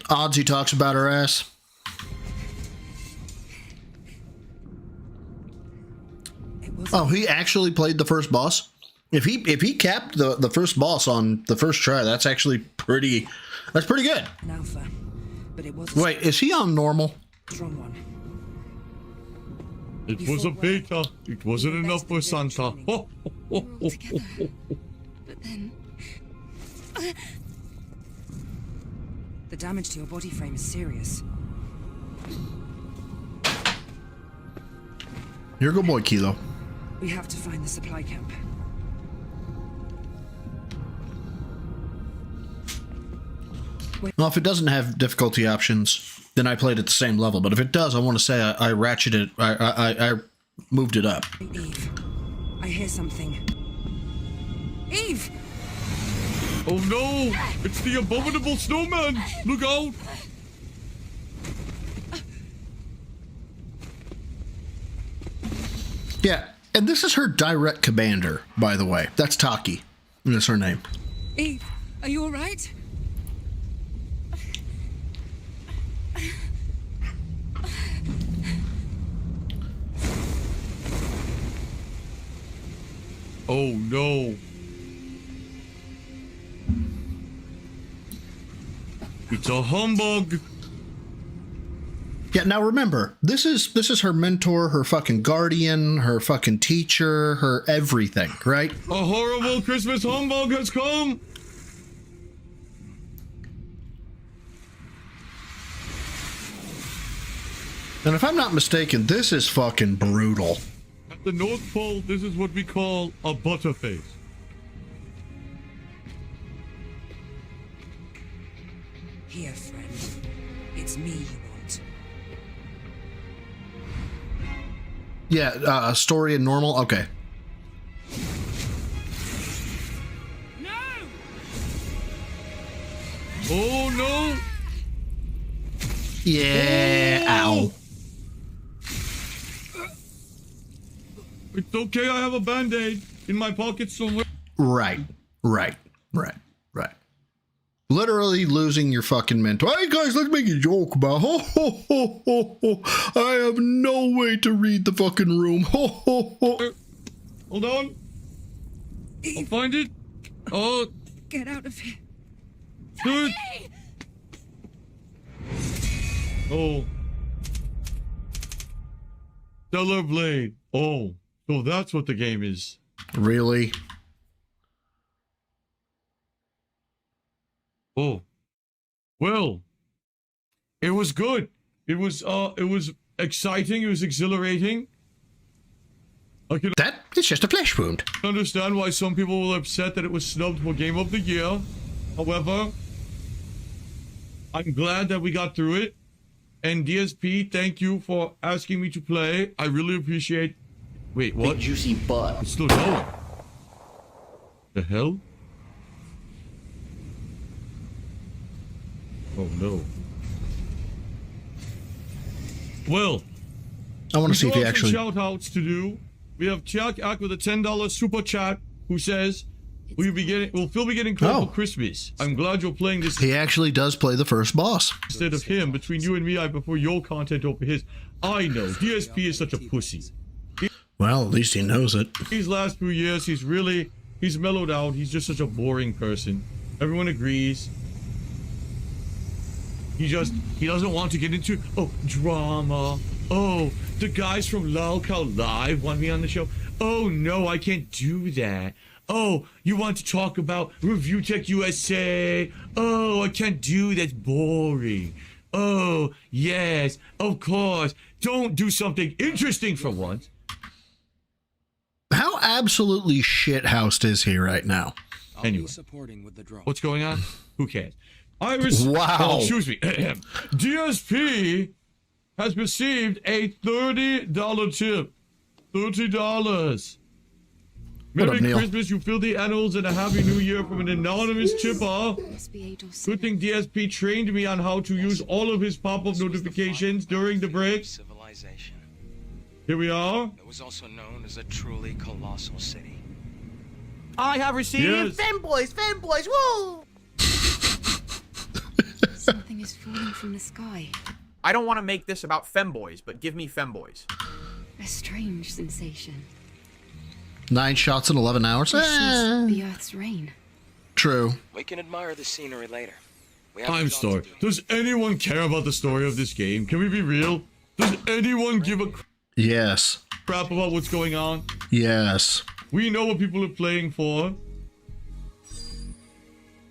Odds he talks about her ass. Oh, he actually played the first boss? If he capped the first boss on the first try, that's actually pretty good. Alpha, but it was Wait, is he on normal? strong one. It was a beta. It wasn't enough for Santa. But then the damage to your body frame is serious. You're a good boy, Kilo. We have to find the supply camp. Well, if it doesn't have difficulty options, then I played at the same level. But if it does, I want to say I ratcheted, I moved it up. Eve, I hear something. Eve! Oh no! It's the abominable snowman! Look out! Yeah, and this is her direct commander, by the way. That's Taki. That's her name. Eve, are you alright? Oh no! It's a humbug! Yeah, now remember, this is her mentor, her fucking guardian, her fucking teacher, her everything, right? A horrible Christmas humbug has come! And if I'm not mistaken, this is fucking brutal. At the North Pole, this is what we call a butterface. Here, friend. It's me you want. Yeah, story and normal, okay. Oh no! Yeah, ow. It's okay, I have a band-aid in my pocket somewhere. Right. Literally losing your fucking mentor. Hey guys, let's make a joke about I have no way to read the fucking room. Hold on. I'll find it. Oh. Get out of here. Good. Oh. Stellar Blade. Oh. So that's what the game is. Really? Oh. Well. It was good. It was exciting. It was exhilarating. That is just a flesh wound. I understand why some people were upset that it was snubbed for Game of the Year. However, I'm glad that we got through it. And DSP, thank you for asking me to play. I really appreciate. Wait, what? Big juicy butt. It's still going. The hell? Oh no. Well, I want to see if he actually. Shout outs to do. We have Chuck Ack with a $10 super chat who says we'll still be getting close for Christmas. I'm glad you're playing this. He actually does play the first boss. Instead of him, between you and me, I prefer your content over his. I know DSP is such a pussy. Well, at least he knows it. These last few years, he's mellowed out. He's just such a boring person. Everyone agrees. He doesn't want to get into drama. Oh, the guys from Lolcow Live want me on the show. Oh no, I can't do that. Oh, you want to talk about Review Tech USA? Oh, I can't do that. Boring. Oh, yes, of course. Don't do something interesting for once. How absolutely shithoused is he right now? Anyway, what's going on? Who cares? Wow. Oh, excuse me. DSP has received a $30 tip. $30. Merry Christmas, you filthy animals, and a Happy New Year from an anonymous tipper. Good thing DSP trained me on how to use all of his pop-up notifications during the break. Here we are. It was also known as a truly colossal city. I have received fanboys, woo! Something is falling from the sky. I don't want to make this about femboys, but give me femboys. A strange sensation. 9 shots in 11 hours? The Earth's reign. True. We can admire the scenery later. Time story. Does anyone care about the story of this game? Can we be real? Does anyone give a Yes. crap about what's going on? Yes. We know what people are playing for.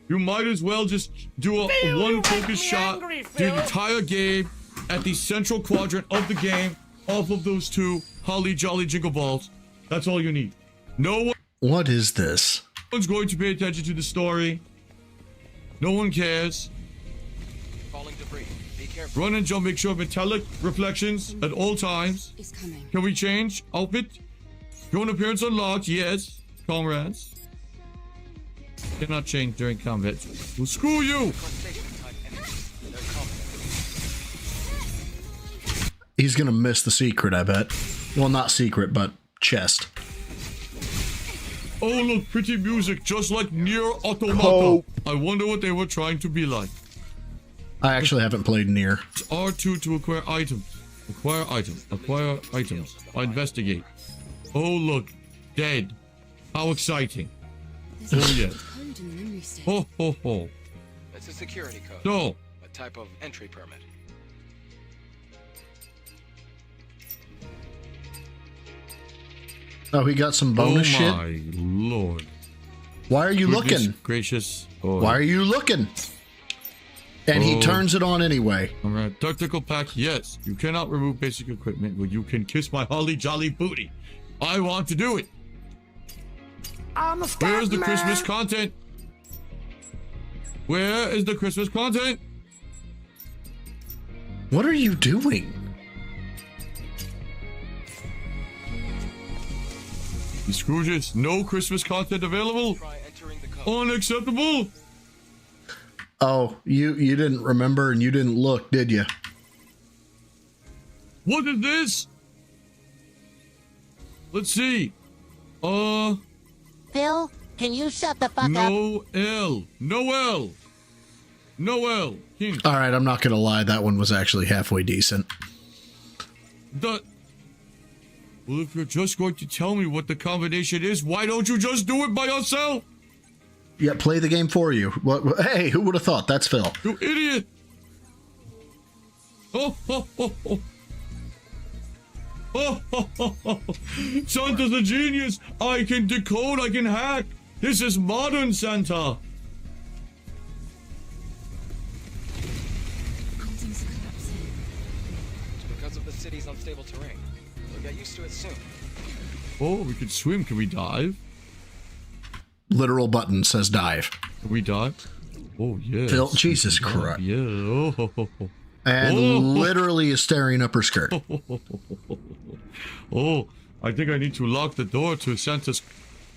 You might as well just do a one focus shot the entire game at the central quadrant of the game off of those 2 holly jolly jingle balls. That's all you need. No What is this? one's going to pay attention to the story. No one cares. Falling debris. Be careful. Run and jump, make sure metallic reflections at all times. Is coming. Can we change outfit? Drone appearance unlocked, yes, comrades. Cannot change during combat. Well, screw you! He's gonna miss the secret, I bet. Well, not secret, but chest. Oh, look, pretty music, just like Nier Automata. Hope. I wonder what they were trying to be like. I actually haven't played Nier. It's R2 to acquire items. Acquire items. Acquire items. Investigate. Oh, look. Dead. How exciting. Oh, yes. Ho, ho, ho. That's a security code. So. A type of entry permit. Oh, he got some bonus shit? Oh, my lord. Why are you Goodness looking? gracious. Oh. Why are you looking? And he turns it on anyway. All right. Tactical pack, yes. You cannot remove basic equipment, but you can kiss my holly jolly booty. I want to do it. Where's the Christmas content? Where is the Christmas content? What are you doing? The Scrooges, no Christmas content available? Unacceptable? Oh, you didn't remember and you didn't look, did you? What is this? Let's see. Phil, can you shut the fuck up? Noel. All right, I'm not gonna lie, that one was actually halfway decent. Well, if you're just going to tell me what the combination is, why don't you just do it by yourself? Yeah, play the game for you. What? Hey, who would have thought? That's Phil. You idiot! Oh, oh, oh, oh. Oh, oh, oh, oh. Santa's a genius. I can decode, I can hack. This is modern Santa. Buildings are collapsing. It's because of the city's unstable terrain. We'll get used to it soon. Oh, we can swim. Can we dive? Literal button says dive. Can we dive? Oh, yeah. Phil, Jesus Christ. Yeah. Oh, oh, oh, oh. And literally is staring up her skirt. Oh, I think I need to lock the door to Santa's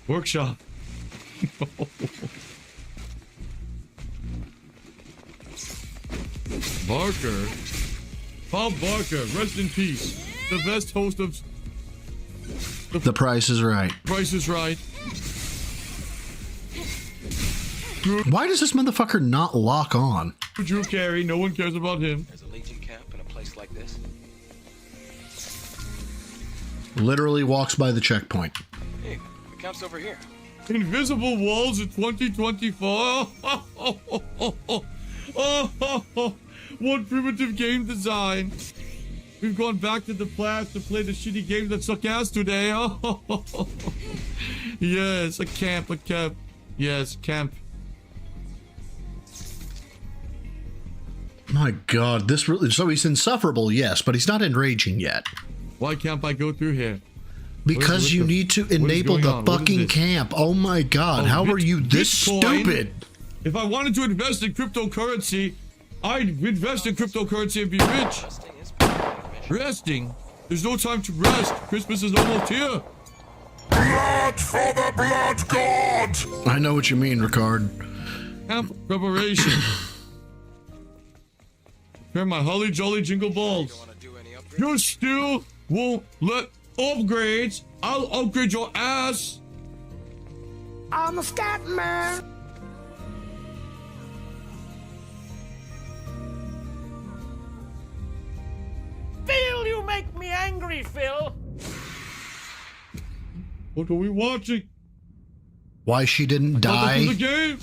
workshop. Barker. Bob Barker, rest in peace. The best host of... The Price is Right. Price is Right. Why does this motherfucker not lock on? Drew Carey, no one cares about him. There's a Legion camp in a place like this. Literally walks by the checkpoint. Hey, the camp's over here. Invisible walls in 2024. What primitive game design. We've gone back to the past to play the shitty games that suck ass today. Yes, a camp. Yes, camp. My God, this really... So he's insufferable, yes, but he's not enraging yet. Why can't I go through here? Because you need to enable the fucking camp. Oh my God, how are you this stupid? If I wanted to invest in cryptocurrency, I'd invest in cryptocurrency and be rich. Resting? There's no time to rest. Christmas is almost here. Blood for the blood god! I know what you mean, Ricard. Camp preparation. Prepare my holly jolly jingle balls. You still won't let upgrades. I'll upgrade your ass. I'm a scat man. Phil, you make me angry, Phil. What are we watching? Why she didn't die? The game.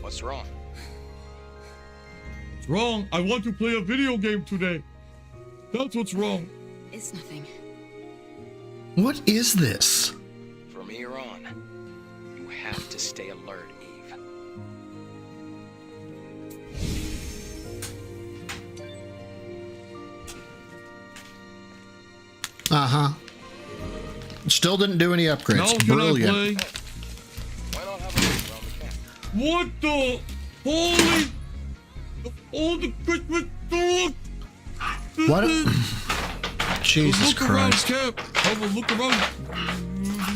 What's wrong? What's wrong? I want to play a video game today. That's what's wrong. It's nothing. What is this? From here on, you have to stay alert, Eve. Uh-huh. Still didn't do any upgrades. Now can Brilliant. I play? Why not have a look around the camp? What the holy? All the Christmas dog. What? Jesus Look around, Christ. camp. Have a look around.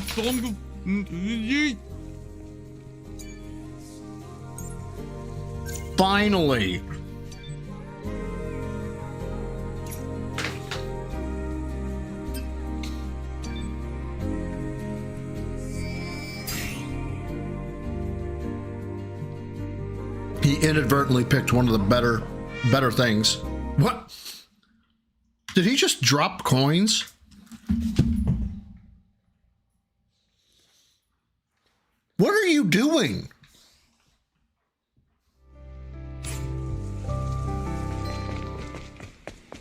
Song of Yeet. Finally. He inadvertently picked one of the better things. What? Did he just drop coins? What are you doing?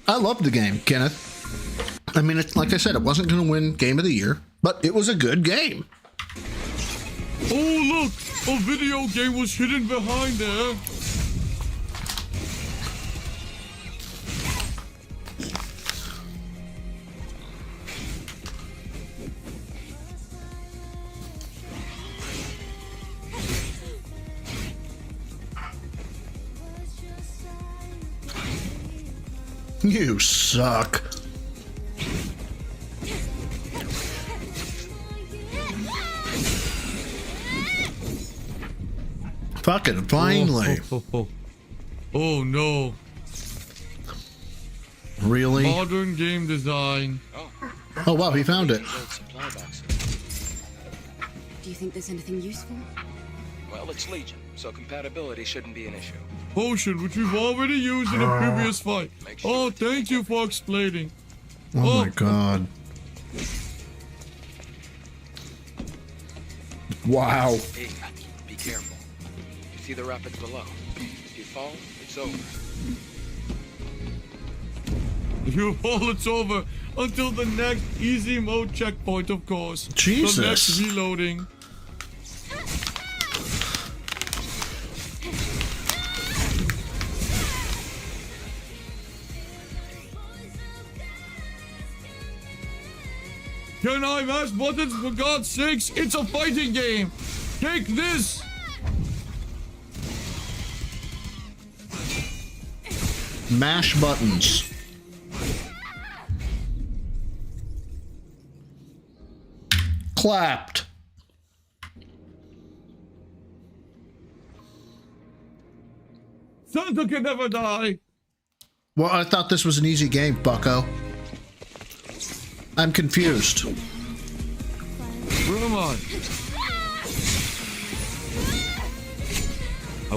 I loved the game, Kenneth. I mean, like I said, it wasn't going to win Game of the Year, but it was a good game. Oh, look! A video game was hidden behind there. You suck. Fucking finally. Oh no. Really? Modern game design. Oh wow, he found it. Do you think there's anything useful? Well, it's Legion, so compatibility shouldn't be an issue. Potion, which we've already used in a previous fight. Oh, thank you for explaining. Oh my god. Wow. Hey, be careful. You see the rapids below. If you fall, it's over. If you fall, it's over. Until the next easy mode checkpoint, of course. Jesus. The next reloading. Can I mash buttons for God's sakes? It's a fighting game. Take this. Mash buttons. Clapped. Santa can never die. Well, I thought this was an easy game, bucko. I'm confused. Where am I?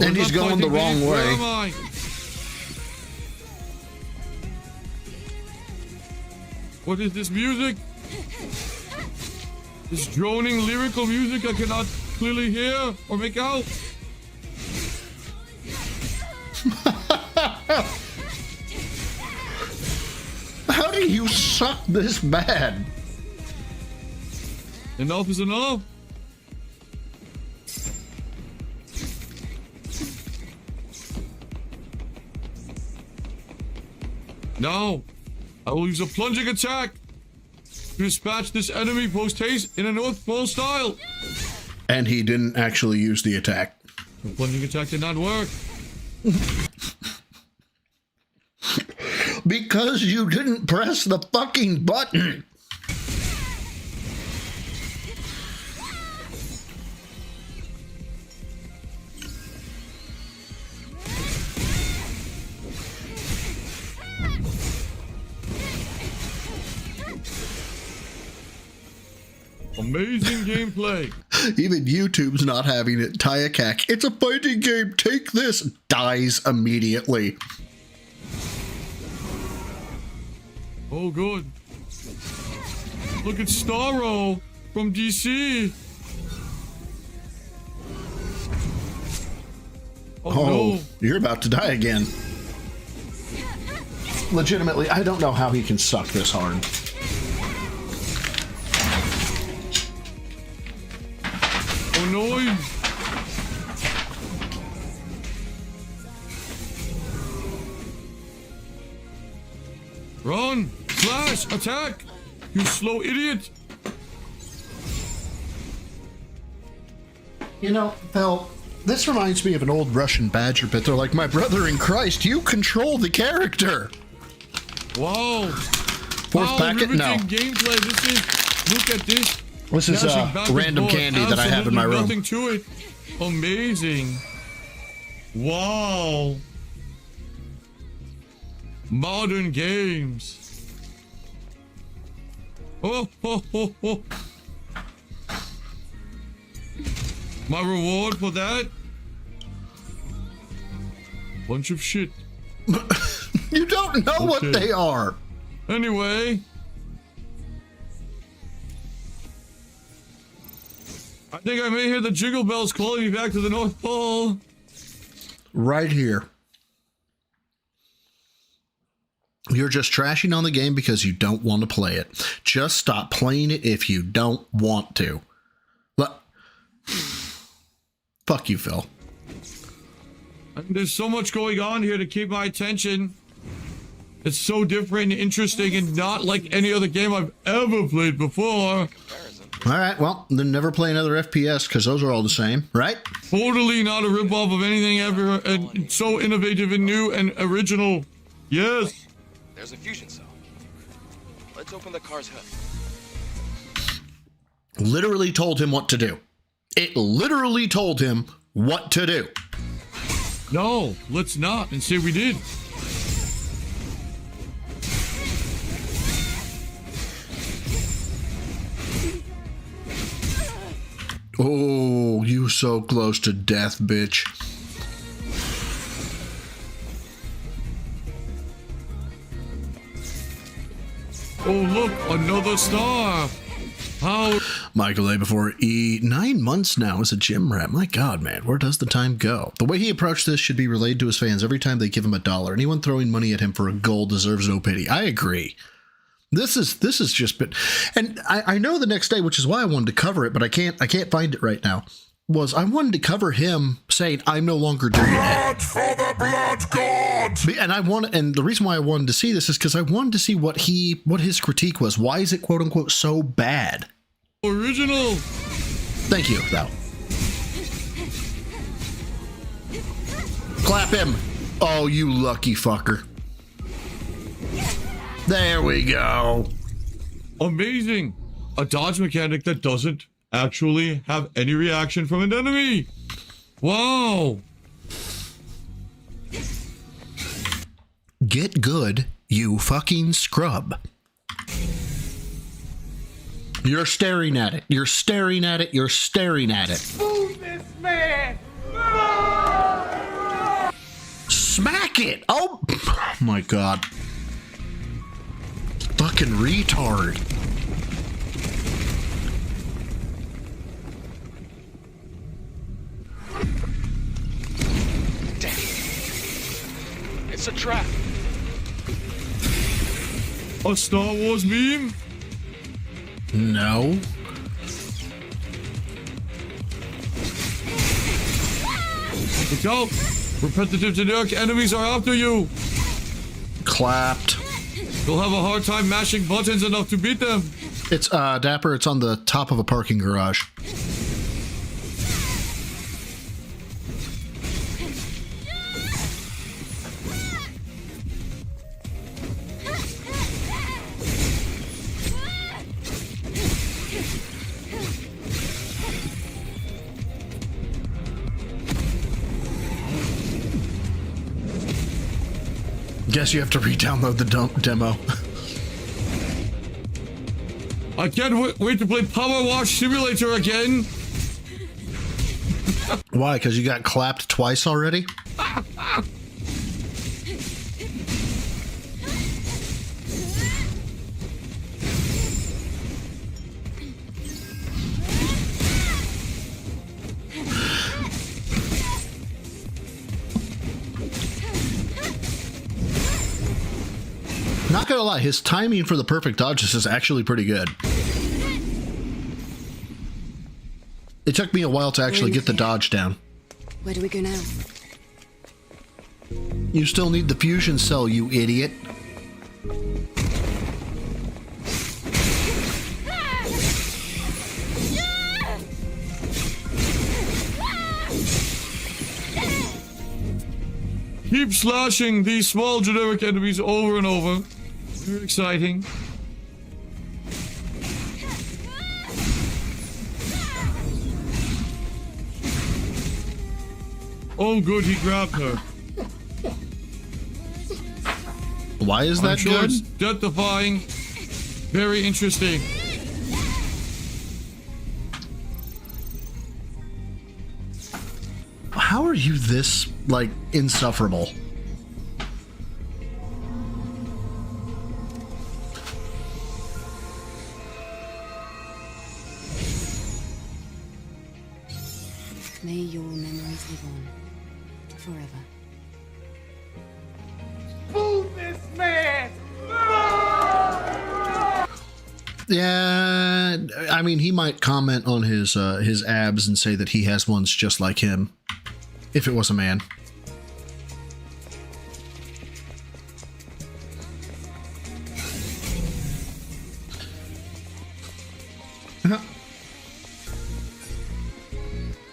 And he's going the wrong way. Where am I? What is this music? This droning lyrical music I cannot clearly hear or make out. How do you suck this bad? Enough is enough. Now, I will use a plunging attack to dispatch this enemy post-haste in a North Pole style. And he didn't actually use the attack. The plunging attack did not work. Because you didn't press the fucking button. Amazing gameplay. Even YouTube's not having it. Tayakak, it's a fighting game. Take this. Dies immediately. Oh, good. Look at Starro from DC. Oh, no. You're about to die again. Legitimately, I don't know how he can suck this hard. Oh no! Run! Slash! Attack! You slow idiot! You know, Phil, this reminds me of an old Russian Badger bit. They're like, my brother in Christ, you control the character. Wow! Fourth packet? No. Gameplay. This is. Look at this. This is random candy that I have in my room. Nothing to it. Amazing. Wow. Modern games. Oh, ho, ho, ho. My reward for that? Bunch of shit. You don't know what they are. Anyway. I think I may hear the jingle bells calling me back to the North Pole. Right here. You're just trashing on the game because you don't want to play it. Just stop playing it if you don't want to. Fuck you, Phil. And there's so much going on here to keep my attention. It's so different and interesting and not like any other game I've ever played before. All right, well, then never play another FPS because those are all the same, right? Totally not a ripoff of anything ever, and so innovative and new and original. Yes. There's a fusion cell. Let's open the car's hood. Literally told him what to do. It literally told him what to do. No, let's not and say we did. Oh, you so close to death, bitch. Oh, look, another star. How? Michael A. before E. 9 months now as a gym rat. My God, man, where does the time go? The way he approached this should be relayed to his fans every time they give him $1. Anyone throwing money at him for a goal deserves no pity. I agree. This has just been, and I know the next day, which is why I wanted to cover it, but I can't find it right now. Was I wanted to cover him saying I'm no longer doing it. For the blood god! And the reason why I wanted to see this is because I wanted to see what his critique was. Why is it quote unquote so bad? Original. Thank you, though. Clap him. Oh, you lucky fucker. There we go. Amazing. A dodge mechanic that doesn't actually have any reaction from an enemy. Wow. Get good, you fucking scrub. You're staring at it. You're staring at it. You're staring at it. Move this man! Smack it! Oh my God. Fucking retard. Damn. It's a trap. A Star Wars meme? No. Look out! Repetitive generic enemies are after you! Clapped. You'll have a hard time mashing buttons enough to beat them. It's Dapper, it's on the top of a parking garage. Guess you have to re-download the demo. I can't wait to play Power Wash Simulator again. Why? Because you got clapped twice already? Not gonna lie, his timing for the perfect dodges is actually pretty good. It took me a while to actually get the dodge down. Where do we go now? You still need the fusion cell, you idiot. Keep slashing these small generic enemies over and over. Very exciting. Oh, good, he grabbed her. Why is that sure good? It's death-defying. Very interesting. How are you this, like, insufferable? May your memories live on forever. Move this man! Yeah, I mean, he might comment on his abs and say that he has ones just like him, if it was a man.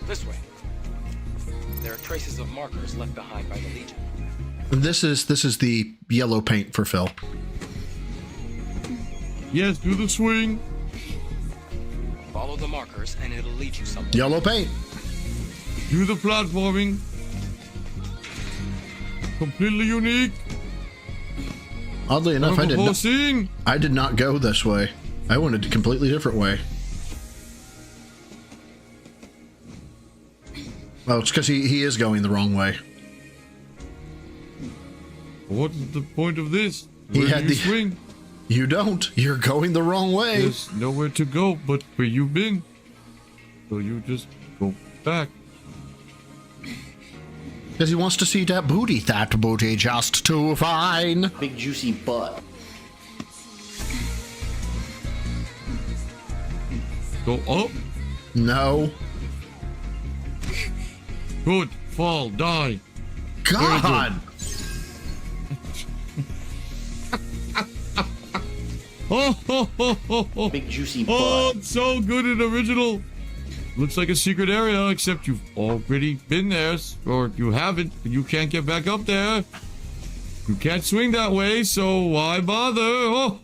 This way. There are traces of markers left behind by the Legion. This is the yellow paint for Phil. Yes, do the swing. Follow the markers and it'll lead you somewhere. Yellow paint. Do the platforming. Completely unique. Oddly enough, I did not go this way. I went a completely different way. Well, it's because he is going the wrong way. What's the point of this? He Where had do you swing? You don't. You're going the wrong way. There's nowhere to go but where you've been. So you just go back. Because he wants to see that booty just too fine. Big juicy butt. Go up. No. Good. Fall. Die. God. Oh, big juicy butt. Oh, it's so good and original. Looks like a secret area, except you've already been there, or you haven't, and you can't get back up there. You can't swing that way, so why bother?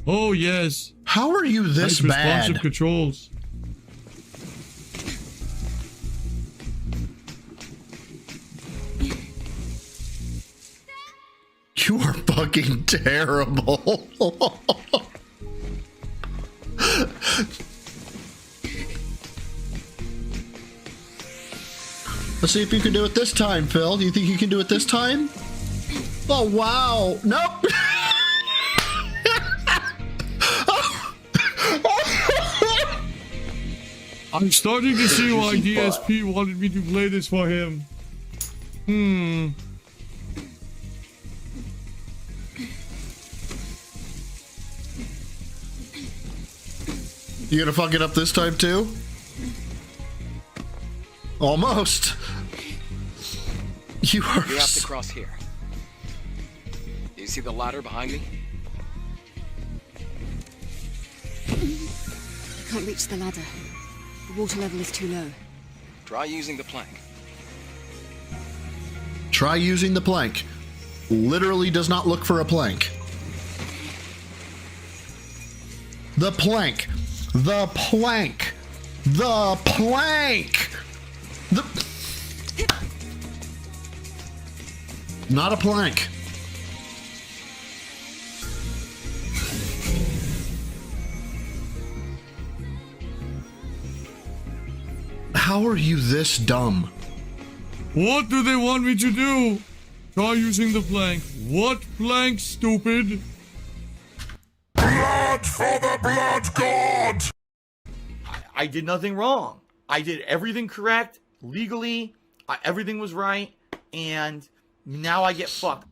Oh yes. How are you this nice bad? Responsive controls. You are fucking terrible. Let's see if you can do it this time, Phil. Do you think you can do it this time? Oh, wow. Nope. I'm starting to see why DSP wanted me to play this for him. You gonna fuck it up this time too? Almost. You are. You have to cross here. Do you see the ladder behind me? I can't reach the ladder. The water level is too low. Try using the plank. Try using the plank. Literally does not look for a plank. The plank. The plank. The plank. The... Not a plank. How are you this dumb? What do they want me to do? Try using the plank. What plank, stupid? Blood for the blood god! I did nothing wrong. I did everything correct, legally. Everything was right, and now I get fucked.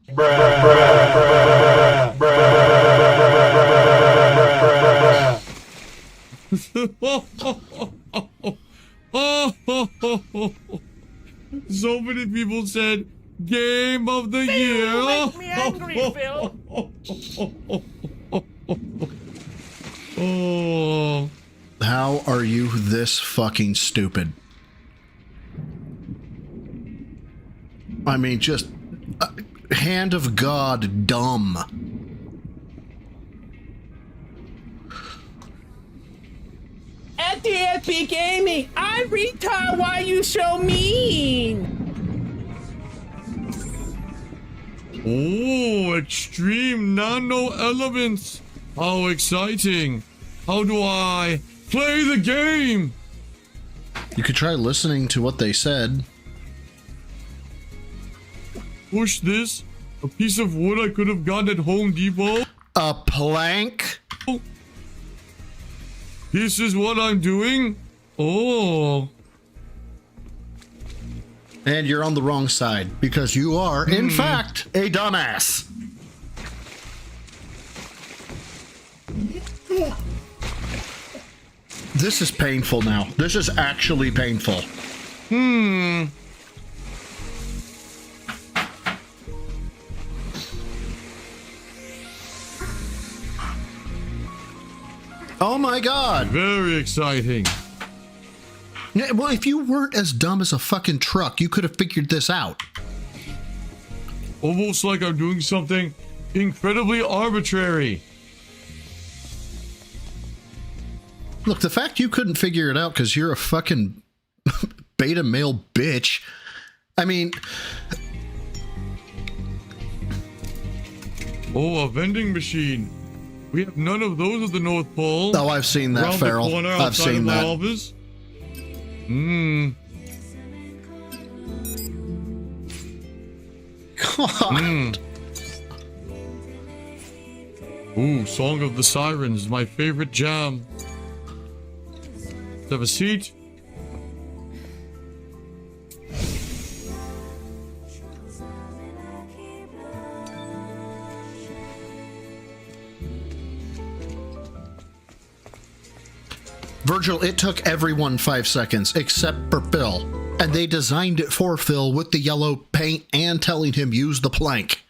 So many people said game of the year. You make me angry, Phil. Oh. How are you this fucking stupid? I mean, just hand of God dumb. At the Epic Gaming, I retard why you so mean. Oh, extreme nano elements. How exciting. How do I play the game? You could try listening to what they said. Push this. A piece of wood I could have gotten at Home Depot. A plank? This is what I'm doing? Oh. And you're on the wrong side, because you are, in fact, a dumbass. This is painful now. This is actually painful. Oh my god. Very exciting. Yeah, well, if you weren't as dumb as a fucking truck, you could have figured this out. Almost like I'm doing something incredibly arbitrary. Look, the fact you couldn't figure it out because you're a fucking beta male bitch. I mean... Oh, a vending machine. We have none of those at the North Pole. Oh, I've seen that, Around Farrell. the corner I've outside seen of my that. office. God. Ooh, Song of the Sirens, my favorite jam. Let's have a seat. Virgil, it took everyone 5 seconds except for Phil. And they designed it for Phil with the yellow paint and telling him use the plank.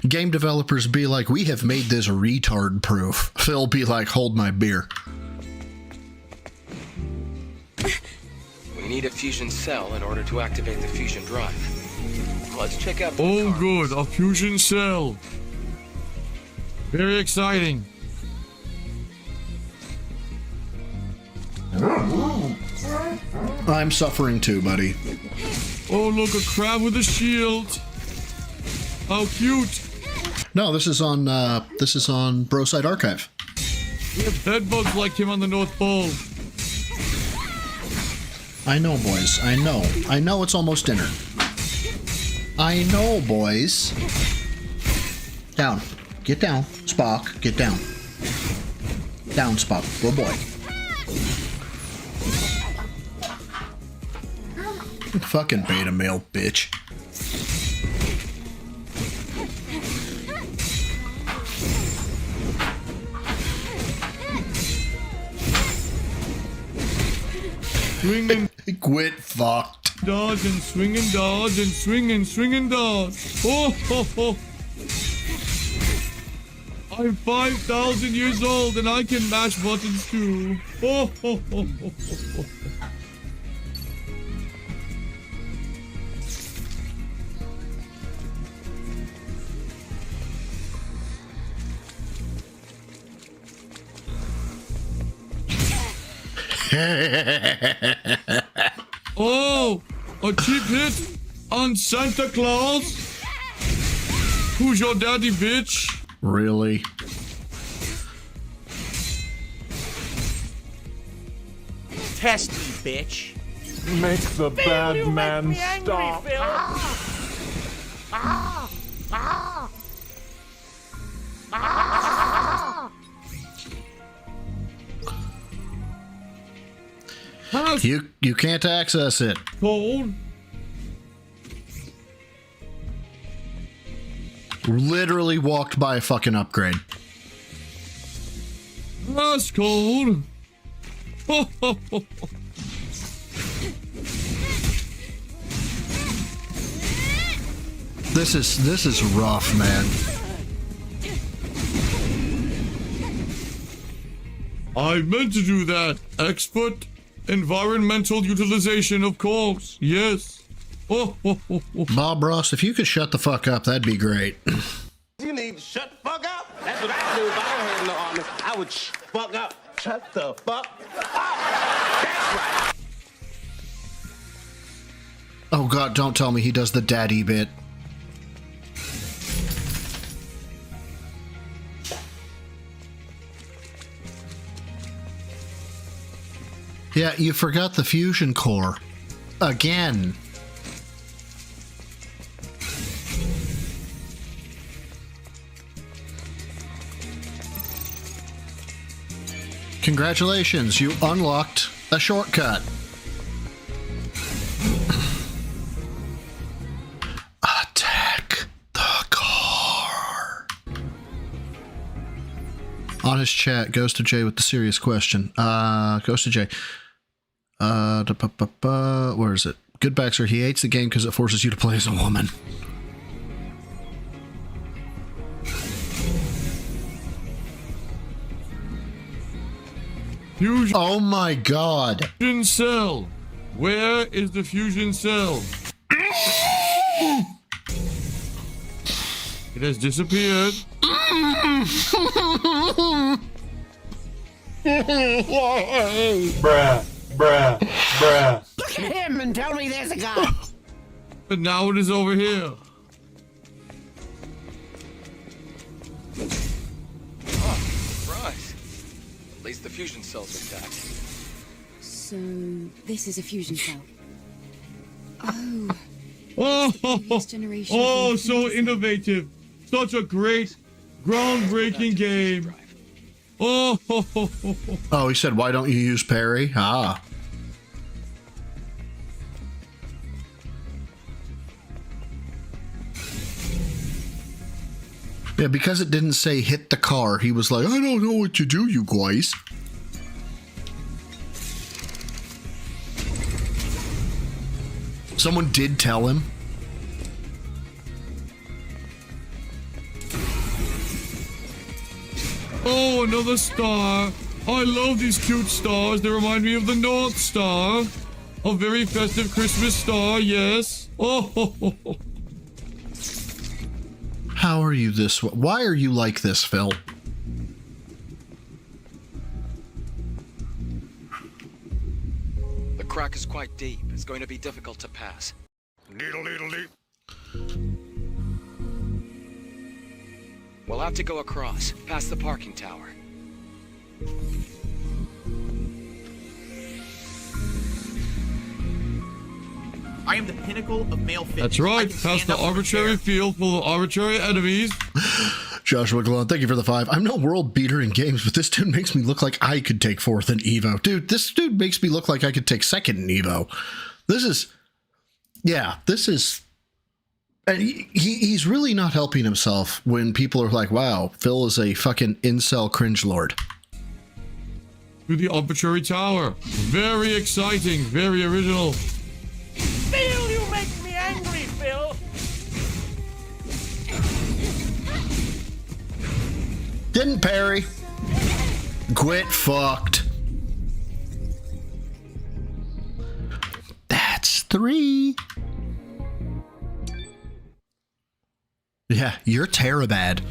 Game developers be like, we have made this retard proof. Phil be like, hold my beer. We need a fusion cell in order to activate the fusion drive. Let's check out the Oh, cards. good. A fusion cell. Very exciting. I'm suffering too, buddy. Oh, look, a crab with a shield. How cute. No, this is on Broside Archive. We have bedbugs like him on the North Pole. I know, boys. I know. I know it's almost dinner. I know, boys. Down. Get down. Spock, get down. Down, Spock. Good boy. Fucking beta male bitch. Swing and quit fucked. Dodge and swing and dodge and swing and dodge. Oh, ho, ho. I'm 5,000 years old and I can mash buttons too. Oh, ho, ho, ho, ho, ho. Oh, a cheap hit on Santa Claus. Who's your daddy, bitch? Really? Test me, bitch. Make the bad man stop. You can't access it. Cold. Literally walked by a fucking upgrade. That's cold. This is rough, man. I meant to do that. Expert environmental utilization, of course. Yes. Bob Ross, if you could shut the fuck up, that'd be great. You need to shut the fuck up. That's what I do if I were in the army. I would fuck up. Shut the fuck up. That's right. Oh god, don't tell me he does the daddy bit. Yeah, you forgot the fusion core. Again. Congratulations, you unlocked a shortcut. Attack the car. Honest chat, goes to Jay with the serious question. Goes to Jay. Where is it? Good Baxter, he hates the game because it forces you to play as a woman. Fusion. Oh my god. Fusion cell. Where is the fusion cell? It has disappeared. Bruh. Look at him and tell me there's a guy. But now it is over here. Oh, surprise. At least the fusion cells are intact. So, this is a fusion cell. Oh. Oh, so innovative. Such a great, groundbreaking game. Oh, he said, why don't you use parry? Ah. Yeah, because it didn't say hit the car, he was like, I don't know what to do, you guys. Someone did tell him. Oh, another star. I love these cute stars. They remind me of the North Star. A very festive Christmas star, yes. Oh. How are you this way? Why are you like this, Phil? The crack is quite deep. It's going to be difficult to pass. We'll have to go across, past the parking tower. I am the pinnacle of male fitness. That's right. Past the arbitrary field full of arbitrary enemies. Joshua Glon, thank you for the 5. I'm no world beater in games, but this dude makes me look like I could take 4th in Evo. Dude, this dude makes me look like I could take 2nd in Evo. This is... Yeah, this is... And he's really not helping himself when people are like, wow, Phil is a fucking incel cringe lord. To the arbitrary tower. Very exciting. Very original. Phil, you make me angry, Phil. Didn't parry. Quit fucked. That's 3. Yeah, you're Terabad.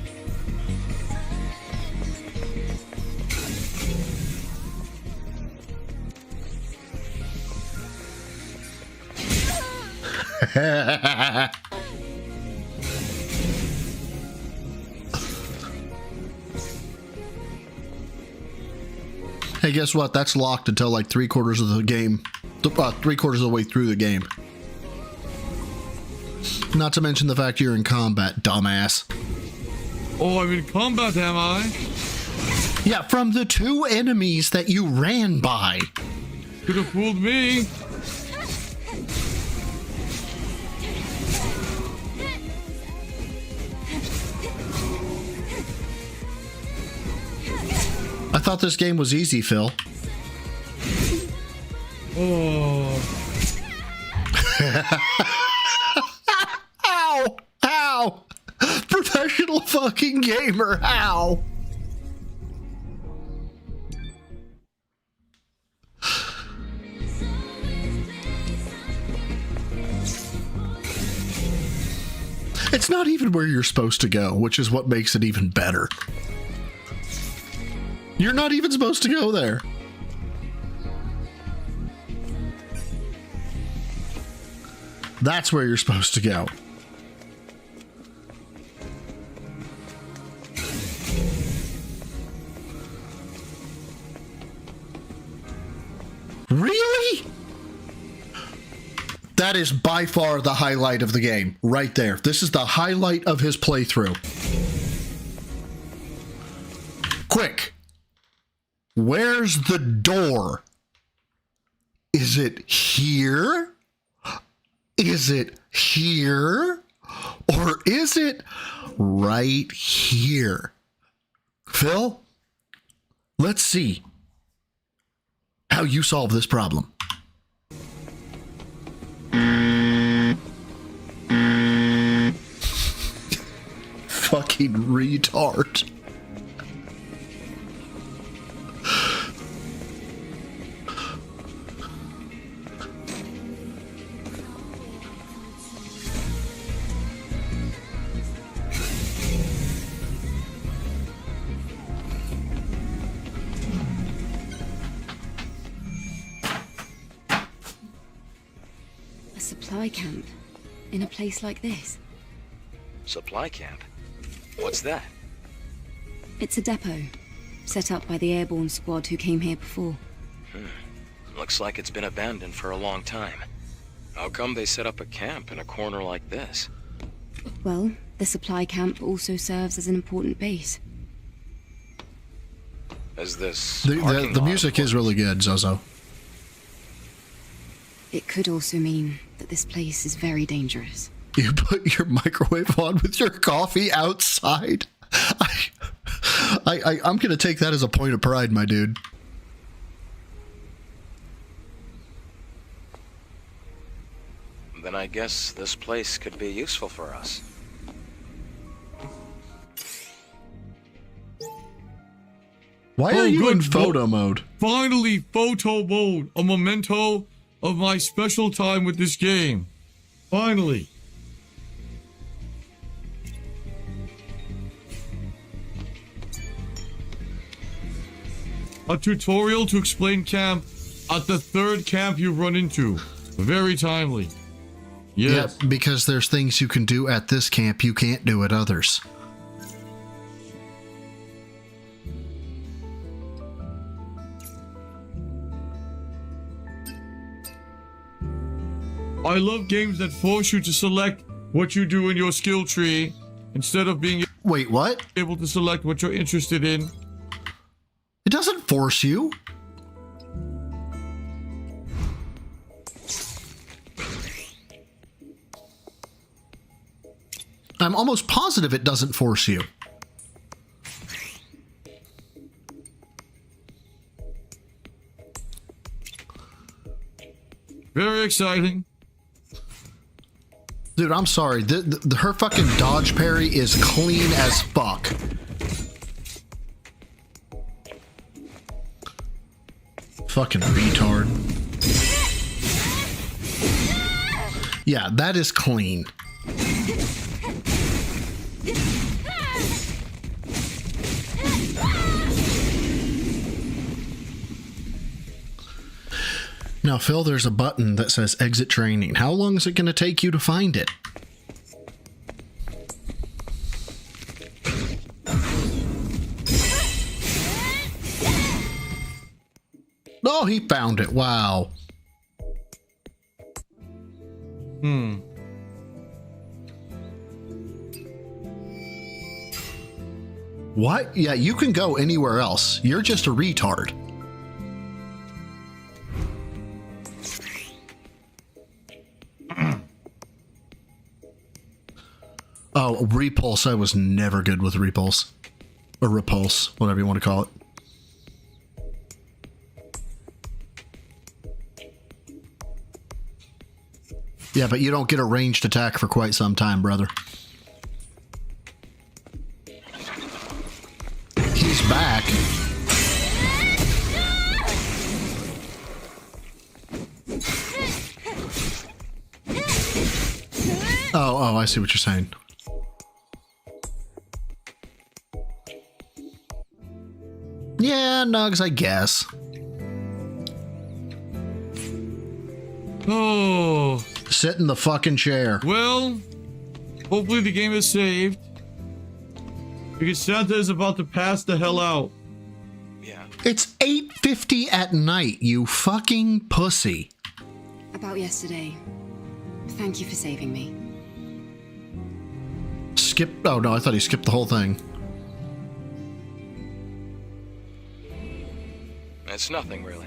Hey, guess what? That's locked until like 3/4 of the game. 3/4 of the way through the game. Not to mention the fact you're in combat, dumbass. Oh, I'm in combat, am I? Yeah, from the 2 enemies that you ran by. Could have fooled me. I thought this game was easy, Phil. Oh. How? How? Professional fucking gamer, how? It's not even where you're supposed to go, which is what makes it even better. You're not even supposed to go there. That's where you're supposed to go. Really? That is by far the highlight of the game, right there. This is the highlight of his playthrough. Quick. Where's the door? Is it here? Is it here? Or is it right here? Phil, let's see how you solve this problem. Fucking retard. A supply camp in a place like this. Supply camp? What's that? It's a depot set up by the airborne squad who came here before. Looks like it's been abandoned for a long time. How come they set up a camp in a corner like this? Well, the supply camp also serves as an important base. Is this the music is really good, Zozo. It could also mean that this place is very dangerous. You put your microwave on with your coffee outside. I'm gonna take that as a point of pride, my dude. Then I guess this place could be useful for us. Why are you in photo mode? Finally, photo mode. A memento of my special time with this game. Finally. A tutorial to explain camp at the 3rd camp you've run into. Very timely. Yes. Yeah, because there's things you can do at this camp you can't do at others. I love games that force you to select what you do in your skill tree instead of being Wait, what? able to select what you're interested in. It doesn't force you. I'm almost positive it doesn't force you. Very exciting. Dude, I'm sorry. Her fucking dodge parry is clean as fuck. Fucking retard. Yeah, that is clean. Now, Phil, there's a button that says exit training. How long is it going to take you to find it? Oh, he found it. Wow. What? Yeah, you can go anywhere else. You're just a retard. Oh, repulse. I was never good with repulse. Or repulse, whatever you want to call it. Yeah, but you don't get a ranged attack for quite some time, brother. He's back. Oh, I see what you're saying. Yeah, Nugs, I guess. Oh. Sit in the fucking chair. Well, hopefully the game is saved. Because Santa is about to pass the hell out. Yeah. It's 8:50 at night, you fucking pussy. About yesterday. Thank you for saving me. Skip. Oh, no, I thought he skipped the whole thing. It's nothing, really.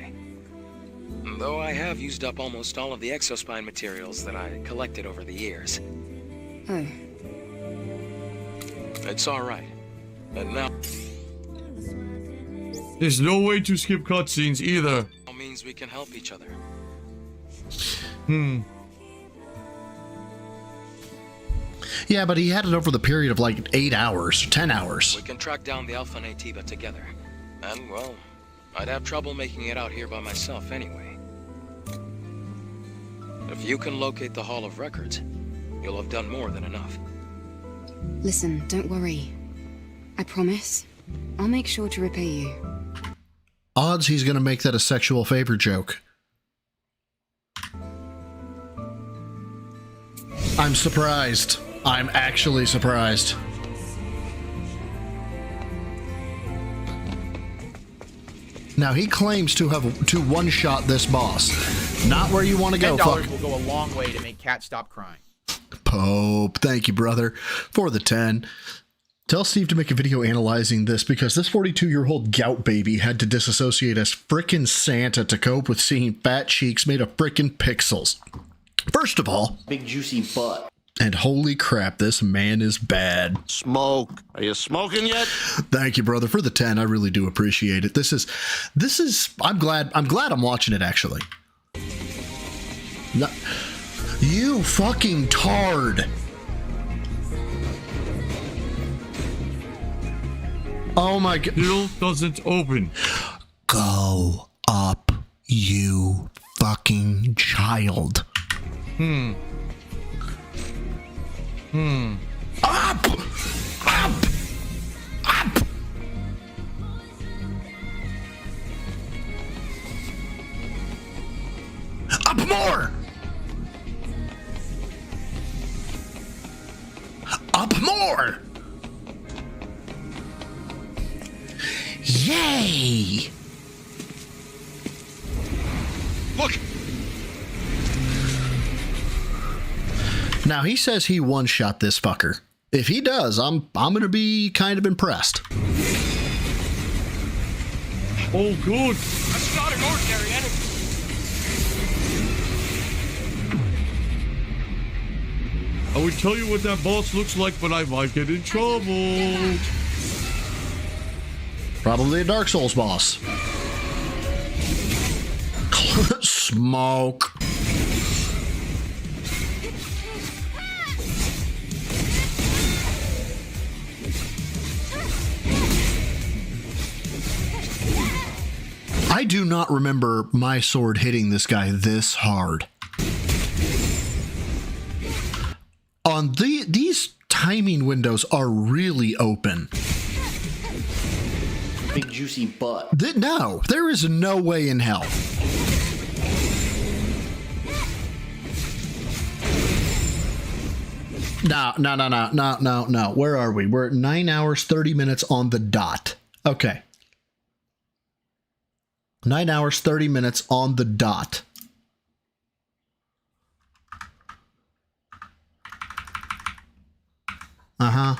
Though I have used up almost all of the exospine materials that I collected over the years. Oh. It's alright. But now... There's no way to skip cutscenes either. It means we can help each other. Yeah, but he had it over the period of like 8 hours, 10 hours. We can track down the Alpha Nativa together. And, well, I'd have trouble making it out here by myself anyway. If you can locate the Hall of Records, you'll have done more than enough. Listen, don't worry. I promise. I'll make sure to repay you. Odds he's gonna make that a sexual favor joke. I'm surprised. I'm actually surprised. Now he claims to have to one-shot this boss. Not where you want to go. $10 will go a long way to make Cat stop crying. Pope, thank you, brother, for the 10. Tell Steve to make a video analyzing this because this 42-year-old gout baby had to disassociate as frickin' Santa to cope with seeing fat cheeks made of frickin' pixels. First of all, big juicy butt. And holy crap, this man is bad. Smoke. Are you smoking yet? Thank you, brother, for the 10. I really do appreciate it. This is I'm glad I'm watching it actually. No, you fucking tard. Oh my god. Still doesn't open. Go up, you fucking child. Up! Up! Up! Up more! Up more! Yay! Look! Now he says he one-shot this fucker. If he does, I'm gonna be kind of impressed. Oh, good. That's not an ordinary enemy. I would tell you what that boss looks like, but I might get in trouble. Probably a Dark Souls boss. Smoke. I do not remember my sword hitting this guy this hard. On these timing windows are really open. Big juicy butt. No, there is no way in hell. No. Where are we? We're at 9 hours, 30 minutes on the dot. Okay. 9 hours, 30 minutes on the dot. I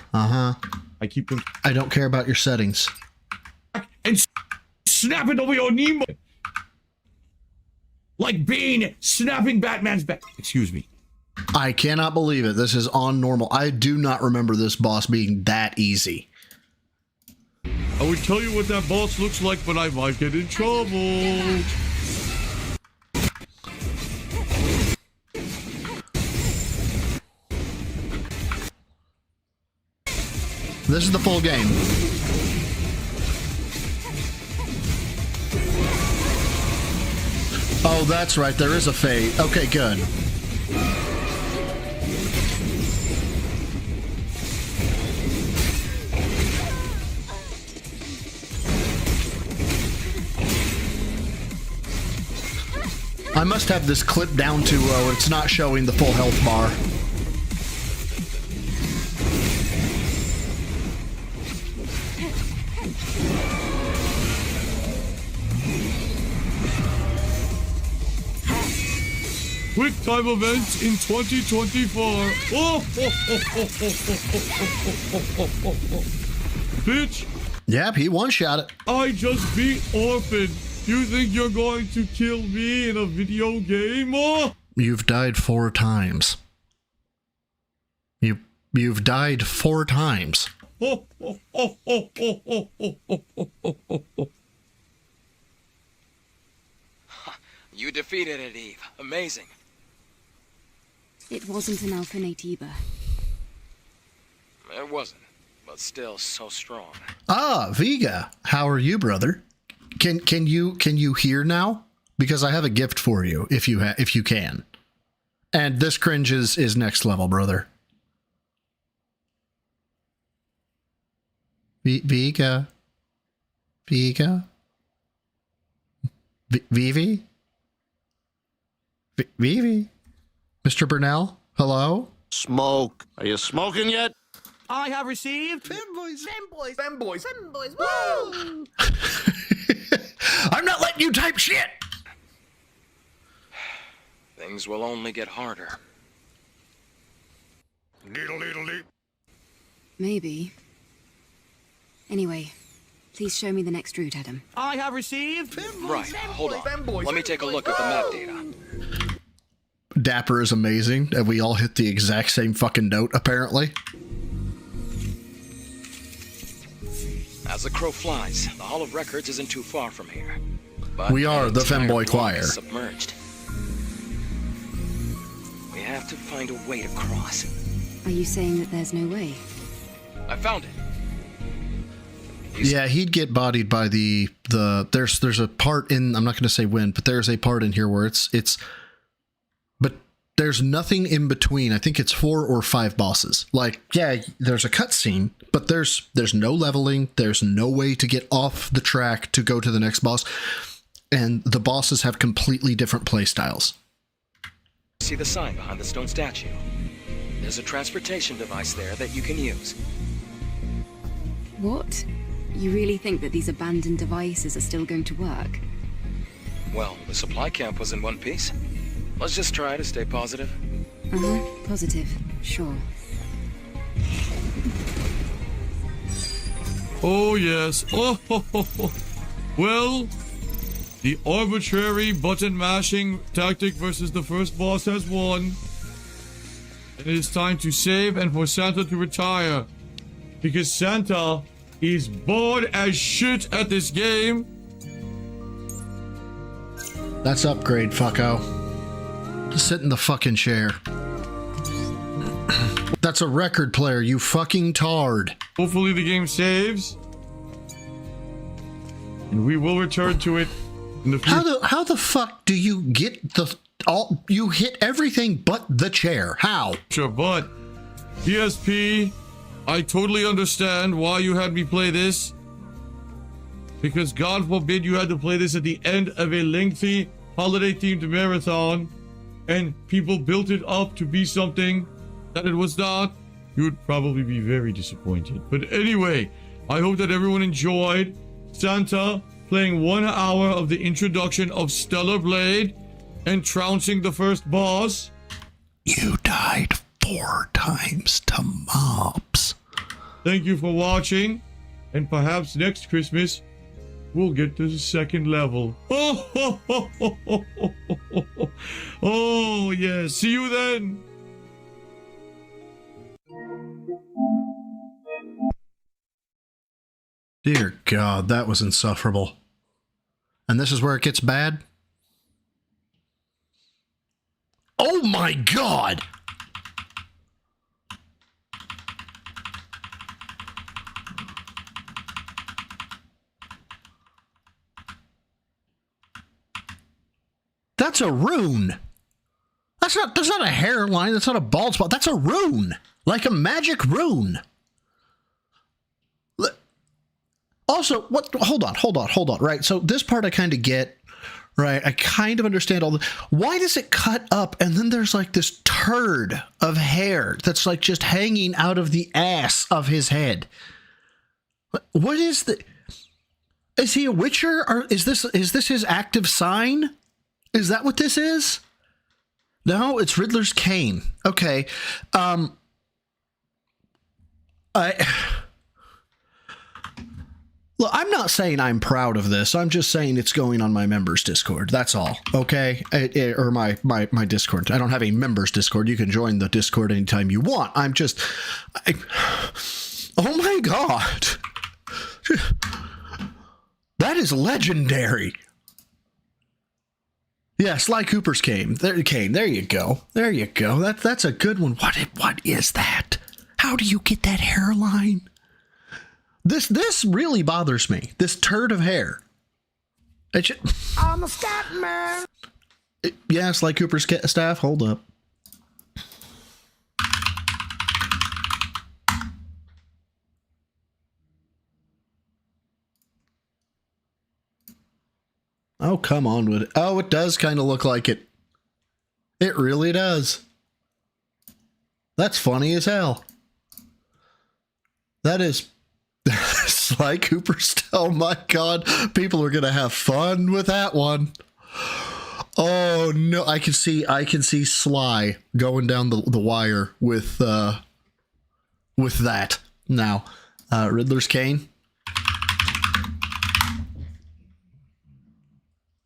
keep them. I don't care about your settings. And snap it over your knee. Like Bane snapping Batman's back. Excuse me. I cannot believe it. This is on normal. I do not remember this boss being that easy. I would tell you what that boss looks like, but I might get in trouble. This is the full game. Oh, that's right. There is a fade. Okay, good. I must have this clip down to it's not showing the full health bar. Quick time events in 2024. Bitch. Yep, he one-shot it. I just beat Orphan. You think you're going to kill me in a video game? You've died 4 times. You've died 4 times. You defeated it, Eve. Amazing. It wasn't an Alpha Natiba. It wasn't, but still so strong. Ah, Vega, how are you, brother? Can you hear now? Because I have a gift for you if you can. And this cringe is next level, brother. Vega. Vega. Vivi. Vivi. Mr. Burnell, hello? Smoke. Are you smoking yet? I have received Femboys. femboys. Woo! I'm not letting you type shit. Things will only get harder. Maybe. Anyway, please show me the next route, Adam. I have received Right, hold on. Let me take a look at the map data. Dapper is amazing, and we all hit the exact same fucking note, apparently. As the crow flies, the Hall of Records isn't too far from here. But We are the entire Femboy block Choir. is submerged. We have to find a way to cross. Are you saying that there's no way? I found it. Yeah, he'd get bodied by the there's a part in, I'm not going to say when, but there's a part in here where it's but there's nothing in between. I think it's 4 or 5 bosses. Like, yeah, there's a cutscene, but there's no leveling. There's no way to get off the track to go to the next boss. And the bosses have completely different play styles. See the sign behind the stone statue? There's a transportation device there that you can use. What? You really think that these abandoned devices are still going to work? Well, the supply camp was in one piece. Let's just try to stay positive. Uh-huh, positive. Sure. Oh, yes. Oh, ho, ho, ho. Well, the arbitrary button mashing tactic versus the first boss has won. It is time to save and for Santa to retire. Because Santa is bored as shit at this game. That's upgrade, fucko. Just sit in the fucking chair. That's a record player, you fucking tard. Hopefully the game saves. And we will return to it in the future. How the fuck do you get you hit everything but the chair? How? Sure, but ESP, I totally understand why you had me play this. Because God forbid you had to play this at the end of a lengthy holiday-themed marathon and people built it up to be something that it was not. You would probably be very disappointed. But anyway, I hope that everyone enjoyed. Santa, playing 1 hour of the introduction of Stellar Blade and trouncing the first boss. You died 4 times to mobs. Thank you for watching, and perhaps next Christmas we'll get to the 2nd level. Oh yeah, see you then. Dear God, that was insufferable. And this is where it gets bad? Oh my God! That's a rune. That's not a hairline. That's not a bald spot. That's a rune. Like a magic rune. Also, what? Hold on. Right. So this part I kind of get. Right. I kind of understand all the. Why does it cut up and then there's like this turd of hair that's like just hanging out of the ass of his head? What is the? Is he a witcher? Or is this his active sign? Is that what this is? No, it's Riddler's cane. Okay. Look, I'm not saying I'm proud of this. I'm just saying it's going on my members Discord. That's all. Okay? Or my Discord. I don't have a members Discord. You can join the Discord anytime you want. I'm just... oh my God. That is legendary. Yeah, Sly Cooper's cane. There you go. There you go. That's a good one. What is that? How do you get that hairline? This really bothers me. This turd of hair. I'm a scat man. Yeah, Sly Cooper's staff. Hold up. Oh, come on with it. Oh, it does kind of look like it. It really does. That's funny as hell. That is Sly Cooper still. Oh my God. People are going to have fun with that one. Oh no. I can see Sly going down the wire with that. Now, Riddler's cane.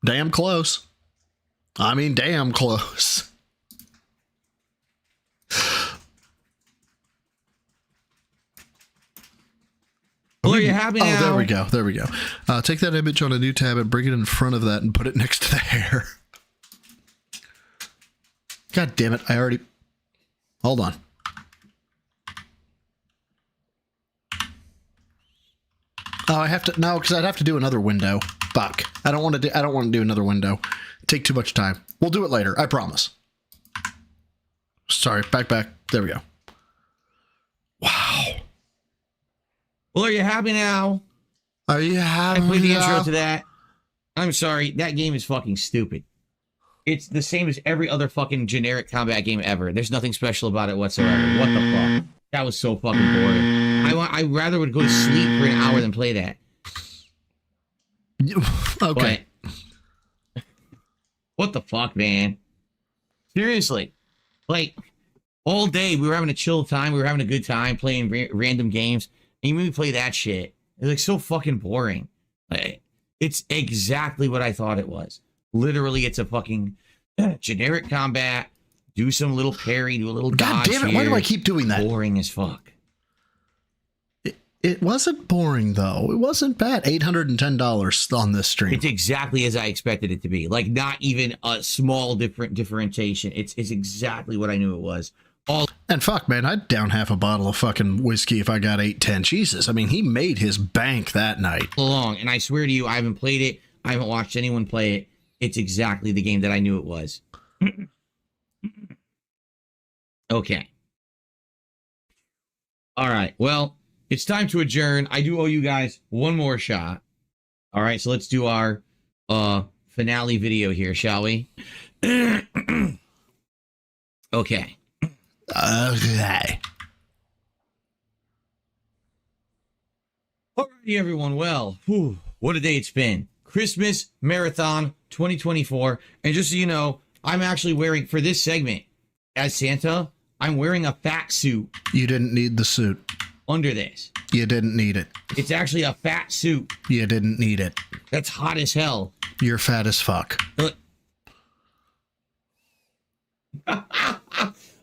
Damn close. I mean, damn close. Well, are you happy now? Oh, there we go. Take that image on a new tab and bring it in front of that and put it next to the hair. God damn it. I already... Hold on. Oh, I have to... No, because I'd have to do another window. Fuck. I don't want to do another window. Take too much time. We'll do it later. I promise. Sorry. Back. There we go. Wow. Well, are you happy now? Are you happy? I played the intro to that. I'm sorry. That game is fucking stupid. It's the same as every other fucking generic combat game ever. There's nothing special about it whatsoever. What the fuck? That was so fucking boring. I rather would go to sleep for an hour than play that. Okay. But, what the fuck, man? Seriously. Like, all day we were having a chill time. We were having a good time playing random games. And you made me play that shit. It's like so fucking boring. Like, it's exactly what I thought it was. Literally, it's a fucking generic combat. Do some little parry, do a little dodge. God damn it, here. why do I keep doing that? Boring as fuck. It wasn't boring, though. It wasn't bad. $810 on this stream. It's exactly as I expected it to be. Like, not even a small differentiation. It's exactly what I knew it was. And fuck, man, I'd down half a bottle of fucking whiskey if I got 810. Jesus, I mean, he made his bank that night. Along, and I swear to you, I haven't played it. I haven't watched anyone play it. It's exactly the game that I knew it was. Okay. All right. Well, it's time to adjourn. I do owe you guys one more shot. All right, so let's do our finale video here, shall we? Okay. Okay. Alrighty, everyone. Well, what a day it's been. Christmas Marathon 2024. And just so you know, I'm actually wearing, for this segment, as Santa, I'm wearing a fat suit. You didn't need the suit. Under this. You didn't need it. It's actually a fat suit. You didn't need it. That's hot as hell. You're fat as fuck.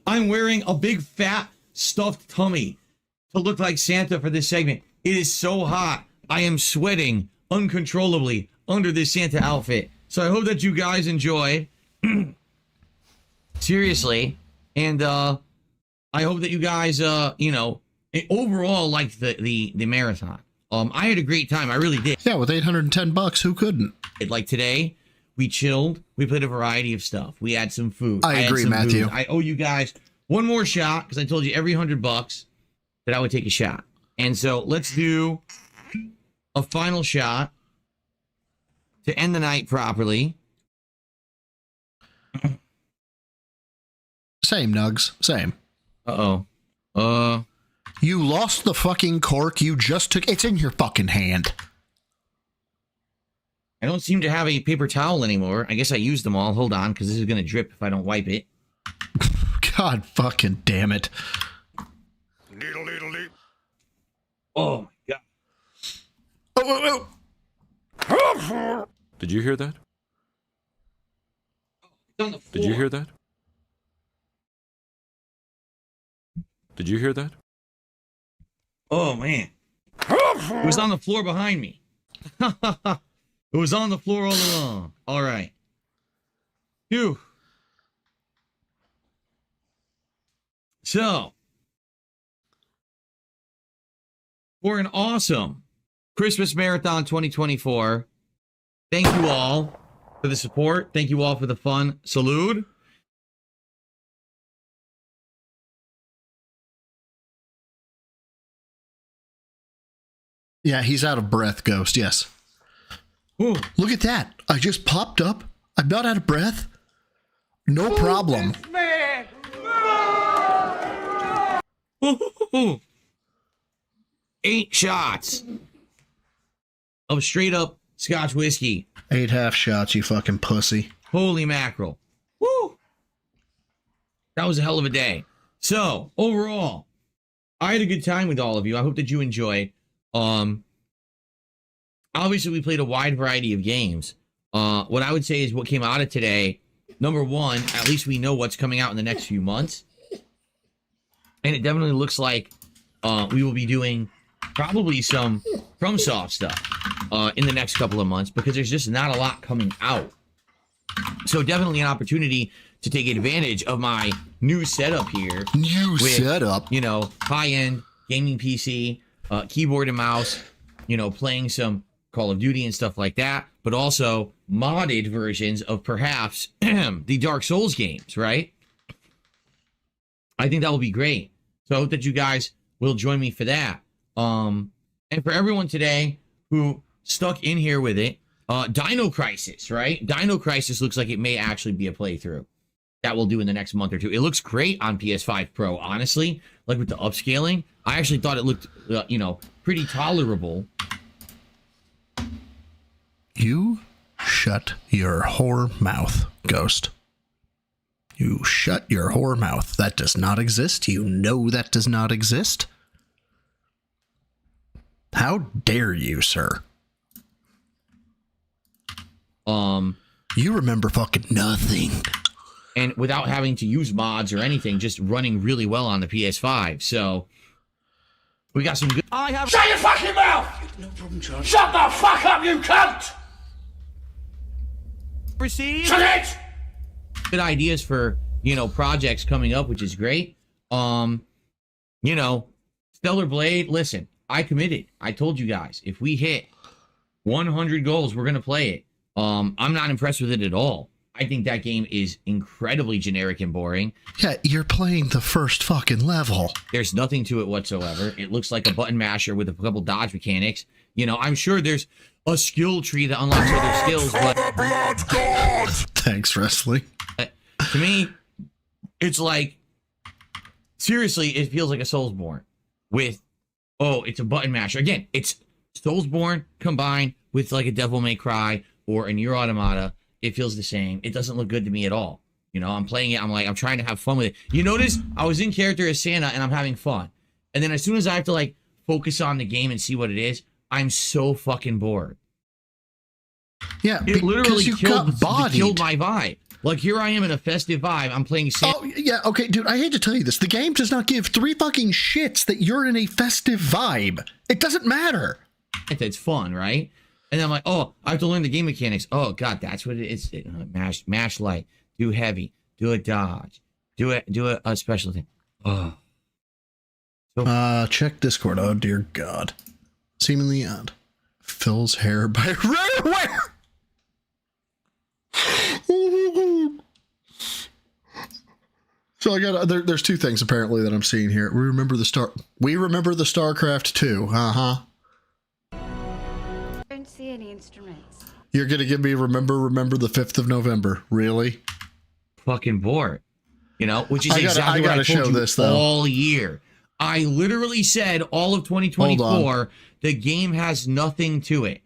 I'm wearing a big fat stuffed tummy to look like Santa for this segment. It is so hot. I am sweating uncontrollably under this Santa outfit. So I hope that you guys enjoy. Seriously. And I hope that you guys overall liked the marathon. I had a great time. I really did. Yeah, with $810, who couldn't? Like today, we chilled. We played a variety of stuff. We had some food. I agree, Matthew. I owe you guys one more shot because I told you every $100 that I would take a shot. And so let's do a final shot to end the night properly. Same, Nugs. Same. Uh-oh. You lost the fucking cork you just took. It's in your fucking hand. I don't seem to have a paper towel anymore. I guess I used them all. Hold on, because this is going to drip if I don't wipe it. God fucking damn it. Oh, my God. Oh. Did you hear that? Did you hear that? Did you hear that? Oh, man. It was on the floor behind me. It was on the floor all along. All right. Phew. So, for an awesome Christmas Marathon 2024, thank you all for the support. Thank you all for the fun. Salute. Yeah, he's out of breath, Ghost. Yes. Ooh. Look at that. I just popped up. I'm not out of breath. No problem. Ooh. 8 shots of straight up Scotch whiskey. 8 half shots, you fucking pussy. Holy mackerel. Woo! That was a hell of a day. So, overall, I had a good time with all of you. I hope that you enjoyed. Obviously, we played a wide variety of games. What I would say is what came out of today, number one, at least we know what's coming out in the next few months. And it definitely looks like we will be doing probably some FromSoft stuff in the next couple of months because there's just not a lot coming out. So definitely an opportunity to take advantage of my new setup here. Setup? You know, high-end gaming PC, keyboard and mouse, you know, playing some Call of Duty and stuff like that, but also modded versions of perhaps the Dark Souls games, right? I think that will be great. So I hope that you guys will join me for that. And for everyone today who stuck in here with it, Dino Crisis, right? Dino Crisis looks like it may actually be a playthrough that we'll do in the next month or two. It looks great on PS5 Pro, honestly. Like with the upscaling, I actually thought it looked, pretty tolerable. You shut your whore mouth, Ghost. You shut your whore mouth. That does not exist. You know that does not exist. How dare you, sir? You remember fucking nothing. And without having to use mods or anything, just running really well on the PS5. So we got some good. Shut your fucking mouth! No problem, Charlie. Shut the fuck up, you cunt! Proceed. Shut it! Good ideas for, projects coming up, which is great. Stellar Blade, listen, I committed. I told you guys, if we hit 100 goals, we're going to play it. I'm not impressed with it at all. I think that game is incredibly generic and boring. Yeah, you're playing the first fucking level. There's nothing to it whatsoever. It looks like a button masher with a couple dodge mechanics. I'm sure there's a skill tree that unlocks other skills, but... Thanks, Wrestling. To me, it's like... Seriously, it feels like a Soulsborne with... Oh, it's a button masher. Again, it's Soulsborne combined with like a Devil May Cry or a Nier Automata, it feels the same. It doesn't look good to me at all. You know, I'm playing it. I'm trying to have fun with it. You notice I was in character as Santa and I'm having fun. And then as soon as I have to like focus on the game and see what it is, I'm so fucking bored. Yeah, it literally killed my bodied. vibe. Like here I am in a festive vibe. I'm playing Santa. Oh, yeah, okay, dude, I hate to tell you this. The game does not give three fucking shits that you're in a festive vibe. It doesn't matter. It's fun, right? And then I'm like, oh, I have to learn the game mechanics. Oh, God, that's what it is. Mash light, do heavy, do a dodge, do a special thing. Oh. Check Discord. Oh, dear God. Seemingly odd. Phil's hair by Rareware. So I got there's two things apparently that I'm seeing here. We remember the StarCraft 2. Uh-huh. Don't see any instruments. You're gonna give me remember the 5th of November. Really? Fucking bored. You know, which is exactly what I told show you this, though. all year. I literally said all of 2024, the game has nothing to it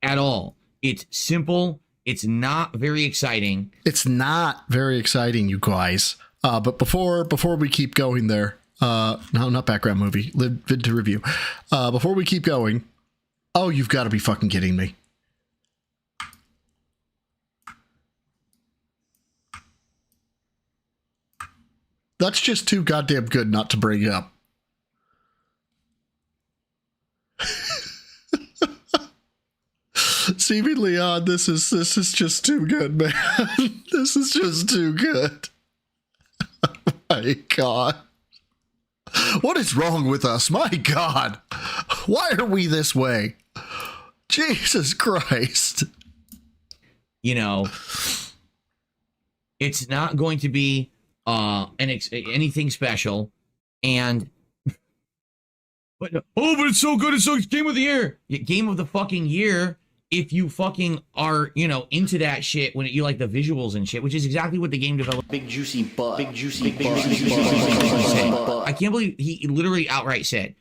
at all. It's simple. It's not very exciting. It's not very exciting, you guys. But before we keep going there, no, not background movie, vid to review. Before we keep going, oh, you've got to be fucking kidding me. That's just too goddamn good not to bring up. Seemingly odd. This is just too good, man. This is just too good. Oh my God. What is wrong with us? My God. Why are we this way? Jesus Christ. You know, it's not going to be anything special, and but it's so good. It's game of the year. Game of the fucking year. If you fucking are, you know, into that shit when you like the visuals and shit, which is exactly what the game developer. Big juicy butt. Big juicy butt. I can't believe he literally outright said,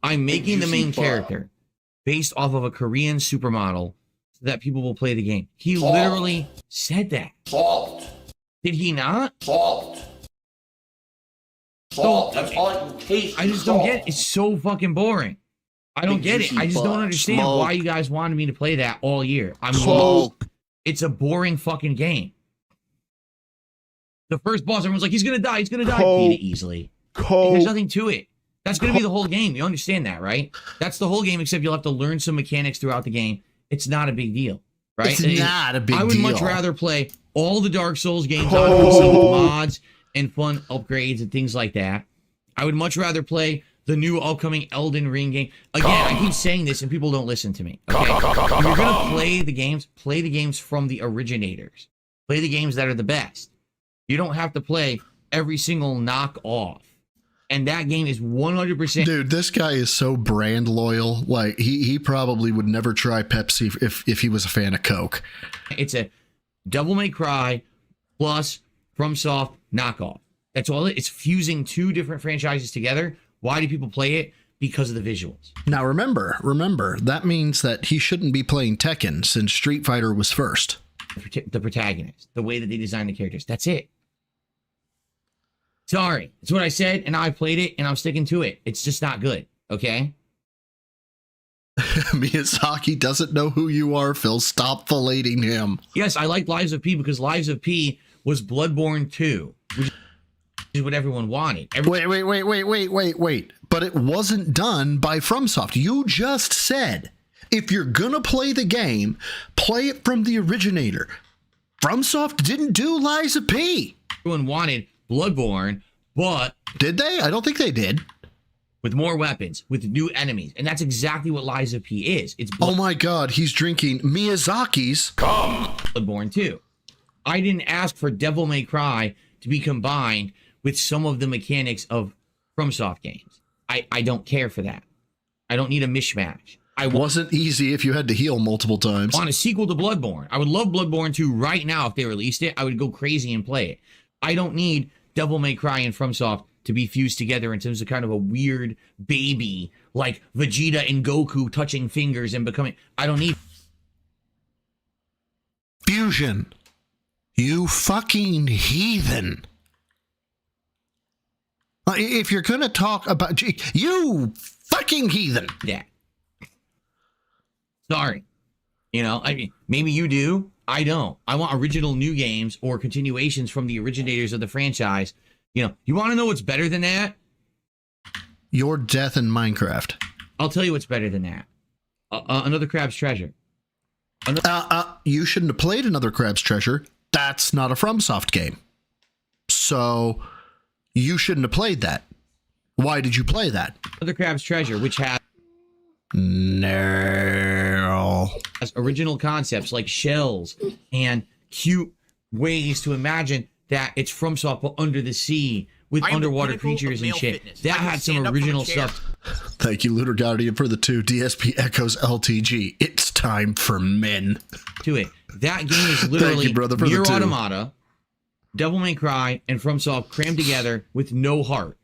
"I'm making the main character based off of a Korean supermodel so that people will play the game." He literally said that. Fault. Did he not? Fault. Fault. That's all I can taste. I just don't get it. It's so fucking boring. I don't get it. I just don't understand why you guys wanted me to play that all year. It's a boring fucking game. The first boss, everyone's like, he's gonna die, beat it easily. There's nothing to it. That's gonna be the whole game. You understand that, right? That's the whole game, except you'll have to learn some mechanics throughout the game. It's not a big deal, right? It's not a big deal. I would much rather play all the Dark Souls games on PC with mods and fun upgrades and things like that. I would much rather play the new upcoming Elden Ring game. Again, I keep saying this and people don't listen to me. Okay? If you're gonna play the games from the originators. Play the games that are the best. You don't have to play every single knockoff. And that game is 100%. Dude, this guy is so brand loyal. Like he probably would never try Pepsi if he was a fan of Coke. It's a Devil May Cry plus FromSoft knockoff. That's all it's fusing two different franchises together. Why do people play it? Because of the visuals. Now remember, that means that he shouldn't be playing Tekken since Street Fighter was first. The protagonist, the way that they designed the characters. That's it. Sorry. That's what I said, and now I played it, and I'm sticking to it. It's just not good, okay? Miyazaki doesn't know who you are, Phil. Stop filleting him. Yes, I like Lives of P because Lives of P was Bloodborne 2, which is what everyone wanted. Wait. But it wasn't done by FromSoft. You just said, if you're gonna play the game, play it from the originator. FromSoft didn't do Lies of P. Everyone wanted Bloodborne, but... Did they? I don't think they did. With more weapons, with new enemies. And that's exactly what Lies of P is. It's oh my God, he's drinking Miyazaki's Bloodborne 2. I didn't ask for Devil May Cry to be combined with some of the mechanics of FromSoft games. I don't care for that. I don't need a mishmash. It wasn't easy if you had to heal multiple times. On a sequel to Bloodborne. I would love Bloodborne 2 right now if they released it. I would go crazy and play it. I don't need Devil May Cry and FromSoft to be fused together into some kind of a weird baby, like Vegeta and Goku touching fingers and becoming. I don't need fusion. You fucking heathen. If you're gonna talk about you fucking heathen. Yeah. Sorry. You know, I mean, maybe you do. I don't. I want original new games or continuations from the originators of the franchise. You know, you want to know what's better than that? Your death in Minecraft. I'll tell you what's better than that. Another Crab's Treasure. You shouldn't have played Another Crab's Treasure. That's not a FromSoft game. So you shouldn't have played that. Why did you play that? Another Crab's Treasure, which has original concepts like shells and cute ways to imagine that it's FromSoft but under the sea with underwater creatures and shit. That had some original stuff. Thank you, Lunar Guardian, for the 2 DSP Echoes LTG. It's time for men. To it. That game is literally you, brother, for Nier the 2. Automata, Devil May Cry, and FromSoft crammed together with no heart.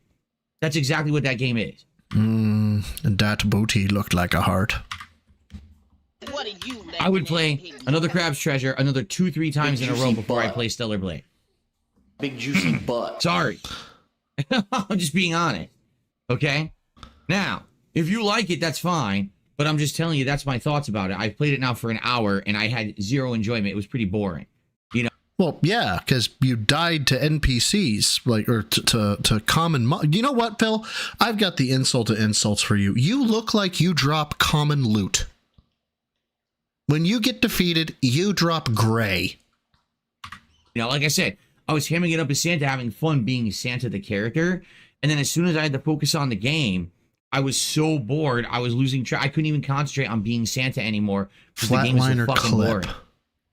That's exactly what that game is. And that booty looked like a heart. I would play Another Crab's Treasure another 2-3 times in a row before I play Stellar Blade. Big juicy butt. Sorry. I'm just being honest. Okay? Now, if you like it, that's fine. But I'm just telling you, that's my thoughts about it. I've played it now for an hour, and I had zero enjoyment. It was pretty boring. You know? Well, yeah, because you died to NPCs, like, or to common. You know what, Phil? I've got the insult to insults for you. You look like you drop common loot. When you get defeated, you drop gray. You know, like I said, I was hamming it up as Santa, having fun being Santa the character. And then as soon as I had to focus on the game, I was so bored. I was losing track. I couldn't even concentrate on being Santa anymore because the game was so fucking boring.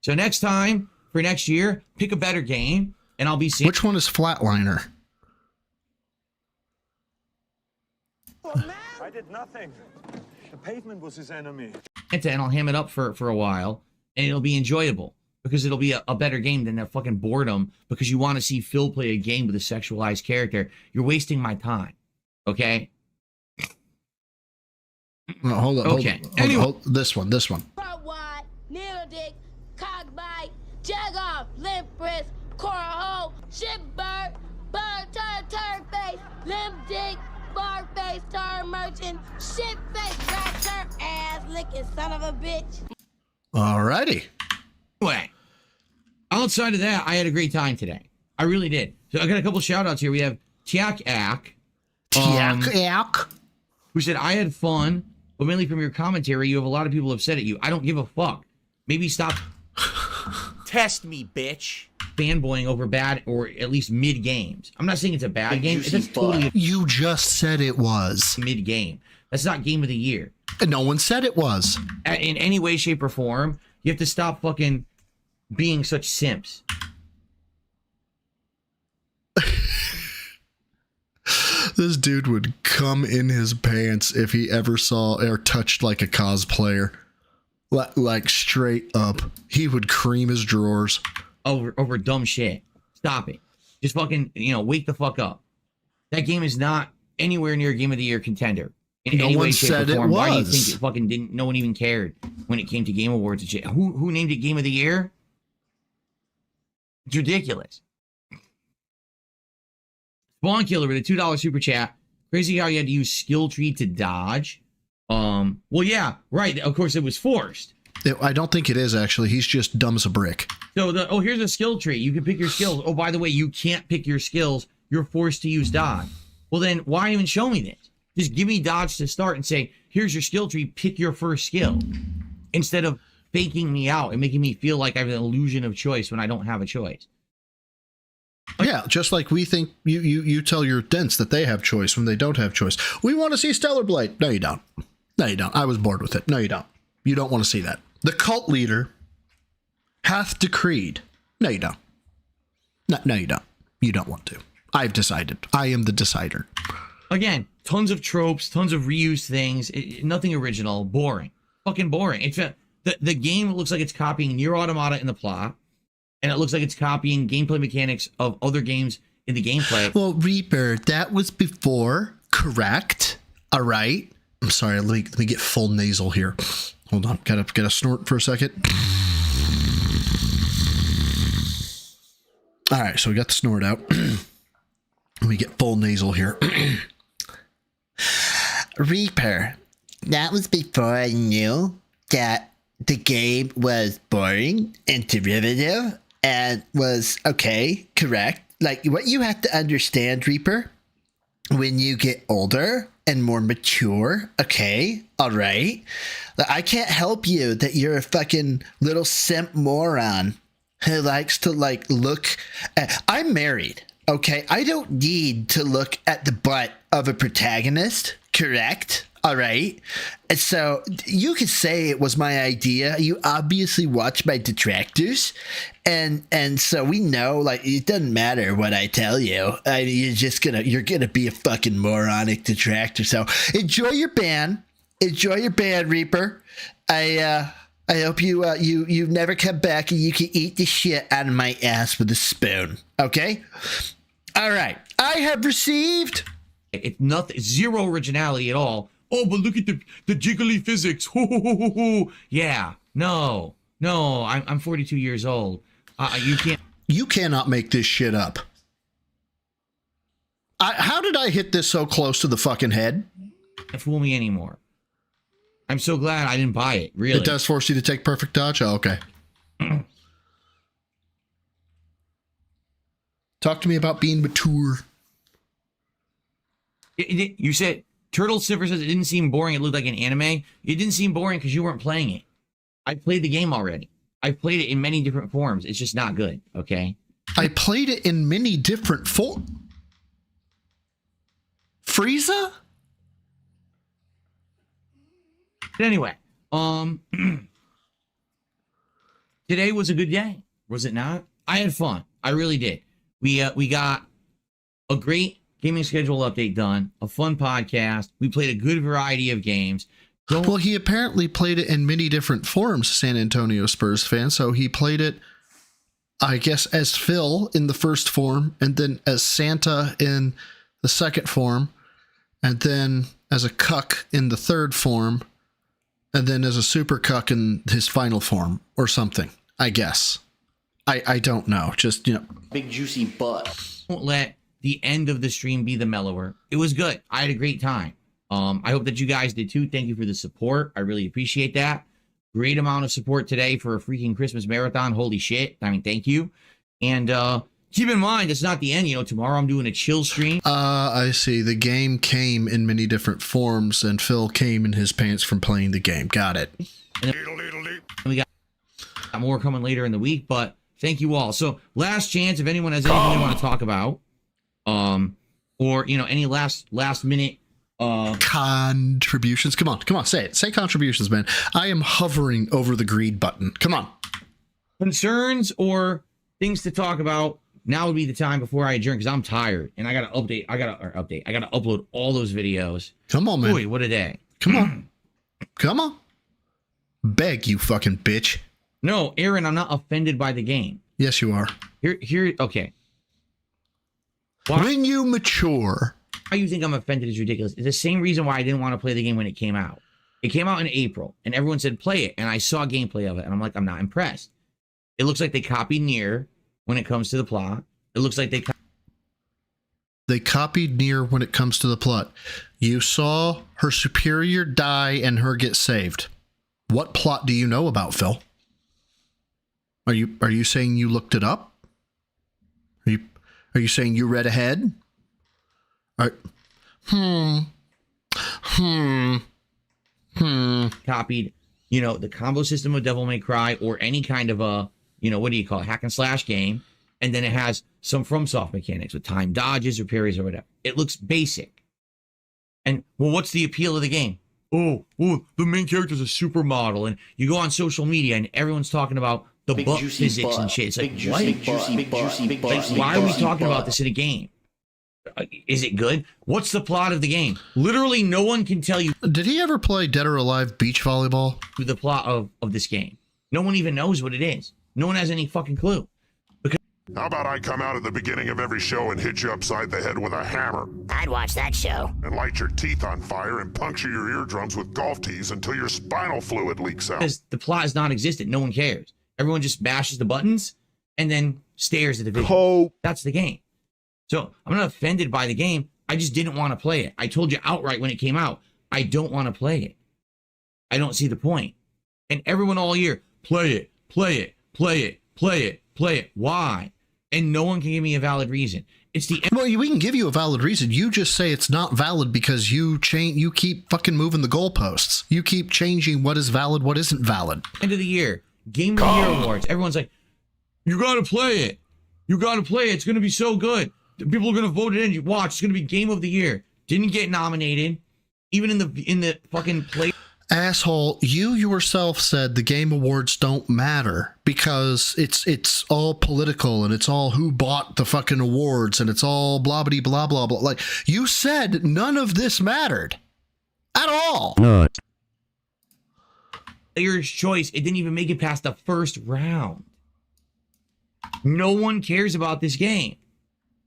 So next time, for next year, pick a better game, and I'll be Santa. Which one is Flatliner? I did nothing. The pavement was his enemy. And I'll ham it up for a while, and it'll be enjoyable because it'll be a better game than that fucking boredom because you want to see Phil play a game with a sexualized character. You're wasting my time. Okay? No, hold on. Okay. Hold on. This one. Front wide, needle dick, cock bite, jag off, limp wrist, core hole, shit bird, bird turn face, limp dick, bar face, turn merchant, shit face, rat turn ass licking son of a bitch. Alrighty. Anyway, outside of that, I had a great time today. I really did. So I got a couple shout outs here. We have Tiak who said, I had fun, but mainly from your commentary, you have a lot of people upset at you. I don't give a fuck. Maybe stop. Test me, bitch. Fanboying over bad or at least mid games. I'm not saying it's a bad game. That's totally you just said it was mid game. That's not game of the year. And no one said it was. In any way, shape, or form, you have to stop fucking being such simps. This dude would come in his pants if he ever saw or touched like a cosplayer. Like straight up. He would cream his drawers. Over dumb shit. Stop it. Just fucking, wake the fuck up. That game is not anywhere near Game of the Year contender. In any way, shape, or form. Why do you think it fucking didn't? No one even cared when it came to Game Awards and shit. Who named it Game of the Year? It's ridiculous. Spawn Killer with a $2 super chat. Crazy how you had to use skill tree to dodge. Well, yeah, right. Of course, it was forced. I don't think it is, actually. He's just dumb as a brick. So, here's a skill tree. You can pick your skills. Oh, by the way, you can't pick your skills. You're forced to use dodge. Well, then why even show me this? Just give me dodge to start and say, here's your skill tree. Pick your first skill. Instead of faking me out and making me feel like I have an illusion of choice when I don't have a choice. Yeah, just like we think you tell your dents that they have choice when they don't have choice. We want to see Stellar Blade. No, you don't. No, you don't. I was bored with it. No, you don't. You don't want to see that. The cult leader hath decreed. No, you don't. No, you don't. You don't want to. I've decided. I am the decider. Again, tons of tropes, tons of reused things. Nothing original. Boring. Fucking boring. It's the game looks like it's copying Nier Automata in the plot. And it looks like it's copying gameplay mechanics of other games in the gameplay. Well, Reaper, that was before, correct? All right. I'm sorry. Let me get full nasal here. Hold on. Gotta snort for a second. All right. So we got the snort out. Let me get full nasal here. Reaper, that was before I knew that the game was boring and derivative and was okay, correct. Like, what you have to understand, Reaper, when you get older and more mature, okay, all right, I can't help you that you're a fucking little simp moron who likes to, like, look at... I'm married, okay? I don't need to look at the butt of a protagonist, correct? All right. And so you could say it was my idea. You obviously watch my detractors. And so we know, like, it doesn't matter what I tell you. You're gonna be a fucking moronic detractor. So enjoy your ban. Enjoy your ban, Reaper. I hope you never come back and you can eat the shit out of my ass with a spoon. Okay? All right. I have received... It's nothing, zero originality at all. Oh, but look at the jiggly physics. Yeah, no, I'm 42 years old. You cannot make this shit up. How did I hit this so close to the fucking head? Can't fool me anymore. I'm so glad I didn't buy it, really. It does force you to take perfect dodge? Oh, okay. Talk to me about being mature. You said, Turtle Silver says it didn't seem boring. It looked like an anime. It didn't seem boring because you weren't playing it. I played the game already. I've played it in many different forms. It's just not good, okay? I played it in many different forms. Frieza? Anyway, today was a good day, was it not? I had fun. I really did. We got a great gaming schedule update done, a fun podcast. We played a good variety of games. Well, he apparently played it in many different forms, San Antonio Spurs fan. So he played it, I guess, as Phil in the first form, and then as Santa in the second form, and then as a cuck in the third form, and then as a super cuck in his final form, or something, I guess. I don't know. Just, Big juicy butt. Don't let the end of the stream be the mellower. It was good. I had a great time. I hope that you guys did too. Thank you for the support. I really appreciate that. Great amount of support today for a freaking Christmas marathon. Holy shit. I mean, thank you. And keep in mind, it's not the end. Tomorrow I'm doing a chill stream. I see. The game came in many different forms, and Phil came in his pants from playing the game. Got it. And we got more coming later in the week, but thank you all. So last chance, if anyone has anything they want to talk about, or any last minute contributions. Come on, say it. Say contributions, man. I am hovering over the greed button. Come on. Concerns or things to talk about. Now would be the time before I adjourn because I'm tired and I gotta update. I gotta upload all those videos. Come on, man. Boy, what a day. Come on. Beg, you fucking bitch. No, Aaron, I'm not offended by the game. Yes, you are. Okay. When you mature. Why you think I'm offended is ridiculous. It's the same reason why I didn't want to play the game when it came out. It came out in April, and everyone said play it, and I saw gameplay of it, and I'm like, I'm not impressed. It looks like they copied Nier when it comes to the plot. It looks like they copied Nier when it comes to the plot. You saw her superior die and her get saved. What plot do you know about, Phil? Are you saying you looked it up? Are you saying you read ahead? Copied, the combo system of Devil May Cry or any kind of a, what do you call it, hack and slash game, and then it has some FromSoft mechanics with time dodges or parries or whatever. It looks basic. And well, what's the appeal of the game? Oh, the main character's a supermodel, and you go on social media and everyone's talking about the butt physics and shit. It's like, what? Why are we talking about this in a game? Is it good? What's the plot of the game? Literally, no one can tell you. Did he ever play Dead or Alive Beach Volleyball? The plot of this game. No one even knows what it is. No one has any fucking clue. How about I come out at the beginning of every show and hit you upside the head with a hammer? I'd watch that show. And light your teeth on fire and puncture your eardrums with golf tees until your spinal fluid leaks out. Because the plot is non-existent. No one cares. Everyone just mashes the buttons and then stares at the video. That's the game. So I'm not offended by the game. I just didn't want to play it. I told you outright when it came out, I don't want to play it. I don't see the point. And everyone all year, play it, play it, play it, play it, play it. Why? And no one can give me a valid reason. It's the well, we can give you a valid reason. You just say it's not valid because you keep fucking moving the goalposts. You keep changing what is valid, what isn't valid. End of the year, Game of the Year awards. Everyone's like, you got to play it. You got to play it. It's going to be so good. People are going to vote it in. You watch. It's going to be Game of the Year. Didn't get nominated, even in the fucking play. Asshole, you yourself said the Game Awards don't matter because it's all political and it's all who bought the fucking awards and it's all blah blah blah blah blah. Like you said, none of this mattered at all. No. Player's choice. It didn't even make it past the first round. No one cares about this game.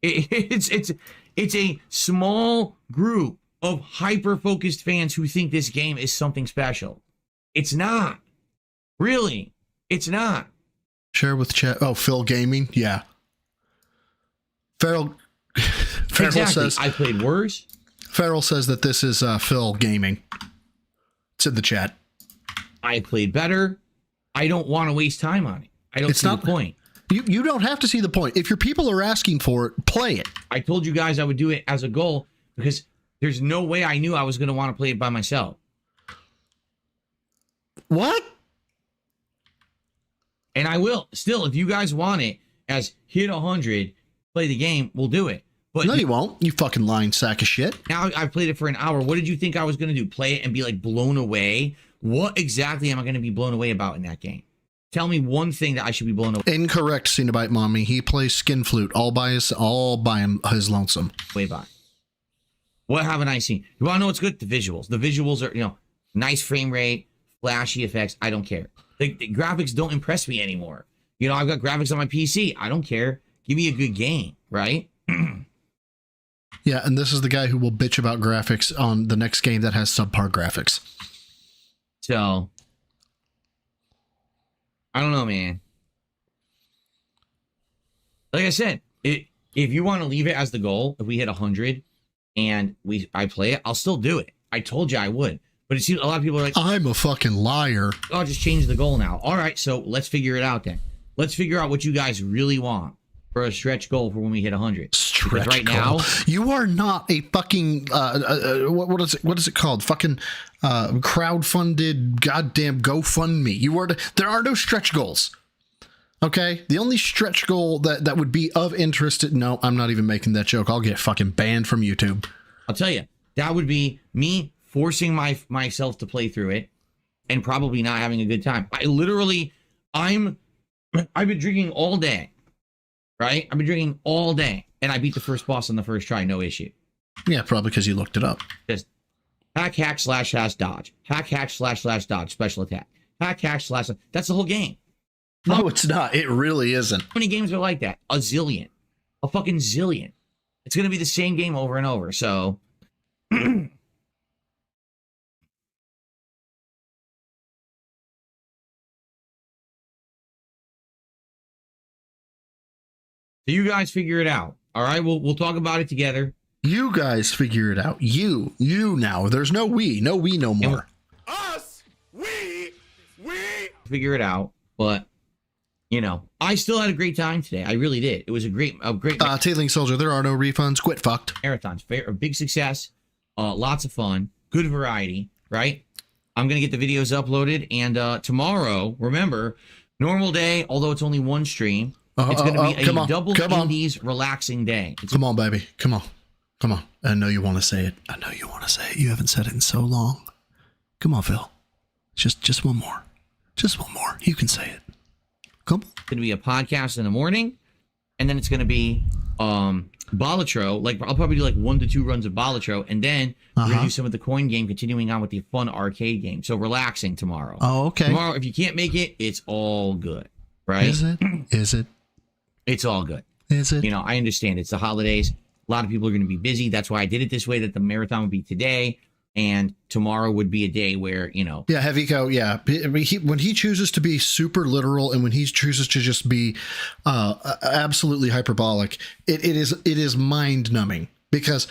It's a small group of hyper-focused fans who think this game is something special. It's not. Really. It's not. Share with chat. Oh, Phil Gaming? Yeah. Farrell Exactly. says... I played worse. Farrell says that this is Phil Gaming. It's in the chat. I played better. I don't want to waste time on it. I don't see the point. You don't have to see the point. If your people are asking for it, play it. I told you guys I would do it as a goal because there's no way I knew I was going to want to play it by myself. What? And I will. Still, if you guys want it as hit 100, play the game, we'll do it. But no, you won't. You fucking lying sack of shit. Now I've played it for an hour. What did you think I was going to do? Play it and be like blown away? What exactly am I going to be blown away about in that game? Tell me one thing that I should be blown away. Incorrect, Cenobite Mommy. He plays skin flute all by his lonesome. Way by. What haven't I seen? You want to know what's good? The visuals. The visuals are, nice frame rate, flashy effects. I don't care. The graphics don't impress me anymore. I've got graphics on my PC. I don't care. Give me a good game, right? Yeah, and this is the guy who will bitch about graphics on the next game that has subpar graphics. So, I don't know, man. Like I said, if you want to leave it as the goal, if we hit 100 and I play it, I'll still do it. I told you I would. But it seems a lot of people are like, I'm a fucking liar. I'll just change the goal now. All right, so let's figure it out then. Let's figure out what you guys really want for a stretch goal for when we hit 100. Stretch right goal. Now, you are not a fucking what is it called? Fucking crowdfunded goddamn GoFundMe. There are no stretch goals. Okay, the only stretch goal that would be of interest. No, I'm not even making that joke. I'll get fucking banned from YouTube. I'll tell you, that would be me forcing myself to play through it and probably not having a good time. I've been drinking all day, right? I've been drinking all day, and I beat the first boss on the first try, no issue. Yeah, probably because you looked it up. Just hack / dodge, hack / dodge, special attack, hack / that's the whole game. No, it's not. It really isn't. How many games are like that? A zillion. A fucking zillion. It's going to be the same game over and over, so... So you guys figure it out. All right, we'll talk about it together. You guys figure it out. You now. There's no we. No we no more. Us, we figure it out. But I still had a great time today. I really did. It was a great. Tailing Soldier. There are no refunds. Quit fucked. Marathons. A big success. Lots of fun. Good variety. Right. I'm gonna get the videos uploaded, and tomorrow. Remember, normal day. Although it's only one stream. It's going to be a double indies relaxing day. Come on, baby. Come on. I know you want to say it. You haven't said it in so long. Come on, Phil. Just one more. Just one more. You can say it. Come on. It's going to be a podcast in the morning, and then it's going to be Balatro. Like I'll probably do like 1 to 2 runs of Balatro, and then we're going to do some of the coin game, continuing on with the fun arcade game. So relaxing tomorrow. Oh, okay. Tomorrow, if you can't make it, it's all good. Right? Is it? It's all good. Is it? You know, I understand it's the holidays. A lot of people are going to be busy. That's why I did it this way, that the marathon would be today. And tomorrow would be a day where, you know. Yeah, Heavyco, yeah. When he chooses to be super literal and when he chooses to just be absolutely hyperbolic, it is mind-numbing. Because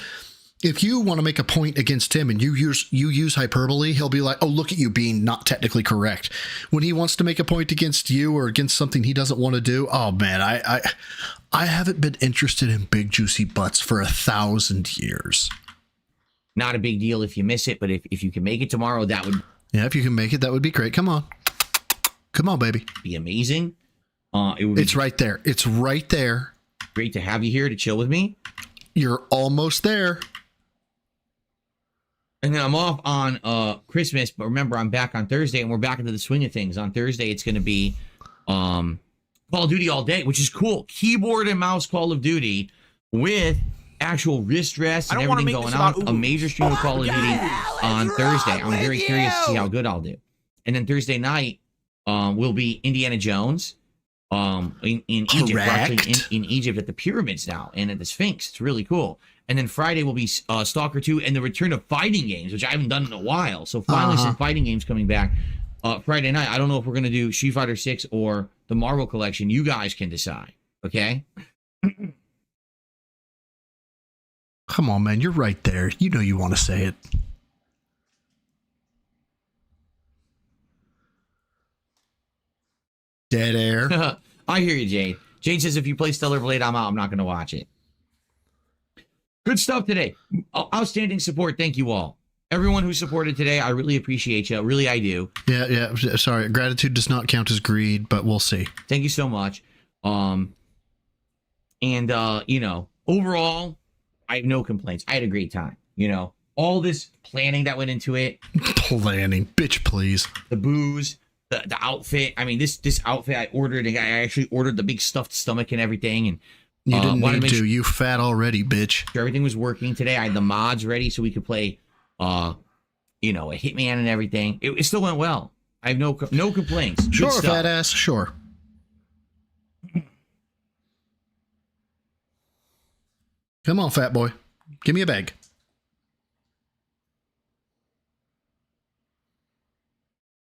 if you want to make a point against him and you use hyperbole, he'll be like, oh, look at you being not technically correct. When he wants to make a point against you or against something he doesn't want to do, oh, man, I haven't been interested in big, juicy butts for 1,000 years. Not a big deal if you miss it, but if you can make it tomorrow, that would... Yeah, if you can make it, that would be great. Come on. Come on, baby. Be amazing. It's right there. It's right there. Great to have you here to chill with me. You're almost there. And then I'm off on Christmas, but remember, I'm back on Thursday, and we're back into the swing of things. On Thursday, it's going to be Call of Duty all day, which is cool. Keyboard and mouse Call of Duty with actual wrist rest and everything going on. A major stream of Call of Duty on Thursday. I'm very curious to see how good I'll do. And then Thursday night will be Indiana Jones in Egypt. We're actually in Egypt at the pyramids now and at the Sphinx. It's really cool. And then Friday will be Stalker 2 and the return of fighting games, which I haven't done in a while. So finally some fighting games coming back. Friday night, I don't know if we're going to do Street Fighter 6 or the Marvel Collection. You guys can decide, okay? Come on, man. You're right there. You know you want to say it. Dead air. I hear you, Jade. Jade says if you play Stellar Blade, I'm out. I'm not going to watch it. Good stuff today. Outstanding support. Thank you all. Everyone who supported today, I really appreciate you. Really, I do. Yeah. Sorry. Gratitude does not count as greed, but we'll see. Thank you so much. You know, overall, I have no complaints. I had a great time. You know, all this planning that went into it. Planning. Bitch, please. The booze, the outfit. I mean, this outfit I ordered. I actually ordered the big stuffed stomach and everything. And you didn't need to. You fat already, bitch. Sure, everything was working today. I had the mods ready so we could play, you know, a Hitman and everything. It still went well. I have no complaints. Sure, fat ass. Sure. Come on, fat boy. Give me a bag.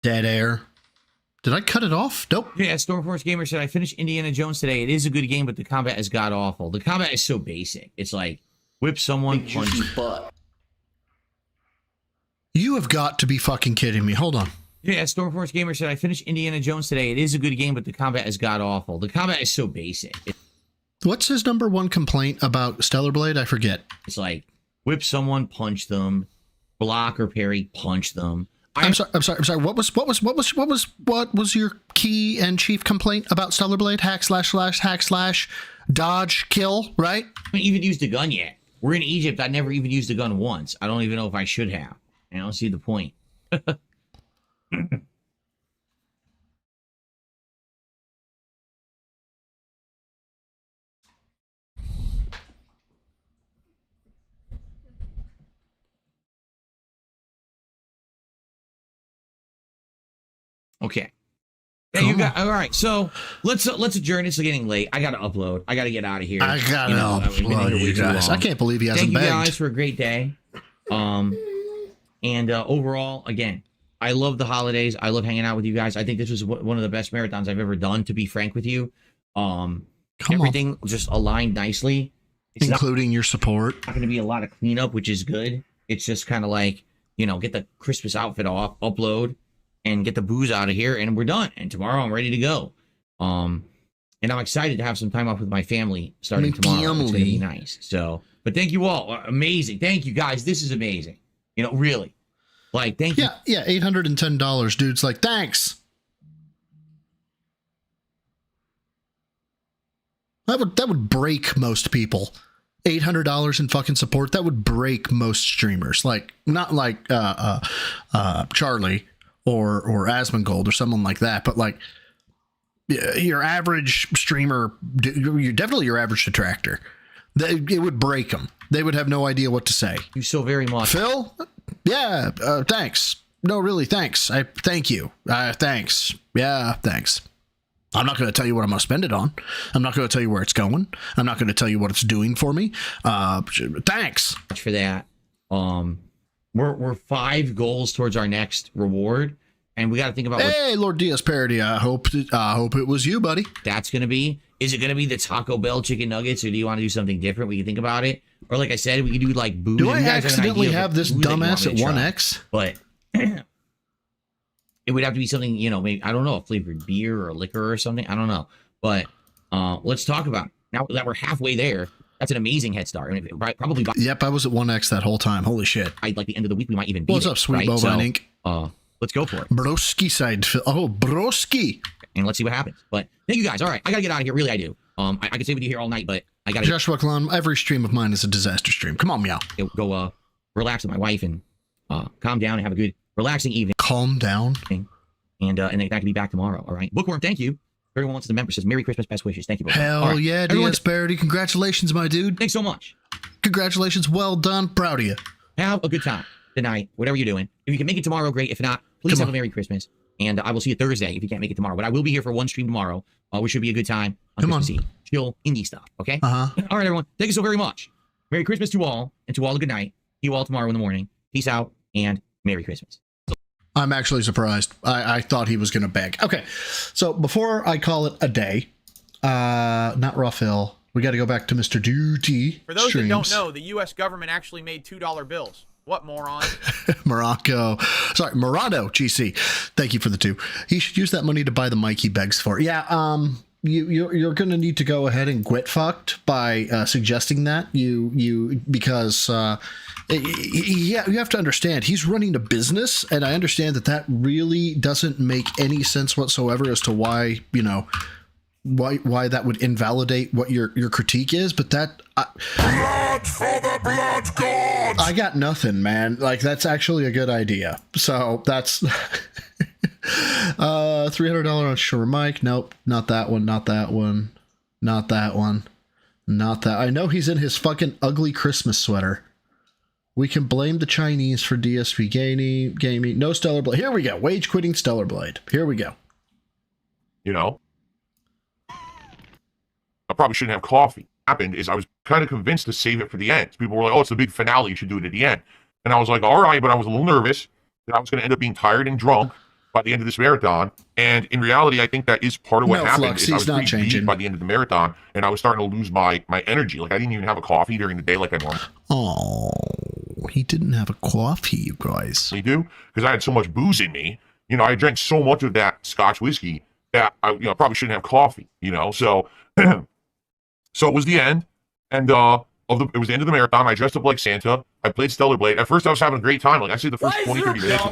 Dead air. Did I cut it off? Nope. Yeah, Stormforce Gamer said, I finished Indiana Jones today. It is a good game, but the combat is god-awful. The combat is so basic. It's like, whip someone, punch butt. You have got to be fucking kidding me. Hold on. Yeah, Stormforce Gamer said, I finished Indiana Jones today. It is a good game, but the combat is god-awful. The combat is so basic. What's his number one complaint about Stellar Blade? I forget. It's like, whip someone, punch them, block or parry, punch them. I'm sorry. What was your key and chief complaint about Stellar Blade? Hack slash, dodge, kill, right? I haven't even used a gun yet. We're in Egypt. I never even used a gun once. I don't even know if I should have. I don't see the point. Okay. Yeah, you got all right. So let's adjourn. It's getting late. I gotta upload. I gotta get out of here. I gotta upload, you guys. I can't believe he hasn't begged. Thank you guys for a great day. Overall, again, I love the holidays. I love hanging out with you guys. I think this was one of the best marathons I've ever done. To be frank with you, everything just aligned nicely, including your support. Not going to be a lot of cleanup, which is good. It's just kind of like, you know, get the Christmas outfit off, upload, and get the booze out of here, and we're done. And tomorrow I'm ready to go. And I'm excited to have some time off with my family starting tomorrow. It's gonna be nice. So, but thank you all. Amazing. Thank you guys. This is amazing. You know, really. Like, thank you. Yeah, $810, dude's like, thanks. That would break most people. $800 in fucking support. That would break most streamers. Like, not like Charlie or Asmongold or someone like that, but like your average streamer, definitely your average detractor. It would break them. They would have no idea what to say. You so very much. Phil? Yeah, thanks. No, really, thanks. Thank you. Thanks. Yeah, thanks. I'm not going to tell you what I'm going to spend it on. I'm not going to tell you where it's going. I'm not going to tell you what it's doing for me. Thanks for that. We're 5 goals towards our next reward, and we got to think about. Hey, Lord Diaz Parody. I hope it was you, buddy. That's going to be. Is it going to be the Taco Bell chicken nuggets, or do you want to do something different? We can think about it, or like I said, we could do like booze. Do I accidentally have this dumbass at 1X? But it would have to be something, you know, maybe, I don't know, a flavored beer or a liquor or something. I don't know. But let's talk about it. Now that we're halfway there, that's an amazing head start. I mean, probably. Yep, I was at 1X that whole time. Holy shit. Like the end of the week, we might even beat What's up, Sweet Bovine Ink? Let's go for it. Broski side. Oh, broski. And let's see what happens. But thank you guys. All right, I got to get out of here. Really, I do. I could stay with you here all night, but I got to. Joshua Klum, every stream of mine is a disaster stream. Come on, meow. Go relax with my wife and calm down and have a good, relaxing evening. Calm down. And then I can be back tomorrow. All right. Bookworm, thank you. Everyone wants the member says Merry Christmas, best wishes. Thank you. Hell right. yeah, DS Parody. Congratulations, my dude. Thanks so much. Congratulations. Well done. Proud of you. Have a good time tonight, whatever you're doing. If you can make it tomorrow, great. If not, please have a Merry Christmas. And I will see you Thursday if you can't make it tomorrow. But I will be here for one stream tomorrow, which should be a good time on Christmas Eve. Chill indie stuff, okay? All right, everyone. Thank you so very much. Merry Christmas to all, and to all a good night. See you all tomorrow in the morning. Peace out, and Merry Christmas. I'm actually surprised. I thought he was going to beg. Okay, so before I call it a day, not Raphael, we got to go back to Mr. Duty. For those that don't know, the U.S. government actually made $2 bills. What moron? Morocco. Sorry, Morado GC. Thank you for the 2. He should use that money to buy the mic he begs for. Yeah, you're going to need to go ahead and get fucked by suggesting that. Because you have to understand, he's running a business, and I understand that really doesn't make any sense whatsoever as to why, why that would invalidate what your critique is, but that blood for the blood god. I got nothing, man. Like, that's actually a good idea. So that's $300 on Sure Mike. Nope, not that one, not that one, not that one, not that. I know he's in his fucking ugly Christmas sweater. We can blame the Chinese for DSP gaming. No Stellar Blade. Here we go. Wage quitting Stellar Blade. Here we go. I probably shouldn't have coffee. What happened is I was kind of convinced to save it for the end. People were like, oh, it's the big finale. You should do it at the end. And I was like, all right, but I was a little nervous that I was going to end up being tired and drunk by the end of this marathon. And in reality, I think that is part of what happened. Is I was pretty beat by the end of the marathon, and I was starting to lose my energy. Like, I didn't even have a coffee during the day like I normally. Oh, he didn't have a coffee, you guys. You do? Because I had so much booze in me. I drank so much of that Scotch whiskey that I probably shouldn't have coffee, So so it was the end, and it was the end of the marathon. I dressed up like Santa. I played Stellar Blade. At first, I was having a great time. Like, I say the first 20, 30 minutes.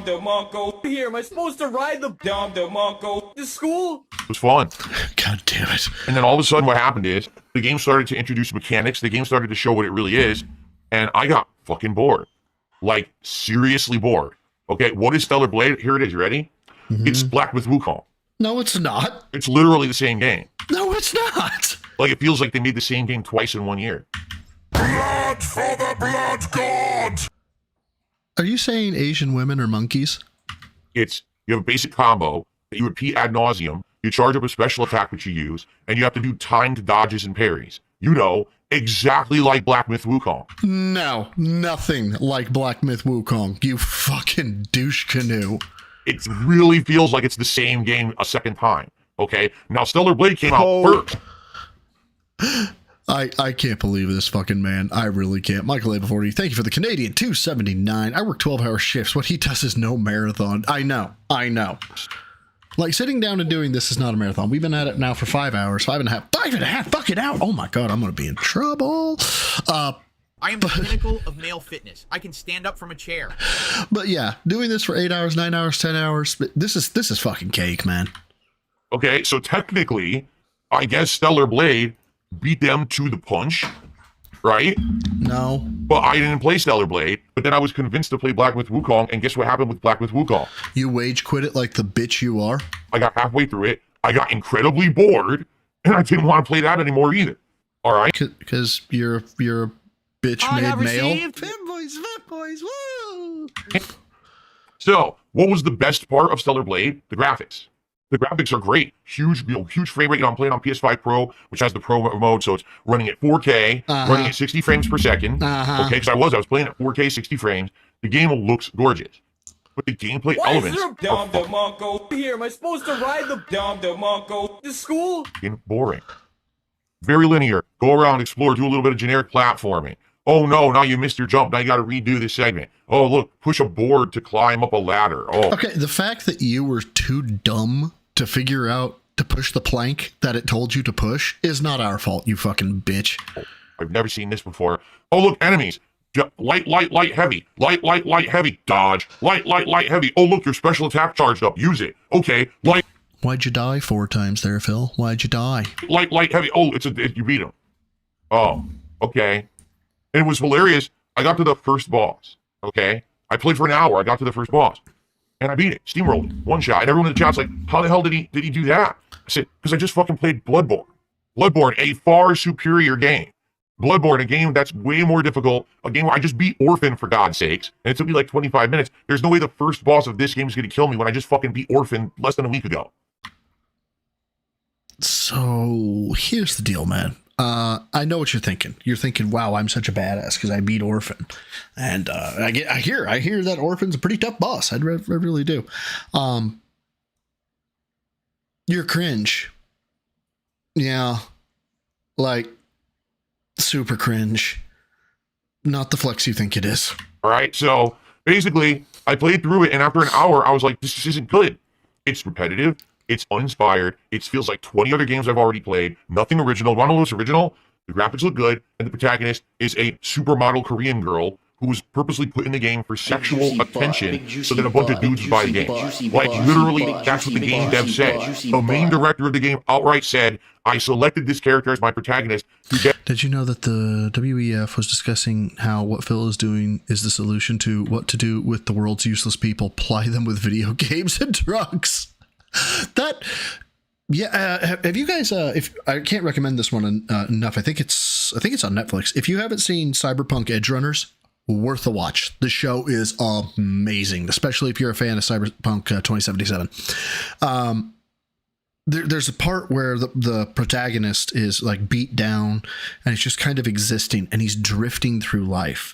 Here, am I supposed to ride the Monko to school? It was fun. God damn it. And then all of a sudden, what happened is the game started to introduce mechanics. The game started to show what it really is, and I got fucking bored. Like, seriously bored. Okay, what is Stellar Blade? Here it is. You ready? It's Black Myth Wukong. No, it's not. It's literally the same game. No, it's not. Like, it feels like they made the same game twice in 1 year. Blood for the blood god! Are you saying Asian women are monkeys? You have a basic combo that you repeat ad nauseum, you charge up a special attack which you use, and you have to do timed dodges and parries. Exactly like Black Myth Wukong. No, nothing like Black Myth Wukong, you fucking douche canoe. It really feels like it's the same game a second time, okay? Now, Stellar Blade came out first. I can't believe this fucking man. I really can't. Michael A40, thank you for the Canadian 279. I work 12-hour shifts. What he does is no marathon. I know. Like, sitting down and doing this is not a marathon. We've been at it now for 5 hours. 5.5 fucking hours. Oh my God, I'm going to be in trouble. I am the pinnacle of male fitness. I can stand up from a chair. But yeah, doing this for 8 hours, 9 hours, 10 hours, this is fucking cake, man. Okay, so technically, I guess Stellar Blade beat them to the punch, right? No. But I didn't play Stellar Blade, but then I was convinced to play Black Myth Wukong, and guess what happened with Black Myth Wukong? You wage quit it like the bitch you are? I got halfway through it, I got incredibly bored, and I didn't want to play that anymore either. All right? Because you're a bitch made male? Femboys, woo! So, what was the best part of Stellar Blade? The graphics. The graphics are great. Huge frame rate. I'm playing on PS5 Pro, which has the Pro mode, so it's running at 4K, running at 60 frames per second. Okay, because I was playing at 4K, 60 frames. The game looks gorgeous. But the gameplay elements are here. Am I supposed to ride the Monko to school? Boring. Very linear. Go around, explore, do a little bit of generic platforming. Oh no, now you missed your jump. Now you got to redo this segment. Oh look, push a board to climb up a ladder. Oh. Okay, the fact that you were too dumb to figure out to push the plank that it told you to push is not our fault, you fucking bitch. I've never seen this before. Oh look, enemies. Light, heavy. Light, heavy. Dodge. Light, heavy. Oh look, your special attack charged up. Use it. Okay, light. Why'd you die 4 times there, Phil? Why'd you die? Light, heavy. Oh, you beat him. Oh, okay. And it was hilarious. I got to the first boss. Okay, I played for an hour. I got to the first boss, and I beat it. Steamrolled it. One shot. And everyone in the chat's like, "How the hell did he do that?" I said, "Because I just fucking played Bloodborne. Bloodborne, a far superior game. Bloodborne, a game that's way more difficult. A game where I just beat Orphan, for God's sakes, and it took me like 25 minutes. There's no way the first boss of this game is going to kill me when I just fucking beat Orphan less than a week ago." So here's the deal, man. I know what you're thinking. You're thinking, "Wow, I'm such a badass because I beat Orphan," and I hear that Orphan's a pretty tough boss. I really do. You're cringe. Yeah, like super cringe. Not the flex you think it is. All right, so basically, I played through it, and after an hour, I was like, "This just isn't good. It's repetitive. It's uninspired. It feels like 20 other games I've already played. Nothing original. One of those original. The graphics look good, and the protagonist is a supermodel Korean girl who was purposely put in the game for sexual attention so that a bunch of dudes would buy the game. Like, literally, that's what the game dev said. The main director of the game outright said, "I selected this character as my protagonist." Did you know that the WEF was discussing how what Phil is doing is the solution to what to do with the world's useless people? Ply them with video games and drugs. Have you guys? If I can't recommend this one enough, I think it's on Netflix. If you haven't seen Cyberpunk Edge Runners, worth a watch. The show is amazing, especially if you're a fan of Cyberpunk 2077. There's a part where the protagonist is like beat down and he's just kind of existing and he's drifting through life.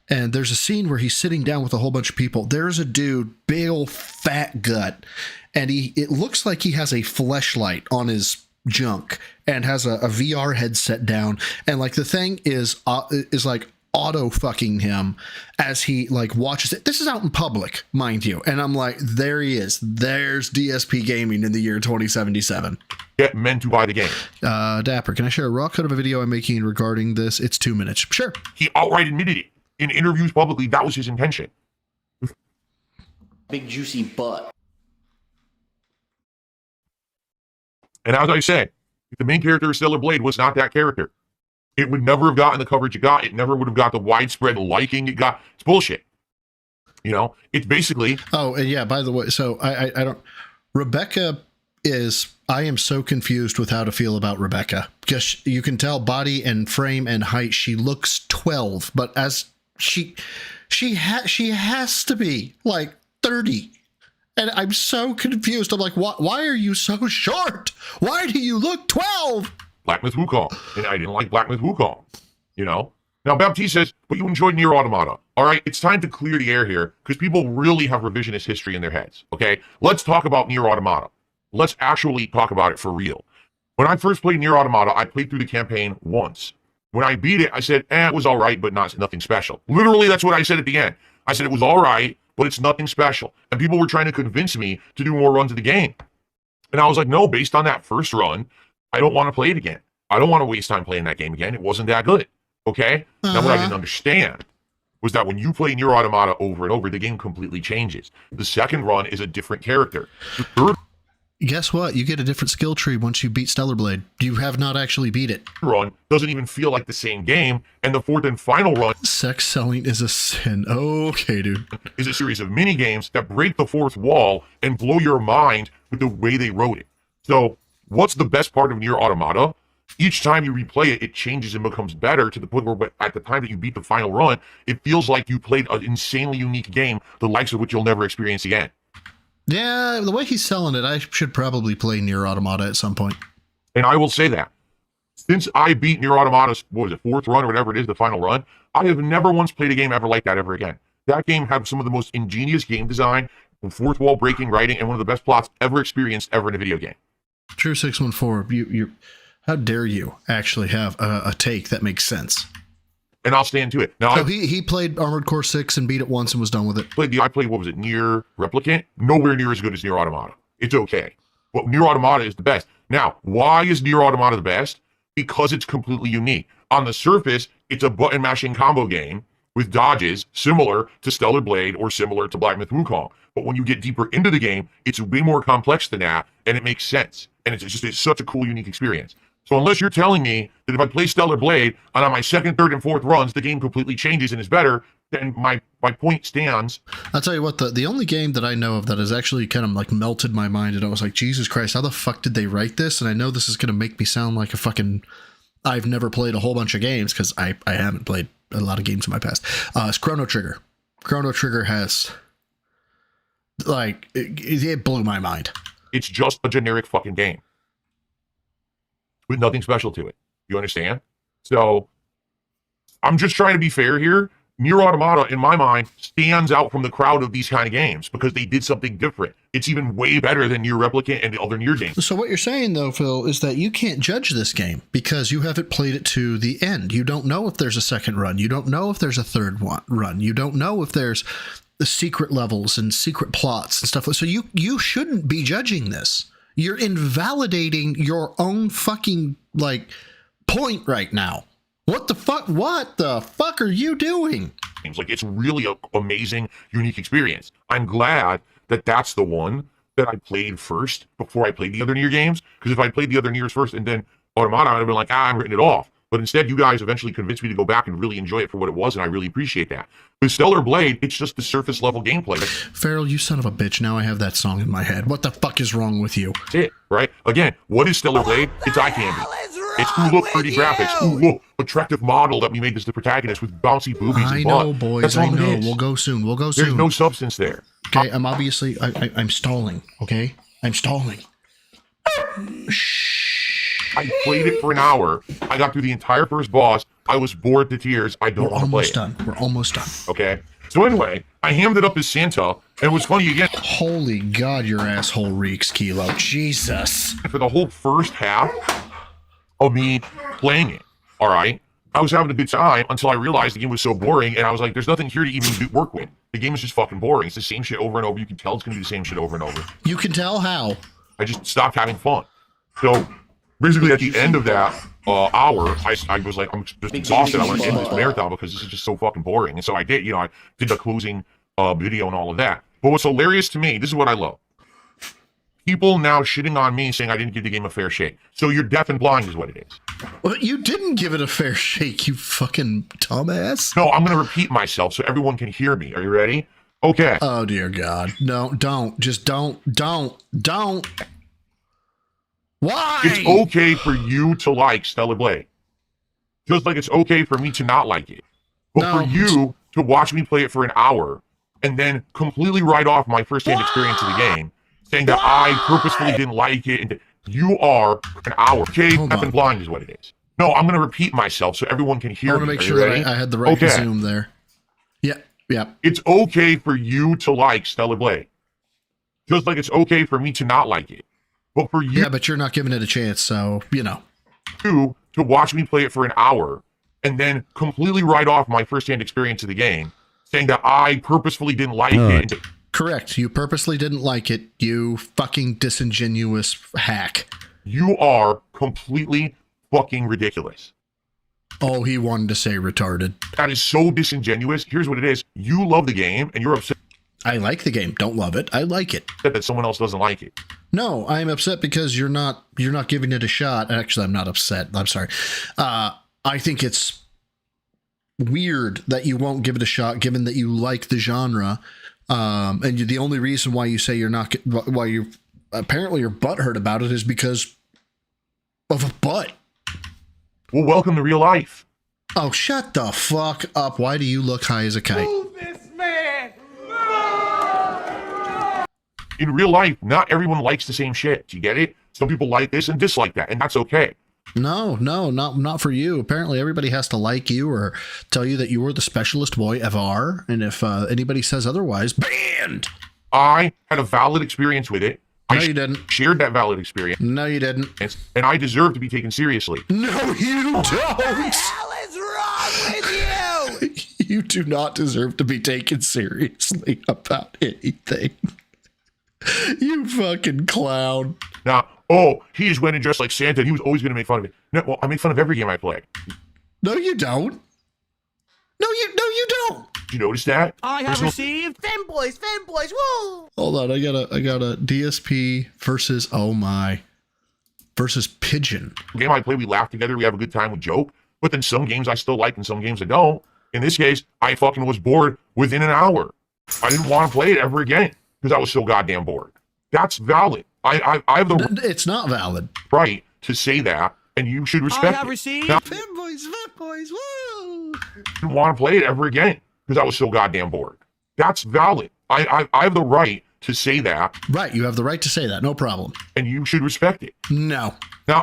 And there's a scene where he's sitting down with a whole bunch of people. There's a dude, big old fat gut, and it looks like he has a fleshlight on his junk and has a VR headset down. And like the thing is like auto fucking him as he like watches it. This is out in public, mind you. And I'm like, there he is. There's DSP Gaming in the year 2077. Get men to buy the game. Dapper, can I share a raw cut of a video I'm making regarding this? It's 2 minutes. Sure. He outright admitted it in interviews publicly. That was his intention. Big juicy butt. And as I said, if the main character of Stellar Blade was not that character, it would never have gotten the coverage it got. It never would have got the widespread liking it got. It's bullshit. You know, it's basically. Oh, and yeah, by the way, so I don't. Rebecca is. I am so confused with how to feel about Rebecca because you can tell body and frame and height. She looks 12, but as she has to be like 30. And I'm so confused. I'm like, why are you so short? Why do you look 12? Black Myth Wukong. And I didn't like Black Myth Wukong. You know? Now, Baptiste says, but you enjoyed Nier Automata. All right, it's time to clear the air here because people really have revisionist history in their heads. Okay? Let's talk about Nier Automata. Let's actually talk about it for real. When I first played Nier Automata, I played through the campaign once. When I beat it, I said, it was all right, but nothing special. Literally, that's what I said at the end. I said it was all right, but it's nothing special. And people were trying to convince me to do more runs of the game. And I was like, no, based on that first run, I don't want to play it again. I don't want to waste time playing that game again. It wasn't that good. Okay? Now, what I didn't understand was that when you play Nier Automata over and over, the game completely changes. The second run is a different character. The third Guess what? You get a different skill tree once you beat Stellar Blade. You have not actually beat it. Run doesn't even feel like the same game, and the fourth and final run, sex selling is a sin. Okay, dude. Is a series of mini games that break the fourth wall and blow your mind with the way they wrote it. So, what's the best part of Nier Automata? Each time you replay it, it changes and becomes better to the point where at the time that you beat the final run, it feels like you played an insanely unique game, the likes of which you'll never experience again. Yeah, the way he's selling it, I should probably play Nier Automata at some point. And I will say that. Since I beat Nier Automata's, what was it, 4th run or whatever it is, the final run, I have never once played a game ever like that ever again. That game had some of the most ingenious game design, fourth wall breaking writing, and one of the best plots ever experienced ever in a video game. True 614, you how dare you actually have a take that makes sense? And I'll stand to it. Now, so he played Armored Core 6 and beat it once and was done with it. I played, what was it, Nier Replicant? Nowhere near as good as Nier Automata. It's okay. But Nier Automata is the best. Now, why is Nier Automata the best? Because it's completely unique. On the surface, it's a button mashing combo game with dodges similar to Stellar Blade or similar to Black Myth Wukong. But when you get deeper into the game, it's way more complex than that, and it makes sense. And it's such a cool, unique experience. So unless you're telling me that if I play Stellar Blade and on my 2nd, 3rd, and 4th runs, the game completely changes and is better, then my point stands. I'll tell you what, the only game that I know of that has actually kind of like melted my mind, and I was like, Jesus Christ, how the fuck did they write this? And I know this is going to make me sound like a fucking... I've never played a whole bunch of games, because I haven't played a lot of games in my past. It's Chrono Trigger. Chrono Trigger has... Like, it blew my mind. It's just a generic fucking game with nothing special to it. You understand? So I'm just trying to be fair here. Nier Automata, in my mind, stands out from the crowd of these kind of games because they did something different. It's even way better than Nier Replicant and the other Nier games. So what you're saying, though, Phil, is that you can't judge this game because you haven't played it to the end. You don't know if there's a 2nd run. You don't know if there's a 3rd run. You don't know if there's the secret levels and secret plots and stuff. So you shouldn't be judging this. You're invalidating your own fucking, like, point right now. What the fuck are you doing? Like, it's really an amazing, unique experience. I'm glad that that's the one that I played first before I played the other Nier games. Because if I played the other Niers first and then Automata, I'd have been like, I'm written it off. But instead, you guys eventually convinced me to go back and really enjoy it for what it was, and I really appreciate that. With Stellar Blade, it's just the surface level gameplay. Farrell, you son of a bitch, now I have that song in my head. What the fuck is wrong with you? That's it, right? Again, what is Stellar Blade? It's eye candy. It's, ooh, look, pretty graphics. Ooh, look, attractive model that we made this the protagonist with bouncy boobies and butt. I know, boys, That's all I know. it is. We'll go soon. There's no substance there. Okay, I'm obviously, I'm stalling, okay? I'm stalling. I played it for an hour. I got through the entire first boss. I was bored to tears. I don't want to play it. We're almost done. Okay. So anyway, I hammed it up as Santa, and it was funny again. Holy God, your asshole reeks, Kilo. Jesus. For the whole first half of me playing it, all right, I was having a good time until I realized the game was so boring, and I was like, there's nothing here to even work with. The game is just fucking boring. It's the same shit over and over. You can tell it's going to be the same shit over and over. You can tell how. I just stopped having fun. So basically at the end of that hour, I was like, I'm just exhausted. I want to end this marathon because this is just so fucking boring. And so I did, I did the closing video and all of that. But what's hilarious to me, this is what I love. People now shitting on me saying I didn't give the game a fair shake. So you're deaf and blind is what it is. Well, you didn't give it a fair shake, you fucking dumbass. No, I'm going to repeat myself so everyone can hear me. Are you ready? Okay. Oh, dear God. No, don't. Just don't. Why? It's okay for you to like Stellar Blade. Just like it's okay for me to not like it. But for you to watch me play it for an hour and then completely write off my first-hand experience of the game, saying that I purposefully didn't like it, and you are an hour. Okay, deaf and blind is what it is. No, I'm going to repeat myself so everyone can hear me. I want to make sure that I had the right zoom there. Yeah. It's okay for you to like Stellar Blade. Just like it's okay for me to not like it. But for you... Yeah, but you're not giving it a chance, so, To watch me play it for an hour and then completely write off my first-hand experience of the game, saying that I purposefully didn't like it. Correct. You purposely didn't like it, you fucking disingenuous hack. You are completely fucking ridiculous. Oh, he wanted to say retarded. That is so disingenuous. Here's what it is. You love the game, and you're upset. I like the game. Don't love it. I like it. That someone else doesn't like it. No, I'm upset because you're not giving it a shot. Actually, I'm not upset. I'm sorry. I think it's weird that you won't give it a shot, given that you like the genre. And the only reason why you say why you apparently you're butthurt about it is because of a butt. Well, welcome to real life. Oh, shut the fuck up. Why do you look high as a kite? Move this man! In real life, not everyone likes the same shit. Do you get it? Some people like this and dislike that, and that's okay. No, not for you. Apparently, everybody has to like you or tell you that you were the specialist boy ever. And if anybody says otherwise, banned. I had a valid experience with it. No, you didn't. Shared that valid experience. No, you didn't. And I deserve to be taken seriously. No, you don't. What the hell is wrong with you? You do not deserve to be taken seriously about anything. You fucking clown. Now, he just went and dressed like Santa and he was always going to make fun of it. No, well, I make fun of every game I play. No, you don't. No, you don't. Did you notice that? I have received fanboys, woo! Hold on, I got a DSP versus Pigeon. The game I play, we laugh together, we have a good time, we joke. But then some games I still like and some games I don't. In this case, I fucking was bored within an hour. I didn't want to play it ever again because I was so goddamn bored. That's valid. I have the It's not valid. right to say that, and you should respect I have it. received Now, fanboys, woo! I didn't want to play it ever again because I was so goddamn bored. That's valid. I have the right to say that. Right, you have the right to say that. No problem. And you should respect it. No. Now,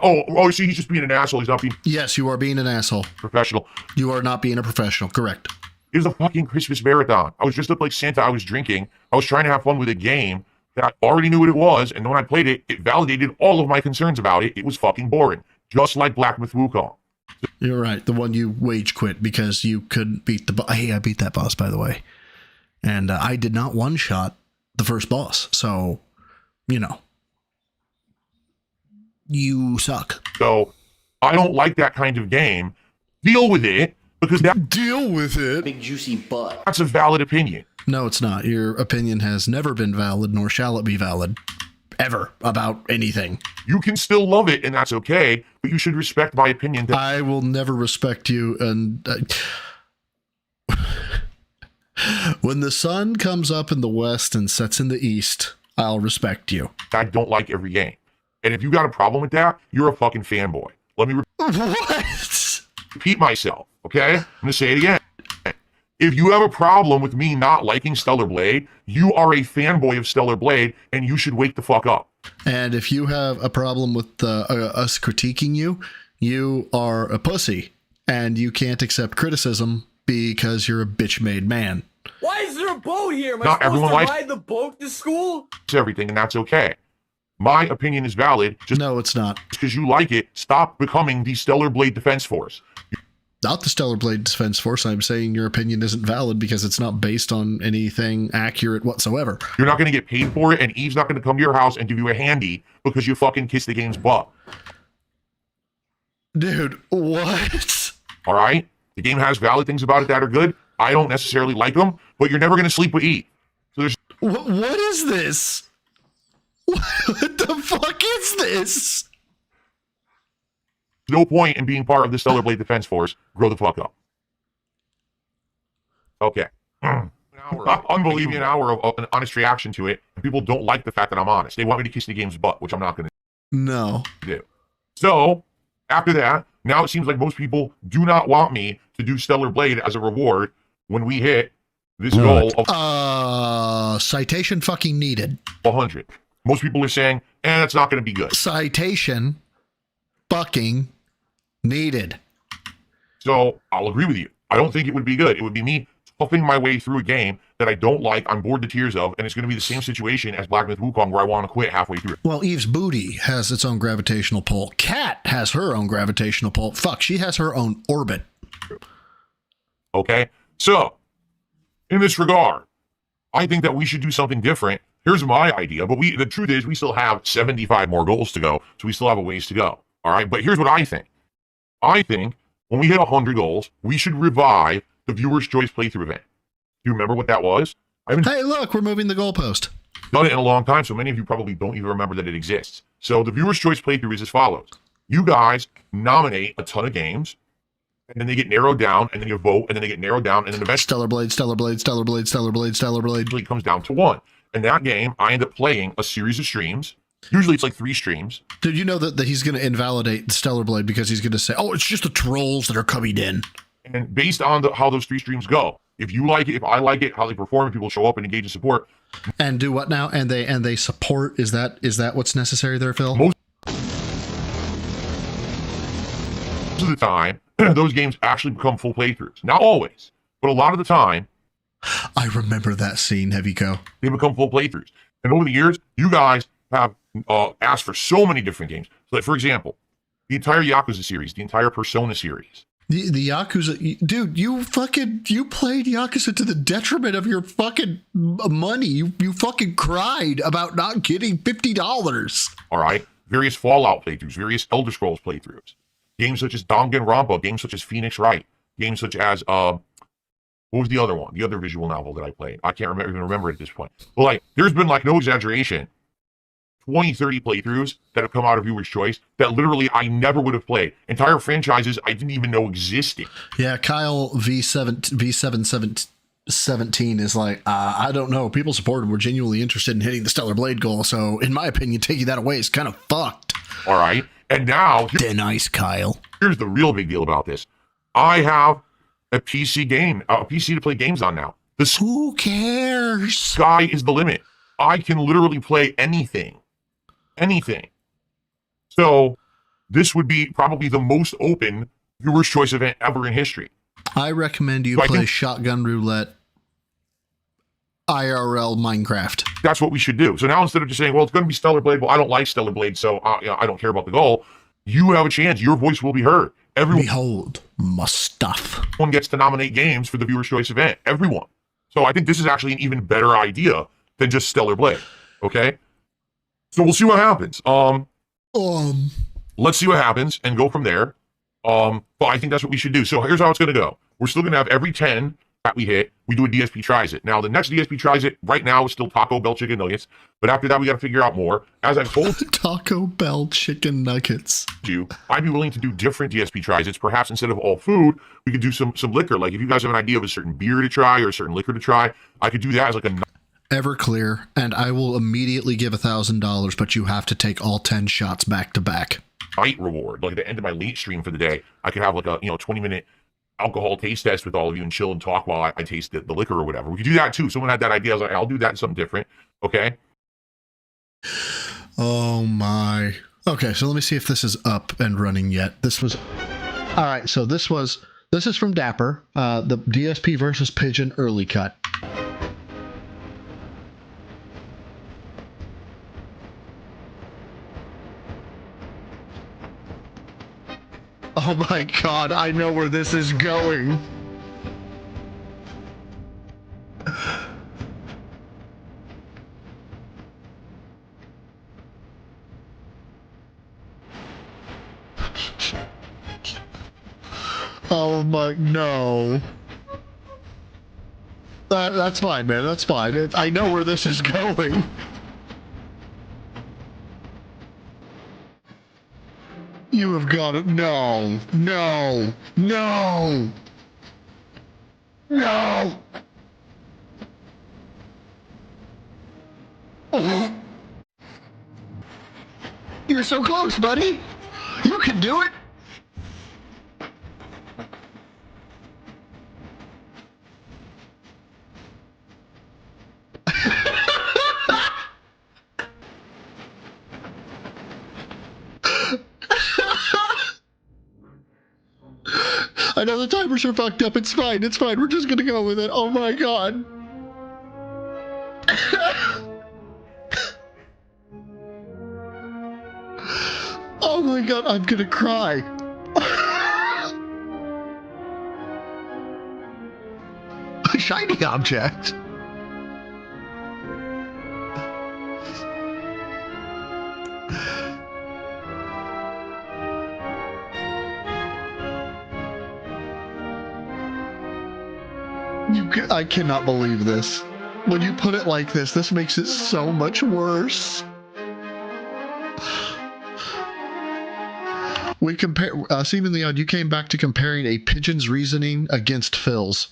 see, he's just being an asshole. He's not being Yes, you are being an asshole. professional. You are not being a professional. Correct. It was a fucking Christmas marathon. I was dressed up like Santa. I was drinking. I was trying to have fun with a game that I already knew what it was. And when I played it, it validated all of my concerns about it. It was fucking boring. Just like Black Myth Wukong. You're right. The one you wage quit because you couldn't beat the boss. Hey, I beat that boss, by the way. And I did not one-shot the first boss. So, you suck. So I don't like that kind of game. Deal with it because Deal with it. Big juicy butt. that's a valid opinion. No, it's not. Your opinion has never been valid, nor shall it be valid. Ever. About anything. You can still love it, and that's okay, but you should respect my opinion. I will never respect you. And when the sun comes up in the west and sets in the east, I'll respect you. I don't like every game. And if you got a problem with that, you're a fucking fanboy. Let me repeat myself, okay? I'm going to say it again. If you have a problem with me not liking Stellar Blade, you are a fanboy of Stellar Blade, and you should wake the fuck up. And if you have a problem with us critiquing you, you are a pussy, and you can't accept criticism because you're a bitch-made man. Why is there a boat here? Am I Not supposed everyone to likes- ride the boat to school? It's everything, and that's okay. My opinion is valid. Just No, it's not. because you like it, stop becoming the Stellar Blade Defense Force. Not the Stellar Blade Defense Force. I'm saying your opinion isn't valid because it's not based on anything accurate whatsoever. You're not going to get paid for it, and Eve's not going to come to your house and give you a handy because you fucking kissed the game's butt. Dude, what? All right? The game has valid things about it that are good. I don't necessarily like them, but you're never going to sleep with Eve. So there's What is this? What the fuck is this? no point in being part of the Stellar Blade Defense Force. Grow the fuck up. Okay. Unbelievable. An hour of an honest reaction to it, and people don't like the fact that I'm honest. They want me to kiss the game's butt, which I'm not going to No. do. So, after that, now it seems like most people do not want me to do Stellar Blade as a reward when we hit this goal of citation fucking needed. 100. Most people are saying, that's not going to be good. Citation fucking needed. So I'll agree with you. I don't think it would be good. It would be me toughing my way through a game that I don't like, I'm bored to tears of, and it's going to be the same situation as Black Myth Wukong where I want to quit halfway through. Well, Eve's booty has its own gravitational pull. Kat has her own gravitational pull. Fuck, she has her own orbit. Okay? So, in this regard, I think that we should do something different. Here's my idea, but the truth is we still have 75 more goals to go, so we still have a ways to go. All right? But here's what I think. I think when we hit 100 goals, we should revive the Viewer's Choice playthrough event. Do you remember what that was? Hey, look, we're moving the goalpost. Done it in a long time, so many of you probably don't even remember that it exists. So the Viewer's Choice playthrough is as follows. You guys nominate a ton of games, and then they get narrowed down, and then you vote, and then they get narrowed down, and then eventually Stellar Blade, Stellar Blade, Stellar Blade, Stellar Blade, Stellar Blade. it comes down to one. And that game, I end up playing a series of streams. Usually it's like 3 streams. Did you know that he's going to invalidate the Stellar Blade because he's going to say, oh, it's just the trolls that are coming in. And based on how those 3 streams go, If you like it, if I like it, how they perform, people show up and engage in support. And do what now? And they support. Is that what's necessary there, Phil? Most of the time, those games actually become full playthroughs. Not always, but a lot of the time. I remember that scene, Heavyco. They become full playthroughs. And over the years, you guys have asked for so many different games. So, like, for example, the entire Yakuza series, the entire Persona series. The Yakuza, dude, you played Yakuza to the detriment of your fucking money. You fucking cried about not getting $50. All right. Various Fallout playthroughs, various Elder Scrolls playthroughs. Games such as Danganronpa, games such as Phoenix Wright, games such as, what was the other one? The other visual novel that I played. I can't even remember it at this point. But, like, there's been, like, no exaggeration, 20, 30 playthroughs that have come out of Viewer's Choice that literally I never would have played. Entire franchises I didn't even know existed. Yeah, Kyle V717 is like, I don't know. People supported were genuinely interested in hitting the Stellar Blade goal. So, in my opinion, taking that away is kind of fucked. All right. And now... Then ice, Kyle. Here's the real big deal about this. I have a PC to play games on now. Who cares? Sky is the limit. I can literally play anything. Anything. So this would be probably the most open Viewer's Choice event ever in history. I recommend you play Shotgun Roulette IRL Minecraft. That's what we should do. So now instead of just saying, well, it's going to be Stellar Blade, well, I don't like Stellar Blade, so I don't care about the goal, you have a chance. Your voice will be heard. Everyone, behold my stuff. Everyone gets to nominate games for the Viewer's Choice event. Everyone. So I think this is actually an even better idea than just Stellar Blade. Okay? So we'll see what happens. Let's see what happens and go from there. But I think that's what we should do. So here's how it's going to go. We're still going to have every 10 that we hit, we do a DSP Tries It. Now, the next DSP Tries It right now is still Taco Bell Chicken Nuggets. But after that, we got to figure out more. As I've told Taco Bell Chicken Nuggets. I'd be willing to do different DSP Tries It's. Perhaps instead of all food, we could do some liquor. Like if you guys have an idea of a certain beer to try or a certain liquor to try, I could do that as like a... Everclear, and I will immediately give $1,000, but you have to take all 10 shots back to back. Night reward, like at the end of my late stream for the day, I could have like a 20-minute alcohol taste test with all of you and chill and talk while I taste the liquor or whatever. We could do that too. Someone had that idea. I was like, I'll do that something different. Okay. Oh my. Okay, so let me see if this is up and running yet. This was all right. So this is from Dapper, the DSP versus Pigeon early cut. Oh my god, I know where this is going. Oh my, no. That's fine, man, that's fine. I know where this is going. You have got it. No. No. No. No. Oh. You're so close, buddy. You can do it. I know the timers are fucked up. It's fine. It's fine. We're just gonna go with it. Oh my god. Oh my god. I'm gonna cry. A shiny object. I cannot believe this. When you put it like this makes it so much worse. We compare, seemingly odd, you came back to comparing a pigeon's reasoning against Phil's.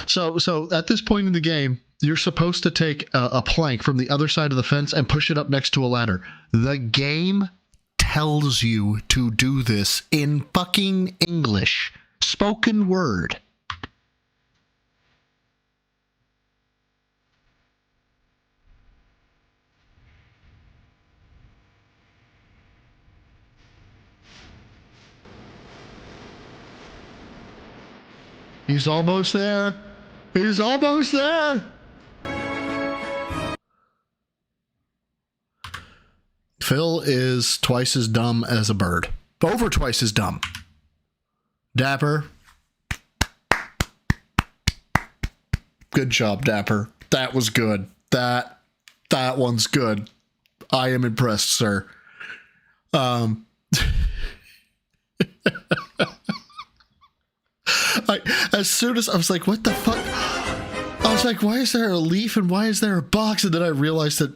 So at this point in the game, you're supposed to take a plank from the other side of the fence and push it up next to a ladder. The game tells you to do this in fucking English. Spoken word. He's almost there. He's almost there. Phil is twice as dumb as a bird. Over twice as dumb. Dapper. Good job, Dapper. That was good. That one's good. I am impressed, sir. As soon as I was like, what the fuck? I was like, why is there a leaf and why is there a box? And then I realized that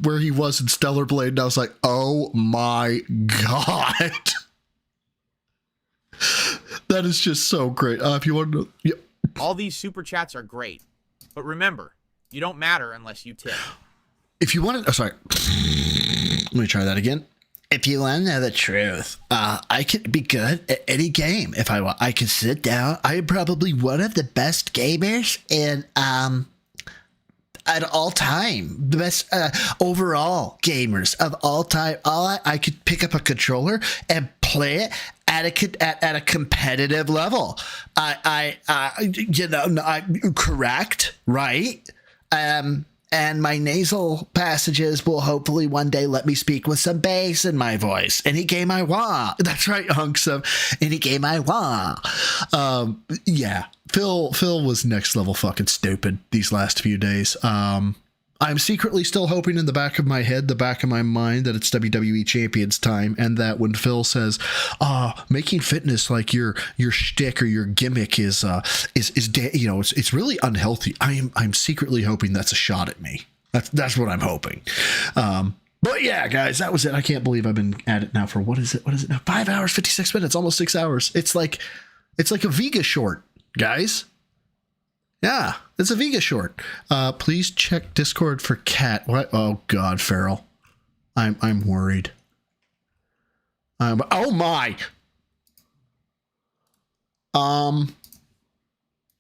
where he was in Stellar Blade, and I was like, oh my god. That is just so great. If you want to know, yeah. All these super chats are great. But remember, you don't matter unless you tip. If you want to, sorry. Let me try that again. If you want to know the truth, I could be good at any game if I want. I could sit down. I am probably one of the best gamers in at all time. The best overall gamers of all time. I could pick up a controller and play it at a competitive level. I'm correct, right? And my nasal passages will hopefully one day let me speak with some bass in my voice. And he gave my wah. That's right, hunks of. And he gave my wah. Yeah, Phil was next level fucking stupid these last few days. I'm secretly still hoping in the back of my head, the back of my mind, that it's WWE Champions time, and that when Phil says, making fitness like your shtick or your gimmick is it's really unhealthy. I'm secretly hoping that's a shot at me. That's what I'm hoping. But yeah, guys, that was it. I can't believe I've been at it now for what is it now? 5 hours, 56 minutes, almost 6 hours. It's like a Vega short, guys. Yeah, it's a Vega short. Please check Discord for cat. What? Oh God, Farrell. I'm worried. Oh my.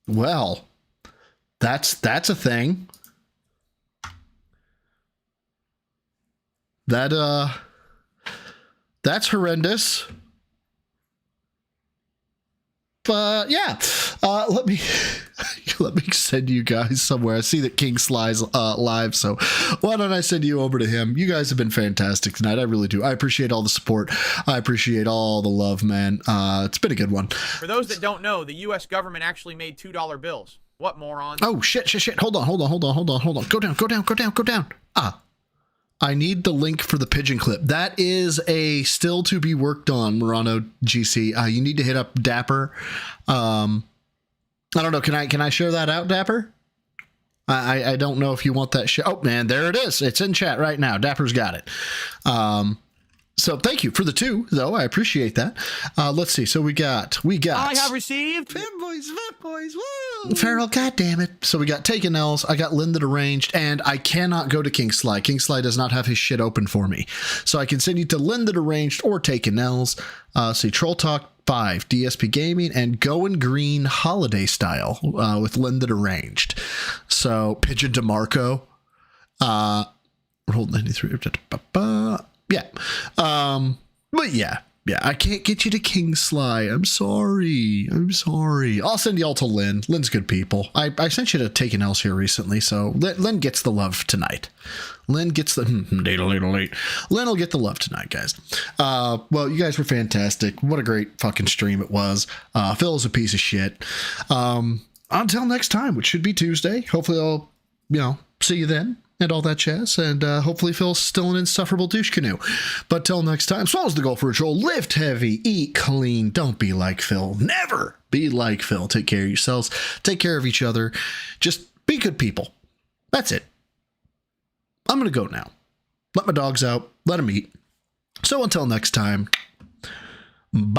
Well, that's a thing. That's horrendous. But yeah, let me send you guys somewhere. I see that King Sly's live, so why don't I send you over to him? You guys have been fantastic tonight. I really do. I appreciate all the support. I appreciate all the love, man. It's been a good one. For those that don't know, the U.S. government actually made $2 bills. What morons? Oh shit! Hold on. Go down. I need the link for the pigeon clip. That is a still to be worked on, Murano GC. You need to hit up Dapper. I don't know. Can I share that out, Dapper? I don't know if you want that. Oh man, there it is. It's in chat right now. Dapper's got it. So thank you for the 2, though. I appreciate that. Let's see. So we got. I have received Fanboys, woo! Farrell, goddammit. So we got Taken L's. I got Linda Deranged, and I cannot go to King Sly. King Sly does not have his shit open for me. So I can send you to Linda Deranged or Taken L's. See Troll Talk 5, DSP Gaming, and Going Green Holiday Style with Linda Deranged. So Pigeon DeMarco. Roll 93. Yeah. But yeah, I can't get you to King Sly. I'm sorry. I'll send y'all to Lynn. Lynn's good people. I sent you to Taken Else here recently, so Lynn gets the love tonight. Lynn gets the Lynn will get the love tonight, guys. Well, you guys were fantastic. What a great fucking stream it was. Phil is a piece of shit. Until next time, which should be Tuesday. Hopefully I'll, see you then. And all that jazz, and hopefully Phil's still an insufferable douche canoe. But till next time, swallows the goal for a troll. Lift heavy, eat clean. Don't be like Phil. Never be like Phil. Take care of yourselves. Take care of each other. Just be good people. That's it. I'm gonna go now. Let my dogs out. Let them eat. So until next time, bye.